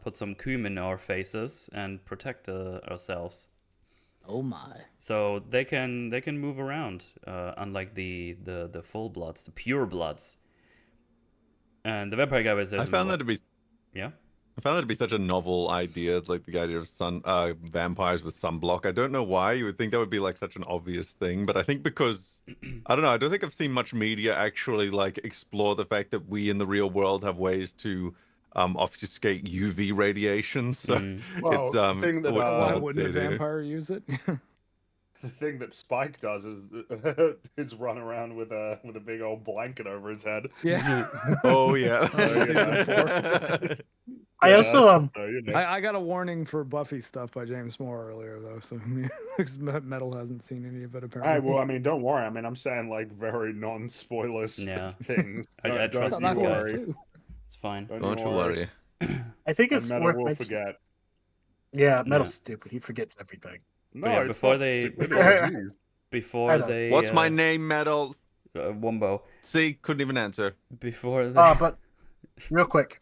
put some cream in our faces and protect ourselves. Oh my. So they can move around, unlike the full bloods, the pure bloods. And the vampire guy was. I found that to be. Yeah. I found that to be such a novel idea, like the idea of vampires with sunblock. I don't know why you would think that would be like such an obvious thing, but I think because I don't know. I don't think I've seen much media actually like explore the fact that we in the real world have ways to obfuscate UV radiation. So Well, it's the thing that, always Why an odd wouldn't a idea. vampire use it? The thing that Spike does is run around with a big old blanket over his head. Yeah. Oh yeah. Season I also I got a warning for Buffy stuff by James Moore earlier though, so Metal hasn't seen any of it apparently. Well, I mean, don't worry. I mean, I'm saying like very non-spoiler Yeah. things. I trust That these was guys. too. It's fine. Don't you worry. I think And it's Meta worth will mentioning. forget. Yeah, Metal's Yeah. stupid. He forgets everything. No, yeah, it's before not they- stupid. before- Oh, geez. Before I know. they. What's my name, Metal? Wumbo. See, couldn't even answer. Before they. But real quick,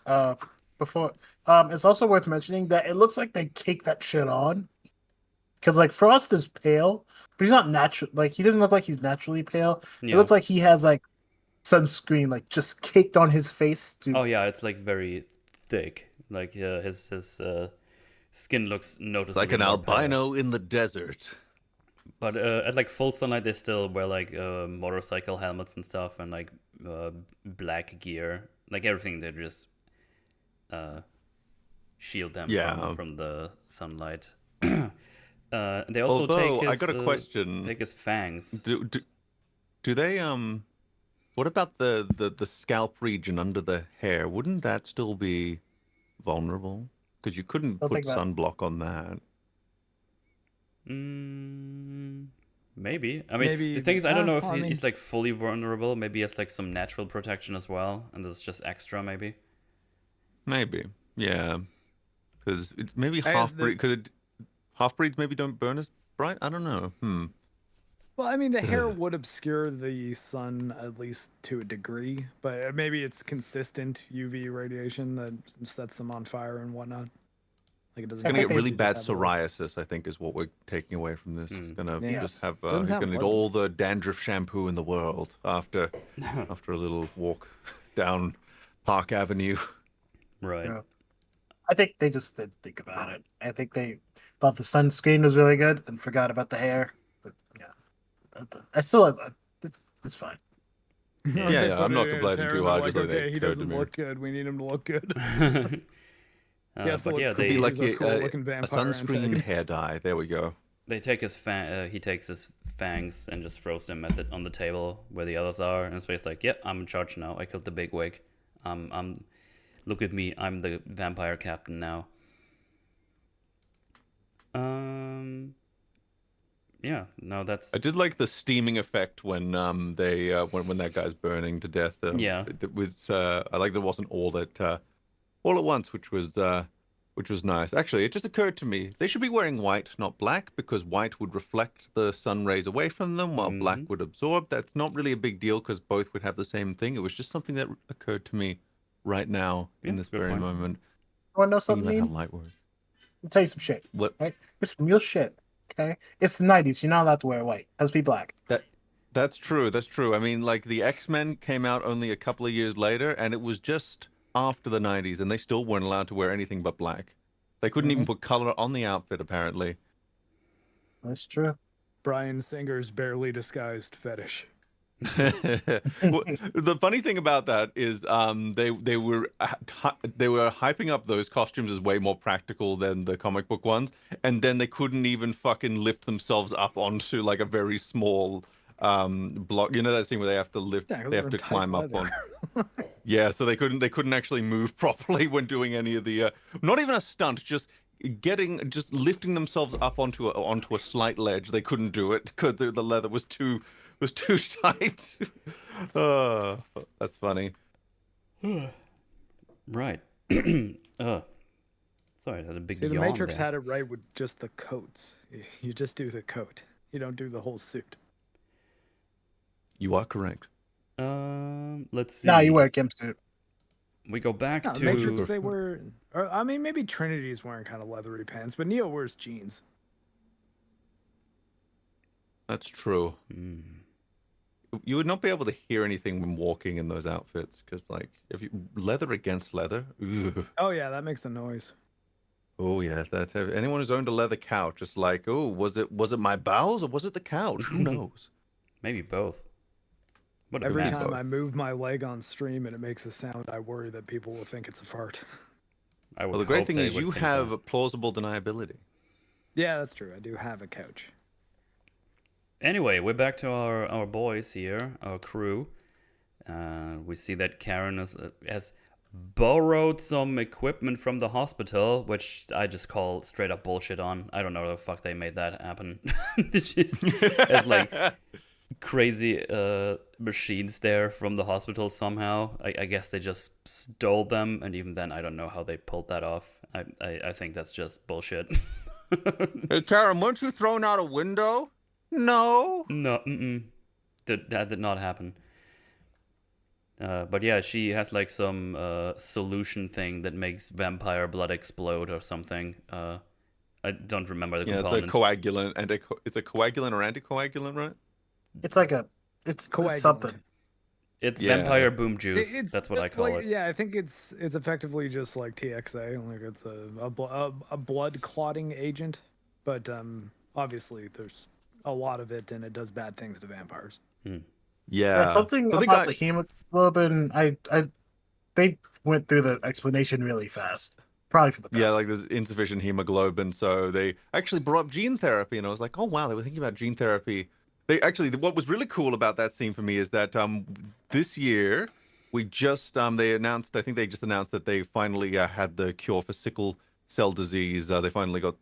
before it's also worth mentioning that it looks like they cake that shit on. Because like Frost is pale, but he's not natural. Like he doesn't look like he's naturally pale. Yeah. It looks like he has like sunscreen like just caked on his face. Oh yeah, it's like very thick. Like his skin looks noticeably It's like an more pale. albino in the desert. But at like full sunlight, they still wear like motorcycle helmets and stuff, and like black gear, like everything. They just shield them from the sunlight. They also Although, take his. I got a question. Take his fangs. Do they what about the scalp region under the hair? Wouldn't that still be vulnerable? Because you couldn't Don't put think that- sunblock on that. Maybe. I mean, Maybe- the thing is, I don't know if I mean- he's like fully vulnerable. Maybe he has like some natural protection as well, and this is just extra. Maybe. Maybe, yeah. Because maybe I guess half breed. Because half breeds maybe don't burn as bright. I don't know. Well, I mean, the hair would obscure the sun at least to a degree, but maybe it's consistent UV radiation that sets them on fire and whatnot. Like it doesn't. Gonna think get they really just bad have a- puriasis. I think is what we're taking away from this. It's gonna Yes. just have. Doesn't He's sound gonna need pleasant. all the dandruff shampoo in the world after a little walk down Park Avenue. Right. Yeah. I think they just didn't think about it. I think they thought the sunscreen was really good and forgot about the hair. But yeah, I still it's fine. Yeah, They yeah, put I'm it not in his complaining hair too and hard, they're just like, like that okay, he occurred to doesn't me. look good. We need him to look good. But yeah, It'd be they like He's a a cool-looking a vampire sunscreen antagonist. hair dye. There we go. they take his he takes his fangs and just throws them on the table where the others are, and so he's like, "Yep, I'm in charge now. I killed the big wig. Look at me. I'm the vampire captain now." Yeah, no, that's I did like the steaming effect when they when that guy's burning to death. Yeah. It was I like that it wasn't all at once, which was nice. Actually, it just occurred to me they should be wearing white, not black, because white would reflect the sun rays away from them, while black would absorb. That's not really a big deal because both would have the same thing. It was just something that occurred to me right now in Yeah, this good very point. moment. You wanna know Thinking something? about how Mean? light works. I'll tell you some shit. What? Right? It's real shit. Okay? It's the 90s. You're not allowed to wear white. It has to be black. That's true. That's true. I mean, like the X-Men came out only a couple of years later, and it was just after the 90s, and they still weren't allowed to wear anything but black. They couldn't even put color on the outfit, apparently. That's true. Brian Singer's barely disguised fetish. Well, the funny thing about that is they were hyping up those costumes as way more practical than the comic book ones, and then they couldn't even fucking lift themselves up onto like a very small block. You know that scene where they have to lift, Yeah, 'cause they they're have to in tight climb up on. leather. Yeah, so they couldn't actually move properly when doing any of the not even a stunt, just lifting themselves up onto a slight ledge. They couldn't do it because the leather was too tight. That's funny. right. Sorry, I had a big See, the yawn Matrix there. had it right with just the coats. You just do the coat. You don't do the whole suit. You are correct. Let's see. Nah, you wear a gimp suit. We go back No, to Matrix, they were. Or, I mean, maybe Trinity's wearing kind of leathery pants, but Neo wears jeans. That's true. Hmm. You would not be able to hear anything when walking in those outfits because, like, if you leather against leather, ugh. Oh yeah, that makes a noise. Oh yeah, anyone who's owned a leather couch, it's like, oh, was it my bowels or was it the couch? Who knows? Maybe both. What a Every mess. time I move my leg on stream and it makes a sound, I worry that people will think it's a fart. I would Well, the great hope thing they is would you think have that. plausible deniability. Yeah, that's true. I do have a couch. Anyway, we're back to our boys here, our crew. We see that Karen has borrowed some equipment from the hospital, which I just call straight up bullshit on. I don't know how the fuck they made that happen. There's like crazy machines there from the hospital somehow. I guess they just stole them, and even then I don't know how they pulled that off. I think that's just bullshit. Hey, Karen, weren't you thrown out a window? No. No, that did not happen. But yeah, she has like some solution thing that makes vampire blood explode or something. I don't remember the Yeah, components. it's a coagulant, it's a coagulant or anticoagulant, right? It's like it's Coagulant. something. It's Yeah. vampire boom juice. It's That's what I call like, it. Yeah, I think it's effectively just like TXA, like it's a blood clotting agent, but obviously there's a lot of it and it does bad things to vampires. Yeah. And something about the hemoglobin. They went through the explanation really fast. Probably for the best. Yeah, like there's insufficient hemoglobin, so they actually brought up gene therapy, and I was like, oh wow, they were thinking about gene therapy. They actually, what was really cool about that scene for me is that this year we just they announced, I think they just announced that they finally had the cure for sickle cell disease. They finally got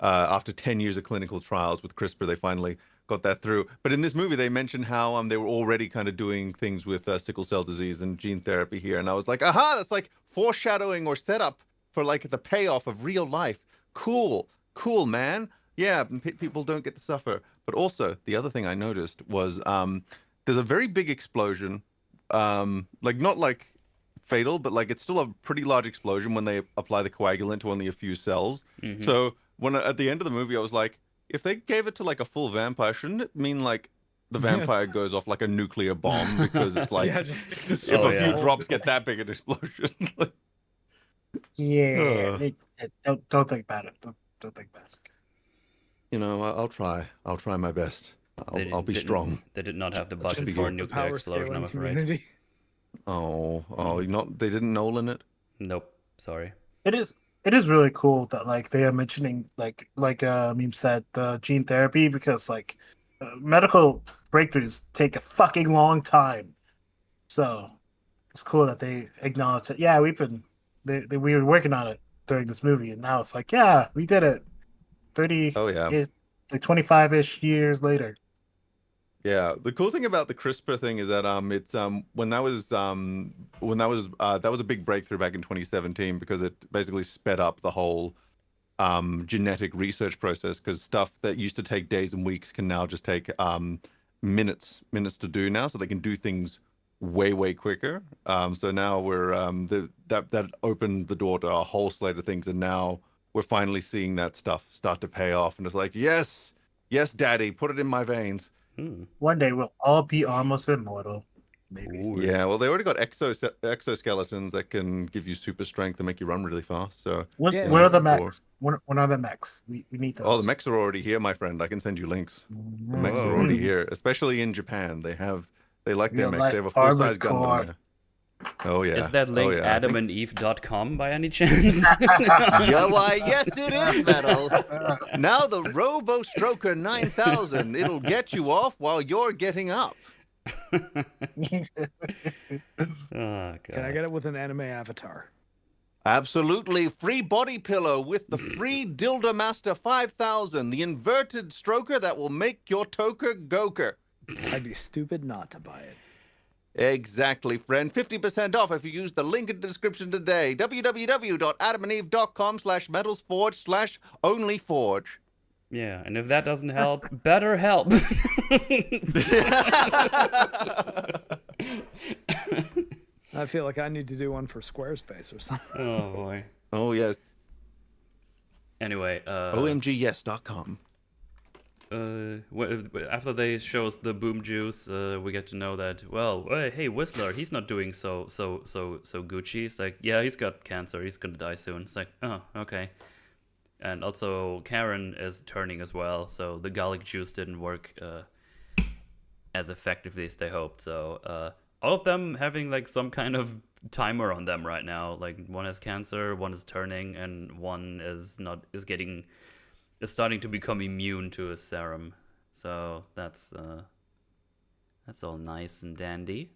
after 10 years of clinical trials with CRISPR, they finally got that through. But in this movie, they mentioned how they were already kind of doing things with sickle cell disease and gene therapy here, and I was like, aha, that's like foreshadowing or setup for like the payoff of real life. Cool, man. Yeah, people don't get to suffer. But also, the other thing I noticed was there's a very big explosion, like not like fatal, but like it's still a pretty large explosion when they apply the coagulant to only a few cells. Mhm. So when at the end of the movie, I was like, if they gave it to like a full vampire, shouldn't it mean like the vampire goes off like a nuclear bomb because it's like Yeah, just if Oh, a yeah. few drops get that big an explosion. Yeah, don't think about it. Don't think about it. You know, I'll try. I'll try my best. I'll be strong. They did not have the Let's budget just for a be nuclear Power explosion, I'm scaling afraid. community. Oh, you're not. They didn't Nolan it. Nope, sorry. It is really cool that like they are mentioning like Meme said the gene therapy because like medical breakthroughs take a fucking long time. So it's cool that they acknowledge that. Yeah, we were working on it during this movie, and now it's like, yeah, we did it. 30. Oh yeah. Like 25-ish years later. Yeah, the cool thing about the CRISPR thing is that it's that was a big breakthrough back in 2017 because it basically sped up the whole genetic research process because stuff that used to take days and weeks can now just take minutes to do now, so they can do things way quicker. So now we're that opened the door to a whole slate of things, and now we're finally seeing that stuff start to pay off, and it's like, yes, daddy, put it in my veins. One day we'll all be almost immortal. Maybe. Ooh. Yeah, well, they already got exoskeletons that can give you super strength and make you run really fast. So When Yeah. are the mechs? When are the mechs? We need those. oh, the mechs are already here, my friend. I can send you links. The mechs are Whoa. already here, especially in Japan. They like their Real mechs. life They have a full-size armored Gundam core. there. Oh yeah. Is that link oh, yeah. I think- adamandeve.com by any chance? Yeah, why, yes, it is, Metal. Now the Robo Stroker 9000. It'll get you off while you're getting up. Oh, God. Can I get it with an anime avatar? Absolutely. Free body pillow with the free Dildo Master 5000, the inverted stroker that will make your toker goker. I'd be stupid not to buy it. Exactly, friend. 50% off if you use the link in the description today. www.adamandeve.com/metalsforge/onlyforge. Yeah, and if that doesn't help, better help. I feel like I need to do one for Squarespace or something. Oh boy. Oh yes. Anyway, OMGyes.com. after they show us the boom juice, we get to know that, well, hey, Whistler, he's not doing so Gucci. It's like, yeah, he's got cancer, he's gonna die soon. It's like, oh, okay. And also Karen is turning as well, so the garlic juice didn't work as effectively as they hoped. So all of them having like some kind of timer on them right now. Like one has cancer, one is turning, and one is starting to become immune to a serum. So that's all nice and dandy.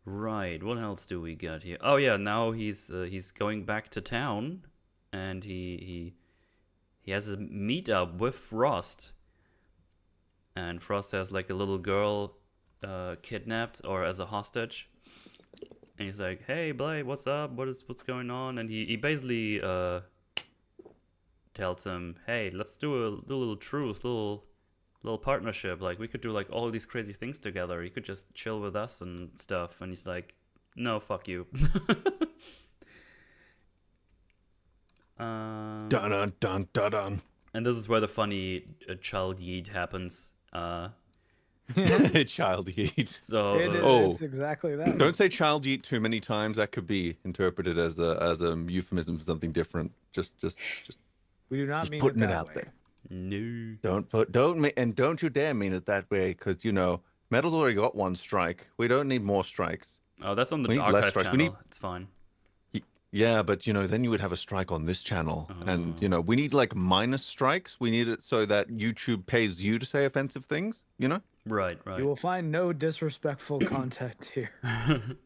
Right, what else do we got here? Oh yeah, now he's going back to town, and he has a meetup with Frost. And Frost has like a little girl kidnapped or as a hostage. And he's like, "Hey Blade, what's up? What's going on?" And he basically tells him, "Hey, let's do a little truce, little partnership. Like we could do like all these crazy things together. You could just chill with us and stuff." And he's like, "No, fuck you." Dun dun dun dun dun. And this is where the funny child yeet happens. Child yeet. So It's exactly that. Don't say child yeet too many times. That could be interpreted as a euphemism for something different. Just We do not mean putting it it that out way. there. no. Don't you dare mean it that way, because Metal's already got one strike. We don't need more strikes. Oh, that's on the We need less archive strikes. channel. It's fine. Yeah, but then you would have a strike on this channel, and we need like minus strikes. We need it so that YouTube pays you to say offensive things. Right. You will find no disrespectful content here.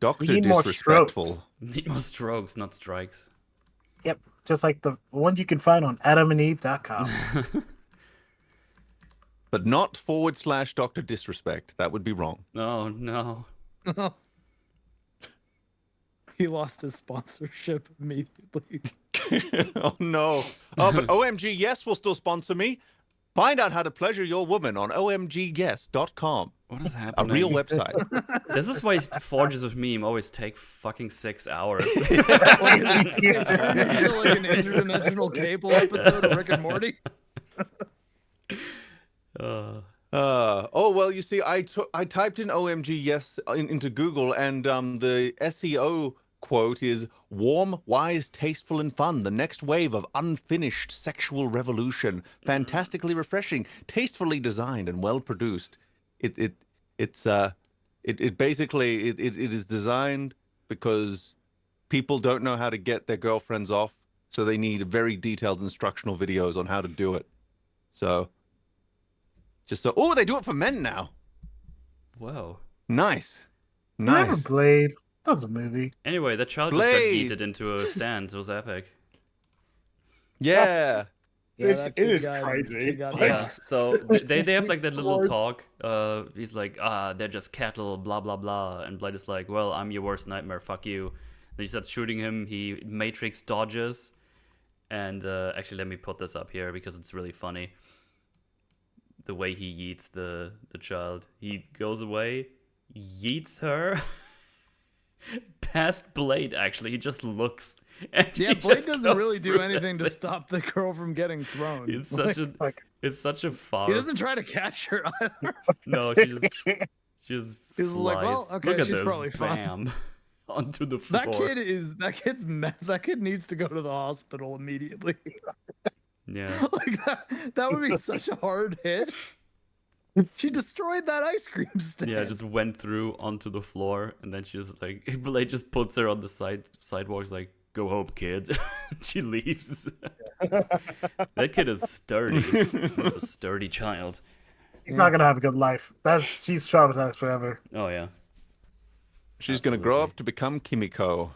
Doctor need more disrespectful. strokes. Need more strokes, not strikes. Yep, just like the one you can find on AdamandEve.com. But not / Doctor Disrespect. That would be wrong. Oh no. He lost his sponsorship immediately. Oh no. Oh, but OMG Yes will still sponsor me. Find out how to pleasure your woman on omgyes.com. What is A happening? real website. This is why Forges of Meme always take fucking 6 hours. Like an interdimensional cable episode of Rick and Morty. Oh well, you see, I typed in OMG Yes into Google, and the SEO quote is "warm, wise, tasteful, and fun. The next wave of unfinished sexual revolution. Fantastically refreshing, tastefully designed, and well produced." It basically is designed because people don't know how to get their girlfriends off, so they need very detailed instructional videos on how to do it. So. Oh, they do it for men now. Whoa. Nice. Remember Blade? That was a movie. Anyway, the child Blade. just got yeeted into a stand. It was epic. Yeah. That It is kid got- crazy. kid got Yeah, lost. so they have like that little talk. He's like, they're just cattle, blah blah blah. And Blade is like, well, I'm your worst nightmare, fuck you. Then he starts shooting him. He Matrix dodges. And actually, let me put this up here because it's really funny. The way he yeets the child. He goes away, yeets her past Blade, actually. He just looks. And Yeah, he Blade just doesn't goes really do through anything to everything. stop the girl from getting thrown. It's such a it's such a far. He doesn't try to catch her either. No, she just He's flies. like, well, okay, Look at she's this. probably fine. Bam. Onto the floor. That kid needs to go to the hospital immediately. Yeah. Like that would be such a hard hit. She destroyed that ice cream stand. Yeah, just went through onto the floor, and then she just like Blade just puts her on the sidewalks like, go home, kid. She leaves. That kid is sturdy. That's a sturdy child. He's not gonna have a good life. She's traumatized forever. Oh yeah. She's going to grow Absolutely. up to become Kimiko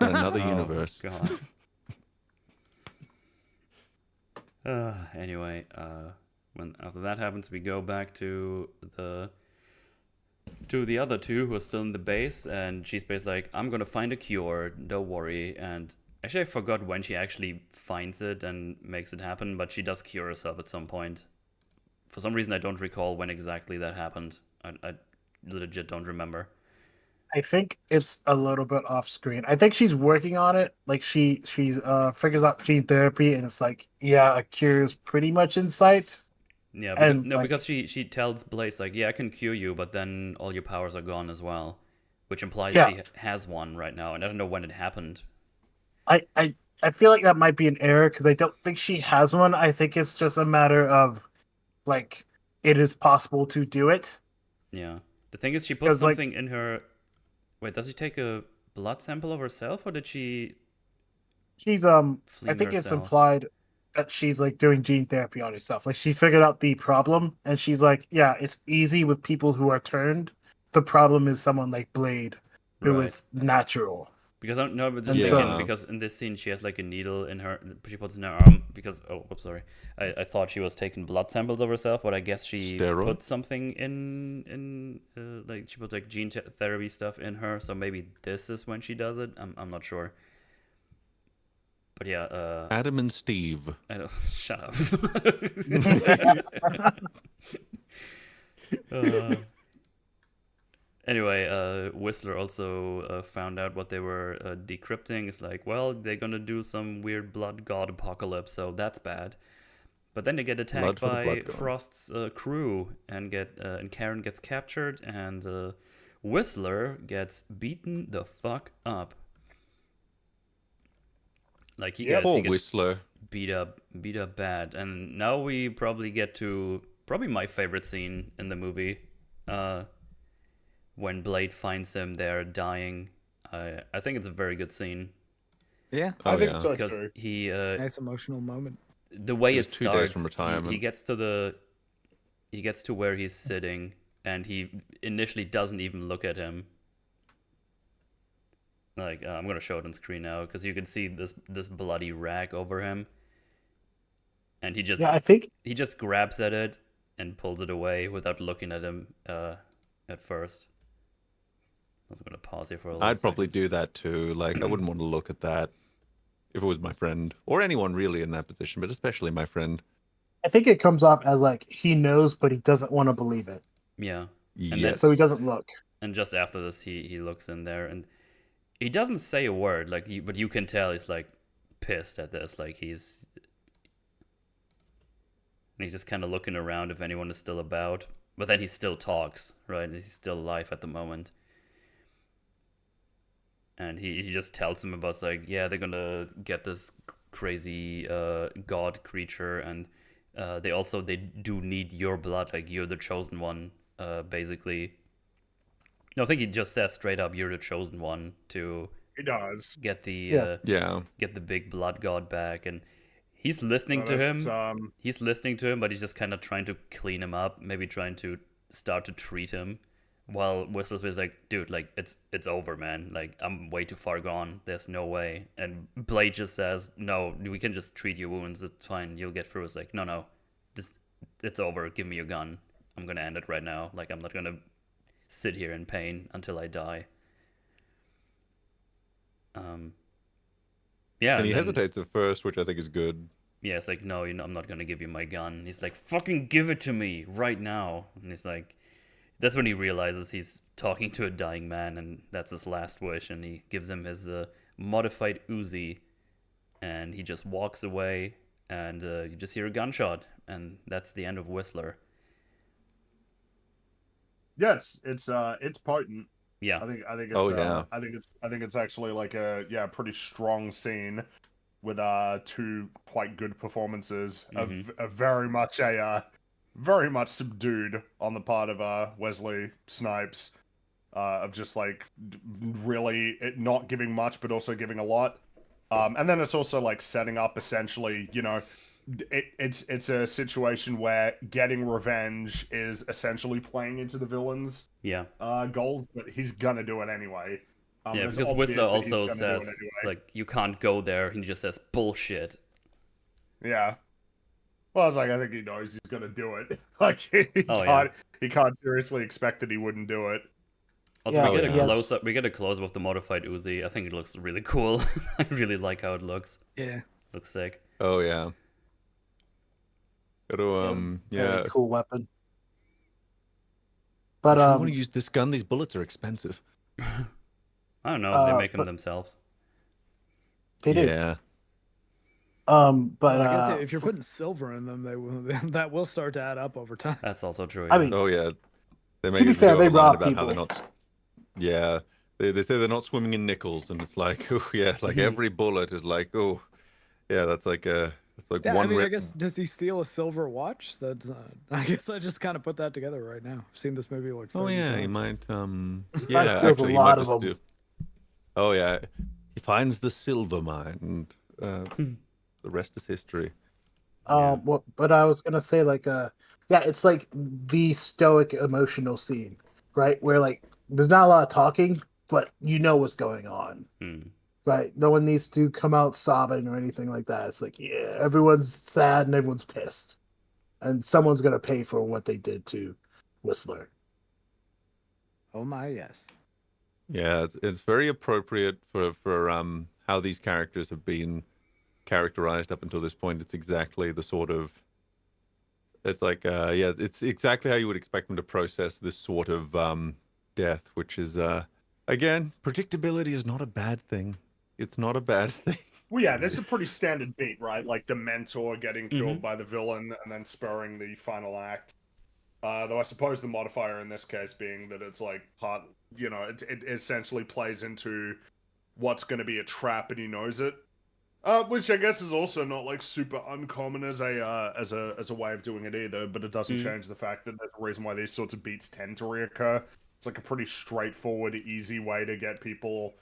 in another Oh, universe. God. Anyway, when after that happens, we go back to the other two who are still in the base, and she's basically like, "I'm gonna find a cure. Don't worry." And Actually, I forgot when she actually finds it and makes it happen, but she does cure herself at some point. For some reason, I don't recall when exactly that happened. I legit don't remember. I think it's a little bit off screen. I think she's working on it. Like she's figures out gene therapy, and it's like, yeah, a cure is pretty much in sight. Yeah, because And no, like, because she tells Blaze like, yeah, I can cure you, but then all your powers are gone as well, which implies yeah, she has one right now, and I don't know when it happened. I I I feel like that might be an error because I don't think she has one. I think it's just a matter of like it is possible to do it Yeah, the thing is, she put because like something in her. Wait, does she take a blood sample of herself, or did she she's I fling think it's herself? implied that she's like doing gene therapy on herself. Like she figured out the problem and she's like, yeah, it's easy with people who are turned. The problem is someone like Blade who Right. is natural. Because I don't know, but just And thinking, so Yeah. because in this scene she has like a needle in her, she puts in her arm. Because oh, oops, sorry, I thought she was taking blood samples of herself, but I guess she Steroid? put something in like she put like therapy stuff in her. So maybe this is when she does it. I'm not sure. But yeah, Adam and Steve. I don't, shut up. uh, Anyway, Whistler also found out what they were decrypting. It's like, well, they're gonna do some weird blood god apocalypse, so that's bad. But then they get attacked Blood for the by blood god. Frost's crew, and Karen gets captured, and Whistler gets beaten the fuck up. Like he Yep. gets, he Poor gets Whistler. beat up bad. And now we probably get to probably my favorite scene in the movie. When Blade finds him there dying. I think it's a very good scene Yeah, Oh, I think yeah. so because too. nice emotional moment. the way He it was 2 days starts, from he retirement. gets to where he's sitting, and he initially doesn't even look at him. Like I'm gonna show it on screen now because you can see this bloody rag over him, and yeah, I think he just grabs at it and pulls it away without looking at him at first. I was gonna pause here for a little I'd probably second. do that too. Like, I wouldn't want to look at that if it was my friend or anyone really in that position, but especially my friend. I think it comes off as like he knows but he doesn't want to believe it. Yeah, and then Yes. So he doesn't look. and just after this, he looks in there and he doesn't say a word. Like, but you can tell he's like pissed at this. Like he's just kind of looking around if anyone is still about. But then he still talks, right? He's still alive at the moment. And he just tells him about like, yeah, they're gonna get this crazy god creature, and they do need your blood, like you're the chosen one, basically. No, I think he just says straight up, you're the chosen one to He does. get the Yeah. Yeah. get the big blood god back, and he's listening So to that's, him. He's listening to him, but he's just kind of trying to clean him up, maybe trying to start to treat him. While Whistler's like, dude, like it's over, man. Like I'm way too far gone. There's no way. And Blade just says, no, we can just treat your wounds. It's fine. You'll get through. It's like, no, just it's over. Give me your gun. I'm gonna end it right now. Like I'm not gonna sit here in pain until I die. Yeah, And he then- hesitates at first, which I think is good. Yeah, it's like, no, I'm not gonna give you my gun. He's like, fucking give it to me right now. And he's like, that's when he realizes he's talking to a dying man, and that's his last wish. And he gives him his modified Uzi, and he just walks away, and you just hear a gunshot, and that's the end of Whistler. Yeah, it's potent. Yeah, I think it's Oh, yeah. I think it's actually like a pretty strong scene with two quite good performances of very much subdued on the part of Wesley Snipes, of just like really not giving much but also giving a lot. And then it's also like setting up essentially, you know, it's a situation where getting revenge is essentially playing into the villain's yeah. goals, but he's gonna do it anyway. Yeah, it's because obvious Whistler that he's also gonna do says, it it's anyway. like, you can't go there. He just says, bullshit. Yeah. Well, I was like, I think he knows he's gonna do it. Like he Oh, can't seriously expect that he wouldn't do it. Also, Yeah, we get a yes. close up. We get a close up of the modified Uzi. I think it looks really cool. I really like how it looks. Yeah. Looks sick. Oh yeah. Got to Very yeah. cool weapon. If But you want to use this gun, these bullets are expensive. I don't know. They make them but themselves. they do. Yeah. But Well, I guess if you're putting silver in them, they will, that will start to add up over time. That's also true. I Yeah. mean, Oh yeah. They make to be a fair, video they online rob about how they're people. not. Yeah. They say they're not swimming in nickels, and it's like, oh yeah, like every bullet is like, oh, yeah, that's like Yeah, one. I mean, I guess does he steal a silver watch? That's I guess I just kind of put that together right now. I've seen this movie like 30 Oh yeah, he times. might. He Yeah, probably steals a actually, he lot might of just them. do. Oh yeah, he finds the silver mine, and the rest is history. Well, but I was gonna say yeah, it's like the stoic emotional scene, right? Where like there's not a lot of talking, but you know what's going on, right? No one needs to come out sobbing or anything like that. It's like, yeah, everyone's sad and everyone's pissed, and someone's gonna pay for what they did to Whistler. Oh my, yes. Yeah, it's very appropriate for how these characters have been characterized up until this point. It's exactly the sort of. It's like yeah, it's exactly how you would expect them to process this sort of death, which is again, predictability is not a bad thing. It's not a bad thing. Well, yeah, this is a pretty standard beat, right? Like the mentor getting killed by the villain and then spurring the final act. Though I suppose the modifier in this case being that it's like part, you know, it essentially plays into what's going to be a trap and he knows it. Which I guess is also not like super uncommon as a way of doing it either, but it doesn't change the fact that there's a reason why these sorts of beats tend to reoccur. It's like a pretty straightforward, easy way to get people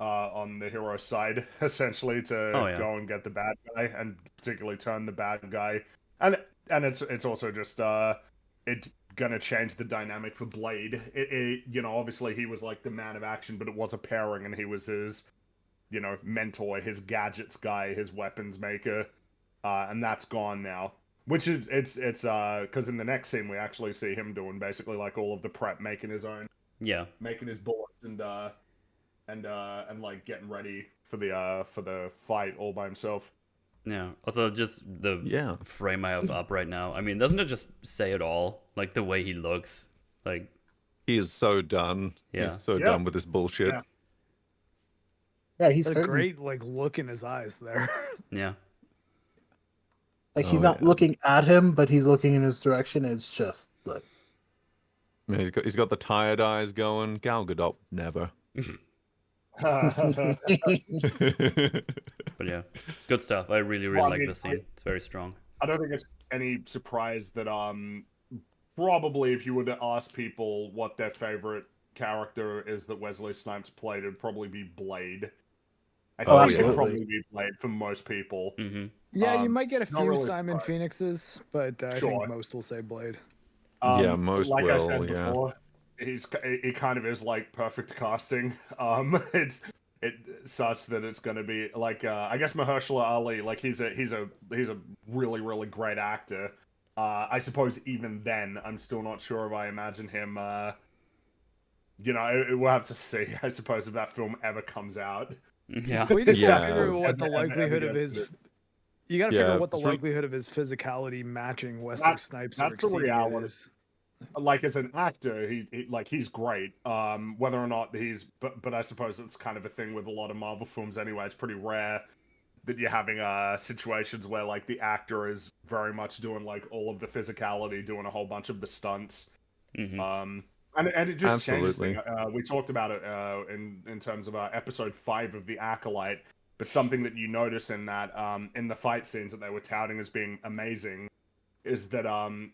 on the hero side, essentially, to go and get the bad guy, and particularly turn the bad guy. And it's also just it gonna change the dynamic for Blade. It you know, obviously he was like the man of action, but it was a pairing, and he was his, you know, mentor, his gadgets guy, his weapons maker, and that's gone now. Which is it's because in the next scene we actually see him doing basically like all of the prep, making his own, making his bullets and like getting ready for the fight all by himself. Yeah. Also, just the frame I have up right now. I mean, doesn't it just say it all? Like the way he looks, like he is so done. Yeah. He's so done with this bullshit. Yeah, he's a great like look in his eyes there. Yeah. Like he's not looking at him, but he's looking in his direction. It's just like, I mean, he's got the tired eyes going. Gal Gadot never. But yeah, good stuff. I really like this scene. It's very strong. I don't think it's any surprise that probably if you were to ask people what their favorite character is that Wesley Snipes played, it'd probably be Blade. I think it'd probably be Blade for most people. Yeah, you might get a few really Simon Phoenixes, but I think most will say Blade. Yeah, most like will. I said before, he kind of is like perfect casting. It's such that it's going to be like I guess Mahershala Ali, like he's a really great actor. I suppose even then, I'm still not sure if I imagine him. You know, we'll have to see. I suppose if that film ever comes out. Yeah, we just gotta figure what the likelihood of his. You gotta figure out what the likelihood of his physicality matching Wesley Snipes or exceeding it is. Like as an actor, he's great. Whether or not but I suppose it's kind of a thing with a lot of Marvel films anyway. It's pretty rare that you're having situations where like the actor is very much doing like all of the physicality, doing a whole bunch of the stunts. And it just changes things. We talked about it in terms of episode 5 of The Acolyte, but something that you notice in that in the fight scenes that they were touting as being amazing is that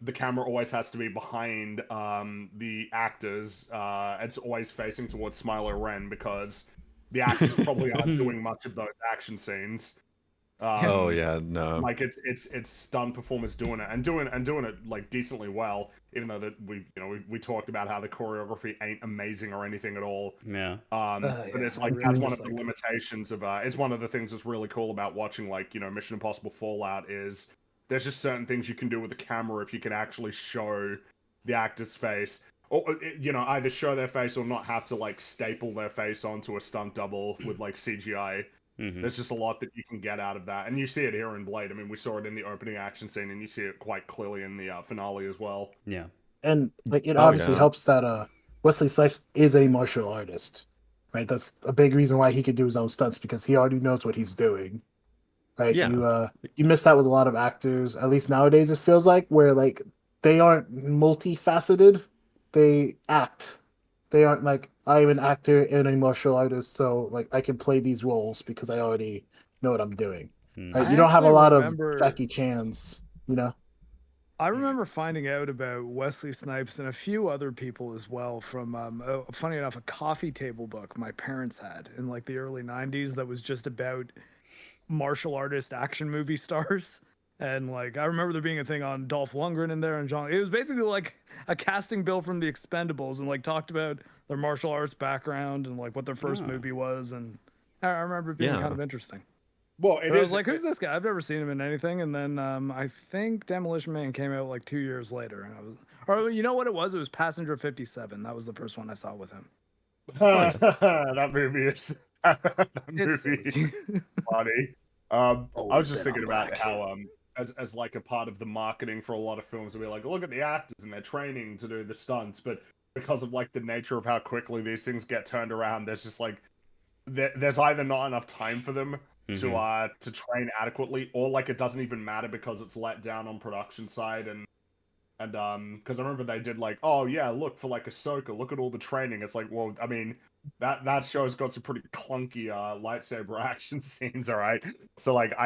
the camera always has to be behind the actors. It's always facing towards Smiler Ren because the actors probably aren't doing much of those action scenes. Oh yeah, no. Like it's stunt performers doing it and doing it like decently well, even though that we talked about how the choreography ain't amazing or anything at all. Yeah. But it's like that's one of the limitations of it's one of the things that's really cool about watching like Mission Impossible Fallout is there's just certain things you can do with the camera if you can actually show the actor's face. or you know, either show their face or not have to like staple their face onto a stunt double with like CGI. There's just a lot that you can get out of that, and you see it here in Blade. I mean, we saw it in the opening action scene, and you see it quite clearly in the finale as well. Yeah. And like it Oh, obviously yeah. helps that Wesley Snipes is a martial artist, right? That's a big reason why he could do his own stunts because he already knows what he's doing, right? Yeah. You miss that with a lot of actors, at least nowadays. It feels like where like they aren't multifaceted, they act. They aren't like I'm an actor and a martial artist, so like I can play these roles because I already know what I'm doing. Right? I You don't have a actually lot of remember- Jackie Chan's, you know. I remember finding out about Wesley Snipes and a few other people as well from, funny enough, a coffee table book my parents had in like the early 90s that was just about martial artist action movie stars. And like, I remember there being a thing on Dolph Lundgren in there and John. It was basically like a casting bill from The Expendables and like talked about their martial arts background and like what their first movie was. And I remember it being kind of interesting. Well, I was like, who's this guy? I've never seen him in anything. And then I think Demolition Man came out like 2 years later. And I was, or you know what it was? It was Passenger 57. That was the first one I saw with him. That movie is It's funny. I was just been thinking on about black. how as like a part of the marketing for a lot of films, we're like, look at the actors and they're training to do the stunts, but because of like the nature of how quickly these things get turned around, there's just like there's either not enough time for them to train adequately, or like it doesn't even matter because it's let down on production side and because I remember they did like, oh yeah, look for like Ahsoka, look at all the training. It's like, well, I mean, that show's got some pretty clunky lightsaber action scenes, all right. So like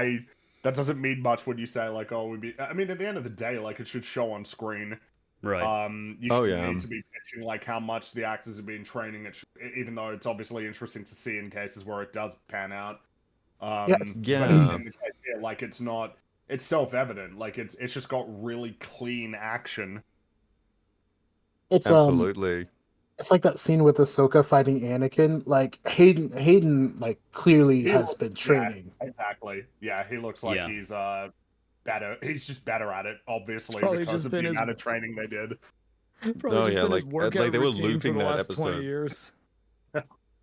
that doesn't mean much when you say like, oh, I mean, at the end of the day, like it should show on screen. Right. You should need to be pitching like how much the actors have been training. Even though it's obviously interesting to see in cases where it does pan out. Yeah. But Yeah. in the case here, like it's not. It's self-evident. Like it's just got really clean action. It's Absolutely. It's like that scene with Ahsoka fighting Anakin. Like Hayden like clearly has been training. Yeah, exactly. Yeah, he looks like he's better. He's just better at it, obviously, because of the amount of training they did. Probably just been his workout they were routine looping for the that last 20 episode. years.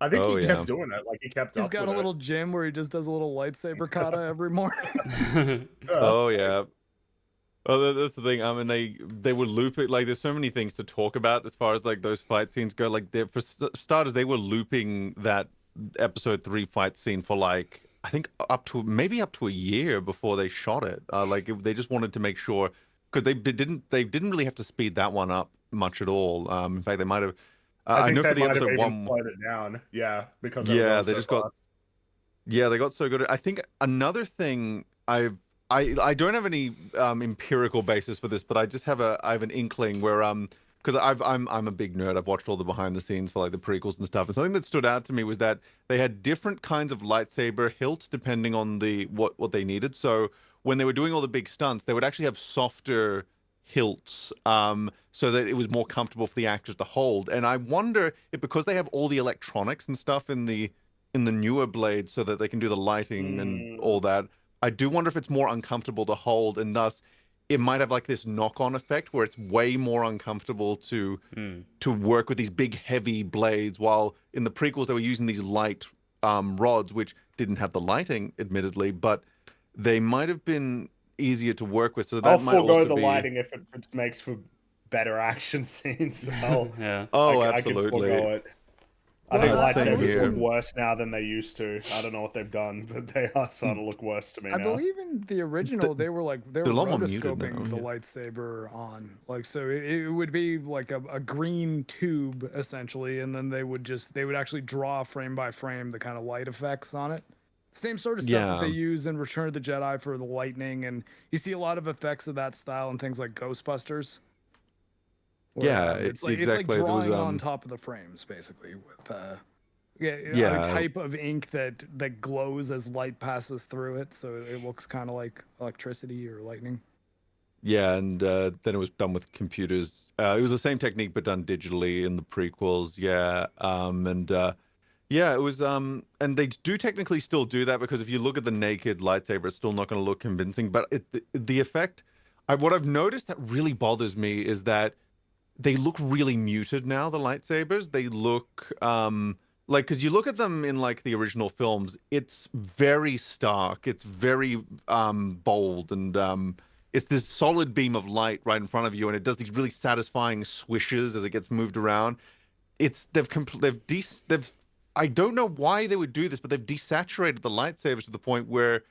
I think he kept doing it. Like he kept. He's got a little gym where he just does a little lightsaber kata every morning. Oh yeah. Oh, that's the thing. I mean, they were looping. Like, there's so many things to talk about as far as like those fight scenes go. Like, for starters, they were looping that episode 3 fight scene for like I think up to a year before they shot it. They just wanted to make sure because they didn't really have to speed that one up much at all. In fact, they might have. I know for the episode 1 slowed it down. Yeah, because they just got. Yeah, they got so good. I think another thing I don't have any empirical basis for this, but I just have an inkling where because I'm a big nerd. I've watched all the behind the scenes for like the prequels and stuff, and something that stood out to me was that they had different kinds of lightsaber hilts depending on what they needed. So when they were doing all the big stunts, they would actually have softer hilts so that it was more comfortable for the actors to hold. And I wonder if because they have all the electronics and stuff in the newer blades so that they can do the lighting and all that, I do wonder if it's more uncomfortable to hold, and thus it might have like this knock-on effect where it's way more uncomfortable to work with these big heavy blades, while in the prequels they were using these light rods which didn't have the lighting admittedly, but they might have been easier to work with. So that I'll might forego also the be... lighting if it makes for better action scenes. Yeah. Oh, I absolutely. can forego it. I think same lightsabers here. look worse now than they used to. I don't know what they've done, but they are starting to look worse to me I now. believe in the original they were they're a lot more muted rotoscoping now, the lightsaber on, like, so it would be like a green tube essentially, and then they would actually draw frame by frame the kind of light effects on it. Same sort of stuff that they use in Return of the Jedi for the lightning, and you see a lot of effects of that style in things like Ghostbusters. Where, it's like drawing on top of the frames basically with a type of ink that glows as light passes through it, so it looks kind of like electricity or lightning. Yeah, and then it was done with computers. It was the same technique but done digitally in the prequels. Yeah, it was and they do technically still do that, because if you look at the naked lightsaber, it's still not going to look convincing. But the effect, what I've noticed that really bothers me is that they look really muted now, the lightsabers. They look like, because you look at them in like the original films, it's very stark, it's very bold, and it's this solid beam of light right in front of you, and it does these really satisfying swishes as it gets moved around. They've I don't know why they would do this, but they've desaturated the lightsabers to the point where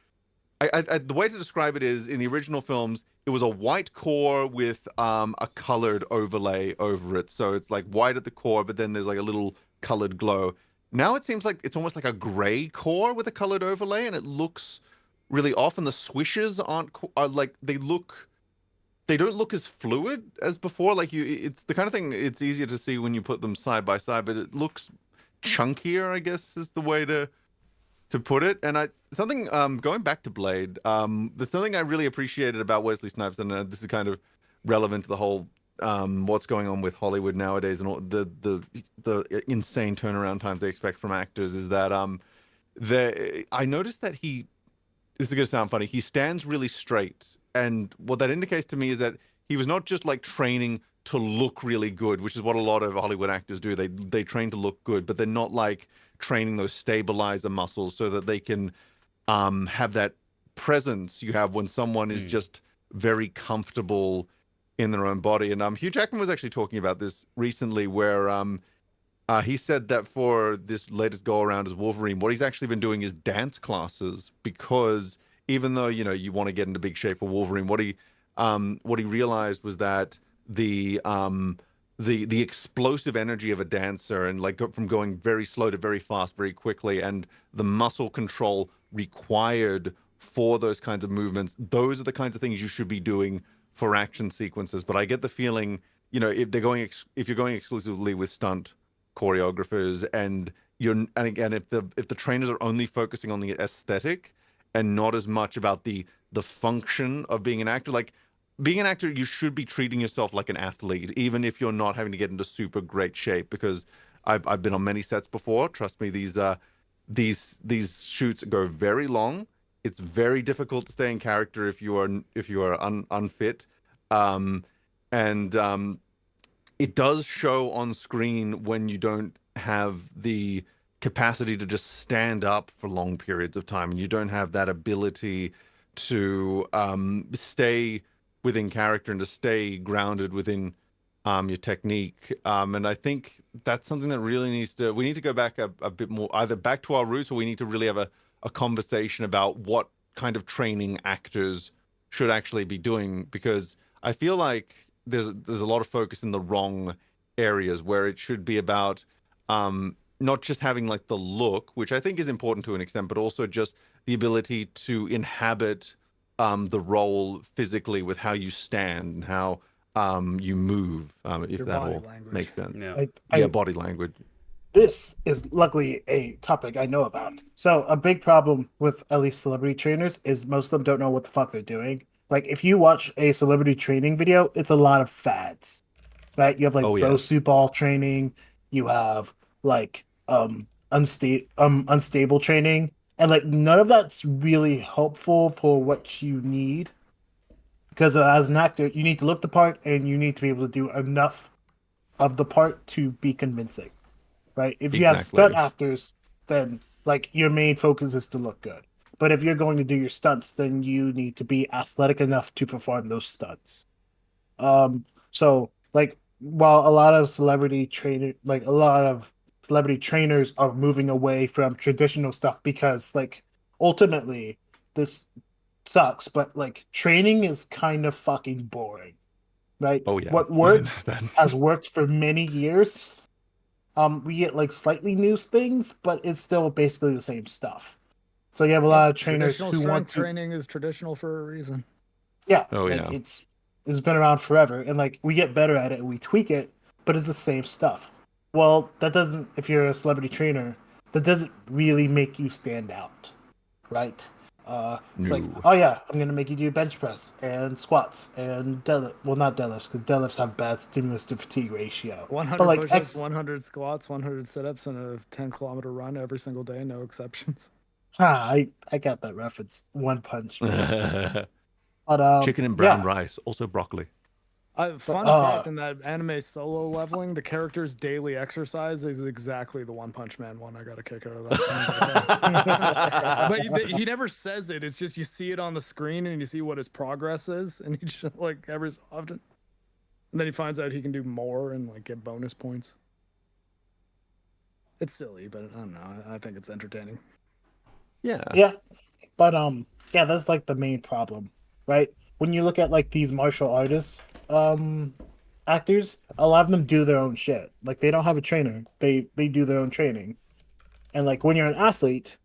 the way to describe it is, in the original films, it was a white core with a colored overlay over it. So it's like white at the core, but then there's like a little colored glow. Now it seems like it's almost like a gray core with a colored overlay, and it looks really off. And the swishes are like, they don't look as fluid as before. Like it's the kind of thing, it's easier to see when you put them side by side, but it looks chunkier, I guess is the way to put it. And going back to Blade, the something I really appreciated about Wesley Snipes, and this is kind of relevant to the whole what's going on with Hollywood nowadays and all the insane turnaround times they expect from actors, is that I noticed that this is gonna sound funny, he stands really straight, and what that indicates to me is that he was not just like training to look really good, which is what a lot of Hollywood actors do. They train to look good, but they're not like training those stabilizer muscles so that they can have that presence you have when someone is just very comfortable in their own body. And Hugh Jackman was actually talking about this recently, where he said that for this latest go around as Wolverine, what he's actually been doing is dance classes, because even though you want to get into big shape for Wolverine, what he realized was that the explosive energy of a dancer, and like from going very slow to very fast very quickly, and the muscle control required for those kinds of movements, those are the kinds of things you should be doing for action sequences. But I get the feeling, if you're going exclusively with stunt choreographers, and again, if the trainers are only focusing on the aesthetic and not as much about the function of being an actor, like being an actor, you should be treating yourself like an athlete, even if you're not having to get into super great shape. Because I've been on many sets before. Trust me, these shoots go very long. It's very difficult to stay in character if you are unfit, and it does show on screen when you don't have the capacity to just stand up for long periods of time, and you don't have that ability to stay within character and to stay grounded within your technique. And I think that's something that really we need to go back a bit more, either back to our roots, or we need to really have a conversation about what kind of training actors should actually be doing, because I feel like there's a lot of focus in the wrong areas, where it should be about not just having like the look, which I think is important to an extent, but also just the ability to inhabit the role physically with how you stand and how you move, if Your that body all language. makes sense. Yeah. Body language. This is luckily a topic I know about. So a big problem with at least celebrity trainers is most of them don't know what the fuck they're doing. Like if you watch a celebrity training video, it's a lot of fads, right? You have like bow suit ball training, you have like unstable training, and like none of that's really helpful for what you need. Because as an actor, you need to look the part, and you need to be able to do enough of the part to be convincing. Right? If you have stunt actors, then like your main focus is to look good. But if you're going to do your stunts, then you need to be athletic enough to perform those stunts. So like while a lot of celebrity trainers are moving away from traditional stuff, because like ultimately this sucks, but like training is kind of fucking boring, right? Oh yeah. What works has worked for many years. We get like slightly new things, but it's still basically the same stuff. So you have a lot of trainers who want to... training is traditional for a reason. Yeah. Oh like, yeah. It's been around forever, and like we get better at it and we tweak it, but it's the same stuff. Well, that doesn't, if you're a celebrity trainer, that doesn't really make you stand out, right? It's like, oh yeah, I'm gonna make you do bench press and squats and deadlift. Well, not deadlifts, because deadlifts have bad stimulus to fatigue ratio. 100 like push-ups, 100 squats, 100 sit-ups, and a 10-kilometer run every single day, no exceptions. I got that reference. One Punch Man. But chicken and brown rice, also broccoli. Fun fact, in that anime solo leveling, the character's daily exercise is exactly the One Punch Man one. I got a kick out of that. But he never says it. It's just you see it on the screen and you see what his progress is, and he just like every so often, and then he finds out he can do more and like get bonus points. It's silly, but I don't know. I think it's entertaining. Yeah. Yeah, but yeah, that's like the main problem, right? When you look at like these martial artists, actors, a lot of them do their own shit. Like they don't have a trainer. They do their own training. And like when you're an athlete,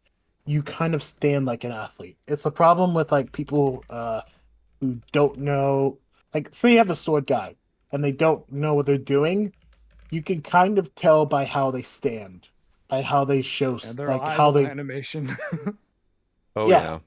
you kind of stand like an athlete. It's a problem with like people who don't know, like say you have a sword guy and they don't know what they're doing, you can kind of tell by how they stand, by how they show Their like eye how they animation. Oh Yeah. yeah.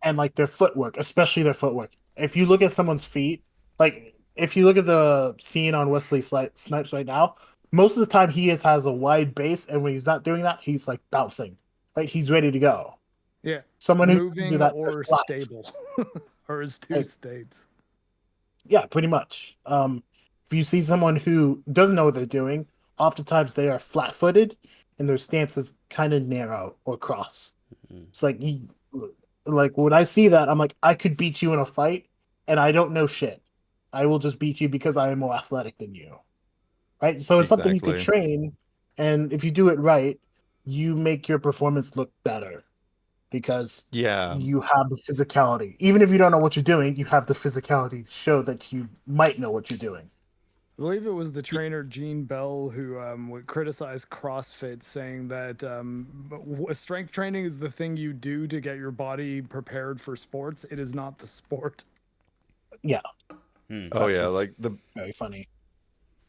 and like their footwork, especially their footwork. If you look at someone's feet, like if you look at the scene on Wesley Snipes right now, most of the time he has a wide base, and when he's not doing that, he's like bouncing, like he's ready to go. Yeah, Someone who can do moving that, or they're flat. stable, or his two Like- states. Yeah, pretty much. If you see someone who doesn't know what they're doing, oftentimes they are flat-footed, and their stance is kind of narrow or cross. It's like like when I see that, I'm like, I could beat you in a fight, and I don't know shit. I will just beat you because I am more athletic than you, right? So it's something you could Exactly. train, and if you do it right, you make your performance look better because Yeah. you have the physicality. Even if you don't know what you're doing, you have the physicality to show that you might know what you're doing. I believe it was the trainer Gene Bell who would criticize CrossFit, saying that strength training is the thing you do to get your body prepared for sports. It is not the sport. Yeah, Oh yeah. That's Like the very funny.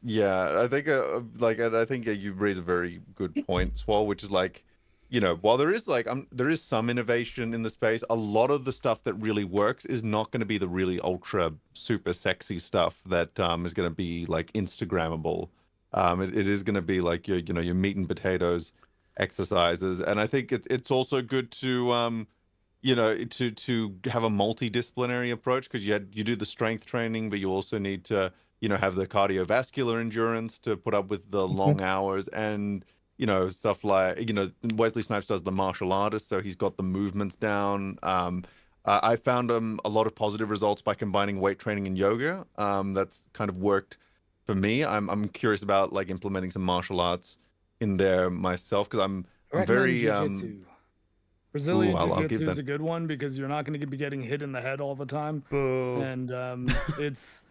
Yeah, I think I think you raise a very good point, Swall, which is like, while there is there is some innovation in the space, a lot of the stuff that really works is not going to be the really ultra super sexy stuff that is going to be like Instagrammable. It is going to be like your meat and potatoes exercises, and I think it's also good to to have a multidisciplinary approach, because you do the strength training, but you also need to have the cardiovascular endurance to put up with the long hours, and stuff like Wesley Snipes does the martial artist, so he's got the movements down. I found a lot of positive results by combining weight training and yoga. That's kind of worked for me. I'm curious about like implementing some martial arts in there myself, because I'm very jiu-jitsu. Brazilian I'll give jiu-jitsu is that- a good one because you're not going to be getting hit in the head all the time. Boo. And it's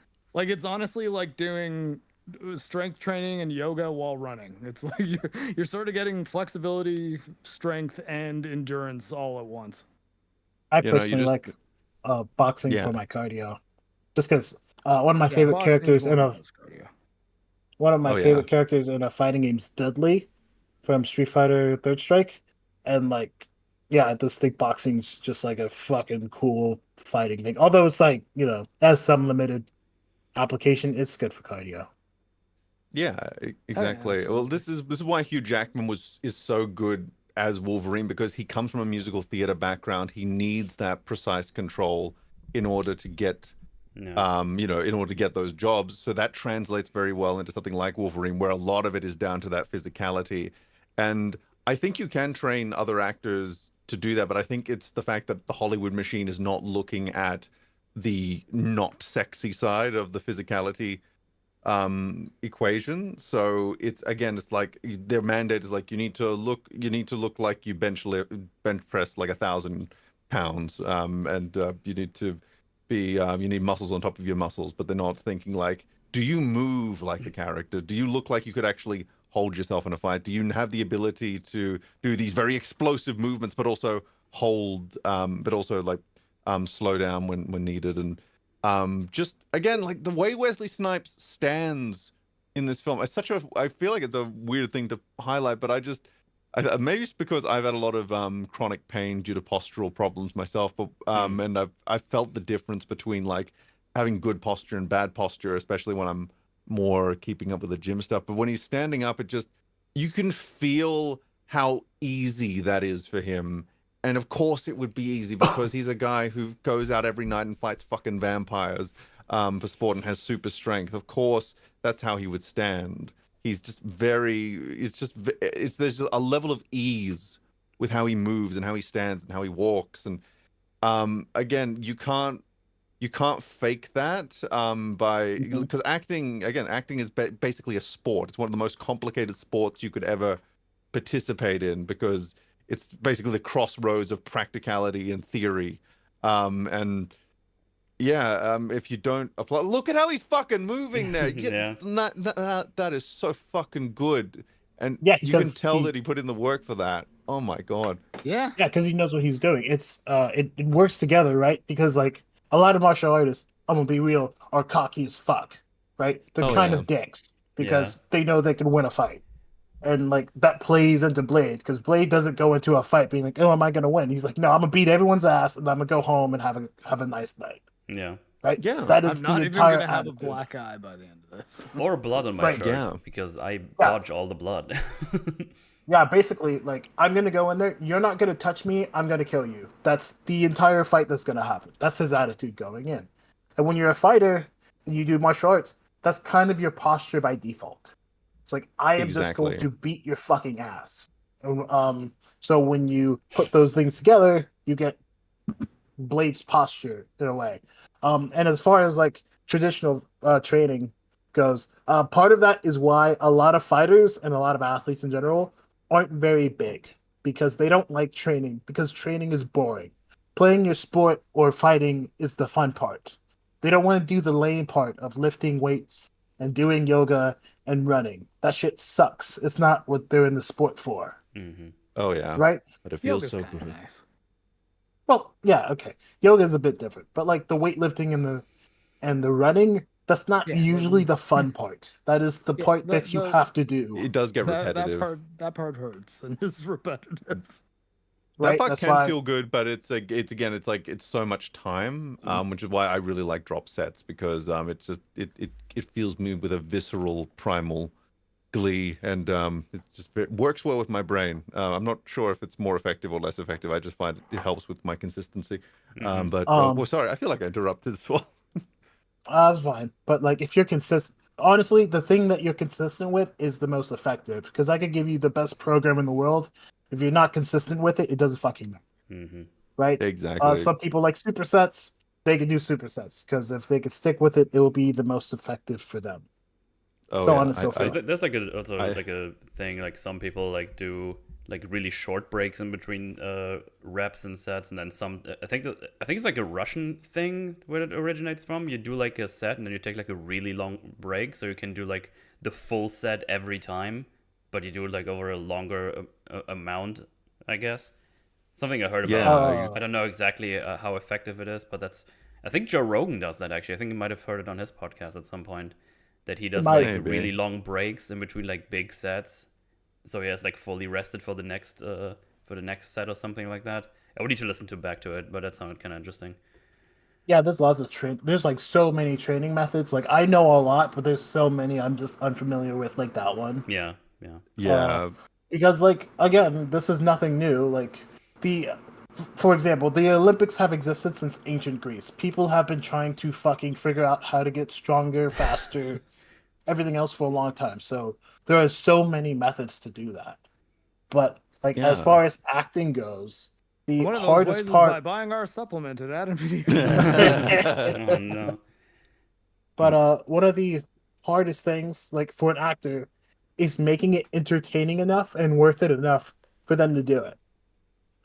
honestly like doing strength training and yoga while running. It's like you're sort of getting flexibility, strength, and endurance all at once. I you personally just- like boxing Yeah. for my cardio, just because one of my Yeah, favorite boxing's characters one in of a the best cardio. one of my Oh, yeah. favorite characters in a fighting game is Dudley from Street Fighter Third Strike, and like, yeah, I just think boxing's just like a fucking cool fighting thing. Although it's like has some limited application, it's good for cardio. Yeah, exactly. Well, this is why Hugh Jackman is so good as Wolverine, because he comes from a musical theater background. He needs that precise control in order to get No. in order to get those jobs. So that translates very well into something like Wolverine, where a lot of it is down to that physicality. And I think you can train other actors to do that, but I think it's the fact that the Hollywood machine is not looking at the not sexy side of the physicality equation. So it's like their mandate is like you need to look like you bench press like 1,000 pounds, and you need to be you need muscles on top of your muscles, but they're not thinking like, do you move like a character? Do you look like you could actually hold yourself in a fight? Do you have the ability to do these very explosive movements, but also hold, but also like slow down when needed? And just again, like the way Wesley Snipes stands in this film, it's I feel like it's a weird thing to highlight, but maybe it's because I've had a lot of chronic pain due to postural problems myself, but and I've felt the difference between like having good posture and bad posture, especially when I'm more keeping up with the gym stuff. But when he's standing up, you can feel how easy that is for him. And of course it would be easy because he's a guy who goes out every night and fights fucking vampires. for sport and has super strength. Of course, that's how he would stand. He's just very. There's just a level of ease with how he moves and how he stands and how he walks. And again, you can't fake that by because acting is basically a sport. It's one of the most complicated sports you could ever participate in because it's basically the crossroads of practicality and theory. And yeah, if you don't apply, look at how he's fucking moving there. Yeah. That is so fucking good. And Yeah, you can 'cause tell that he put in the work for that. Oh my god. Yeah. Yeah, because he knows what he's doing. It works together, right? Because like a lot of martial artists, I'm gonna be real, are cocky as fuck, right? They're Oh, kind yeah. of dicks because they know they can win a fight, and like that plays into Blade because Blade doesn't go into a fight being like, "Oh, am I gonna win?" He's like, "No, I'm gonna beat everyone's ass, and I'm gonna go home and have a nice night." Yeah. Right? Yeah. That is I'm the not even entire gonna have a attitude. black eye by the end of this. Or blood on my Right, shirt yeah. because I dodge all the blood. Yeah, basically, like I'm gonna go in there. You're not gonna touch me. I'm gonna kill you. That's the entire fight that's gonna happen. That's his attitude going in. And when you're a fighter and you do martial arts, that's kind of your posture by default. It's like I am just going Exactly. to beat your fucking ass. So when you put those things together, you get Blade's posture in a way. And as far as like traditional training goes, part of that is why a lot of fighters and a lot of athletes in general aren't very big because they don't like training because training is boring. Playing your sport or fighting is the fun part. They don't want to do the lame part of lifting weights and doing yoga and running. That shit sucks. It's not what they're in the sport for, Hmm. Oh yeah. right? But it feels Yoga's so kinda good. nice. Well, yeah, okay. Yoga is a bit different, but like the weightlifting and the running, that's not Yeah, usually the fun part. That is the Yeah, part that you have to do. It does get repetitive. that part hurts and is repetitive. That Right? part That's can why. feel good, but it's again, it's like it's so much time, which is why I really like drop sets because it's just it fills me with a visceral primal glee, and it works well with my brain. I'm not sure if it's more effective or less effective. I just find it helps with my consistency. But well, sorry, I feel like I interrupted as well. That's fine. But like if you're consistent, honestly, the thing that you're consistent with is the most effective. Because I could give you the best program in the world. If you're not consistent with it, it doesn't fucking matter. Hmm. Right? Exactly. Some people like supersets. They can do supersets because if they could stick with it, it will be the most effective for them. Oh, so yeah, on and so forth. There's like like a thing like some people like do like really short breaks in between reps and sets, and then some. I think it's like a Russian thing where it originates from. You do like a set, and then you take like a really long break, so you can do like the full set every time, but you do it like over a longer amount, I guess. Something I heard about. Yeah. I don't know exactly how effective it is, but I think Joe Rogan does that actually. I think you might have heard it on his podcast at some point. That he does like Maybe. really long breaks in between like big sets, so he has like fully rested for the next set or something like that. I would need to listen back to it, but that sounded kind of interesting. Yeah, there's lots of there's like so many training methods. Like I know a lot, but there's so many I'm just unfamiliar with, like that one. Yeah. Yeah. Because like again, this is nothing new. Like for example, the Olympics have existed since ancient Greece. People have been trying to fucking figure out how to get stronger, faster, everything else for a long time. So there are so many methods to do that. But like as Yeah. far as acting goes, the One of those hardest ways is part. by buying our supplement at Adam Video. Oh no. But one of the hardest things, like for an actor, is making it entertaining enough and worth it enough for them to do it.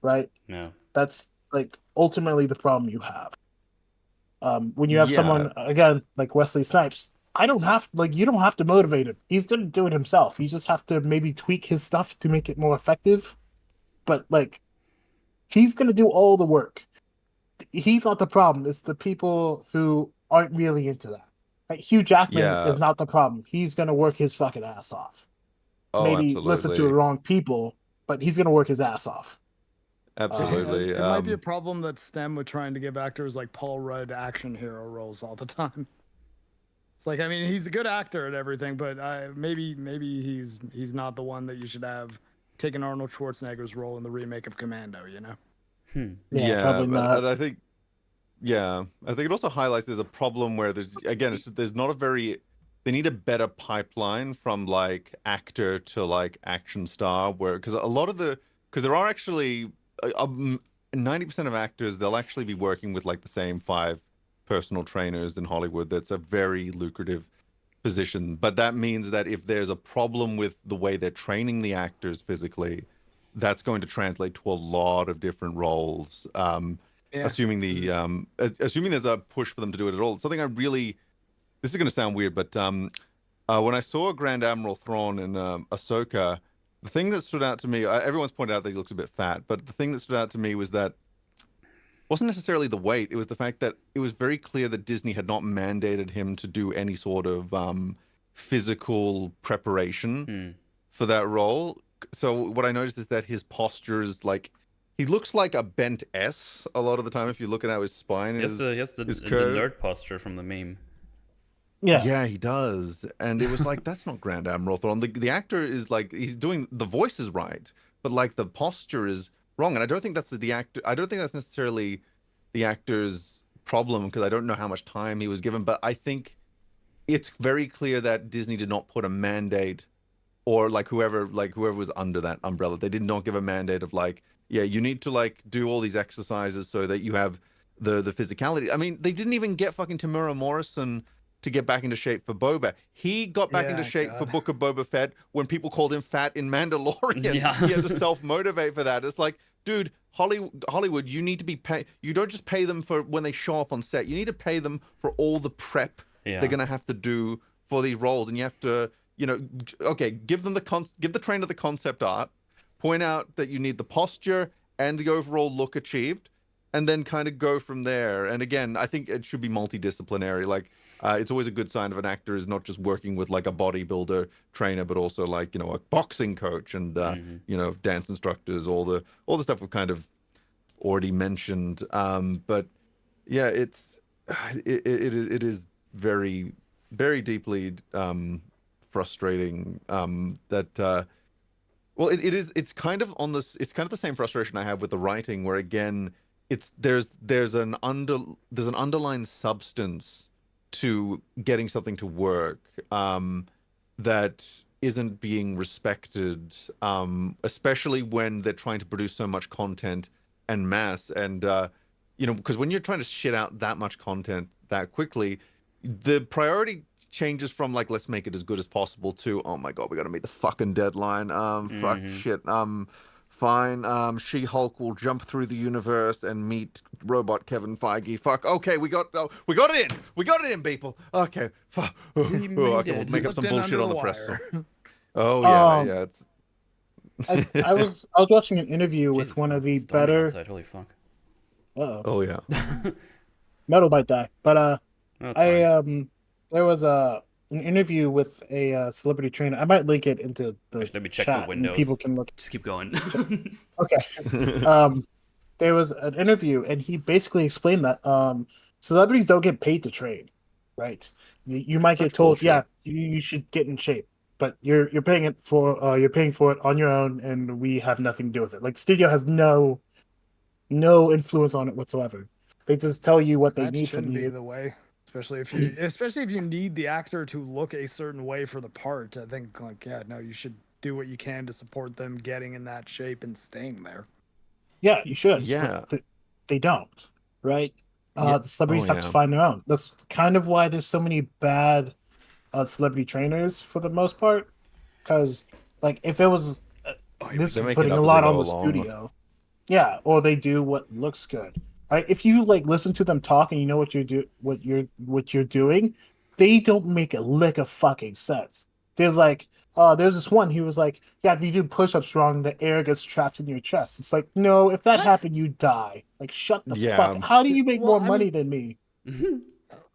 Right? Yeah. That's like ultimately the problem you have. When you have Yeah. someone again like Wesley Snipes, you don't have to motivate him. He's gonna do it himself. You just have to maybe tweak his stuff to make it more effective. But like, he's gonna do all the work. He's not the problem. It's the people who aren't really into that. Right? Hugh Jackman Yeah. is not the problem. He's gonna work his fucking ass off. Oh, Maybe listen to absolutely. the wrong people, but he's gonna work his ass off. Absolutely. It might be a problem that stem with trying to give actors like Paul Rudd action hero roles all the time. It's like, I mean, he's a good actor at everything, but maybe he's not the one that you should have taking Arnold Schwarzenegger's role in the remake of Commando. You know? Yeah, probably not. And I think Yeah, I think it also highlights there's a problem where there's not a very they need a better pipeline from like actor to like action star where because there are actually 90% of actors they'll actually be working with like the same 5 personal trainers in Hollywood. That's a very lucrative position, but that means that if there's a problem with the way they're training the actors physically, that's going to translate to a lot of different roles. Yeah. Assuming there's a push for them to do it at all. Something this is going to sound weird, but when I saw Grand Admiral Thrawn in Ahsoka, the thing that stood out to me, everyone's pointed out that he looks a bit fat, but the thing that stood out to me was that wasn't necessarily the weight. It was the fact that it was very clear that Disney had not mandated him to do any sort of physical preparation for that role. So what I noticed is that his posture is like he looks like a bent S a lot of the time. If you look at how his spine He has the nerd posture from the meme. Yeah, he does, and it was like that's not Grand Admiral Thrawn. The actor is like he's doing the voice is right, but like the posture is wrong, and I don't think that's the actor. I don't think that's necessarily the actor's problem because I don't know how much time he was given, but I think it's very clear that Disney did not put a mandate, or like whoever was under that umbrella, they did not give a mandate of like, yeah, you need to like do all these exercises so that you have the physicality. I mean, they didn't even get fucking Tamura Morrison to get back into shape for Boba. He got back into shape for Book of Boba Fett when people called him fat in Mandalorian. Yeah. He had to self-motivate for that. It's like, dude, Hollywood, you need to be paid. You don't just pay them for when they show up on set. You need to pay them for all the prep they're gonna have to do for these roles, and you have to, okay, give the trainer the concept art, point out that you need the posture and the overall look achieved, and then kind of go from there. And again, I think it should be multidisciplinary. Like, it's always a good sign of an actor is not just working with like a bodybuilder trainer, but also like, a boxing coach and, dance instructors, all the stuff we've kind of already mentioned. But yeah, it is very, very deeply frustrating that, well, it's kind of the same frustration I have with the writing where again, there's an underlying substance to getting something to work that isn't being respected, especially when they're trying to produce so much content en masse. And because when you're trying to shit out that much content that quickly, the priority changes from like let's make it as good as possible to oh my god, we got to meet the fucking deadline. Fuck shit. Fine. She-Hulk will jump through the universe and meet robot Kevin Feige. Fuck. Okay, we got it in. We got it in, people. Okay. Fuck. Okay, we'll make up some bullshit on the press. Oh yeah, yeah. It's... I was watching an interview with one of the better. Outside. Holy fuck. Oh yeah. Metal might die, but No, there was an interview with a celebrity trainer. I might link it into the let me check chat the windows. and people can look. Just keep going. Okay. There was an interview, and he basically explained that celebrities don't get paid to train, right? You might get told, bullshit. Yeah, you should get in shape, but you're paying for it on your own, and we have nothing to do with it. Like, studio has no influence on it whatsoever. They just tell you what they need from you. That shouldn't be the way. Especially if you need the actor to look a certain way for the part, I think you should do what you can to support them getting in that shape and staying there. Yeah, you should. Yeah, but they don't, right? The celebrities have to find their own. That's kind of why there's so many bad celebrity trainers for the most part. Because like if it was this is putting a lot on the studio, yeah, or they do what looks good. Right? If you like listen to them talk and you know what you're doing, they don't make a lick of fucking sense. There's this one. He was like, yeah, if you do push-ups wrong, the air gets trapped in your chest. It's like, no, if that happened, you die. Like, shut the fuck. How do you make more money than me?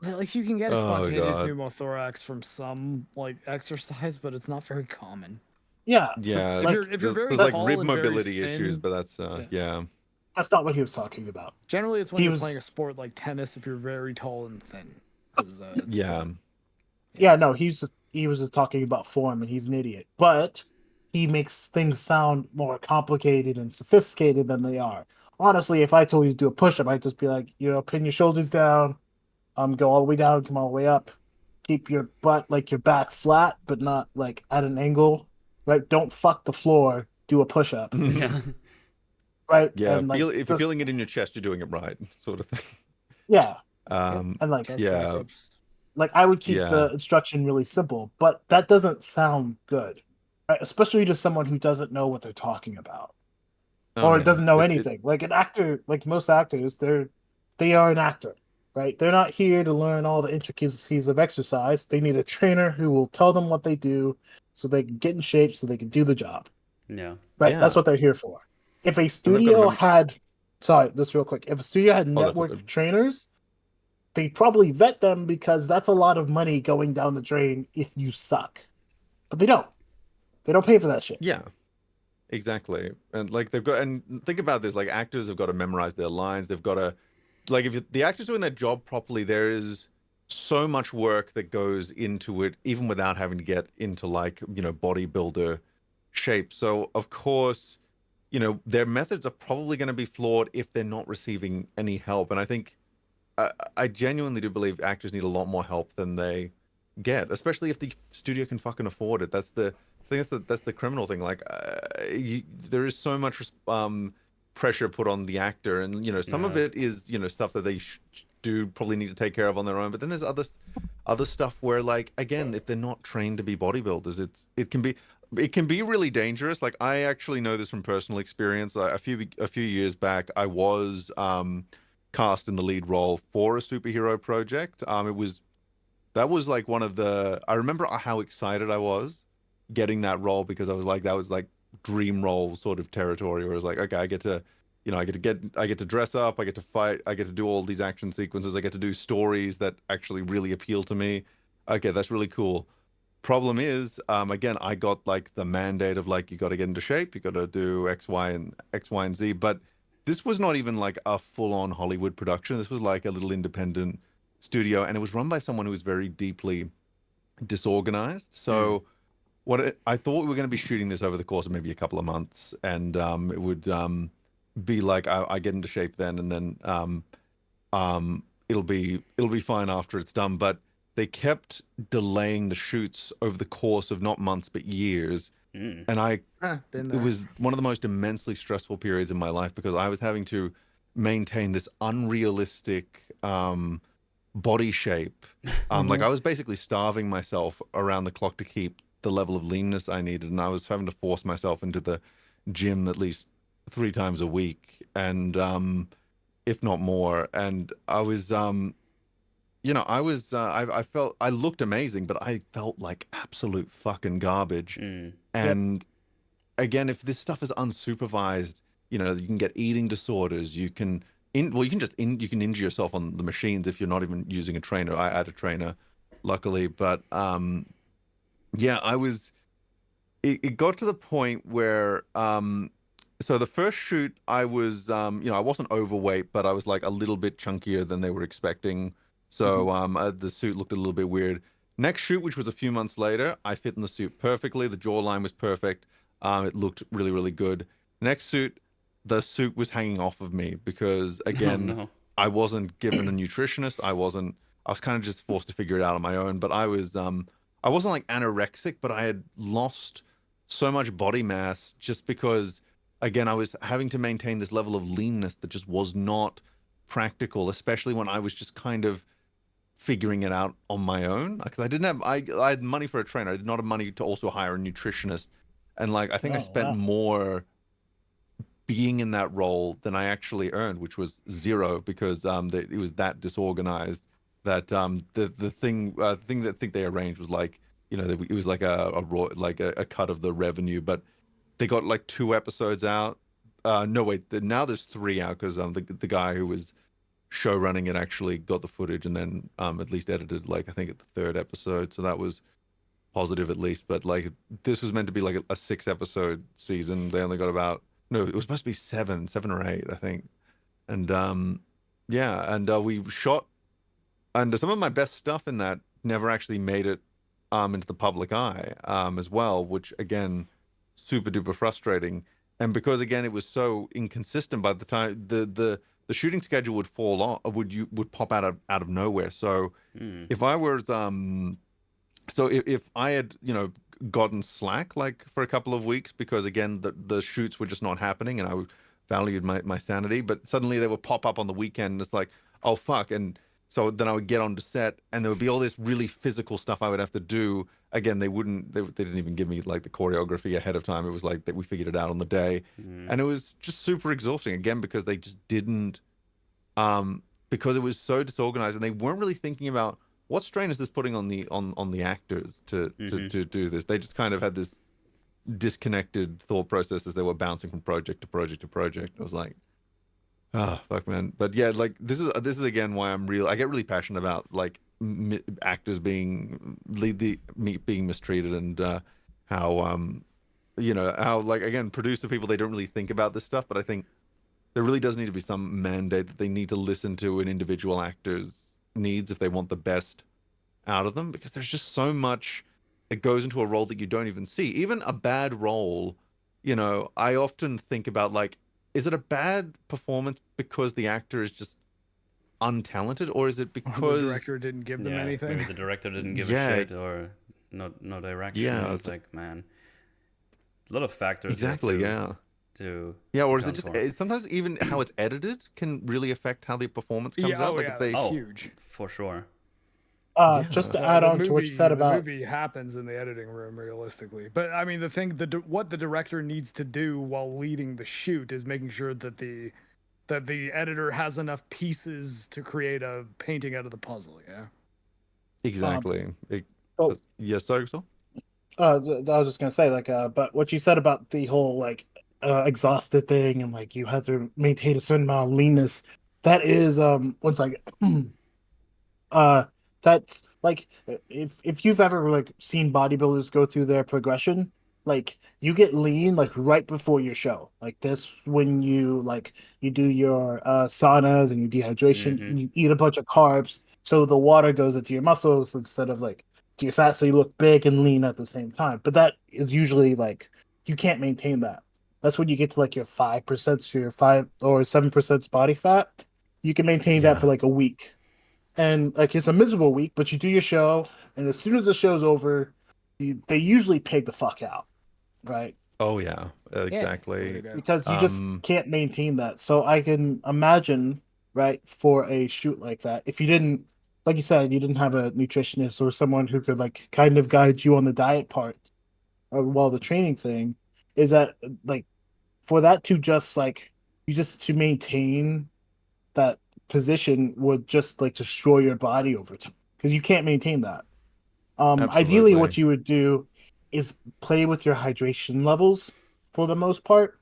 Like you can get a spontaneous pneumothorax from some like exercise, but it's not very common. Yeah. Yeah. If you're very there's tall like rib and mobility very thin, issues, but that's yeah. That's not what he was talking about. Generally, it's when you're playing a sport like tennis if you're very tall and thin. Yeah, no, he was just talking about form, and he's an idiot. But he makes things sound more complicated and sophisticated than they are. honestly, if I told you to do a push-up, I'd just be like, pin your shoulders down, go all the way down, come all the way up, keep your butt, like your back flat, but not like at an angle, right? Don't fuck the floor, do a push-up, Yeah. right? Yeah, And like, if you're feeling it in your chest, you're doing it right, sort of thing. yeah, Um, and like, Trust yeah, concepts. like I would keep yeah. the instruction really simple, but that doesn't sound good, right? Especially to someone who doesn't know what they're talking about Oh, or yeah. doesn't know anything. Like an actor, like most actors, they are an actor, right? They're not here to learn all the intricacies of exercise. They need a trainer who will tell them what they do so they can get in shape so they can do the job. Yeah. Right? Yeah. That's what they're here for. If a they've got to studio remember- had sorry, just real quick. If a studio had Oh, that's all network good. trainers, they probably vet them because that's a lot of money going down the drain if you suck. But they don't. They don't pay for that shit. Yeah, exactly. And like they've got, and think about this, like actors have got to memorize their lines. They've got to, like, if the actor's doing their job properly, there is so much work that goes into it, even without having to get into like, bodybuilder shape. So of course, their methods are probably going to be flawed if they're not receiving any help. And I think I genuinely do believe actors need a lot more help than they get, especially if the studio can fucking afford it. That's the thing. That's the criminal thing. Like, there is so much pressure put on the actor, and some of Yeah. it is stuff that they do probably need to take care of on their own. But then there's other stuff where, like, again, if they're not trained to be bodybuilders, it can be really dangerous. Like, I actually know this from personal experience. A few years back, I was cast in the lead role for a superhero project. That was like one of the, I remember how excited I was getting that role, because I was like, that was like dream role sort of territory, where it was like, okay, I get to dress up, I get to fight, I get to do all these action sequences, I get to do stories that actually really appeal to me. Okay, that's really cool. Problem is, again, I got like the mandate of like, you got to get into shape, you got to do X, Y, and Z. But this was not even like a full-on Hollywood production. This was like a little independent studio, and it was run by someone who was very deeply disorganized. So I thought we were going to be shooting this over the course of maybe a couple of months, and it would be like I get into shape then, and then it'll be fine after it's done. But they kept delaying the shoots over the course of not months but years, and it was one of the most immensely stressful periods in my life, because I was having to maintain this unrealistic body shape. Like, I was basically starving myself around the clock to keep the level of leanness I needed, and I was having to force myself into the gym at least 3 times a week, and if not more. And I was I felt, I looked amazing, but I felt like absolute fucking garbage. And again, if this stuff is unsupervised, you can get eating disorders. You can injure yourself on the machines if you're not even using a trainer. I had a trainer, luckily, but it got to the point where so the first shoot, I was I wasn't overweight, but I was like a little bit chunkier than they were expecting. So the suit looked a little bit weird. Next shoot, which was a few months later, I fit in the suit perfectly. The jawline was perfect. It looked really, really good. Next suit, the suit was hanging off of me because, again, I wasn't given a nutritionist. I was kind of just forced to figure it out on my own. But I wasn't like anorexic, but I had lost so much body mass just because, again, I was having to maintain this level of leanness that just was not practical, especially when I was just kind of figuring it out on my own, because I had money for a trainer. I did not have money to also hire a nutritionist. And like, I think I spent more being in that role than I actually earned, which was 0, because it was that disorganized that the thing that I think they arranged was like, it was like a cut of the revenue, but they got like 2 episodes out. No, wait, now there's 3 out, because the guy who was show running it actually got the footage and then at least edited, like, I think at the 3rd episode, so that was positive at least. But like, this was meant to be like a 6 episode season. They only got about, no, it was supposed to be 7 or 8, I think. And we shot, and some of my best stuff in that never actually made it into the public eye as well, which again, super duper frustrating. and because again it was so inconsistent, by the time the shooting schedule would fall off, would pop out of nowhere. So if I was so if I had gotten slack like for a couple of weeks because again the shoots were just not happening and I valued my sanity, but suddenly they would pop up on the weekend and it's like, oh fuck. And so then I would get onto set and there would be all this really physical stuff I would have to do. Again, they didn't even give me like the choreography ahead of time. It was like that we figured it out on the day. And it was just super exhausting again because they just didn't because it was so disorganized and they weren't really thinking about what strain is this putting on the actors to do this. They just kind of had this disconnected thought process as they were bouncing from project to project to project. I was like, fuck, man. But yeah, like this is again why I get really passionate about like actors being mistreated and how how like again producer people, they don't really think about this stuff, but I think there really does need to be some mandate that they need to listen to an individual actor's needs if they want the best out of them, because there's just so much that goes into a role that you don't even see. Even a bad role, I often think about like, is it a bad performance because the actor is just untalented, or is it because the director didn't give them anything? Maybe the director didn't give a shit, or no direction. Yeah, it's like, man, a lot of factors. Exactly. Or is it just sometimes even how it's edited can really affect how the performance comes out? Like huge for sure. Just to add on to what you said about the movie happens in the editing room realistically, but I mean what the director needs to do while leading the shoot is making sure that the editor has enough pieces to create a painting out of the puzzle. Yeah, exactly. Yes, sorry, so I was just gonna say, like, but what you said about the whole like exhausted thing and like you have to maintain a certain amount of leanness, that is what's like that's like if you've ever like seen bodybuilders go through their progression, like you get lean like right before your show. Like this, when you do your saunas and your dehydration, and you eat a bunch of carbs, so the water goes into your muscles instead of like to your fat, so you look big and lean at the same time. But that is usually like you can't maintain that. That's when you get to like your 5% to your 5 or 7% body fat. You can maintain that for like a week. And like it's a miserable week, but you do your show, and as soon as the show's over, they usually pig the fuck out, right? Oh yeah, exactly. Because you just can't maintain that. So I can imagine, right, for a shoot like that, if you didn't, like you said, you didn't have a nutritionist or someone who could like kind of guide you on the diet part, or while the training thing, is that like for that to just like you just to maintain that position would just like destroy your body over time because you can't maintain that. Ideally what you would do is play with your hydration levels for the most part,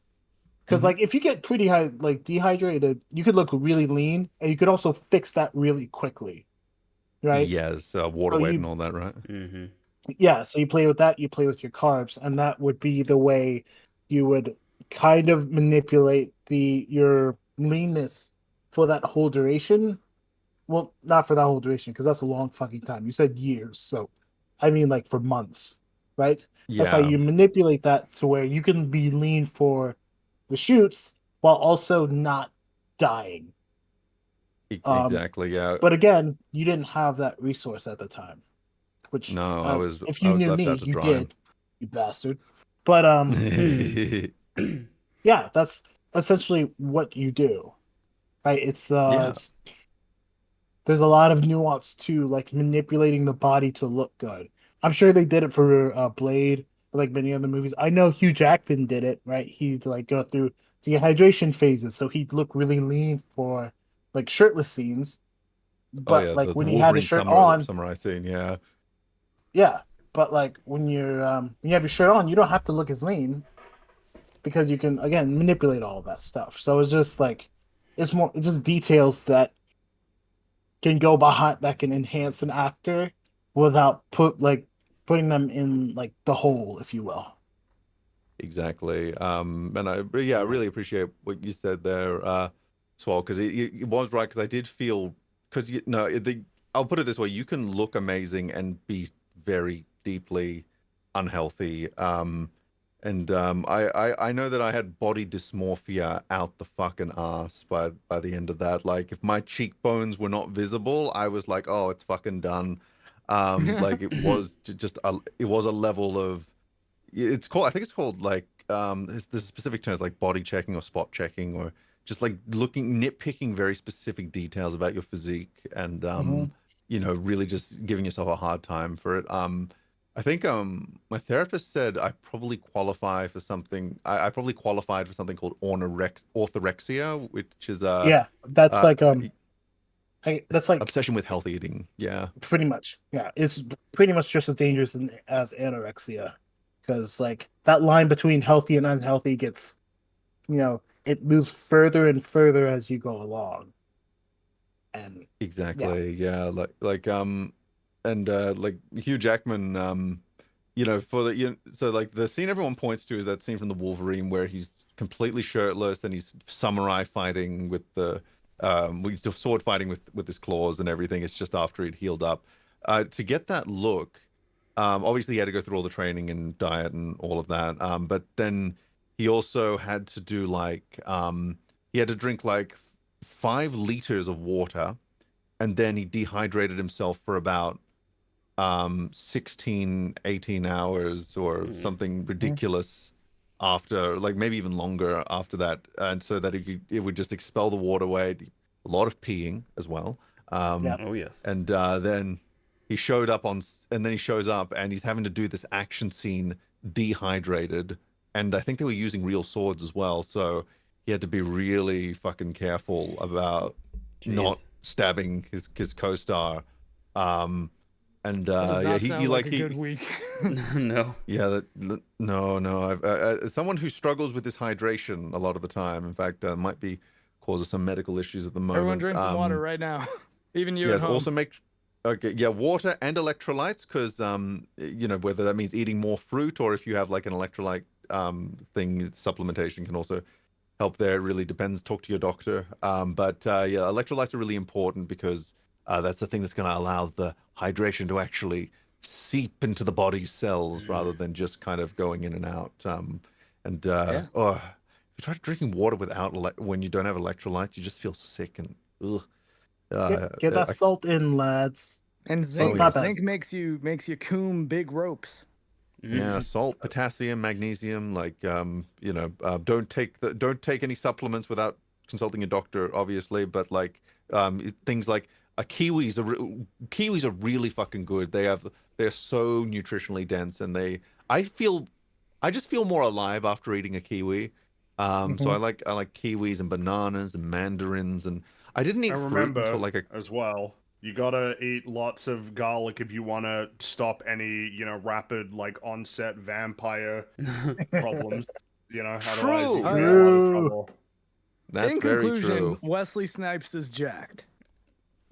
because like if you get pretty high like dehydrated, you could look really lean, and you could also fix that really quickly, right? Yes, water weight and all that, right? Yeah, so you play with that, you play with your carbs, and that would be the way you would kind of manipulate your leanness for that whole duration. Well, not for that whole duration, because that's a long fucking time. You said years, so I mean like for months, right? Yeah. That's how you manipulate that to where you can be lean for the shoots while also not dying. Exactly, yeah. But again, you didn't have that resource at the time. Which no, if you knew me, you did, you bastard. But yeah, that's essentially what you do. Right, it's there's a lot of nuance to like manipulating the body to look good. I'm sure they did it for Blade, like many other movies. I know Hugh Jackman did it, right? He'd like go through dehydration phases, so he'd look really lean for like shirtless scenes. But like when he had his shirt on, samurai scene, yeah. But like when you have your shirt on, you don't have to look as lean because you can again manipulate all of that stuff. So it's just like it's just details that can go behind that can enhance an actor without putting them in like the hole, if you will. Exactly. And I really appreciate what you said there, Swole, because it was right, because I did feel because I'll put it this way: you can look amazing and be very deeply unhealthy. And I know that I had body dysmorphia out the fucking ass by the end of that. Like if my cheekbones were not visible, I was like, oh, it's fucking done. Like it was it was a level of, it's called, I think it's called like there's specific terms like body checking or spot checking, or just like nitpicking very specific details about your physique, and you know, really just giving yourself a hard time for it. I think my therapist said I probably qualify for something. I probably qualified for something called orthorexia, which is Yeah, that's like that's like obsession with healthy eating. Yeah, pretty much. Yeah, it's pretty much just as dangerous as anorexia, because like that line between healthy and unhealthy gets, you know, it moves further and further as you go along. And exactly. Yeah, and like Hugh Jackman, you know, for the so like the scene everyone points to is that scene from the Wolverine where he's completely shirtless and he's samurai fighting with the he's sword fighting with his claws and everything. It's just after he'd healed up. To get that look, obviously he had to go through all the training and diet and all of that. But then he also had to do like he had to drink like 5 liters of water, and then he dehydrated himself for about 16 18 hours or something ridiculous after, like maybe even longer after that, and so that it would just expel the water away. A lot of peeing as well. Oh yes. And then he showed up and then he shows up and he's having to do this action scene dehydrated, and I think they were using real swords as well, so he had to be really fucking careful about not stabbing his co-star. And Does yeah, not he sound like a good week. No. yeah, no. As someone who struggles with this hydration a lot of the time, in fact, might be causing some medical issues at the moment. Everyone drink some water right now, even you at Yes, home. also water and electrolytes, because you know, whether that means eating more fruit or if you have like an electrolyte thing, supplementation can also help there. It really depends. Talk to your doctor. But yeah, electrolytes are really important because that's the thing that's going to allow the hydration to actually seep into the body's cells rather than just kind of going in and out. And oh, if you try drinking water without when you don't have electrolytes, you just feel sick and ugh. get that salt in, lads. And So zinc, not bad. zinc makes you coom big ropes. Yeah, salt, potassium, magnesium. Like, you know, don't take any supplements without consulting a doctor, obviously. But like, things like kiwis are really fucking good. They're so nutritionally dense, and I just feel more alive after eating a kiwi. So I like kiwis and bananas and mandarins, and I didn't eat fruit until like as well. You gotta eat lots of garlic if you want to stop any, you know, rapid like onset vampire problems. You know, otherwise you get in a lot of trouble. That's in very conclusion, true. Wesley Snipes is jacked.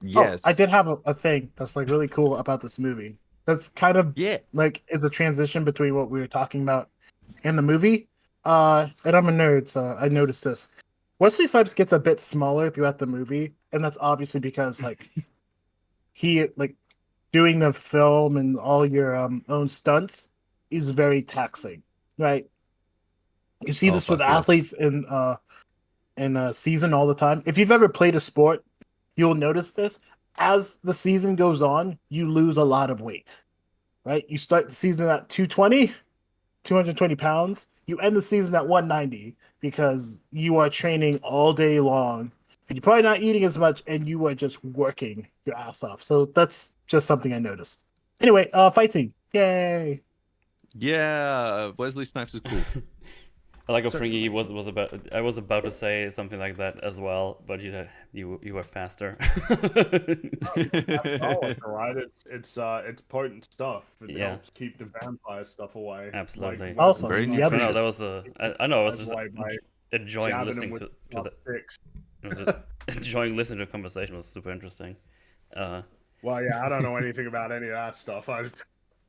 Yes, I did have a thing that's like really cool about this movie. That's kind of like is a transition between what we were talking about in the movie. And I'm a nerd, so I noticed this. Wesley Snipes gets a bit smaller throughout the movie, and that's obviously because like he like doing the film and all your own stunts is very taxing, right? You see this with athletes in a season all the time. If you've ever played a sport, you'll notice this. As the season goes on, you lose a lot of weight, right? You start the season at 220 pounds. You end the season at 190 because you are training all day long and you're probably not eating as much and you are just working your ass off. So that's just something I noticed. Anyway, fight scene. Yay. Yeah, Wesley Snipes is cool. I like a Fringy was about. I was about to say something like that as well, but you were faster. Right? It's potent stuff. It helps keep the vampire stuff away. Absolutely. Like, awesome. Very No, that was I know. I was just enjoying listening to the. Enjoying listening to the conversation was super interesting. Well, yeah, I don't know anything about any of that stuff.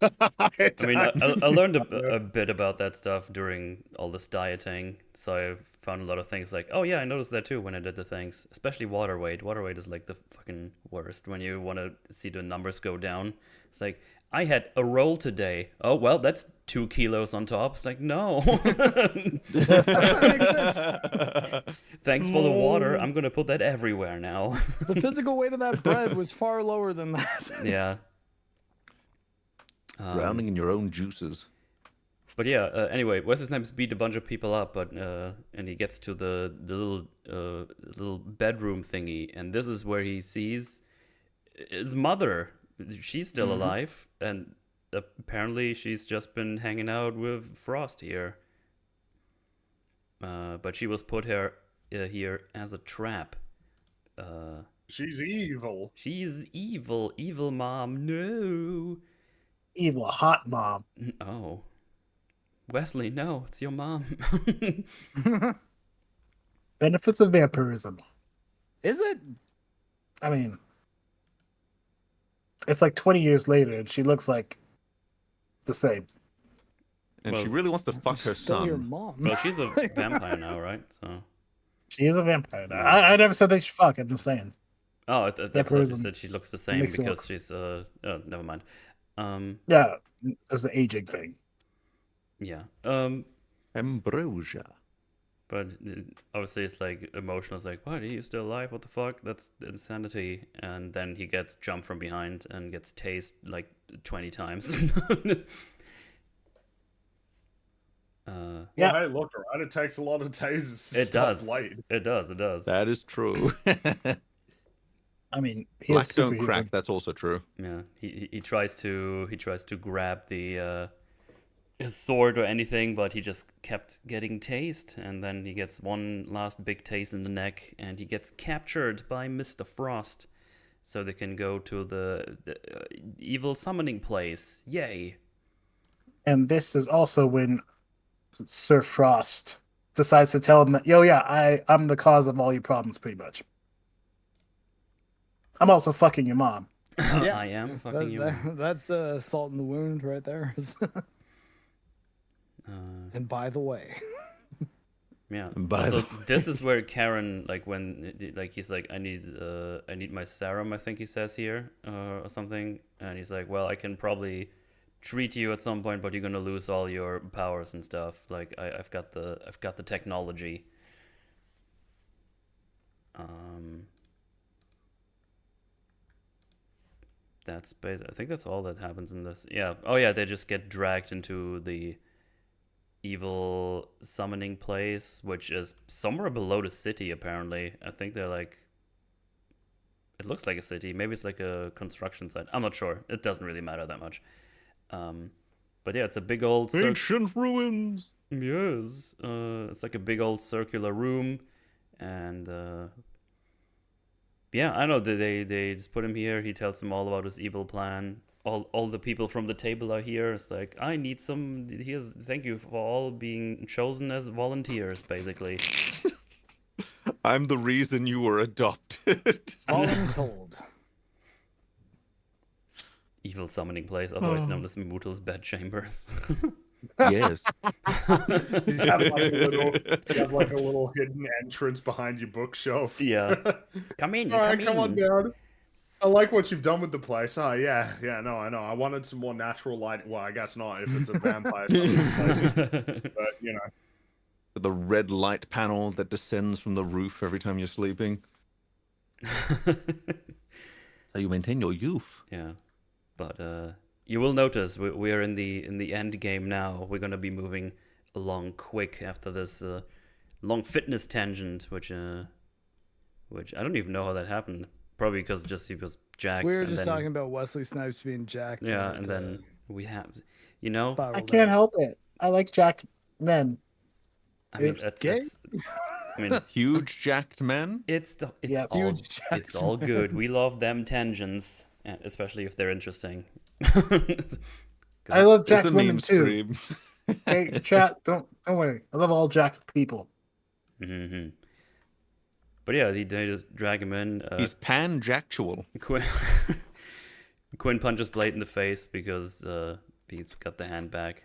I mean, I learned a bit about that stuff during all this dieting, so I found a lot of things like, oh yeah, I noticed that too when I did the things, especially water weight. Water weight is like the fucking worst when you want to see the numbers go down. It's like, I had a roll today. Oh, well, that's 2 kilos on top. It's like, no. Thanks for the water. I'm going to put that everywhere now. The physical weight of that bread was far lower than that. Yeah. Drowning in your own juices. But yeah, anyway, Wesley Snipes beat a bunch of people up, but and he gets to the little bedroom thingy, and this is where he sees his mother. She's still alive, and apparently she's just been hanging out with Frost here. But she was put here as a trap. She's evil. She's evil, evil mom. No. Evil hot mom. Oh. Wesley, no, it's your mom. Benefits of vampirism. Is it? I mean, it's like 20 years later, and she looks like the same. And Well, she really wants to fuck her Still your son. mom. Well, she's a vampire now, right? So. She is a vampire. Now. I never said they should fuck. I'm just saying. Oh, I thought you Vampirism said she looks the same makes it because look- she's oh, never mind. Yeah, it was the aging thing. Yeah. Ambrosia. But obviously it's like emotional. It's like, what? Are you still alive? What the fuck? That's insanity. And then he gets jumped from behind and gets tased like 20 times. Yeah. Well, hey, look, right? It takes a lot of tasers to It stop does. Blade. It does. It does. That is true. I mean, he Black is don't superhuman. crack. That's also true. Yeah. He tries to grab the his sword or anything, but he just kept getting tased, and then he gets one last big taste in the neck, and he gets captured by Mr. Frost, so they can go to the evil summoning place. Yay! And this is also when Sir Frost decides to tell him that, yo, yeah, I'm the cause of all your problems, pretty much. I'm also fucking your mom. I am fucking you. That's salt in the wound right there. And by the way, Yeah. And by So the this is where Karen, like when, like he's like, I need my serum. I think he says here, or something, and he's like, well, I can probably treat you at some point, but you're gonna lose all your powers and stuff. Like I've got the technology. That's I think that's all that happens in this. Yeah. Oh yeah, they just get dragged into the evil summoning place, which is somewhere below the city. Apparently, I think they're like. It looks like a city. Maybe it's like a construction site. I'm not sure. It doesn't really matter that much. But yeah, it's a big old. ancient ruins. Yes. It's like a big old circular room, and yeah, I know they just put him here. He tells them all about his evil plan. All the people from the table are here. It's like, I need some. Thank you for all being chosen as volunteers, basically. I'm the reason you were adopted. voluntold. Evil summoning place, otherwise known as Mootl's bedchambers. Yes. You have like a little hidden entrance behind your bookshelf. Yeah. Come in. All right, come come in. on down. I like what you've done with the place. Oh, yeah, no, I know. I wanted some more natural light. Well, I guess not if it's a vampire summoning place. But, you know. The red light panel that descends from the roof every time you're sleeping. How you maintain your youth. Yeah, but you will notice we are in the end game now. We're gonna be moving along quick after this long fitness tangent, which I don't even know how that happened. Probably because just he was jacked. We were and just then, talking about Wesley Snipes being jacked. Yeah, and then we have, you know, I spiraled can't out. help it. I like jacked men. I mean, Oops, gay? I mean, Huge jacked man. it's Yeah, all huge jacked it's all good. We love them tangents, especially if they're interesting. I love It's jacked a women meme too. stream. Hey, chat, don't worry. I love all jacked people. Mm-hmm. But yeah, they just drag him in. He's panjactual. Quinn punches Blade in the face because he's got the hand back.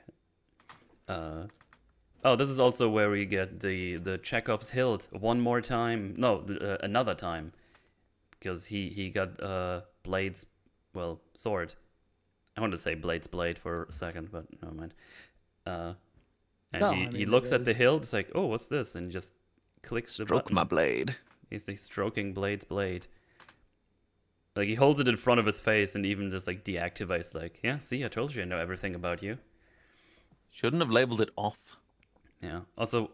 Oh, this is also where we get the Chekhov's hilt one more time. No, another time, because he got Blade's sword. I wanted to say Blade's blade for a second, but never mind. And No, he I mean, looks it at the is. hilt. It's like, oh, what's this? And he just clicks the Stroke button. my blade. He's like stroking Blade's blade. Like he holds it in front of his face and even just like deactivates. Like, yeah, see, I told you I know everything about you. Shouldn't have labeled it off. Yeah. Also,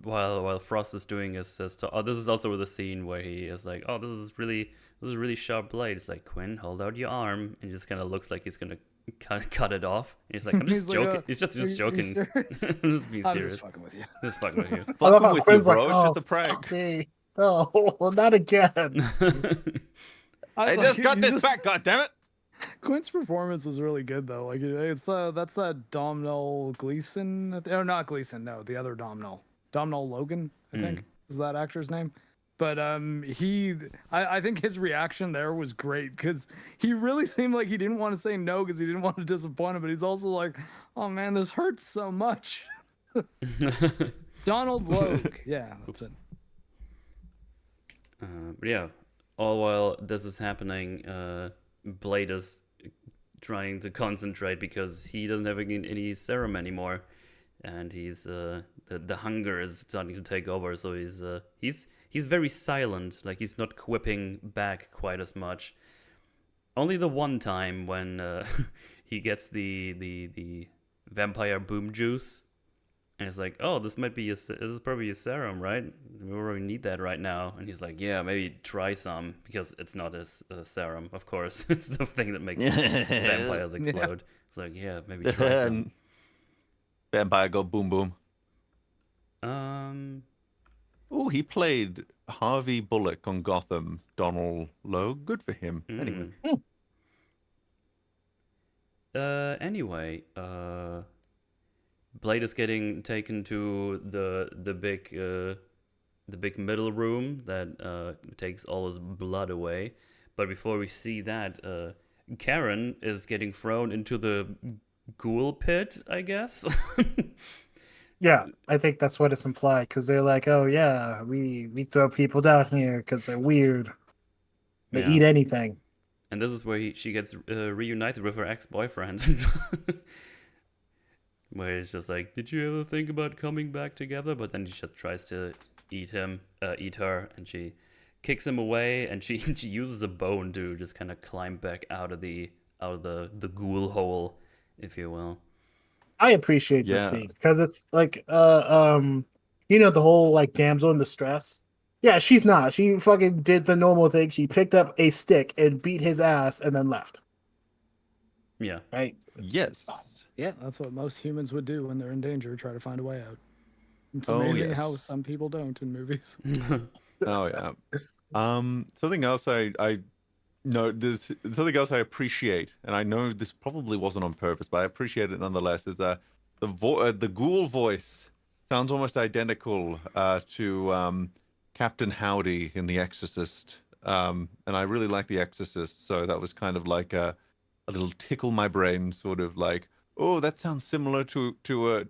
while Frost is doing his talk, this is also the scene where he is like, "Oh, this is really sharp blade." It's like, Quinn, hold out your arm, and he just kind of looks like he's gonna cut it off. And he's like, "I'm just He's like, joking." He's just "Are you joking. serious?" Just be I'm serious. just fucking with you. Just fucking with you. I love Fucking how with you, Quinn's bro. like, It's just a "Oh, prank. fuck me. Oh, not again." I like, just got you this just- back, goddammit! Quinn's performance was really good though. Like it's that's that Domhnall Gleeson. Or not Gleeson. No, the other Domhnall. Domhnall Logan, I think is that actor's name. But I think his reaction there was great because he really seemed like he didn't want to say no because he didn't want to disappoint him. But he's also like, "Oh man, this hurts so much." Donald Logue. Yeah, that's it. But yeah, all while this is happening, Blade is trying to concentrate because he doesn't have any serum anymore, and he's the hunger is starting to take over. So he's very silent, like he's not quipping back quite as much. Only the one time when he gets the vampire boom juice. And it's like, oh, this is probably a serum, right? We really need that right now. And he's like, yeah, maybe try some because it's not a serum, of course. It's the thing that makes vampires explode. It's like, yeah, maybe try some. Vampire go boom boom. Um, Oh, he played Harvey Bullock on Gotham. Donald Logue. Good for him. Anyway. Anyway, Blade is getting taken to the big middle room that takes all his blood away. But before we see that, Karen is getting thrown into the ghoul pit, I guess. Yeah, I think that's what it's implied because they're like, "Oh yeah, we throw people down here because they're weird. They Yeah. eat anything." And this is where she gets reunited with her ex-boyfriend. Where it's just like, did you ever think about coming back together? But then she just tries to eat her, and she kicks him away, and she uses a bone to just kind of climb back out of the ghoul hole, if you will. I appreciate this Yeah. scene because it's like, the whole like damsel in distress. Yeah, she's not. She fucking did the normal thing. She picked up a stick and beat his ass and then left. Yeah. Right? Yes. Yeah, that's what most humans would do when they're in danger, try to find a way out. It's Oh, amazing yes. how some people don't in movies. Oh yeah. Something else I know. There's something else I appreciate, and I know this probably wasn't on purpose, but I appreciate it nonetheless. Is the ghoul voice sounds almost identical to Captain Howdy in The Exorcist, and I really like The Exorcist, so that was kind of like a little tickle my brain, sort of like, oh, that sounds similar to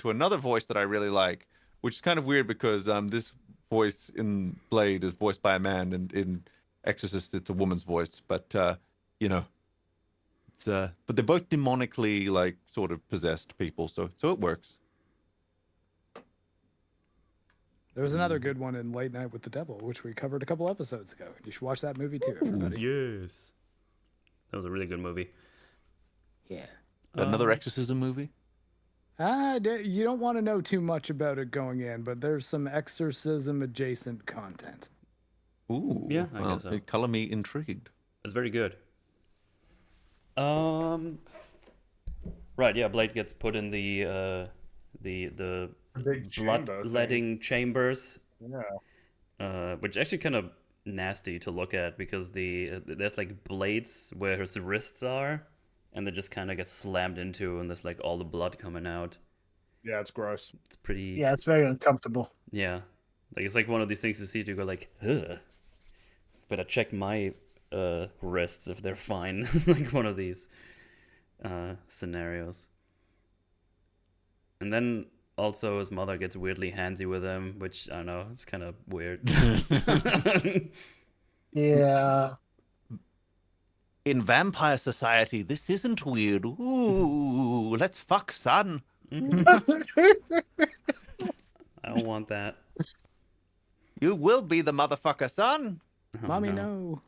another voice that I really like, which is kind of weird because this voice in Blade is voiced by a man, and in Exorcist it's a woman's voice, but it's but they're both demonically like sort of possessed people, so it works. There was another good one in Late Night with the Devil, which we covered a couple episodes ago. You should watch that movie too, everybody. Yes. That was a really good movie. Yeah. Another exorcism movie. You don't want to know too much about it going in, but there's some exorcism adjacent content. Ooh, Yeah, I guess so. It color me intrigued. It's very good. Right, yeah, Blade gets put in the Big chamber thing. bloodletting chambers, Yeah. which actually kind of nasty to look at because there's like blades where his wrists are, and they just kind of get slammed into, and there's like all the blood coming out. Yeah, it's gross. It's pretty. Yeah, it's very uncomfortable. Yeah, like it's like one of these things you see to go like, ugh. Better check my wrists if they're fine. Like one of these scenarios. And then also his mother gets weirdly handsy with him, which I don't know, it's kind of weird. Yeah. In vampire society, this isn't weird. Ooh, let's fuck, son. I don't want that. You will be the motherfucker, son. Oh, Mommy, no.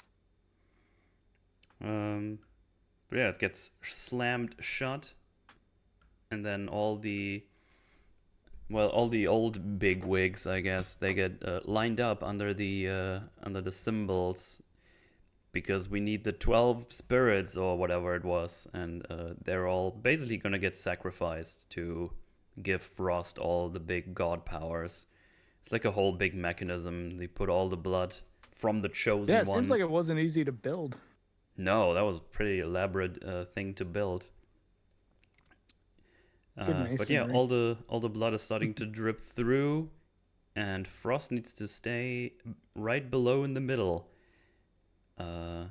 But yeah, it gets slammed shut, and then all the old big wigs, I guess, they get lined up under the symbols, because we need the 12 spirits or whatever it was, and they're all basically gonna get sacrificed to give Frost all the big god powers. It's like a whole big mechanism. They put all the blood from the chosen Yeah, it one. seems like it wasn't easy to build. No, that was a pretty elaborate thing to build. But yeah, all the blood is starting to drip through, and Frost needs to stay right below in the middle. To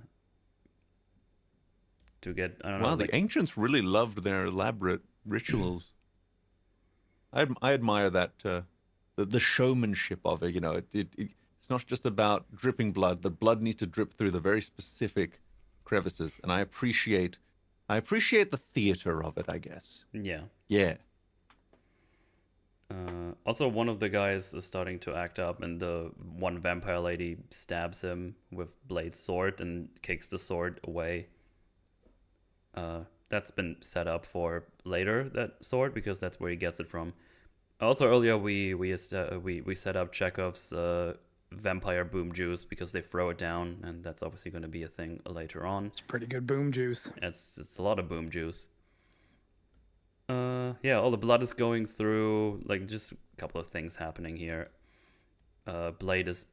get, I don't know. Wow, like- the ancients really loved their elaborate rituals. I admire that the showmanship of it. You know, it's not just about dripping blood. The blood needs to drip through the very specific crevices, and I appreciate the theater of it, I guess. yeah. Yeah. Also, one of the guys is starting to act up, and the one vampire lady stabs him with Blade's sword and kicks the sword away. That's been set up for later, that sword, because that's where he gets it from. Also, earlier we set up Chekhov's vampire boom juice, because they throw it down, and that's obviously going to be a thing later on. It's pretty good boom juice. It's a lot of boom juice. Yeah, all the blood is going through, like, just a couple of things happening here. Blade is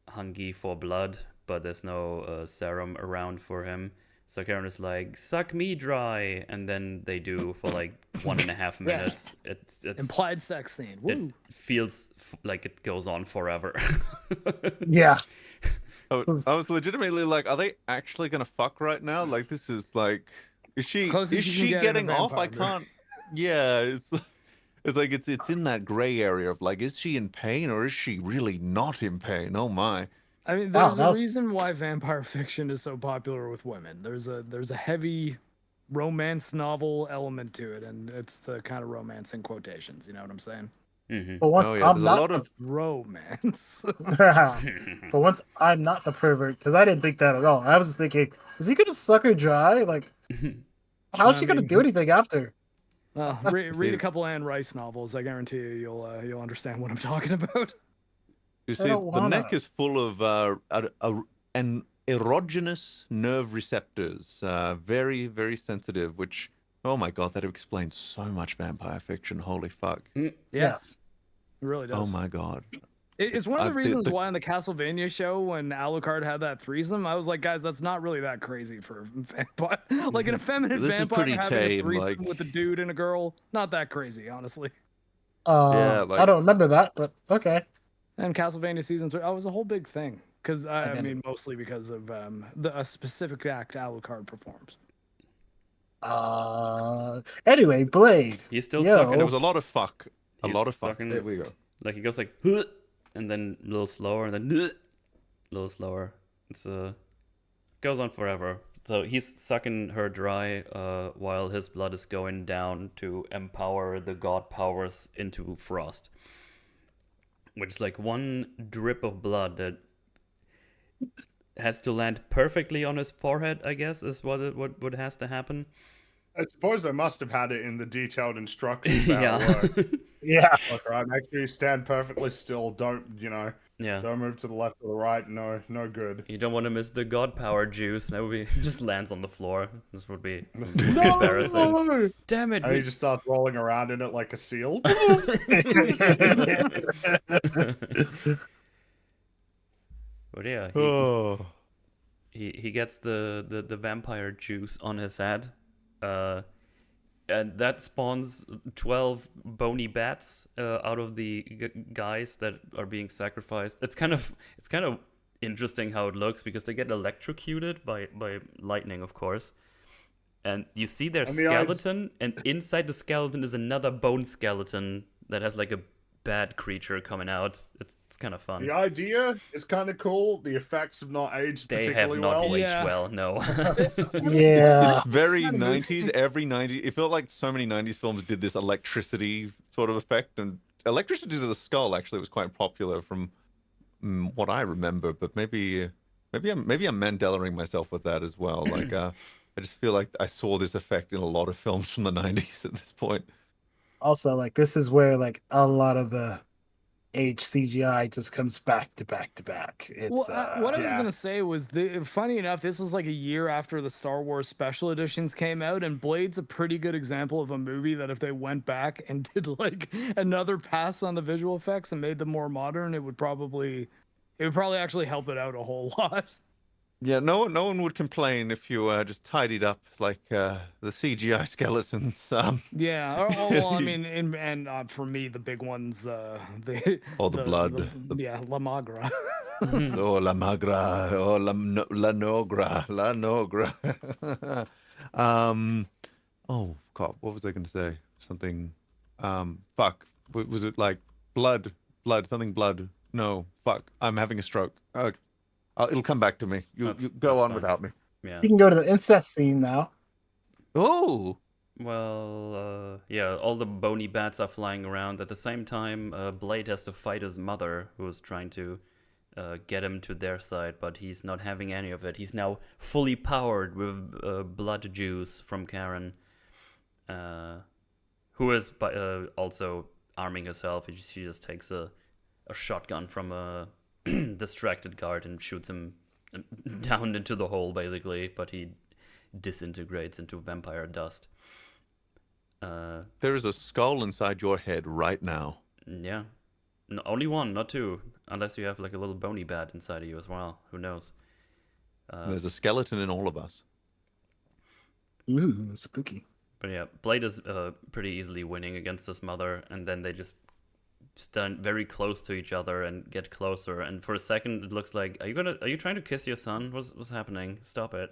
hungry for blood, but there's no serum around for him. So Karen is like, suck me dry, and then they do for like 1.5 minutes. It's Implied sex scene. it Woo. feels like it goes on forever. Yeah. I was legitimately like, are they actually gonna fuck right now? Like, this is like, is she close as is you can she get in a getting off? I vampire movie. can't. Yeah, it's like it's in that gray area of like, is she in pain or is she really not in pain? Oh my. I mean, Wow, there's that a was- reason why vampire fiction is so popular with women. There's a heavy romance novel element to it, and it's the kind of romance in quotations. You know what I'm saying? Hmm. For once, Oh yeah, I'm there's a not lot of Romance. For once, I'm not the pervert, because I didn't think that at all. I was just thinking, is he gonna suck her dry? Like, how's she gonna mean, do anything after? Read a couple Anne Rice novels. I guarantee you'll understand what I'm talking about. You I see, don't the neck wanna. is full of an erogenous nerve receptors, very, very sensitive, which, oh my god, that explains so much vampire fiction. Holy fuck. Yes. It really does. Oh my god. It's one of the the- reasons the- why on the Castlevania show, when Alucard had that threesome, I was like, guys, that's not really that crazy for a vampire. Like an effeminate This is vampire pretty having a tame, threesome like- with a dude and a girl, not that crazy, honestly. Yeah, I like- don't remember that, but okay. And Castlevania season 3, was a whole big thing. Because I get it. mean, mostly because of a specific act Alucard performs. Anyway, Blade. He's still Yo. sucking. There was a lot of fuck. A He's lot of fuck. sucking- There we go. Like, he goes like, "Huh," and then a little slower, and then a little slower. It's goes on forever. So he's sucking her dry while his blood is going down to empower the god powers into Frost. Which is like one drip of blood that has to land perfectly on his forehead, I guess, is what has to happen. I suppose they must have had it in the detailed instructions. How Yeah. it worked. Yeah. Like, right, make sure you stand perfectly still. Don't, Yeah. don't move to the left or the right. No good. You don't want to miss the god power juice. That would be just lands on the floor. This would be embarrassing. No! Damn it. And he just starts rolling around in it like a seal. But yeah, Oh. he gets the vampire juice on his head, and that spawns 12 bony bats out of the guys that are being sacrificed. It's kind of interesting how it looks because they get electrocuted by lightning, of course. And you see their And skeleton, and inside the skeleton is another bone skeleton that has like a bad creature coming out. It's kind of fun. The idea is kind of cool. The effects have not aged They have particularly not well. aged Yeah. well, no. Yeah. It's very kind of movie. 90s. Every 90s. It felt like so many 90s films did this electricity sort of effect. And electricity to the skull actually was quite popular from what I remember. But maybe I'm Mandelaing myself with that as well. Like, I just feel like I saw this effect in a lot of films from the 90s at this point. Also, like, this is where like a lot of the age CGI just comes back to back to back. It's Well, what I was yeah. gonna say was, funny enough, this was like a year after the Star Wars special editions came out, and Blade's a pretty good example of a movie that if they went back and did like another pass on the visual effects and made them more modern, it would probably actually help it out a whole lot. Yeah, no one would complain if you just tidied up like the CGI skeletons. Yeah. Well, I mean, and for me, the big ones, the blood. yeah, La Magra. Oh, La Magra. Oh, La Nogra. La Nogra. Oh, God. What was I going to say? Something. Fuck. Was it like blood? Something blood. No. Fuck. I'm having a stroke. It'll come back to me. You go that's on fine. without me. Yeah. You can go to the incest scene now. Oh. Well, yeah, all the bony bats are flying around. At the same time, Blade has to fight his mother, who is trying to get him to their side, but he's not having any of it. He's now fully powered with blood juice from Karen, who is also arming herself. She just takes a shotgun from a distracted guard and shoots him down into the hole, basically, but he disintegrates into vampire dust. There is a skull inside your head right now. Yeah. No, only one, not two. Unless you have like a little bony bat inside of you as well. Who knows? There's a skeleton in all of us. Ooh, spooky. But yeah, Blade is pretty easily winning against his mother, and then they just stand very close to each other and get closer. And for a second, it looks like, are you trying to kiss your son? What's happening? Stop it!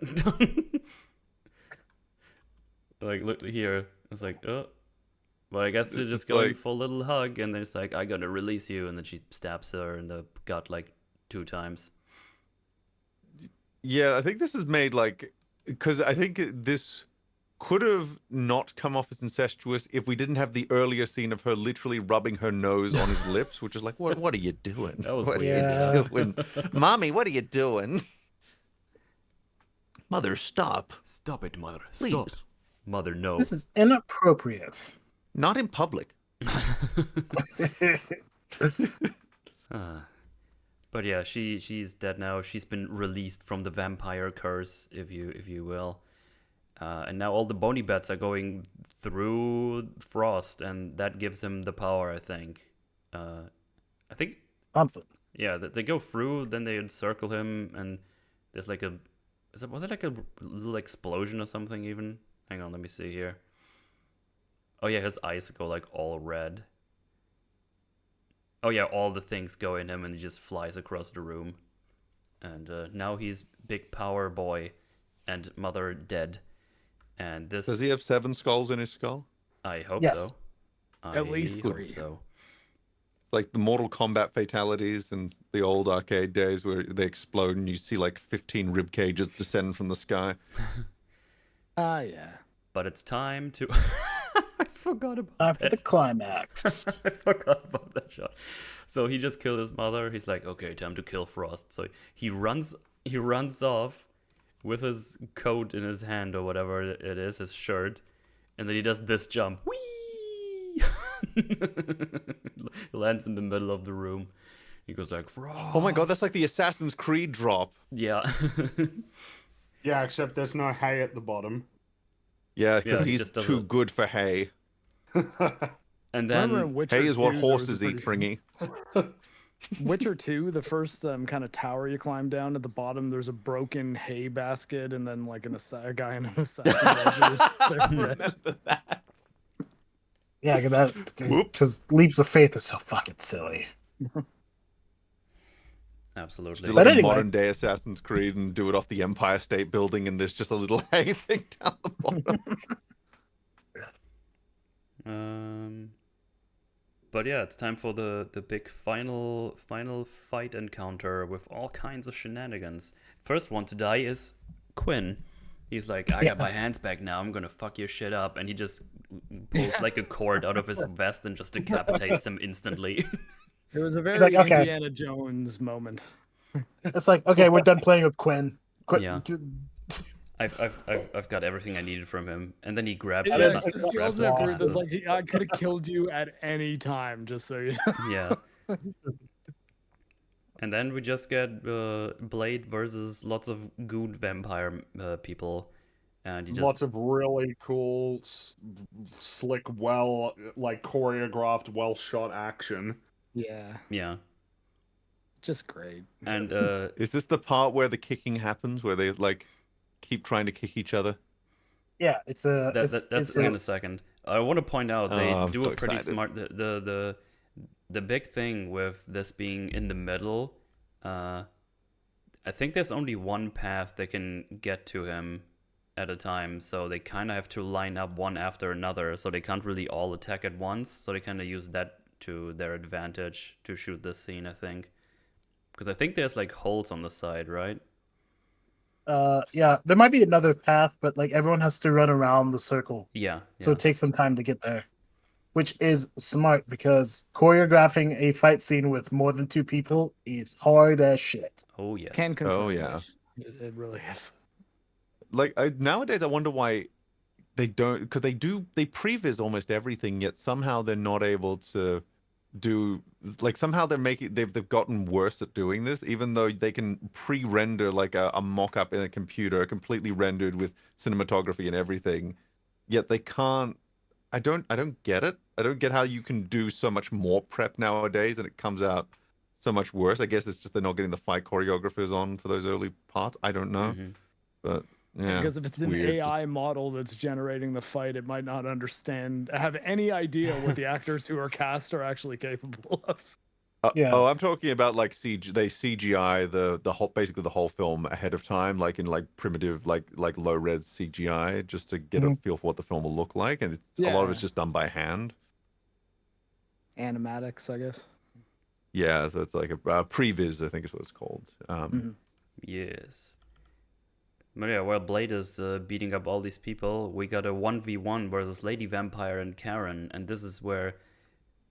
Like, look here. It's like, oh. Well, I guess they're just going for a little hug, and then it's like, I'm gonna release you, and then she stabs her in the gut like 2 times. Yeah, I think this is made like, because I think this could have not come off as incestuous if we didn't have the earlier scene of her literally rubbing her nose on his lips, which is like, what are you doing? That was what weird. are you doing? Mommy, what are you doing? Mother, stop. Stop it, mother. Please. Stop. Mother, no. This is inappropriate. Not in public. But yeah, she's dead now. She's been released from the vampire curse, if you will. And now all the bony bats are going through Frost, and that gives him the power, I think. I think, Something. yeah, they go through, then they encircle him, and there's like was it like a little explosion or something even? Hang on, let me see here. Oh yeah, his eyes go like all red. Oh yeah, all the things go in him, and he just flies across the room. And now he's big power boy, and mother dead. And this, Does he have 7 skulls in his skull? I hope Yes. so. At least hope 3. so. It's like the Mortal Kombat fatalities in the old arcade days where they explode and you see like 15 rib cages descend from the sky. Yeah. But it's time to. I forgot about Time for that. the climax. I forgot about that shot. So he just killed his mother. He's like, okay, time to kill Frost. So he runs off with his coat in his hand or whatever it is, his shirt, and then he does this jump. Whee! He lands in the middle of the room. He goes like, Frost. Oh my god, that's like the Assassin's Creed drop. Yeah. Yeah, except there's no hay at the bottom. Yeah, because Yeah, he he's just does too it. good for hay. And Remember in then Witcher Hay is what 2, there was horses a eat, Fringy. Witcher 2, the first kind of tower you climb down at the bottom, there's a broken hay basket, and then like a guy in an assassin Remember that. Yeah, Whoops. because leaps of faith are so fucking silly. Absolutely. Do But like a anyway. modern day Assassin's Creed and do it off the Empire State Building, and there's just a little hay thing down the bottom. But yeah, it's time for the big final fight encounter with all kinds of shenanigans. First one to die is Quinn. He's like, I got my hands back now. I'm gonna fuck your shit up, and he just pulls like a cord out of his vest and just decapitates him instantly. It was a very like, okay. Indiana Jones moment. It's like, okay, we're done playing with Quinn. Yeah. I've got everything I needed from him, and then he grabs Yeah, his, it's just the grabs his ultimate proof. It's glasses. like I could have killed you at any time, just so you know. Yeah. And then we just get Blade versus lots of goon vampire people, and he just Lots of really cool, slick, well, like choreographed, well shot action. Yeah, yeah. just great. And Is this the part where the kicking happens, where they like keep trying to kick each other? Yeah, it's a. that's in a second. I want to point out they I'm do so a pretty excited. smart. The big thing with this being in the middle, I think there's only one path they can get to him at a time, so they kind of have to line up one after another, so they can't really all attack at once, so they kind of use that to their advantage to shoot this scene, I think. Because I think there's like holes on the side, right? Yeah, there might be another path, but like everyone has to run around the circle, Yeah. so it takes some time to get there, which is smart because choreographing a fight scene with more than 2 people is hard as shit. Oh, yes. Can confirm. Oh, yeah. Yes. It really is. Like nowadays, I wonder why they don't, because they previs almost everything, yet somehow they're not able to do, like, somehow they've gotten worse at doing this, even though they can pre-render like a mock-up in a computer, completely rendered with cinematography and everything, yet they can't. I don't get it. I don't get how you can do so much more prep nowadays and it comes out so much worse. I guess it's just they're not getting the fight choreographers on for those early parts. I don't know, but yeah. Because if it's an weird. AI model that's generating the fight, it might not have any idea what the actors who are cast are actually capable of. Yeah. Oh, I'm talking about like they CGI the whole, basically the whole film ahead of time, like in like primitive like low res CGI, just to get a feel for what the film will look like, and a lot of it's just done by hand. Animatics, I guess. Yeah, so it's like a previs, I think is what it's called. Yes. But yeah, while Blade is beating up all these people, we got a 1v1 versus Lady Vampire and Karen, and this is where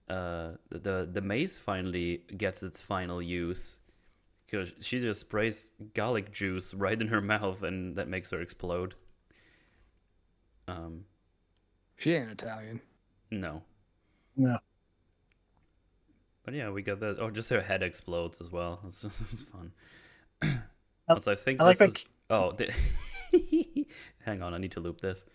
the mace finally gets its final use, because she just sprays garlic juice right in her mouth, and that makes her explode. She ain't Italian. No. No. But yeah, we got that. Oh, just her head explodes as well. It's fun. Also, I think I like this that. is... Oh, hang on, I need to loop this.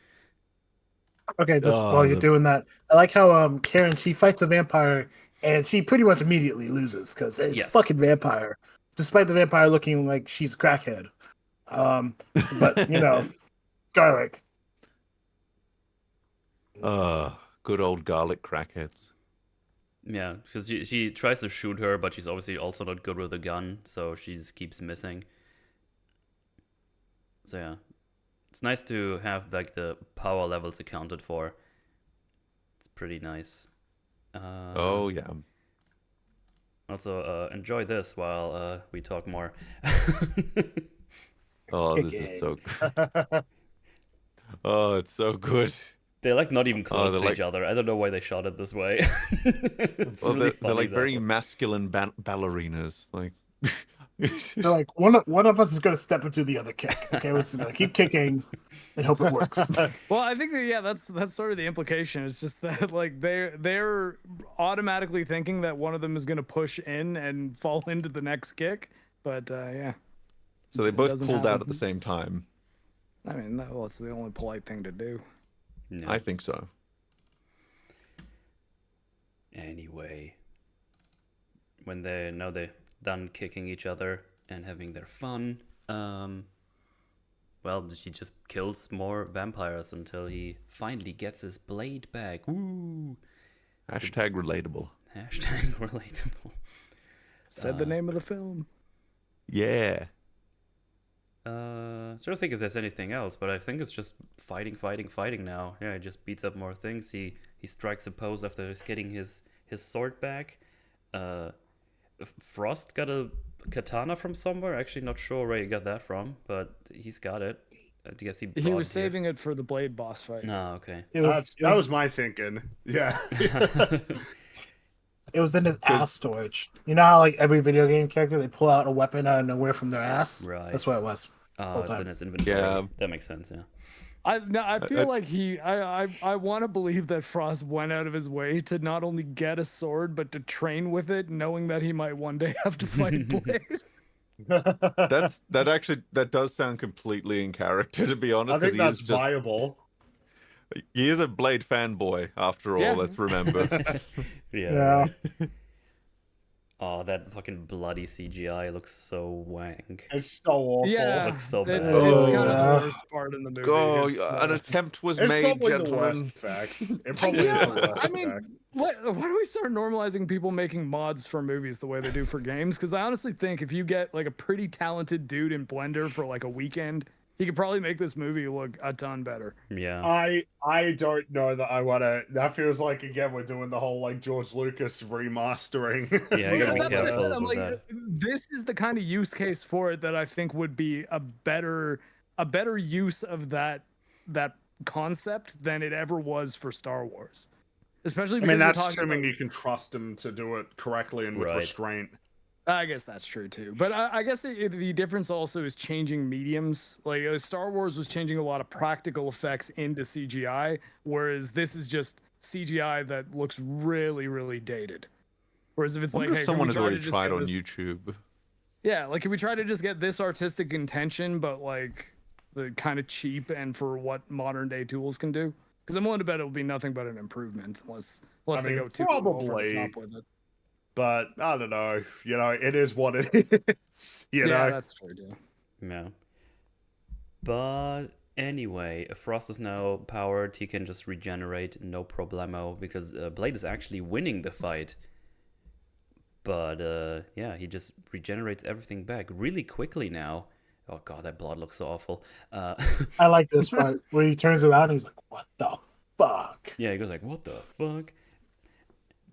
Okay, just while you're doing that, I like how Karen, she fights a vampire and she pretty much immediately loses because it's Yes. fucking vampire, despite the vampire looking like she's a crackhead. But you know, garlic. Good old garlic crackheads. Yeah, because she tries to shoot her, but she's obviously also not good with a gun, so she just keeps missing. So yeah, it's nice to have like the power levels accounted for. It's pretty nice. Oh yeah. Also, enjoy this while we talk more. Oh, this is so good. Oh, it's so good. They're like not even close to like- each other. I don't know why they shot it this way. It's Well, really they're like funny, very though. masculine ballerinas. Like, They're like one of us is going to step into the other kick. Okay, we're just going to keep kicking and hope it works. Well, I think that, that's sort of the implication. It's just that like they're automatically thinking that one of them is going to push in and fall into the next kick, but yeah. so they It both doesn't pulled out happen. at the same time. I mean, well, it's the only polite thing to do. Yeah. I think so. Anyway, when they're done kicking each other and having their fun, well, she just kills more vampires until he finally gets his blade back. Woo! Hashtag relatable. Hashtag relatable. Said the name of the film. Yeah. Trying to think if there's anything else, but I think it's just fighting now. Yeah, he just beats up more things. He strikes a pose after he's getting his sword back. Frost got a katana from somewhere. Actually, not sure where he got that from, but he's got it. I guess he He was saving it for the Blade boss fight. No, okay. That was my thinking. Yeah. It was in his ass storage. You know how like every video game character they pull out a weapon out of nowhere from their ass? Right. That's what it was. Oh, it's in his inventory. Yeah. That makes sense, yeah. I feel like I want to believe that Frost went out of his way to not only get a sword but to train with it, knowing that he might one day have to fight Blade. That does sound completely in character, to be honest. I think that's he is viable. He is a Blade fanboy, after all. Yeah. Let's remember. Yeah. Oh, that fucking bloody CGI looks so wank. It's so awful. Yeah, looks so it's, bad. it's Oh, kind of yeah. the worst part in the movie. Go! It's, An attempt was It's made, probably the gentlemen. worst fact. It probably is the worst I mean, fact. why do we start normalizing people making mods for movies the way they do for games? Because I honestly think if you get like a pretty talented dude in Blender for like a weekend, he could probably make this movie look a ton better. Yeah. I don't know that I wanna. That feels like again we're doing the whole like George Lucas remastering. Yeah, you gotta be That's what I careful said. I'm with like, that. this is the kind of use case for it that I think would be a better use of that concept than it ever was for Star Wars. Especially I because mean, we're that's talking assuming about- you can trust him to do it correctly and with Right. restraint. I guess that's true too. But I guess the difference also is changing mediums. Like Star Wars was changing a lot of practical effects into CGI, whereas this is just CGI that looks really, really dated. Whereas if it's Wonder like, if hey, someone can has we try already to just tried get on this... YouTube. Yeah, like can we try to just get this artistic intention, but like the kind of cheap and for what modern day tools can do? Because I'm willing to bet it'll be nothing but an improvement, unless I they mean, go too over probably. the top with it. But I don't know. You know, it is what it is. You Yeah, know. that's true too. Yeah. But anyway, Frost is now powered. He can just regenerate, no problemo, because Blade is actually winning the fight. But yeah, he just regenerates everything back really quickly now. Oh god, that blood looks so awful. I like this part where he turns around and he's like, "What the fuck?" Yeah, he goes like, "What the fuck?"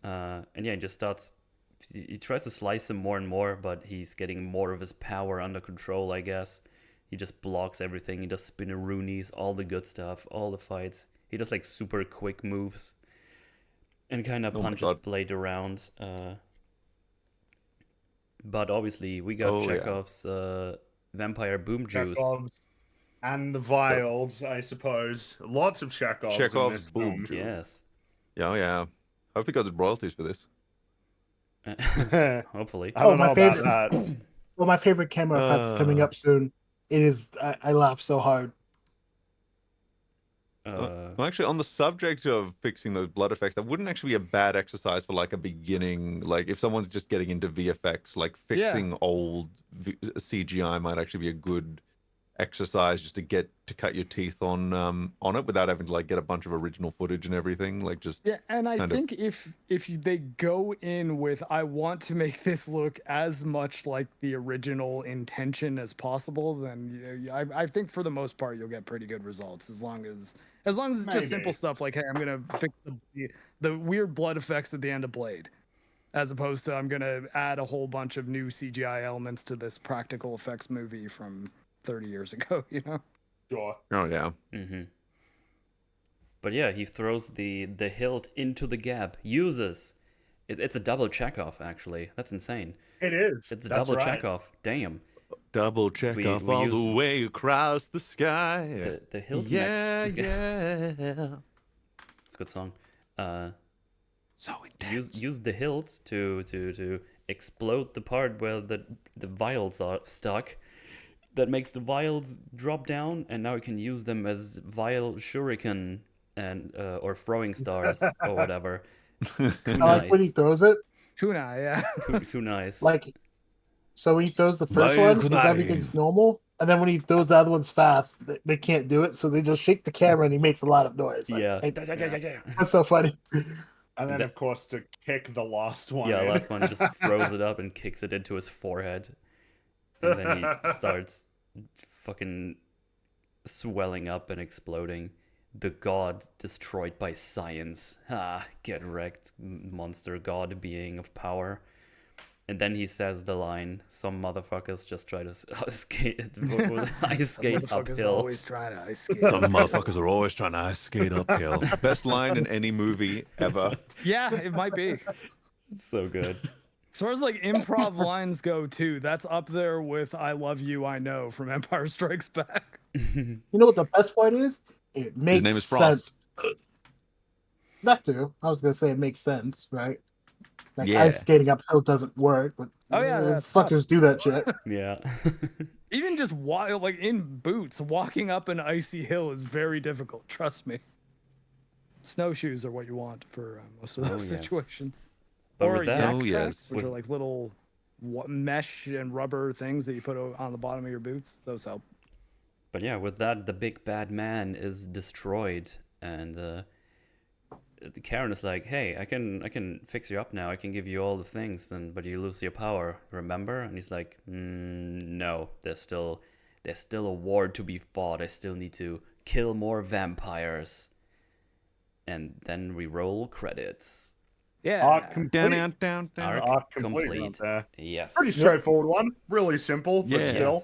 And yeah, he just starts. He tries to slice him more and more, but he's getting more of his power under control, I guess. He just blocks everything. He does spinneroonies, all the good stuff, all the fights. He does like super quick moves and kind of Oh my punches God. Blade around. But obviously, we got Oh, yeah. Chekhov's vampire boom juice. Chekhov's and the vials, I suppose. Lots of Chekhovs. in Chekhov's this boom film. Yes. Yeah, yeah. Hope he got his royalties for this. Hopefully. I don't my know favorite- about that. Well, my favorite camera effects is coming up soon. It is. I laugh so hard. Well, actually, on the subject of fixing those blood effects, that wouldn't actually be a bad exercise for like a beginning. Like if someone's just getting into VFX, like fixing old CGI might actually be a good exercise just to get to cut your teeth on it without having to like get a bunch of original footage and everything. Like just Yeah, and I kind of- think they go in with I want to make this look as much like the original intention as possible, then I think for the most part you'll get pretty good results as long as it's just simple Maybe. stuff like, hey, I'm gonna fix the weird blood effects at the end of Blade, as opposed to I'm gonna add a whole bunch of new CGI elements to this practical effects movie from 30 years ago, you know? Sure. oh yeah. Mm-hmm. But yeah, he throws the hilt into the gap. Uses. It's a double Chekhov, actually. That's insane. It is. It's a That's double right. Chekhov. Damn. Double check We- off we all used- the way across the sky. The hilt. Yeah, mech- yeah. It's a good song. So intense. Use the hilt to explode the part where the vials are stuck. That makes the vials drop down, and now you can use them as vial shuriken and or throwing stars or whatever. I like when he throws it. Kunai, yeah. Who nice. Like, so when he throws the first Like one, kunai. everything's normal, and then when he throws the other ones fast, they can't do it. So they just shake the camera, and he makes a lot of noise. Like, Yeah. hey, that's so funny. And then, That- of course, to kick the last one. Yeah, in. last one he just throws it up and kicks it into his forehead. and then he starts fucking swelling up and exploding. The god destroyed by science. Ah, get wrecked, monster god being of power. And then he says the line, some motherfuckers just try to skate, ice skate Motherfuckers uphill. always trying to ice skate. Some motherfuckers are always trying to ice skate uphill. Best line in any movie ever. Yeah, it might be. So good. As far as like improv lines go too, that's up there with "I love you, I know" from Empire Strikes Back. You know what the best part is? It makes name is sense. That too. I was gonna say it makes sense, right? Like Yeah. ice skating uphill doesn't work, but Oh, yeah, that's tough. fuckers do that shit. Yeah. Even just like in boots, walking up an icy hill is very difficult. Trust me. Snowshoes are what you want for most of Oh, those yes. situations. But Or with that- yak Oh, tracks, yes. which With- are like little mesh and rubber things that you put on the bottom of your boots. Those help. But yeah, with that, the big bad man is destroyed, and Karen is like, "Hey, I can fix you up now. I can give you all the things, but you lose your power. Remember?" And he's like, "No, there's still a war to be fought. I still need to kill more vampires." And then we roll credits. Yeah. Arc complete. Down, down. Arc Arc complete. complete. Right there. Yes. Pretty straightforward one. Really simple, but Yeah. still.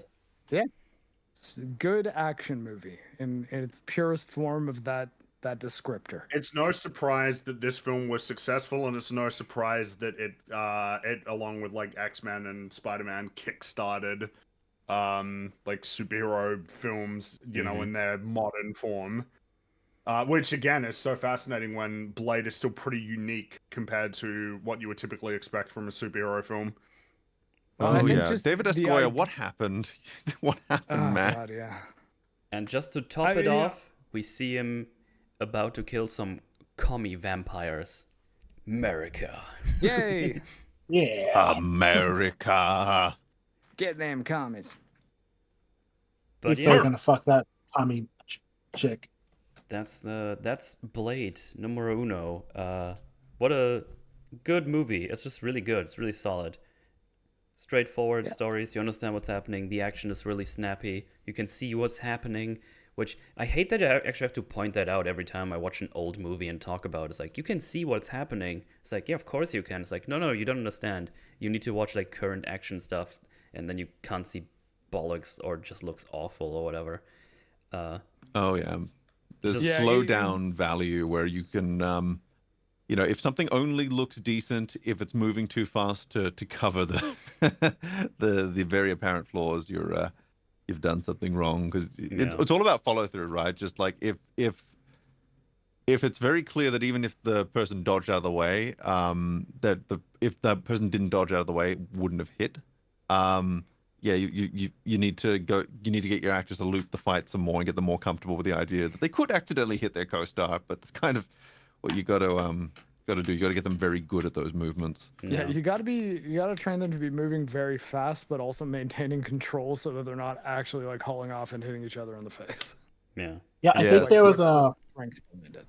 It's a good action movie in its purest form of that descriptor. It's no surprise that this film was successful, and it's no surprise that it along with like X-Men and Spider-Man kickstarted like superhero films, you know, in their modern form. Which again is so fascinating when Blade is still pretty unique compared to what you would typically expect from a superhero film. Well, I Oh think yeah, just David the Escoya. idea- What happened? What happened, Oh man? God, yeah. And just to top I it mean, yeah. off, we see him about to kill some commie vampires. America. Yay! Yeah. America. Get them commies. But He's still yeah, gonna fuck that Tommy chick. that's Blade numero uno. What a good movie. It's just really good. It's really solid. Straightforward stories. You understand what's happening. The action is really snappy. You can see what's happening. Which I hate that I actually have to point that out every time I watch an old movie and talk about it. It's like, you can see what's happening. It's like, yeah, of course you can. It's like, no, you don't understand. You need to watch like current action stuff, and then you can't see bollocks or just looks awful or whatever. Oh yeah, there's Yeah, slow it- down value where you can, you know, if something only looks decent, if it's moving too fast to cover the the very apparent flaws, you've done something wrong, because it's all about follow through, right? Just like if it's very clear that even if the person dodged out of the way, if the person didn't dodge out of the way, it wouldn't have hit. Yeah, you need to go. You need to get your actors to loop the fight some more and get them more comfortable with the idea that they could accidentally hit their co-star, but it's kind of what you got to do. You got to get them very good at those movements. Yeah, you gotta train them to be moving very fast, but also maintaining control so that they're not actually like hauling off and hitting each other in the face. Yeah. Yeah, I Yeah. think there was a Strength behind it.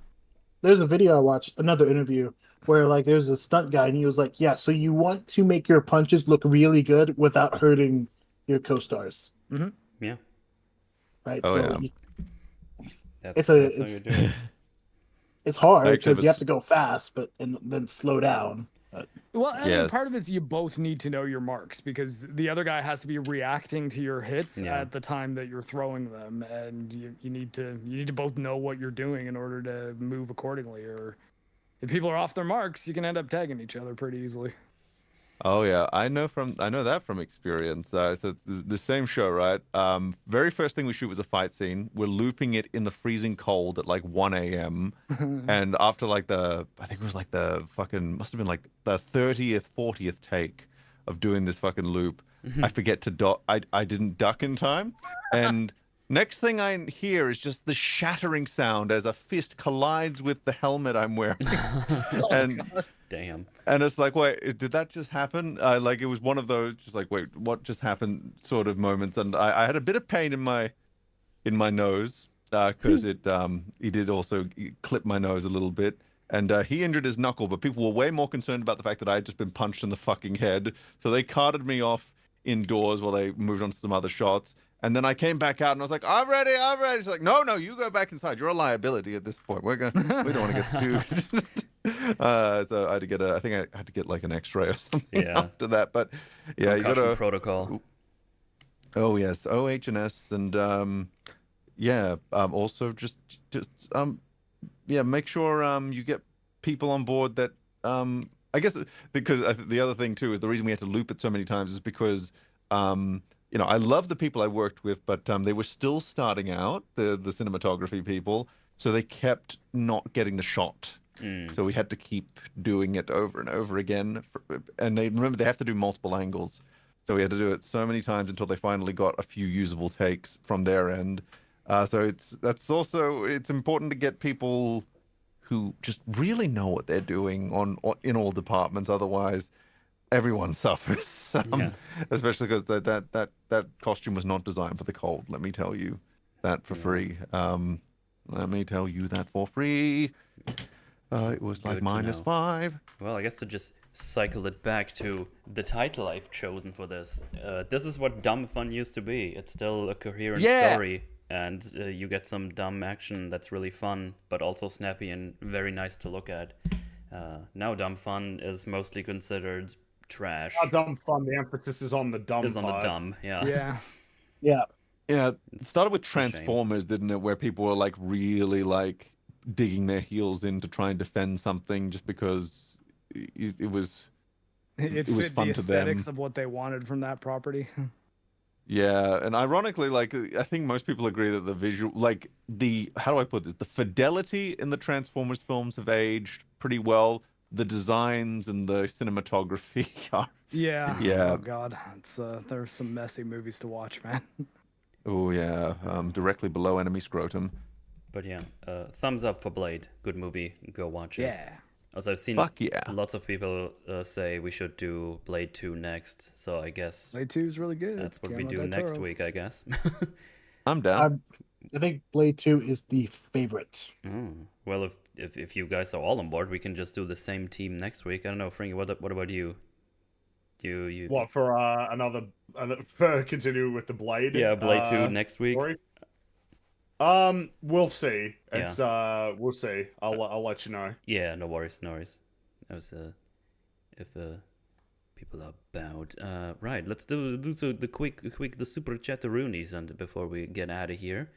there's a video I watched, another interview where like there's a stunt guy and he was like, yeah, so you want to make your punches look really good without hurting your co-stars, Yeah. right? Oh, so yeah. That's, It's that's how it's- you do it. it's hard I actually because have you a have to go fast, but and then slow down. Well, and Yes. part of it's you both need to know your marks because the other guy has to be reacting to your hits Yeah. at the time that you're throwing them, and you need to both know what you're doing in order to move accordingly. Or if people are off their marks, you can end up tagging each other pretty easily. Oh yeah, I know that from experience. So the same show, right? Very first thing we shoot was a fight scene. We're looping it in the freezing cold at like 1 a.m. And after like I think it was like the fucking, must have been like the 30th, 40th take of doing this fucking loop. I forget to duck. I didn't duck in time, and next thing I hear is just the shattering sound as a fist collides with the helmet I'm wearing, and. Damn. And it's like, wait, did that just happen? Like, it was one of those, just like, wait, what just happened sort of moments. And I had a bit of pain in my nose because he did also clip my nose a little bit. And he injured his knuckle, but people were way more concerned about the fact that I had just been punched in the fucking head. So they carted me off indoors while they moved on to some other shots. And then I came back out and I was like, I'm ready. She's like, no, you go back inside. You're a liability at this point. We don't want to get sued. So I had to get I think I had to get like an X-ray or something after that. But yeah, you got to protocol. Oh yes, OH&S, and also just make sure you get people on board that I guess because the other thing too is the reason we had to loop it so many times is because I love the people I worked with, but they were still starting out, the cinematography people, so they kept not getting the shot. So we had to keep doing it over and over again, and they have to do multiple angles. So we had to do it so many times until they finally got a few usable takes from their end. So it's important to get people who just really know what they're doing in all departments. Otherwise, everyone suffers. Especially because that costume was not designed for the cold. Let me tell you that for free. Let me tell you that for free. It was like -5. Well, I guess to just cycle it back to the title I've chosen for this. This is what dumb fun used to be. It's still a coherent story, and you get some dumb action that's really fun, but also snappy and very nice to look at. Now dumb fun is mostly considered trash. Not dumb fun. The emphasis is on the dumb. Is on the dumb. Yeah. It started with Transformers, didn't it? Where people were like really like digging their heels in to try and defend something just because it was fun the to them. aesthetics of what they wanted from that property. Yeah, and ironically, like I think most people agree that the visual, like how do I put this? The fidelity in the Transformers films have aged pretty well. The designs and the cinematography are. Yeah. Yeah. Oh god, there's some messy movies to watch, man. Oh yeah, directly below enemy scrotum. But yeah, thumbs up for Blade. Good movie. Go watch it. Yeah. Also, I've seen lots of people say we should do Blade 2 next. So I guess Blade 2 is really good. That's what we do next week, I guess. I'm down. I think Blade 2 is the favorite. Well, if you guys are all on board, we can just do the same team next week. I don't know, Fringy, what about you? You What for continue with the Blade? Yeah, Blade 2 next week. Story? We'll see. It's we'll see. I'll let you know. Yeah, no worries. That was if people are bound. Right, let's do the quick the super chatteroonies and before we get out of here.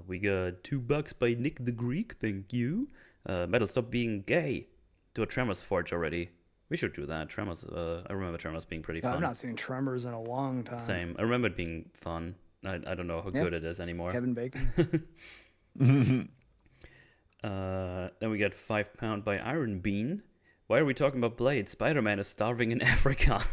We got $2 by Nick the Greek, thank you. Metal, stop being gay. Do a Tremors Forge already. We should do that. Tremors, I remember Tremors being pretty fun. I've not seen Tremors in a long time. Same. I remember it being fun. I don't know how good it is anymore. Kevin Bacon. Then we got £5 by Iron Bean. Why are we talking about Blade? Spider-Man is starving in Africa.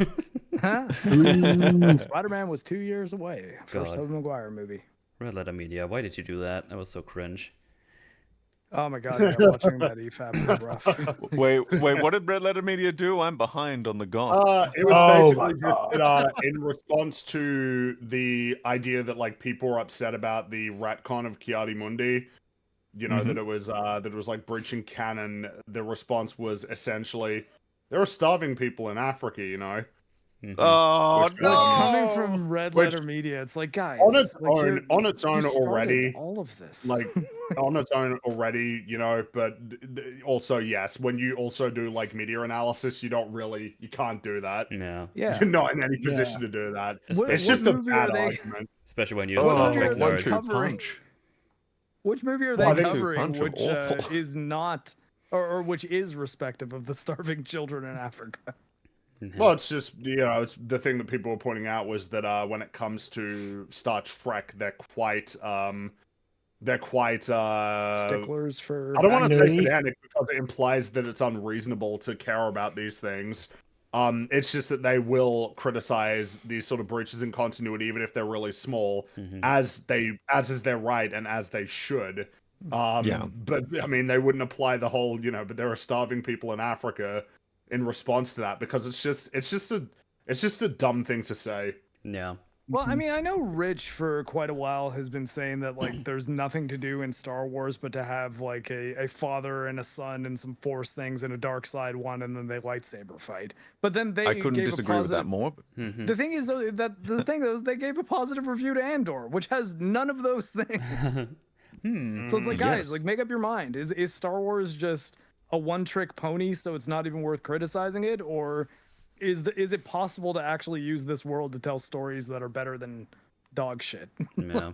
Spider-Man was 2 years away. First Tobey Maguire movie. Red Letter Media, why did you do that? That was so cringe. Oh my god, yeah, watching that EFAP was rough. Wait, what did Red Letter Media do? I'm behind on the gossip. It was basically just in response to the idea that like people were upset about the retcon of Kiadi Mundi. You know, that it was like breaching canon. The response was essentially there are starving people in Africa, you know. Oh no! Coming from Red Letter Media, it's like, guys, on its like, own already, all of this, like on its own already, you know. But also, yes, when you also do like media analysis, you can't do that. Yeah, You're not in any position to do that. It's just a bad argument, especially when you're Star Trek nerd. Which movie are they covering? Which is not, or which is respective of the starving children in Africa? Well, it's just, it's the thing that people were pointing out was that when it comes to Star Trek, they're quite sticklers for. I don't want to say pedantic because it implies that it's unreasonable to care about these things. It's just that they will criticize these sort of breaches in continuity, even if they're really small, as is their right and as they should. But I mean, they wouldn't apply the whole, but there are starving people in Africa in response to that because it's just a dumb thing to say. Yeah, Well, I mean, I know Rich for quite a while has been saying that like there's nothing to do in Star Wars but to have like a father and a son and some Force things and a dark side one, and then they lightsaber fight. But then I they couldn't gave a disagree with that positive. more. Mhm. The thing is though, that the thing is they gave a positive review to Andor, which has none of those things. So it's like, guys, Yes. like make up your mind. Is Star Wars just a one-trick pony, so it's not even worth criticizing it, or is it possible to actually use this world to tell stories that are better than dog shit? Yeah.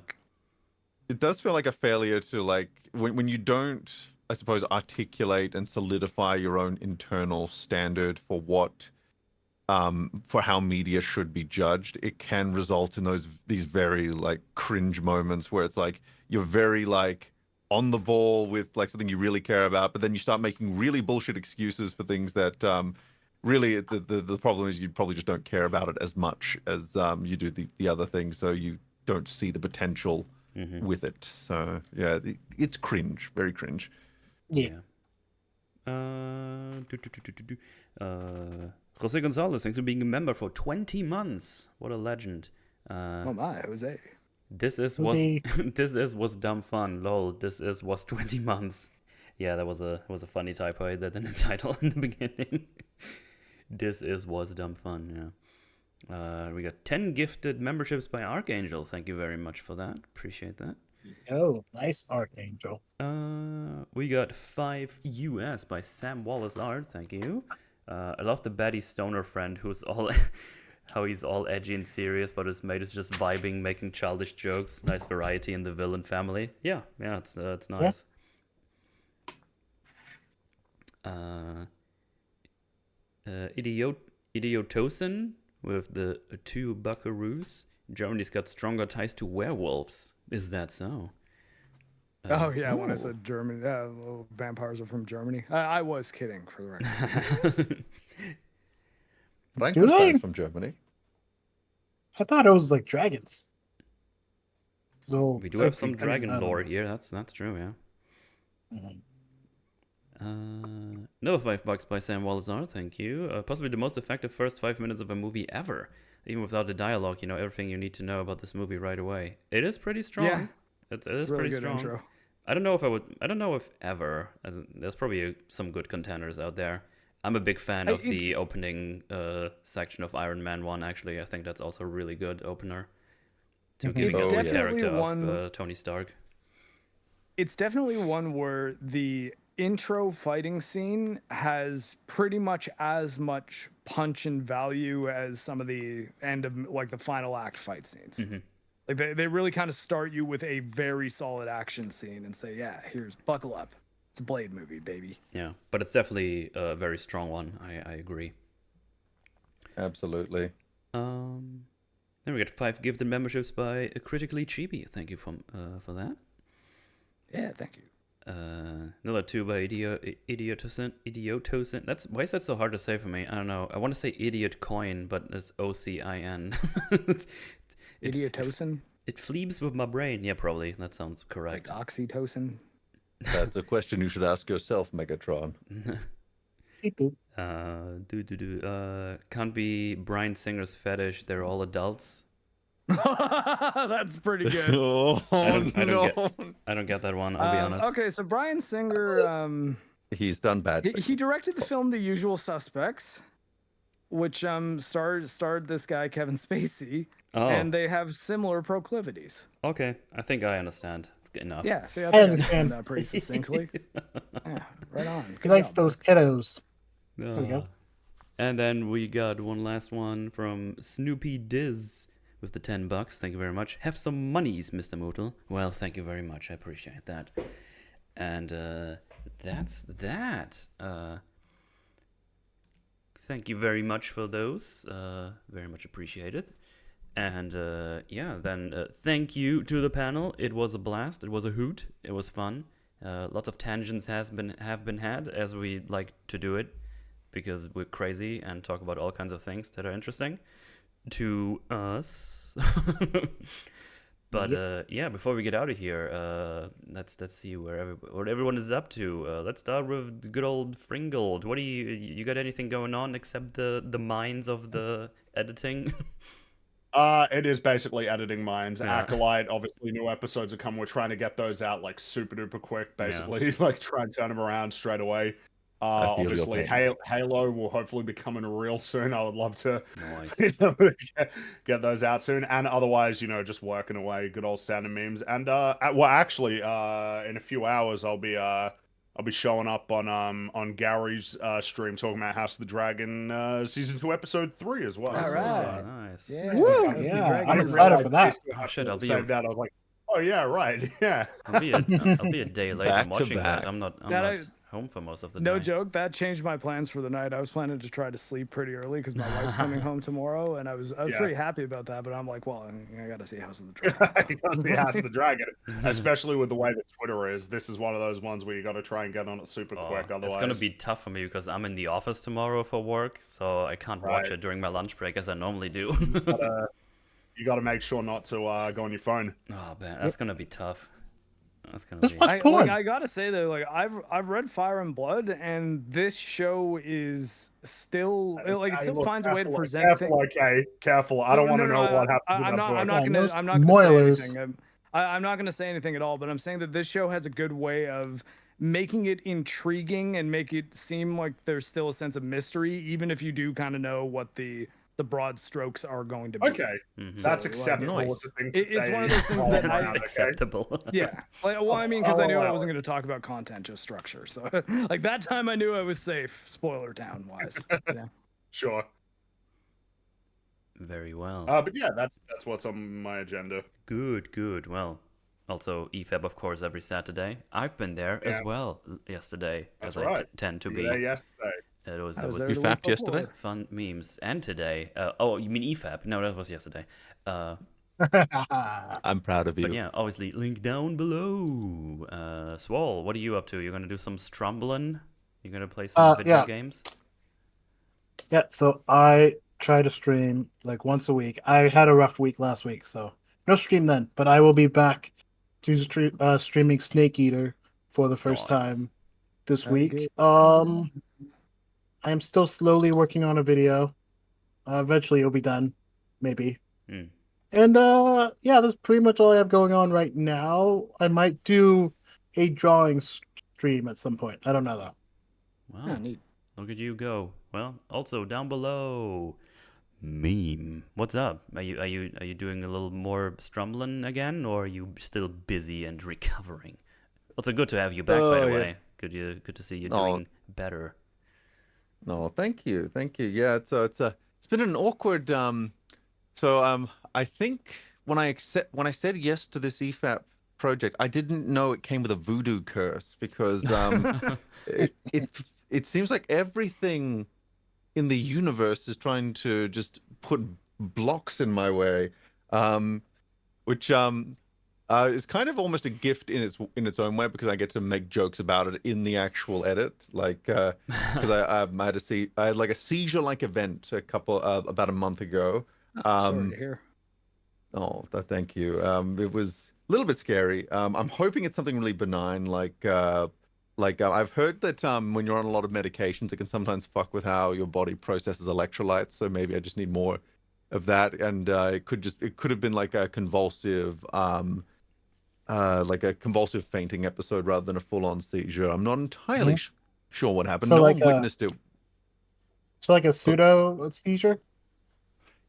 It does feel like a failure to like when you don't, I suppose, articulate and solidify your own internal standard for what for how media should be judged. It can result in these very like cringe moments where it's like you're very like on the ball with like something you really care about, but then you start making really bullshit excuses for things that really the problem is you probably just don't care about it as much as you do the other things, so you don't see the potential with it. So yeah, it's cringe, very cringe. Yeah. Jose Gonzalez, thanks for being a member for 20 months. What a legend. Oh my, Jose. This is Jose. was dumb fun. Lol. Was 20 months. Yeah, that was a funny typo. I did in the title in the beginning. Was dumb fun. Yeah. We got 10 gifted memberships by Archangel. Thank you very much for that. Appreciate that. Oh, nice Archangel. We got 5 US by Sam Wallace Art. Thank you. I love the baddie stoner friend who's all how he's all edgy and serious, but his mate is just vibing, making childish jokes. Nice variety in the villain family. Yeah, it's nice. Idiotosin with the 2 buckaroos. Germany's got stronger ties to werewolves. Is that so? Oh yeah, when I said Germany, vampires are from Germany. I was kidding, for the record. Frankenstein's from Germany. I thought it was like dragons. So We do have some dragon lore here. That's true, yeah. Another $5 by Sam Wallace. Thank you. Possibly the most effective first 5 minutes of a movie ever. Even without the dialogue, you know everything you need to know about this movie right away. It is pretty strong. Yeah. It is Really pretty good strong. intro. I don't know if ever. There's probably some good contenders out there. I'm a big fan of the opening section of Iron Man 1, actually. I think that's also a really good opener to giving us the character of Tony Stark. It's definitely one where the intro fighting scene has pretty much as much punch and value as some of the end of like the final act fight scenes. Like they really kind of start you with a very solid action scene and say, yeah, here's buckle up. It's a Blade movie, baby. Yeah, but it's definitely a very strong one. I agree. Absolutely. Then we get 5 gifted memberships by Critically Chibi. Thank you for that. Yeah, thank you. Another 2 by Idiotosin. Why is that so hard to say for me? I don't know. I want to say Idiot Coin, but it's OCIN. Idiotosin? It fleebs with my brain. Yeah, probably. That sounds correct. Like oxytocin? That's a question you should ask yourself, Megatron. Can't be Bryan Singer's fetish. They're all adults. That's pretty good. I don't get that one. I'll be honest. Okay, so Bryan Singer, He's done bad. he directed the film The Usual Suspects, which starred this guy Kevin Spacey, and they have similar proclivities. Okay, I think I understand enough. Yeah, see, I I think I understand that pretty succinctly. Yeah, right on. He likes those kiddos. There we go. And then we got one last one from Snoopy Diz with the $10. Thank you very much. Have some monies, Mr. Mootle. Well, thank you very much. I appreciate that. And that's that. Thank you very much for those. Very much appreciated. And then thank you to the panel. It was a blast. It was a hoot. It was fun. Lots of tangents have been had, as we like to do it, because we're crazy and talk about all kinds of things that are interesting to us. But before we get out of here, let's see what everyone is up to. Let's start with good old Fringold. What do you got anything going on except the minds of the editing? It is basically editing mines. Yeah. Acolyte, obviously, new episodes are coming. We're trying to get those out like super duper quick, basically. Like try and turn them around straight away. I feel your Obviously, pain. Halo will hopefully be coming real soon. I would love to Nice. get those out soon. And otherwise, just working away, good old standard memes. And well, actually, in a few hours, I'll be showing up on Gary's stream talking about House of the Dragon season 2 episode 3 as well. All So, right. Nice. Yeah, Woo, House of the yeah, Dragon I'm is excited right. for that. Oh, shit, I'll be save that. I was like, oh yeah, right, yeah. I'll be a day late. Back I'm to watching back. that. I'm not That home for most of the No day. joke, that changed my plans for the night. I was planning to try to sleep pretty early because my wife's coming home tomorrow, and I was Yeah. pretty happy about that. But I'm like, well, I got to see House of the Dragon. You gotta see House of the Dragon, especially with the way that Twitter is. This is one of those ones where you got to try and get on it super quick. Otherwise, It's gonna be tough for me because I'm in the office tomorrow for work, so I can't watch Right. it during my lunch break as I normally do. you got to make sure not to go on your phone. Oh man, that's gonna be tough. That's gonna Just be. watch porn. I gotta say though, like I've read Fire and Blood, and this show is still like it Hey, still look, finds a way to careful, present things. careful, okay, careful. I don't want to know what happens. I'm not. I'm not Yeah, gonna. no I'm not gonna say spoilers. anything. I'm not gonna say anything at all. But I'm saying that this show has a good way of making it intriguing and make it seem like there's still a sense of mystery, even if you do kind of know what the broad strokes are going to be. Okay, Mhm. that's So, like, acceptable. nice. It's a thing to It's say one of those things all that around, I- okay? Acceptable. Yeah. Like, well, I mean, because I knew I allow wasn't going to talk about content, just structure. So, like that time, I knew I was safe. Spoiler town wise. Yeah. Sure. Very well. But yeah, that's what's on my agenda. Good. Well, also EFAB, of course, every Saturday. I've been there as Yeah. well yesterday, That's as I right. tend to You be. were there yesterday. It was I was it was there You the week fapped yesterday? before. fun memes. And today. Oh, you mean EFAB? No, that was yesterday. I'm proud of you. But yeah, obviously, link down below. Swall, what are you up to? You're gonna do some strumbling? You're gonna play some video yeah. games? Yeah, so I try to stream like once a week. I had a rough week last week, so no stream then. But I will be back to streaming Snake Eater for the first Nice. time this Very week. good. I am still slowly working on a video. Eventually, it'll be done, maybe. Hmm. And yeah, that's pretty much all I have going on right now. I might do a drawing stream at some point. I don't know though. Wow. Yeah, neat. Look at you go. Well, also down below, Meme. What's up? Are you doing a little more strumbling again, or are you still busy and recovering? Also, good to have you back, by the Oh, yeah. way. Good to see you Oh. doing better. No, thank you. Yeah, it's been an awkward I think when I said yes to this EFAP project, I didn't know it came with a voodoo curse because it seems like everything in the universe is trying to just put blocks in my way, which is kind of almost a gift in its own way because I get to make jokes about it in the actual edit, like because I had like a seizure-like event about a month ago. Sorry to hear. Oh, thank you. It was a little bit scary. I'm hoping it's something really benign, like I've heard that when you're on a lot of medications, it can sometimes fuck with how your body processes electrolytes. So maybe I just need more of that, and it could have been like a convulsive fainting episode rather than a full-on seizure. I'm not entirely sure what happened. So No like one witnessed it. So like a pseudo seizure.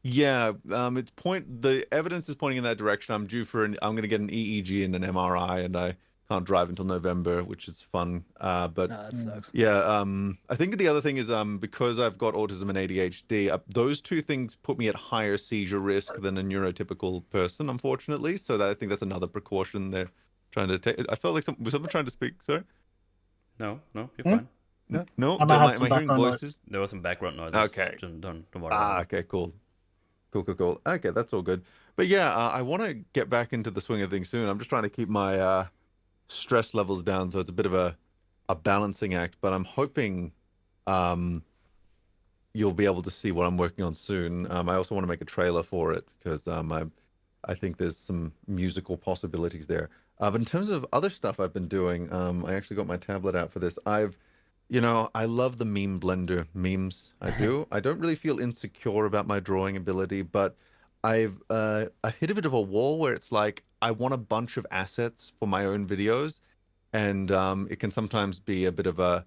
Yeah, the evidence is pointing in that direction. I'm going to get an EEG and an MRI, and I can't drive until November, which is fun. But That sucks. yeah, I think the other thing is because I've got autism and ADHD, those two things put me at higher seizure risk than a neurotypical person, unfortunately. So I think that's another precaution they're trying to take. I felt like was someone trying to speak. Sorry. No, you're fine. No, I might have am some I hearing background noise. voices? There was some background noises. Okay. Don't worry about it. Okay, cool. Okay, that's all good. But yeah, I want to get back into the swing of things soon. I'm just trying to keep my stress levels down, so it's a bit of a balancing act. But I'm hoping you'll be able to see what I'm working on soon. I also want to make a trailer for it because I think there's some musical possibilities there. But in terms of other stuff I've been doing, I actually got my tablet out for this. I love the meme blender memes. I do. I don't really feel insecure about my drawing ability, but I hit a bit of a wall where it's like I want a bunch of assets for my own videos, and it can sometimes be a bit of a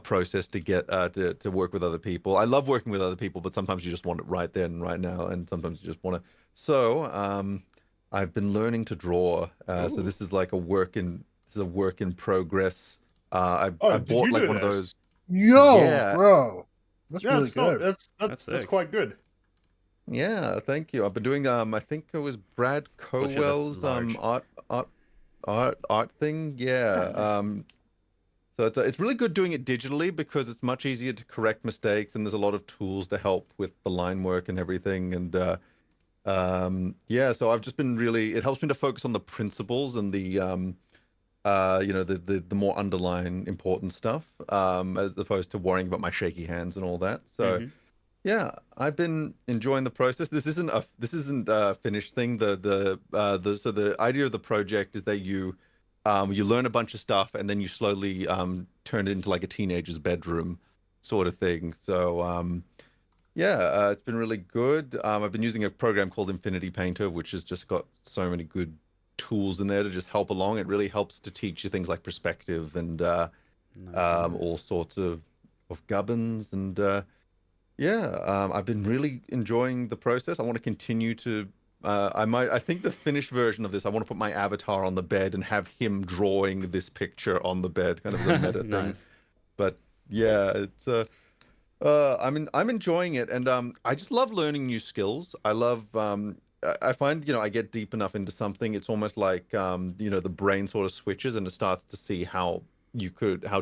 process to get to work with other people. I love working with other people, but sometimes you just want it right then and right now, and sometimes you just want to. So I've been learning to draw. So Ooh. this is like a work in progress. Oh, I did bought you like do one of this? those. Yo, Yeah, bro, that's Yeah, really it's not. good. That's sick. quite good. yeah. Thank you. I've been doing I think it was Brad Oh shit, that's Cowell's large. art thing. Yeah. Nice. So it's really good doing it digitally because it's much easier to correct mistakes, and there's a lot of tools to help with the line work and everything. And yeah, so I've just been really, it helps me to focus on the principles and the the more underlying important stuff, as opposed to worrying about my shaky hands and all that. So Mm-hmm. yeah, I've been enjoying the process. This isn't a finished thing. So the idea of the project is that you learn a bunch of stuff and then you slowly turn it into like a teenager's bedroom sort of thing. So yeah, it's been really good. I've been using a program called Infinity Painter, which has just got so many good tools in there to just help along. It really helps to teach you things like perspective and Nice. all sorts of gubbins and yeah, I've been really enjoying the process. I want to continue to. I think the finished version of this, I want to put my avatar on the bed and have him drawing this picture on the bed, kind of as a meta thing. Nice. But yeah, I'm enjoying it, and I just love learning new skills. I love I find I get deep enough into something, it's almost like the brain sort of switches and it starts to see how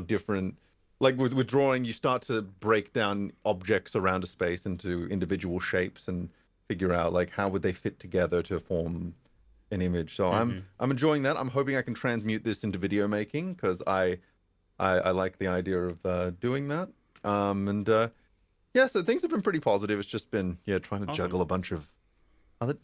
different, like with drawing, you start to break down objects around a space into individual shapes and figure out like how would they fit together to form an image. So Mm-hmm. I'm enjoying that. I'm hoping I can transmute this into video making because I like the idea of doing that. And yeah, so things have been pretty positive. It's just been trying to Awesome. juggle a bunch of other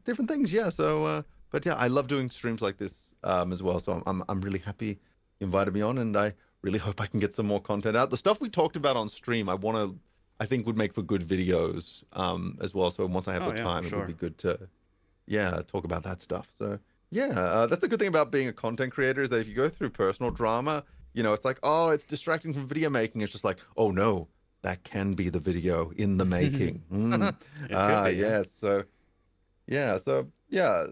different things. Yeah, so but yeah, I love doing streams like this as well. So I'm really happy you invited me on, and I really hope I can get some more content out. The stuff we talked about on stream, I think would make for good videos as well. So once I have Oh the yeah, time, for it would sure. be good to talk about that stuff. So yeah, that's a good thing about being a content creator is that if you go through personal drama, it's like, oh, it's distracting from video making. It's just like, oh no, that can be the video in the making. It could be, yeah. Yeah. So yeah,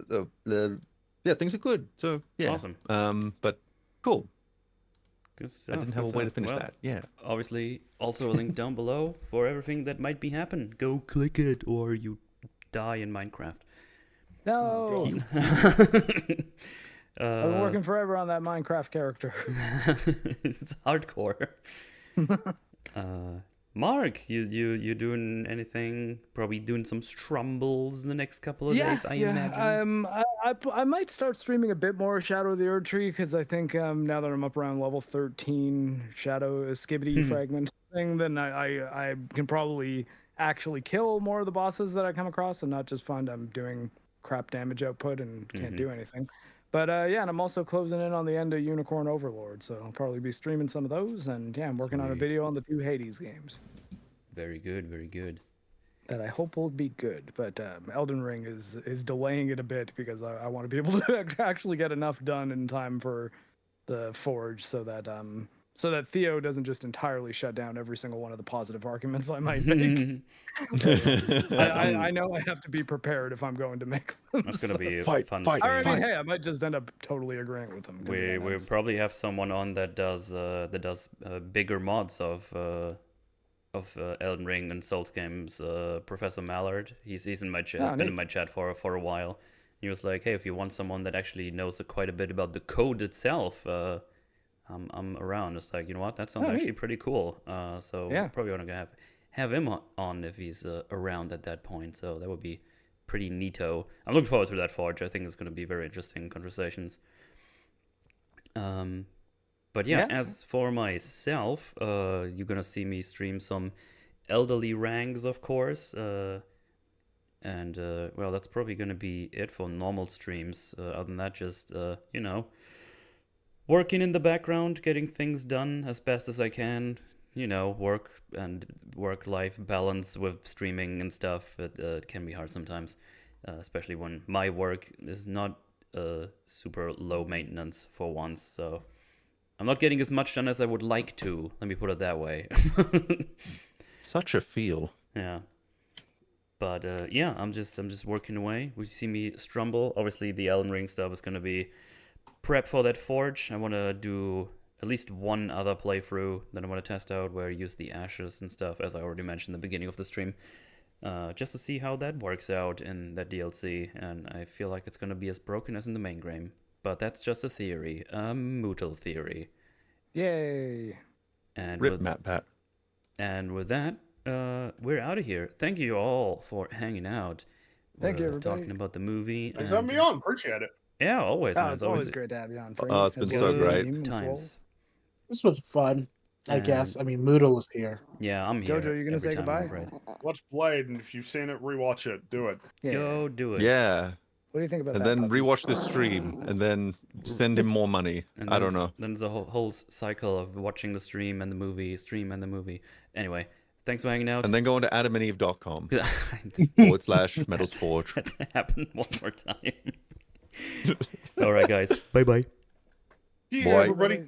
yeah, things are good. So yeah, Awesome. but cool. Good I stuff. didn't have a Good way to stuff. finish Well, that. Yeah. obviously, also a link down below for everything that might be happen. Go click it, or you die in Minecraft. No, I've been working forever on that Minecraft character. It's hardcore. Mark, you doing anything? Probably doing some strumbles in the next couple of days, I imagine. I might start streaming a bit more Shadow of the Erd Tree because I think now that I'm up around level 13 Shadow Skibbity fragment thing, then I can probably actually kill more of the bosses that I come across and not just find I'm doing crap damage output and can't do anything. But yeah, and I'm also closing in on the end of Unicorn Overlord, so I'll probably be streaming some of those. And yeah, I'm working on a Sweet. video on the 2 Hades games Very good, very good. that I hope will be good. But Elden Ring is delaying it a bit because I want to be able to actually get enough done in time for the Forge, so that Theo doesn't just entirely shut down every single one of the positive arguments I might make. I know I have to be prepared if I'm going to make them. That's gonna be a Fight, fun fight, stream. I mean, hey, I might just end up totally agreeing with them. 'cause We again, we it's- probably have someone on that does bigger mods of Elden Ring and Souls games. Professor Mallard, he's in my chat. Oh, He's been in neat. my chat for a while. He was like, "Hey, if you want someone that actually knows quite a bit about the code itself, I'm around." It's like, you know what? That sounds Oh, actually neat. pretty cool. So Yeah. probably want to have him on if he's around at that point. So that would be pretty neato. I'm looking forward to that Forge. I think it's going to be very interesting conversations. But yeah, Yeah. as for myself, you're gonna see me stream some elderly ranks, of course. And well, that's probably gonna be it for normal streams. Other than that, just working in the background, getting things done as best as I can. Work and work-life balance with streaming and stuff. It can be hard sometimes. especially when my work is not super low maintenance for once. So I'm not getting as much done as I would like to. Let me put it that way. Such a feel. Yeah. But yeah, I'm just working away. We see me strumble. Obviously, the Elden Ring stuff is gonna be prep for that forge. I want to do at least one other playthrough that I want to test out, where I use the ashes and stuff, as I already mentioned in the beginning of the stream, just to see how that works out in that DLC. And I feel like it's gonna be as broken as in the main game, but that's just a theory, a mootle theory. Yay! And Rip with, Matt Pat. and with that, we're out of here. Thank you all for hanging out. Thank you, We're everybody. talking about the movie. Thanks for having me on. Appreciate it. Yeah, always, man. It's always great to have you on. Oh, it's been so great. Times. This was fun, I And- guess. I mean, Moodle was here. Yeah, I'm here. Jojo, you gonna every say time I'm goodbye? afraid. Watch Blade, and if you've seen it, rewatch it. Do it. Yeah. Go do it. Yeah. What do you think about And that? then puppy? rewatch this stream and then send him more money. And I then don't it's- know. Then it's a whole cycle of watching the stream and the movie, stream and the movie. Anyway, thanks for hanging out. And then go on to adamandeve.com Let's /metalsforge. happen one more time. All right, guys. Bye bye. Yeah, Boy. everybody.